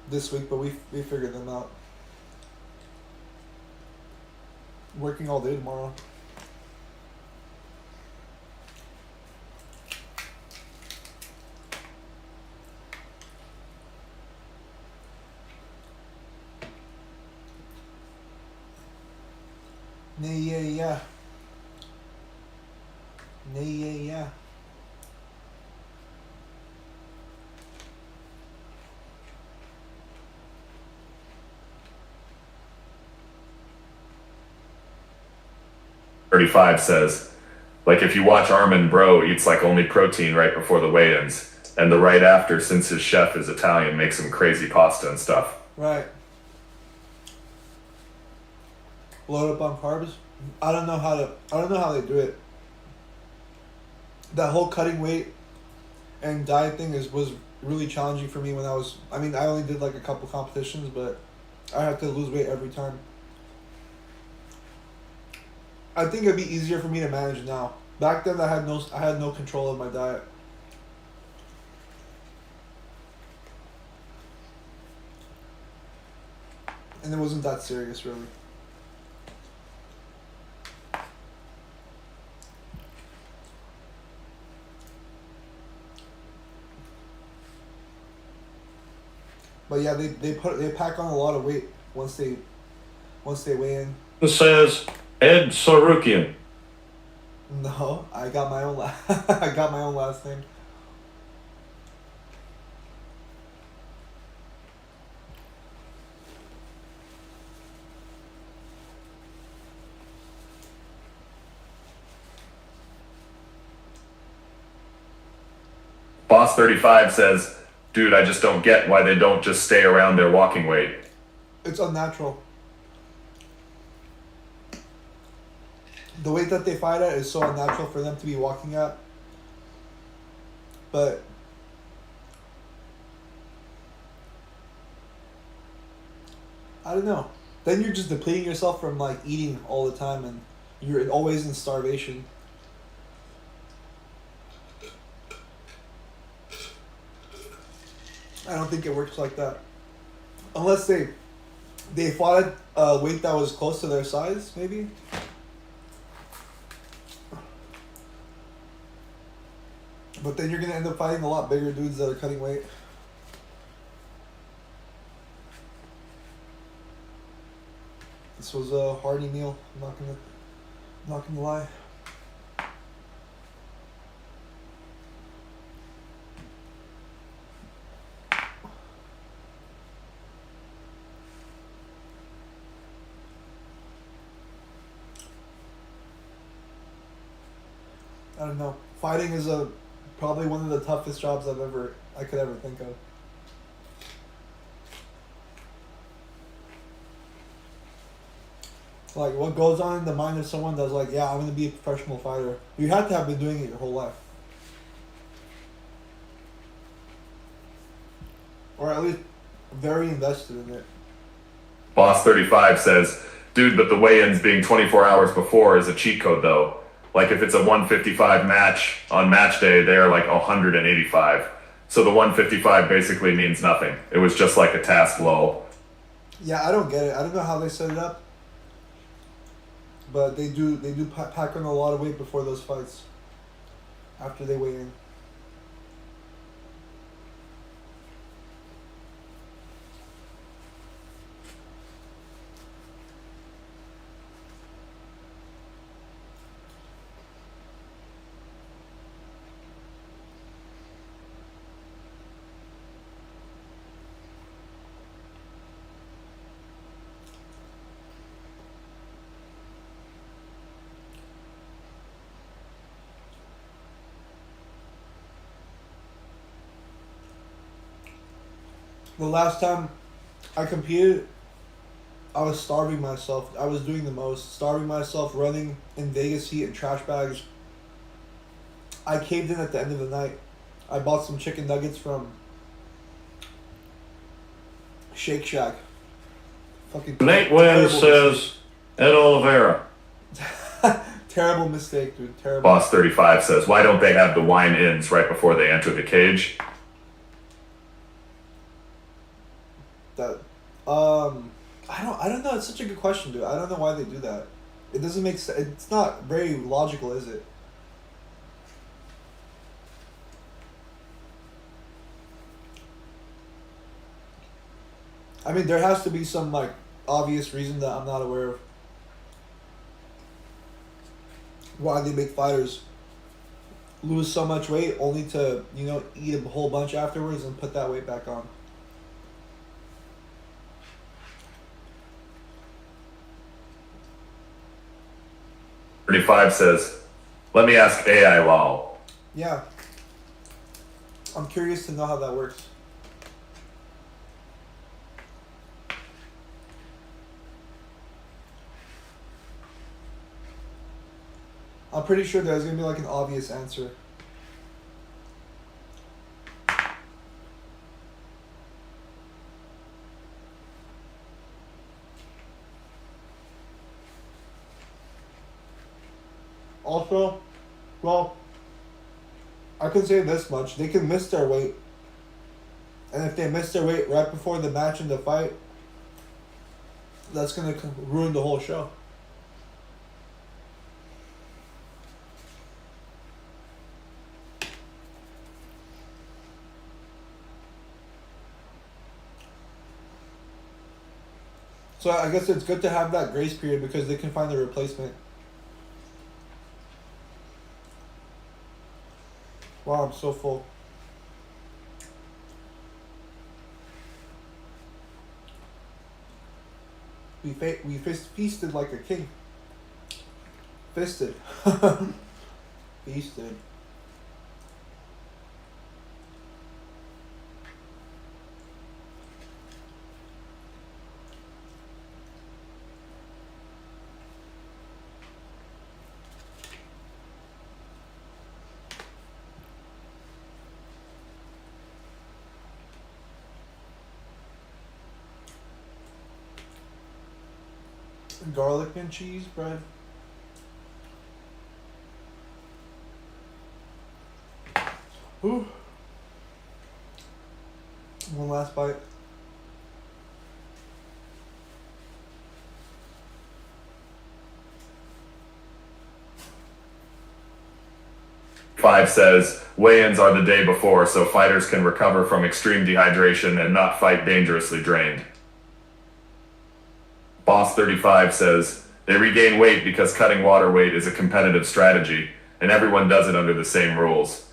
this week, but we figured them out. Working all day tomorrow. Yeah. 35 says, like if you watch Armin Bro eats like only protein right before the weigh-ins, and the right after, since his chef is Italian, makes some crazy pasta and stuff. Right. Load up on carbs. I don't know how they do it. That whole cutting weight and diet thing was really challenging for me when I only did like a couple competitions, but I had to lose weight every time. I think it'd be easier for me to manage now. Back then I had no control of my diet. And it wasn't that serious, really. But yeah, they pack on a lot of weight once they weigh in. It says Ed Sarukian. No, I got my own I got my own last name. Boss 35 says, dude, I just don't get why they don't just stay around their walking weight. It's unnatural. The weight that they fight at is so unnatural for them to be walking at. But I don't know. Then you're just depleting yourself from like eating all the time, and you're always in starvation. I don't think it works like that. Unless they fought at a weight that was close to their size, maybe. But then you're gonna end up fighting a lot bigger dudes that are cutting weight. This was a hearty meal. I'm not gonna lie. I don't know. Fighting is probably one of the toughest jobs I could ever think of. Like, what goes on in the mind of someone that's like, yeah, I'm gonna be a professional fighter. You have to have been doing it your whole life, or at least very invested in it. Boss 35 says, dude, but the weigh-ins being 24 hours before is a cheat code though. Like if it's a 155 match on match day, they're like 185. So the 155 basically means nothing. It was just like a task low. Yeah, I don't get it. I don't know how they set it up. But they do pack on a lot of weight before those fights. After they weigh in. The last time I competed, I was starving myself. I was doing the most. Starving myself, running in Vegas heat and trash bags. I caved in at the end of the night. I bought some chicken nuggets from Shake Shack. Fucking Nate Wynn says Ed Oliveira. Terrible mistake, dude. Terrible. Boss 35 says, why don't they have the wine ins right before they enter the cage? That I don't know. It's such a good question, dude. I don't know why they do that. It doesn't make sense. It's not very logical, is it? I mean, there has to be some like obvious reason that I'm not aware of why they make fighters lose so much weight only to, you know, eat a whole bunch afterwards and put that weight back on. 35 says, let me ask AI Lol. Yeah. I'm curious to know how that works. I'm pretty sure there's going to be like an obvious answer. Also, well, I can say this much. They can miss their weight. And if they miss their weight right before the match and the fight, that's gonna ruin the whole show. So I guess it's good to have that grace period because they can find a replacement. Wow, I'm so full. We feasted like a king. Fisted. Feasted. Garlic and cheese bread. Ooh. One last bite. Five says, weigh-ins are the day before so fighters can recover from extreme dehydration and not fight dangerously drained. Boss 35 says, they regain weight because cutting water weight is a competitive strategy, and everyone does it under the same rules.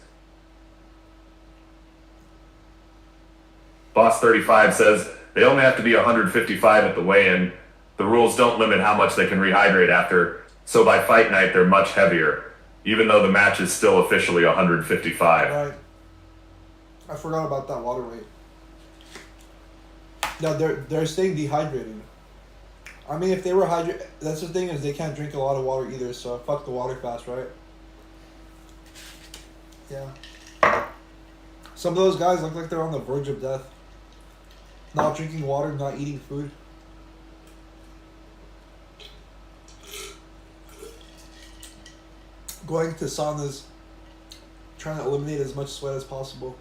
Boss 35 says, they only have to be 155 at the weigh-in. The rules don't limit how much they can rehydrate after, so by fight night they're much heavier, even though the match is still officially 155. Right. I forgot about that water weight. No, they're staying dehydrated. I mean, if they were hydrated, that's the thing is they can't drink a lot of water either. So fuck the water fast, right? Yeah. Some of those guys look like they're on the verge of death. Not drinking water, not eating food. Going to saunas, trying to eliminate as much sweat as possible.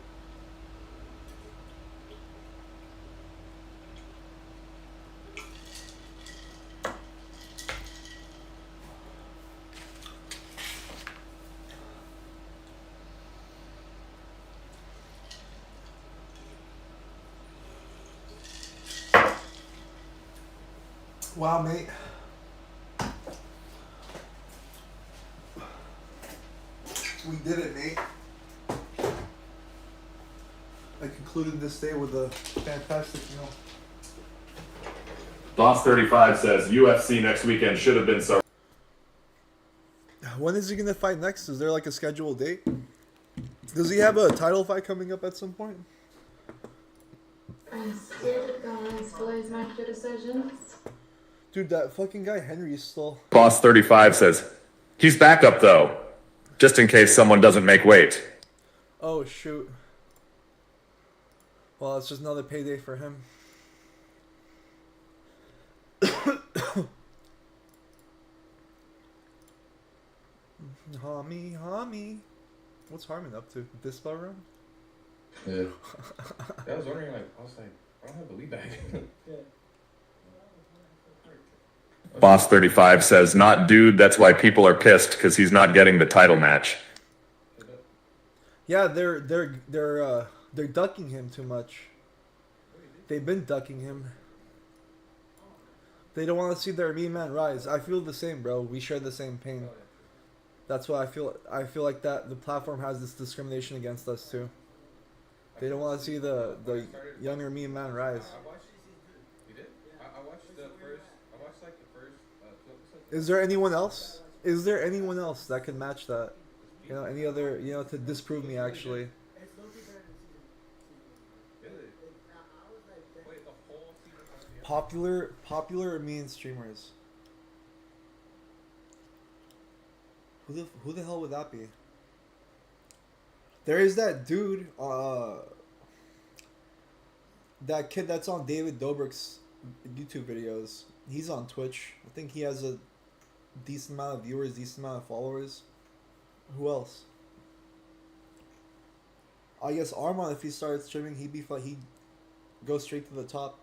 Wow, mate. We did it, mate. I concluded this day with a fantastic meal. Boss 35 says, UFC next weekend should have been so. When is he going to fight next? Is there like a scheduled date? Does he have a title fight coming up at some point? I'm scared of going spoilers after decisions. Dude, that fucking guy Henry is still... Boss 35 says, he's back up though, just in case someone doesn't make weight. Oh, shoot. Well, it's just another payday for him. Homie. What's Harmon up to? This spell room? Yeah. I was wondering, I don't have the lead bag. Boss 35 says, not dude, that's why people are pissed, because he's not getting the title match. Yeah, they're ducking him too much. They've been ducking him. They don't want to see their mean man rise. I feel the same, bro. We share the same pain. That's why I feel like that the platform has this discrimination against us too. They don't want to see the younger mean man rise. You did? I watched the first. I watched like the first 2 episodes. Is there anyone else? Is there anyone else that can match that? You know, any other, you know, to disprove me actually. Popular or mean streamers? Who the hell would that be? There is that dude, that kid that's on David Dobrik's YouTube videos. He's on Twitch. I think he has a decent amount of viewers, decent amount of followers. Who else? I guess Armand, if he started streaming, he'd go straight to the top.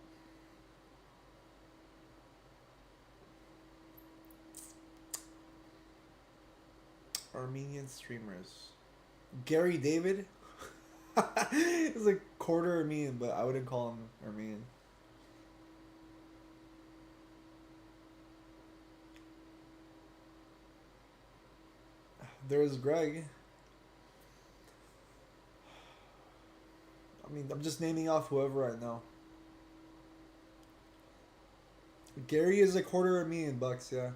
Armenian streamers. Gary David? He's like quarter Armenian, but I wouldn't call him Armenian. There's Greg. I mean, I'm just naming off whoever I know. Gary is a quarter Armenian, Bucks, yeah.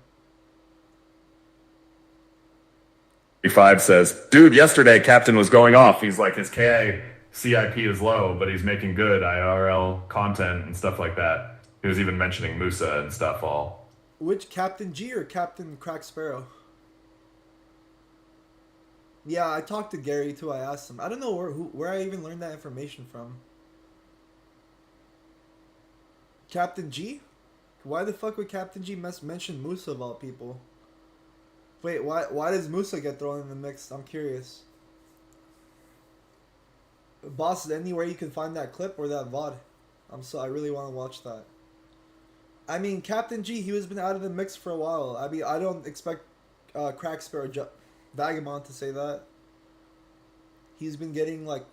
5 says, dude, yesterday Captain was going off. He's like, his CIP is low, but he's making good IRL content and stuff like that. He was even mentioning Musa and stuff all. Which Captain G or Captain Crack Sparrow? Yeah, I talked to Gary too. I asked him. I don't know where I even learned that information from. Captain G? Why the fuck would Captain G mention Musa of all people? Wait, why does Musa get thrown in the mix? I'm curious. Boss, is there anywhere you can find that clip or that VOD? I really want to watch that. I mean, Captain G, he has been out of the mix for a while. I mean, I don't expect Crack Sparrow Vagabond to say that. He's been getting like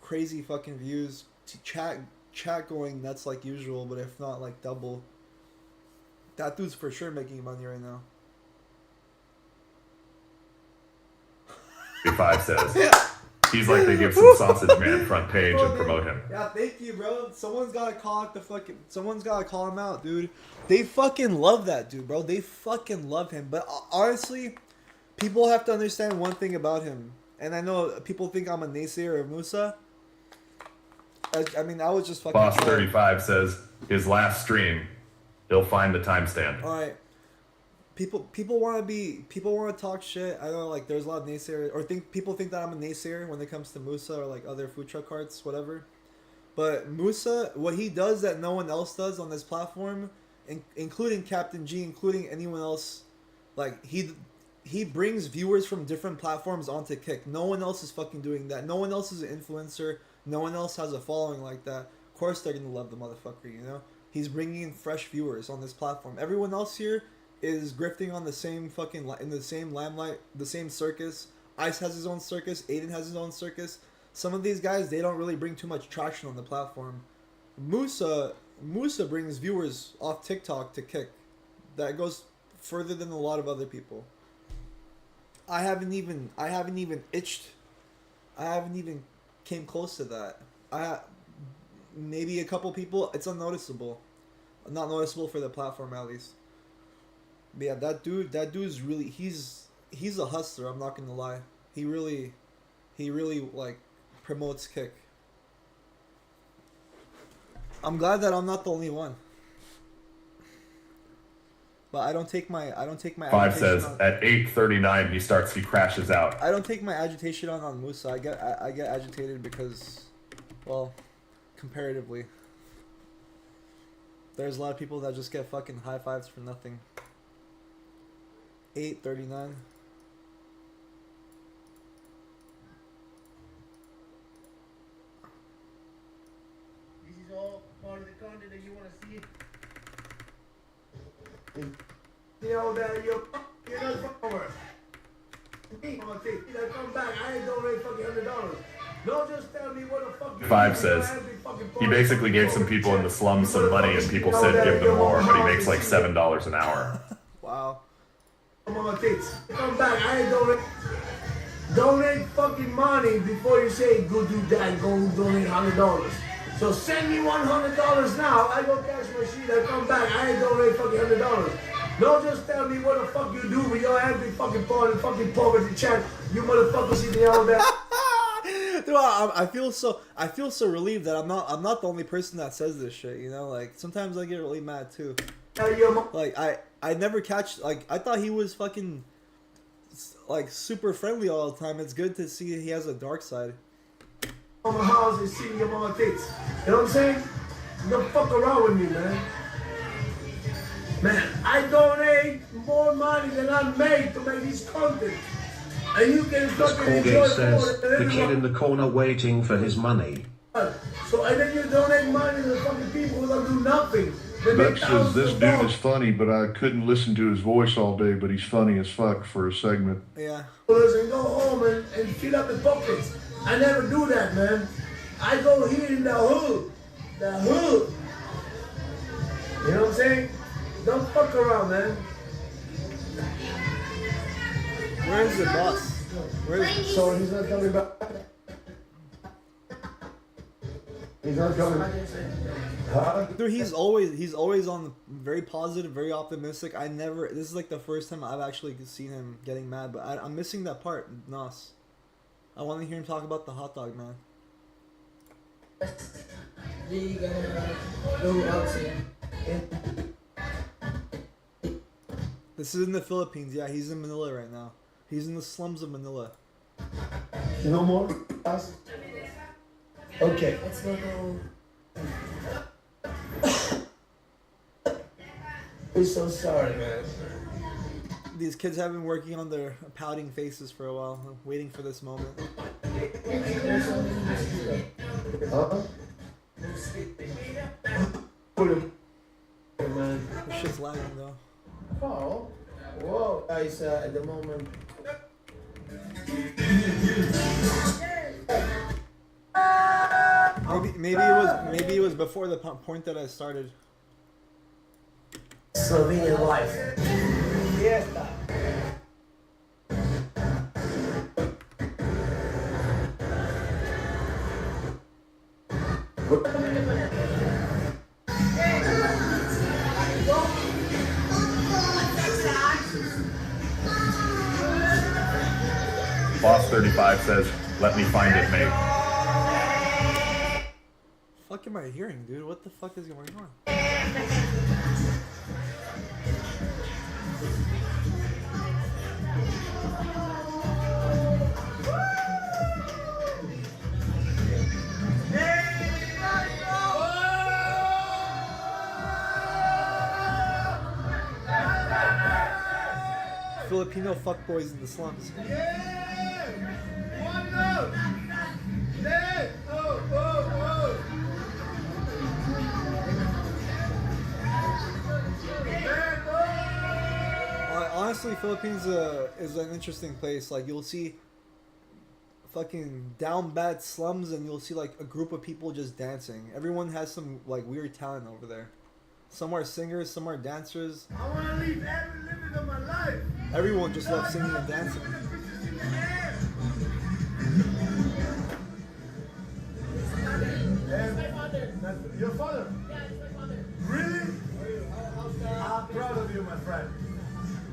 crazy fucking views. Chat going nuts like usual, but if not like double. That dude's for sure making money right now. 5 says, he's like they give some Sausage Man front page and promote him. Yeah, thank you, bro. Someone's gotta call him out, dude. They fucking love that dude, bro. They fucking love him. But honestly, people have to understand one thing about him. And I know people think I'm a naysayer of Musa. I mean, I was just fucking... Boss 35 says, his last stream, he'll find the timestamp. Alright. People want to talk shit. I know, like, there's a lot of naysayers, or people think that I'm a naysayer when it comes to Musa or like other food truck carts, whatever. But Musa, what he does that no one else does on this platform, including Captain G, including anyone else, like he brings viewers from different platforms onto Kick. No one else is fucking doing that. No one else is an influencer. No one else has a following like that. Of course they're gonna love the motherfucker, you know? He's bringing in fresh viewers on this platform. Everyone else here is grifting on the same fucking, in the same limelight, the same circus. Ice has his own circus. Aiden has his own circus. Some of these guys, they don't really bring too much traction on the platform. Musa brings viewers off TikTok to Kick. That goes further than a lot of other people. I haven't even came close to that. Maybe a couple people. It's unnoticeable. Not noticeable for the platform at least. But yeah, that dude's really, he's a hustler, I'm not gonna lie. He really like promotes Kick. I'm glad that I'm not the only one. But I don't take my 5 says at 8:39 he crashes out. I don't take my agitation on Musa. I get agitated because, well, comparatively, there's a lot of people that just get fucking high fives for nothing. 8:39. This is all part of the content that you want to see. You know that you're not forward. Come back. I ain't donate fucking $100. Don't just tell me what the fuck you 5 says he basically gave some people in the slums some money and people said give them more, but he makes like $7 an hour. Wow. Come back. I ain't donate fucking money before you say go do that. Go donate $100. So send me $100 now. I go cash my shit. I come back. I ain't donate fucking $100. Don't just tell me what the fuck you do with your every fucking part and fucking poverty chat. You motherfuckers see all that. Dude, I feel so relieved that I'm not the only person that says this shit. You know, like sometimes I get really mad too. Like I never catch, like I thought he was fucking like super friendly all the time. It's good to see he has a dark side. On my house and see your mama tits. You know what I'm saying? Don't fuck around with me, man. Man, I donate more money than I make to make this content. And you can fucking enjoy Colgate says, the kid in the corner waiting for his money. So, and then you donate money to the fucking people who don't do nothing. Beck says this dude is funny, but I couldn't listen to his voice all day, but he's funny as fuck for a segment. Yeah. And go home and fill up the pockets. I never do that, man. I go here in the hood. The hood. You know what I'm saying? Don't fuck around, man. Where is the boss? Where is So he's not coming back. He's not coming. Huh? Dude, he's always on the very positive, very optimistic. This is like the first time I've actually seen him getting mad, but I'm missing that part, Nas. I want to hear him talk about the hot dog, man. This is in the Philippines. Yeah, he's in Manila right now. He's in the slums of Manila. No more? Okay. Let's go. I'm so sorry, man. These kids have been working on their pouting faces for a while, waiting for this moment. Huh? This shit's lagging though. Oh, whoa, guys! At the moment. Maybe it was before the point that I started. Slovenian life. Yes. Boss 35 says, "Let me find it, mate." Fuck am I hearing, dude? What the fuck is going on? Filipino fuckboys in the slums. Honestly, Philippines is an interesting place. Like, you'll see fucking down bad slums and you'll see like a group of people just dancing. Everyone has some like weird talent over there. Some are singers, some are dancers. I want to live every limit of my life. Everyone just loves singing and dancing. Your father? Yeah, it's my father. Really? I'm proud of you, my friend.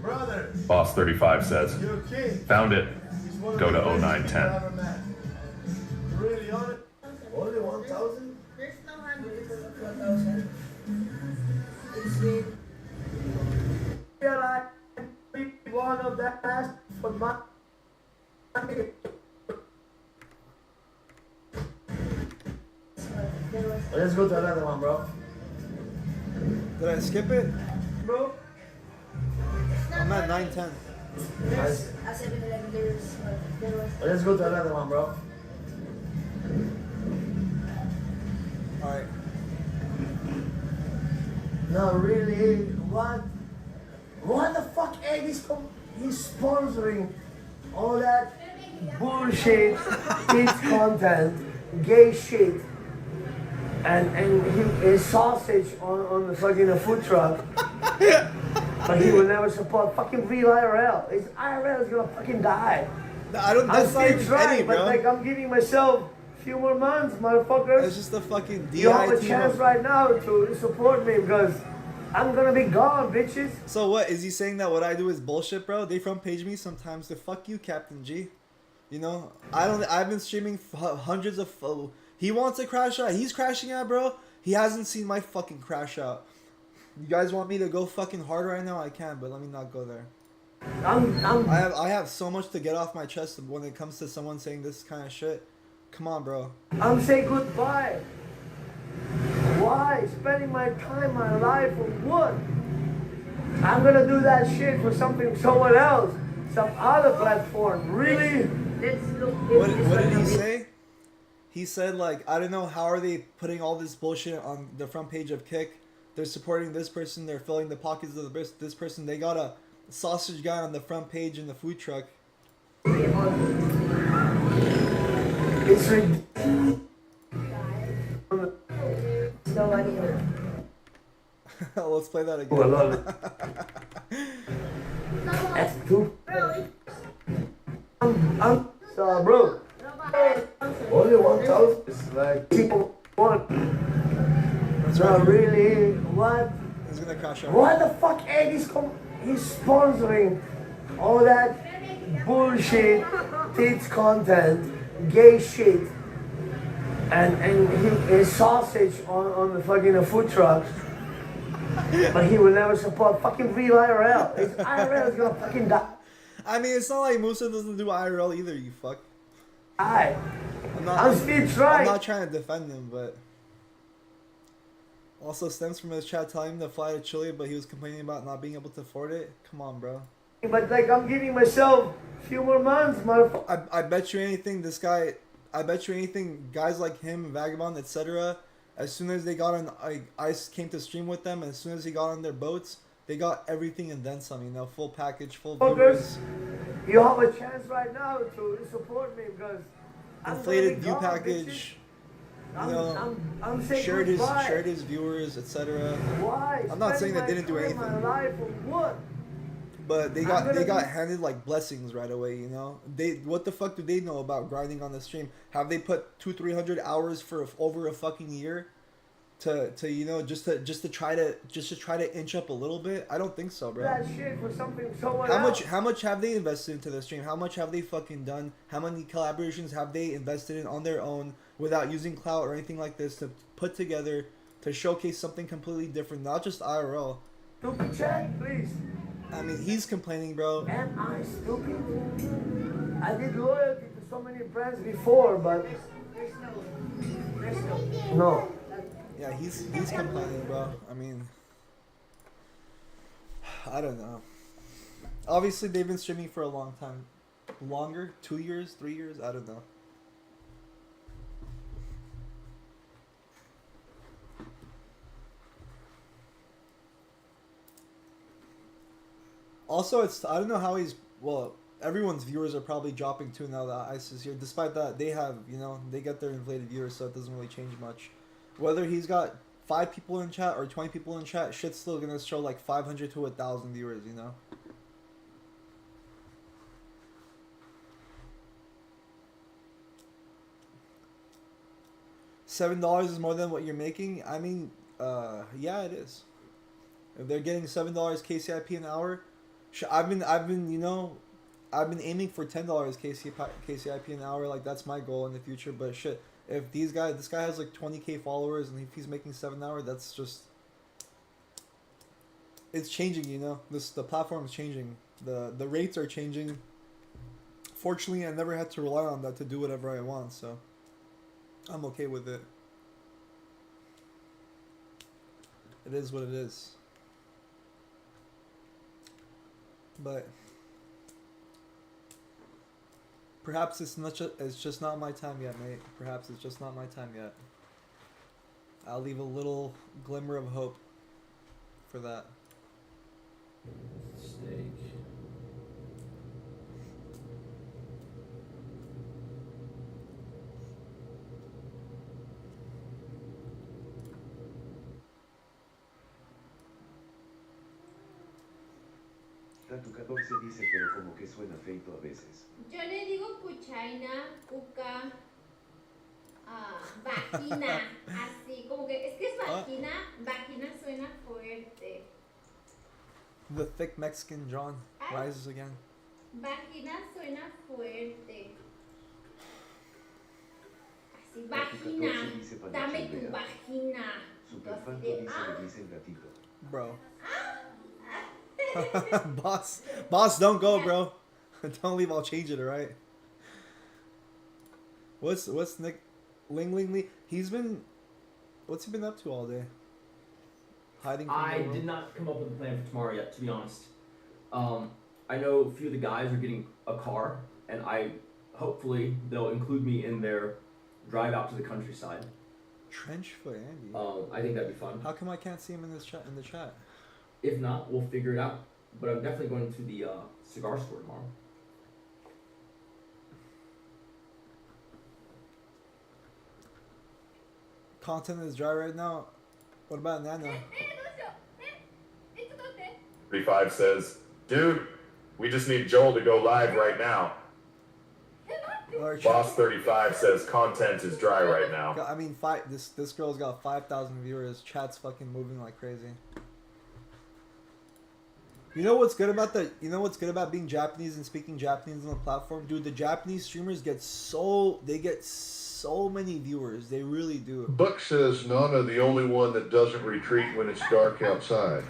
Brother. Boss 35 says, Your kid. "Found it. Go to 0910." Really on it? Only 1,000? There's no 1,000. It's good. Yeah, I be one of that last for my. Let's go to another one, bro. Did I skip it? Bro? I'm at 910. There's a 7-Eleven. There was. Let's go to another one, bro. Alright. No, really, what the fuck, Ed is he's sponsoring all that bullshit, kids content, gay shit, and his sausage on the fucking food truck. But he will never support fucking real IRL. His IRL is gonna fucking die. I don't. That's not even trying, bro. But like I'm giving myself a few more months, motherfuckers. It's just a fucking DI You have a team chance of... right now to support me because I'm gonna be gone, bitches. So what, is he saying that what I do is bullshit, bro? They front page me sometimes to fuck you, Captain G. You know, I've been streaming hundreds of, he wants to crash out, he's crashing out, bro. He hasn't seen my fucking crash out. You guys want me to go fucking hard right now? I can, but let me not go there. I have so much to get off my chest when it comes to someone saying this kind of shit. Come on, bro. I'm saying goodbye. Why? Spending my time, my life for what? I'm gonna do that shit for someone else, some other platform. Really? What did he say? He said like, I don't know how are they putting all this bullshit on the front page of Kick they're supporting this person. They're filling the pockets of this person. They got a sausage guy on the front page in the food truck. It's ridiculous. Let's play that again. Oh, I love it. That's too. So, bro. Only 1,000 is like people want. Not really. What? He's gonna crash out. What the fuck? Eddie's he's sponsoring all that bullshit, tits content, gay shit, and his sausage on the fucking food truck. But he will never support fucking real IRL. His IRL is gonna fucking die. I mean, it's not like Musa doesn't do IRL either, you fuck. I'm still trying. I'm not trying to defend him, but... Also stems from his chat telling him to fly to Chile, but he was complaining about not being able to afford it. Come on, bro. But like, I'm giving myself a few more months, motherfucker. I bet you anything, this guy... I bet you anything, guys like him, Vagabond, etc., as soon as they got on... Ice came to stream with them, and as soon as he got on their boats, they got everything and then some, you know? Full package, full viewers. You have a chance right now to support me because... Inflated view package... You know, I'm saying shared his viewers, etc. Why? I'm not saying they didn't do anything, but they got handed like blessings right away. You know, what the fuck do they know about grinding on the stream? Have they put 200-300 hours for over a fucking year to you know just to try to inch up a little bit? I don't think so, bro. That shit for something so How much have they invested into the stream? How much have they fucking done? How many collaborations have they invested in on their own without using clout or anything like this to put together to showcase something completely different, not just IRL? Stupid chat, please. I mean, he's complaining, bro. Am I stupid? I did loyalty to so many brands before, but no. Yeah, he's complaining, bro. I mean, I don't know. Obviously, they've been streaming for a long time. Longer? 2 years? 3 years? I don't know. Also, I don't know how he's, well, everyone's viewers are probably dropping too now that Ice is here. Despite that, they have, you know, they get their inflated viewers, so it doesn't really change much. Whether he's got 5 people in chat or 20 people in chat, shit's still gonna show like 500 to 1,000 viewers, you know? $7 is more than what you're making? I mean, yeah, it is. If they're getting $7 KCIP an hour, I've been, you know, I've been aiming for $10 KCIP an hour. Like, that's my goal in the future. But shit, if this guy has like 20K followers and if he's making $7 an hour, that's just, it's changing, you know. The platform is changing. The rates are changing. Fortunately, I never had to rely on that to do whatever I want, so I'm okay with it. It is what it is. But perhaps it's just not my time yet, mate. Perhaps it's just not my time yet. I'll leave a little glimmer of hope for that. Steak. Tu 14 dice, pero como que suena feito a veces. Yo le digo cuchaina, cuca, vagina, así, como que, es vagina, vagina suena fuerte. The thick Mexican John rises again. Vagina suena fuerte. Así, vagina, dame tu vagina. Superfanto dice le dice el gatito. Bro. Boss, don't go, bro. Don't leave. I'll change it. All right. What's Nick Ling? What's he been up to all day? Hiding from I did not come up with a plan for tomorrow yet, to be honest. I know a few of the guys are getting a car, and hopefully they'll include me in their drive out to the countryside. Trench foot Andy. I think that'd be fun. How come I can't see him in this chat? In the chat. If not, we'll figure it out. But I'm definitely going to the cigar store tomorrow. Content is dry right now. What about Nana? 35 says, dude, we just need Joel to go live right now. Boss 35 says content is dry right now. I mean, this girl's got 5,000 viewers. Chat's fucking moving like crazy. You know what's good about being Japanese and speaking Japanese on the platform, dude? The Japanese streamers get so many viewers. They really do. Buck says Nana the only one that doesn't retreat when it's dark outside.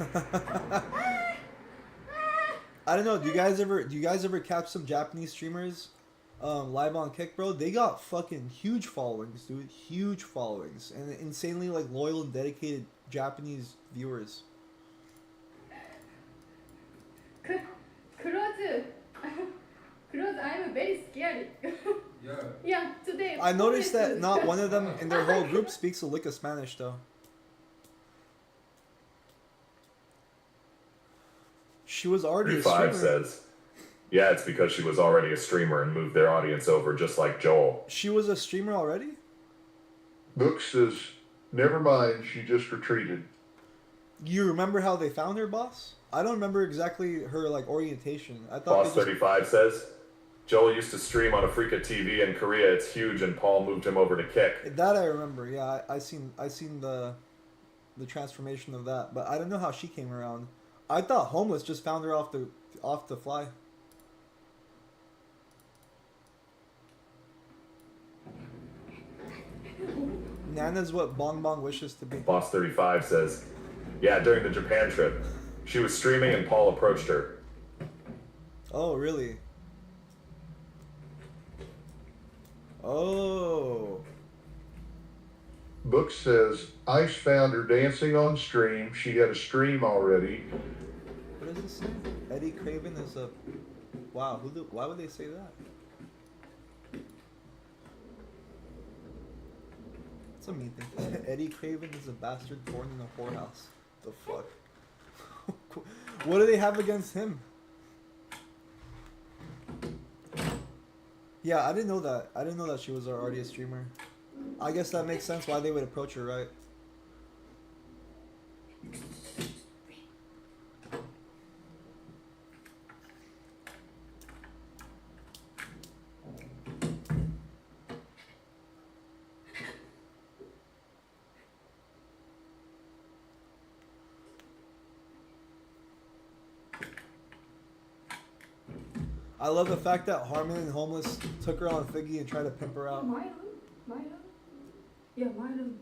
I don't know. Do you guys ever catch some Japanese streamers live on Kick, bro? They got fucking huge followings, dude. Huge followings and insanely like loyal and dedicated Japanese viewers. Close, I'm very scared. Yeah, today. I noticed that not one of them in their whole group speaks a lick of Spanish, though. She was already a streamer. 35 says, yeah, it's because she was already a streamer and moved their audience over just like Joel. She was a streamer already? Book says, never mind, she just retreated. You remember how they found her, boss? I don't remember exactly her like orientation. I thought Boss 35 says, Joel used to stream on a Freaka TV in Korea. It's huge, and Paul moved him over to Kick. That I remember. Yeah, I seen the transformation of that, but I don't know how she came around. I thought Homeless just found her off the fly. Nana's what Bong Bong wishes to be. Boss 35 says, yeah, during the Japan trip, she was streaming and Paul approached her. Oh, really? Oh. Book says, Ice found her dancing on stream. She had a stream already. What does it say? Eddie Craven is a... Wow, why would they say that? That's a mean thing. Eddie Craven is a bastard born in a whorehouse. The fuck? What do they have against him? Yeah, I didn't know that. I didn't know that she was already a streamer. I guess that makes sense why they would approach her, right? I love the fact that Harmon and Homeless took her on Figgy and tried to pimp her out. Yeah, mine.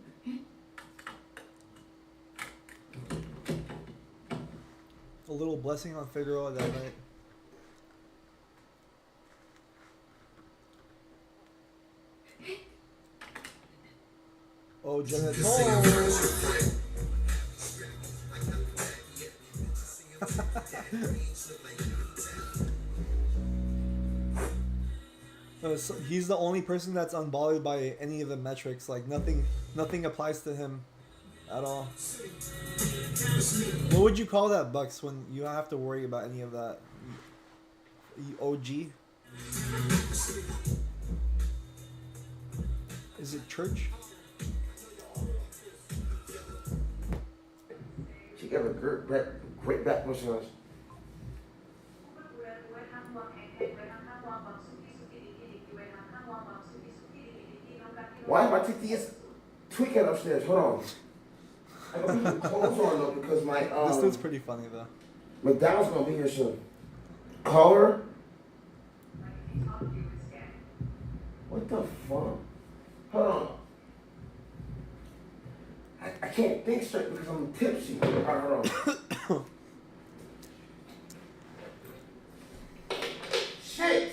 A little blessing on Figueroa that night. Oh, Janet. So he's the only person that's unbothered by any of the metrics. Like nothing applies to him at all. What would you call that, Bucks, when you don't have to worry about any of that? OG? Is it church? She got a great back massage. Why my TT is tweaking upstairs? Hold on. I gotta put some clothes on though because my This dude's pretty funny though. McDowell's gonna be here soon. Call her. What the fuck? Hold on. I can't think straight because I'm tipsy. Alright, hold on. Shit!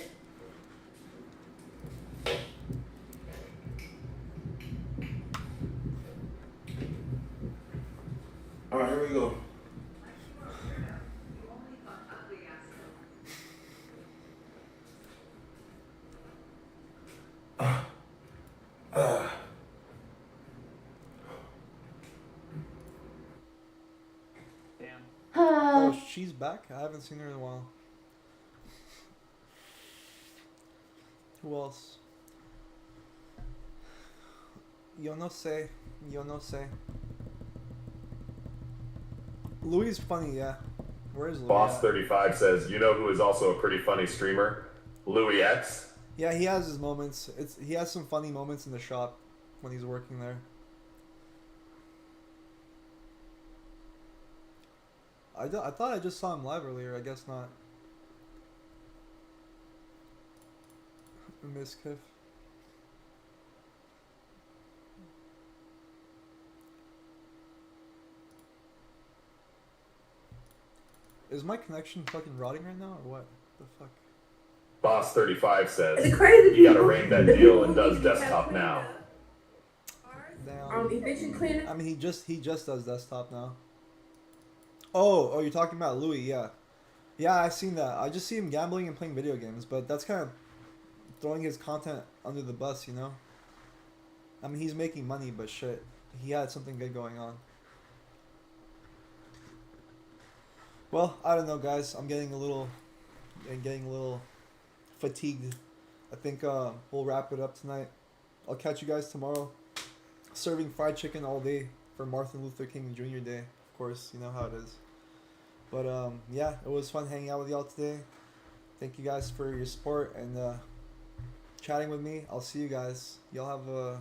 Alright, here we go. she's back? I haven't seen her in a while. Who else? Yo no sé. Yo no sé. Louis is funny, yeah. Where is Louis? Boss35 says, you know who is also a pretty funny streamer? Louis X. Yeah, he has his moments. He has some funny moments in the shop when he's working there. I thought I just saw him live earlier. I guess not. Miss Kiff. Is my connection fucking rotting right now, or what? The fuck? Boss35 says, It's crazy. you gotta ring that deal and does desktop now. Damn. I mean, he just does desktop now. Oh, you're talking about Louis, yeah. Yeah, I've seen that. I just see him gambling and playing video games, but that's kind of throwing his content under the bus, you know? I mean, he's making money, but shit, he had something good going on. Well, I don't know, guys. I'm getting a little fatigued. I think we'll wrap it up tonight. I'll catch you guys tomorrow. Serving fried chicken all day for Martin Luther King Jr. Day. Of course, you know how it is. But yeah, it was fun hanging out with y'all today. Thank you guys for your support and chatting with me. I'll see you guys. Y'all have a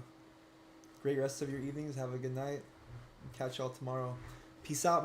great rest of your evenings. Have a good night. Catch y'all tomorrow. Peace out.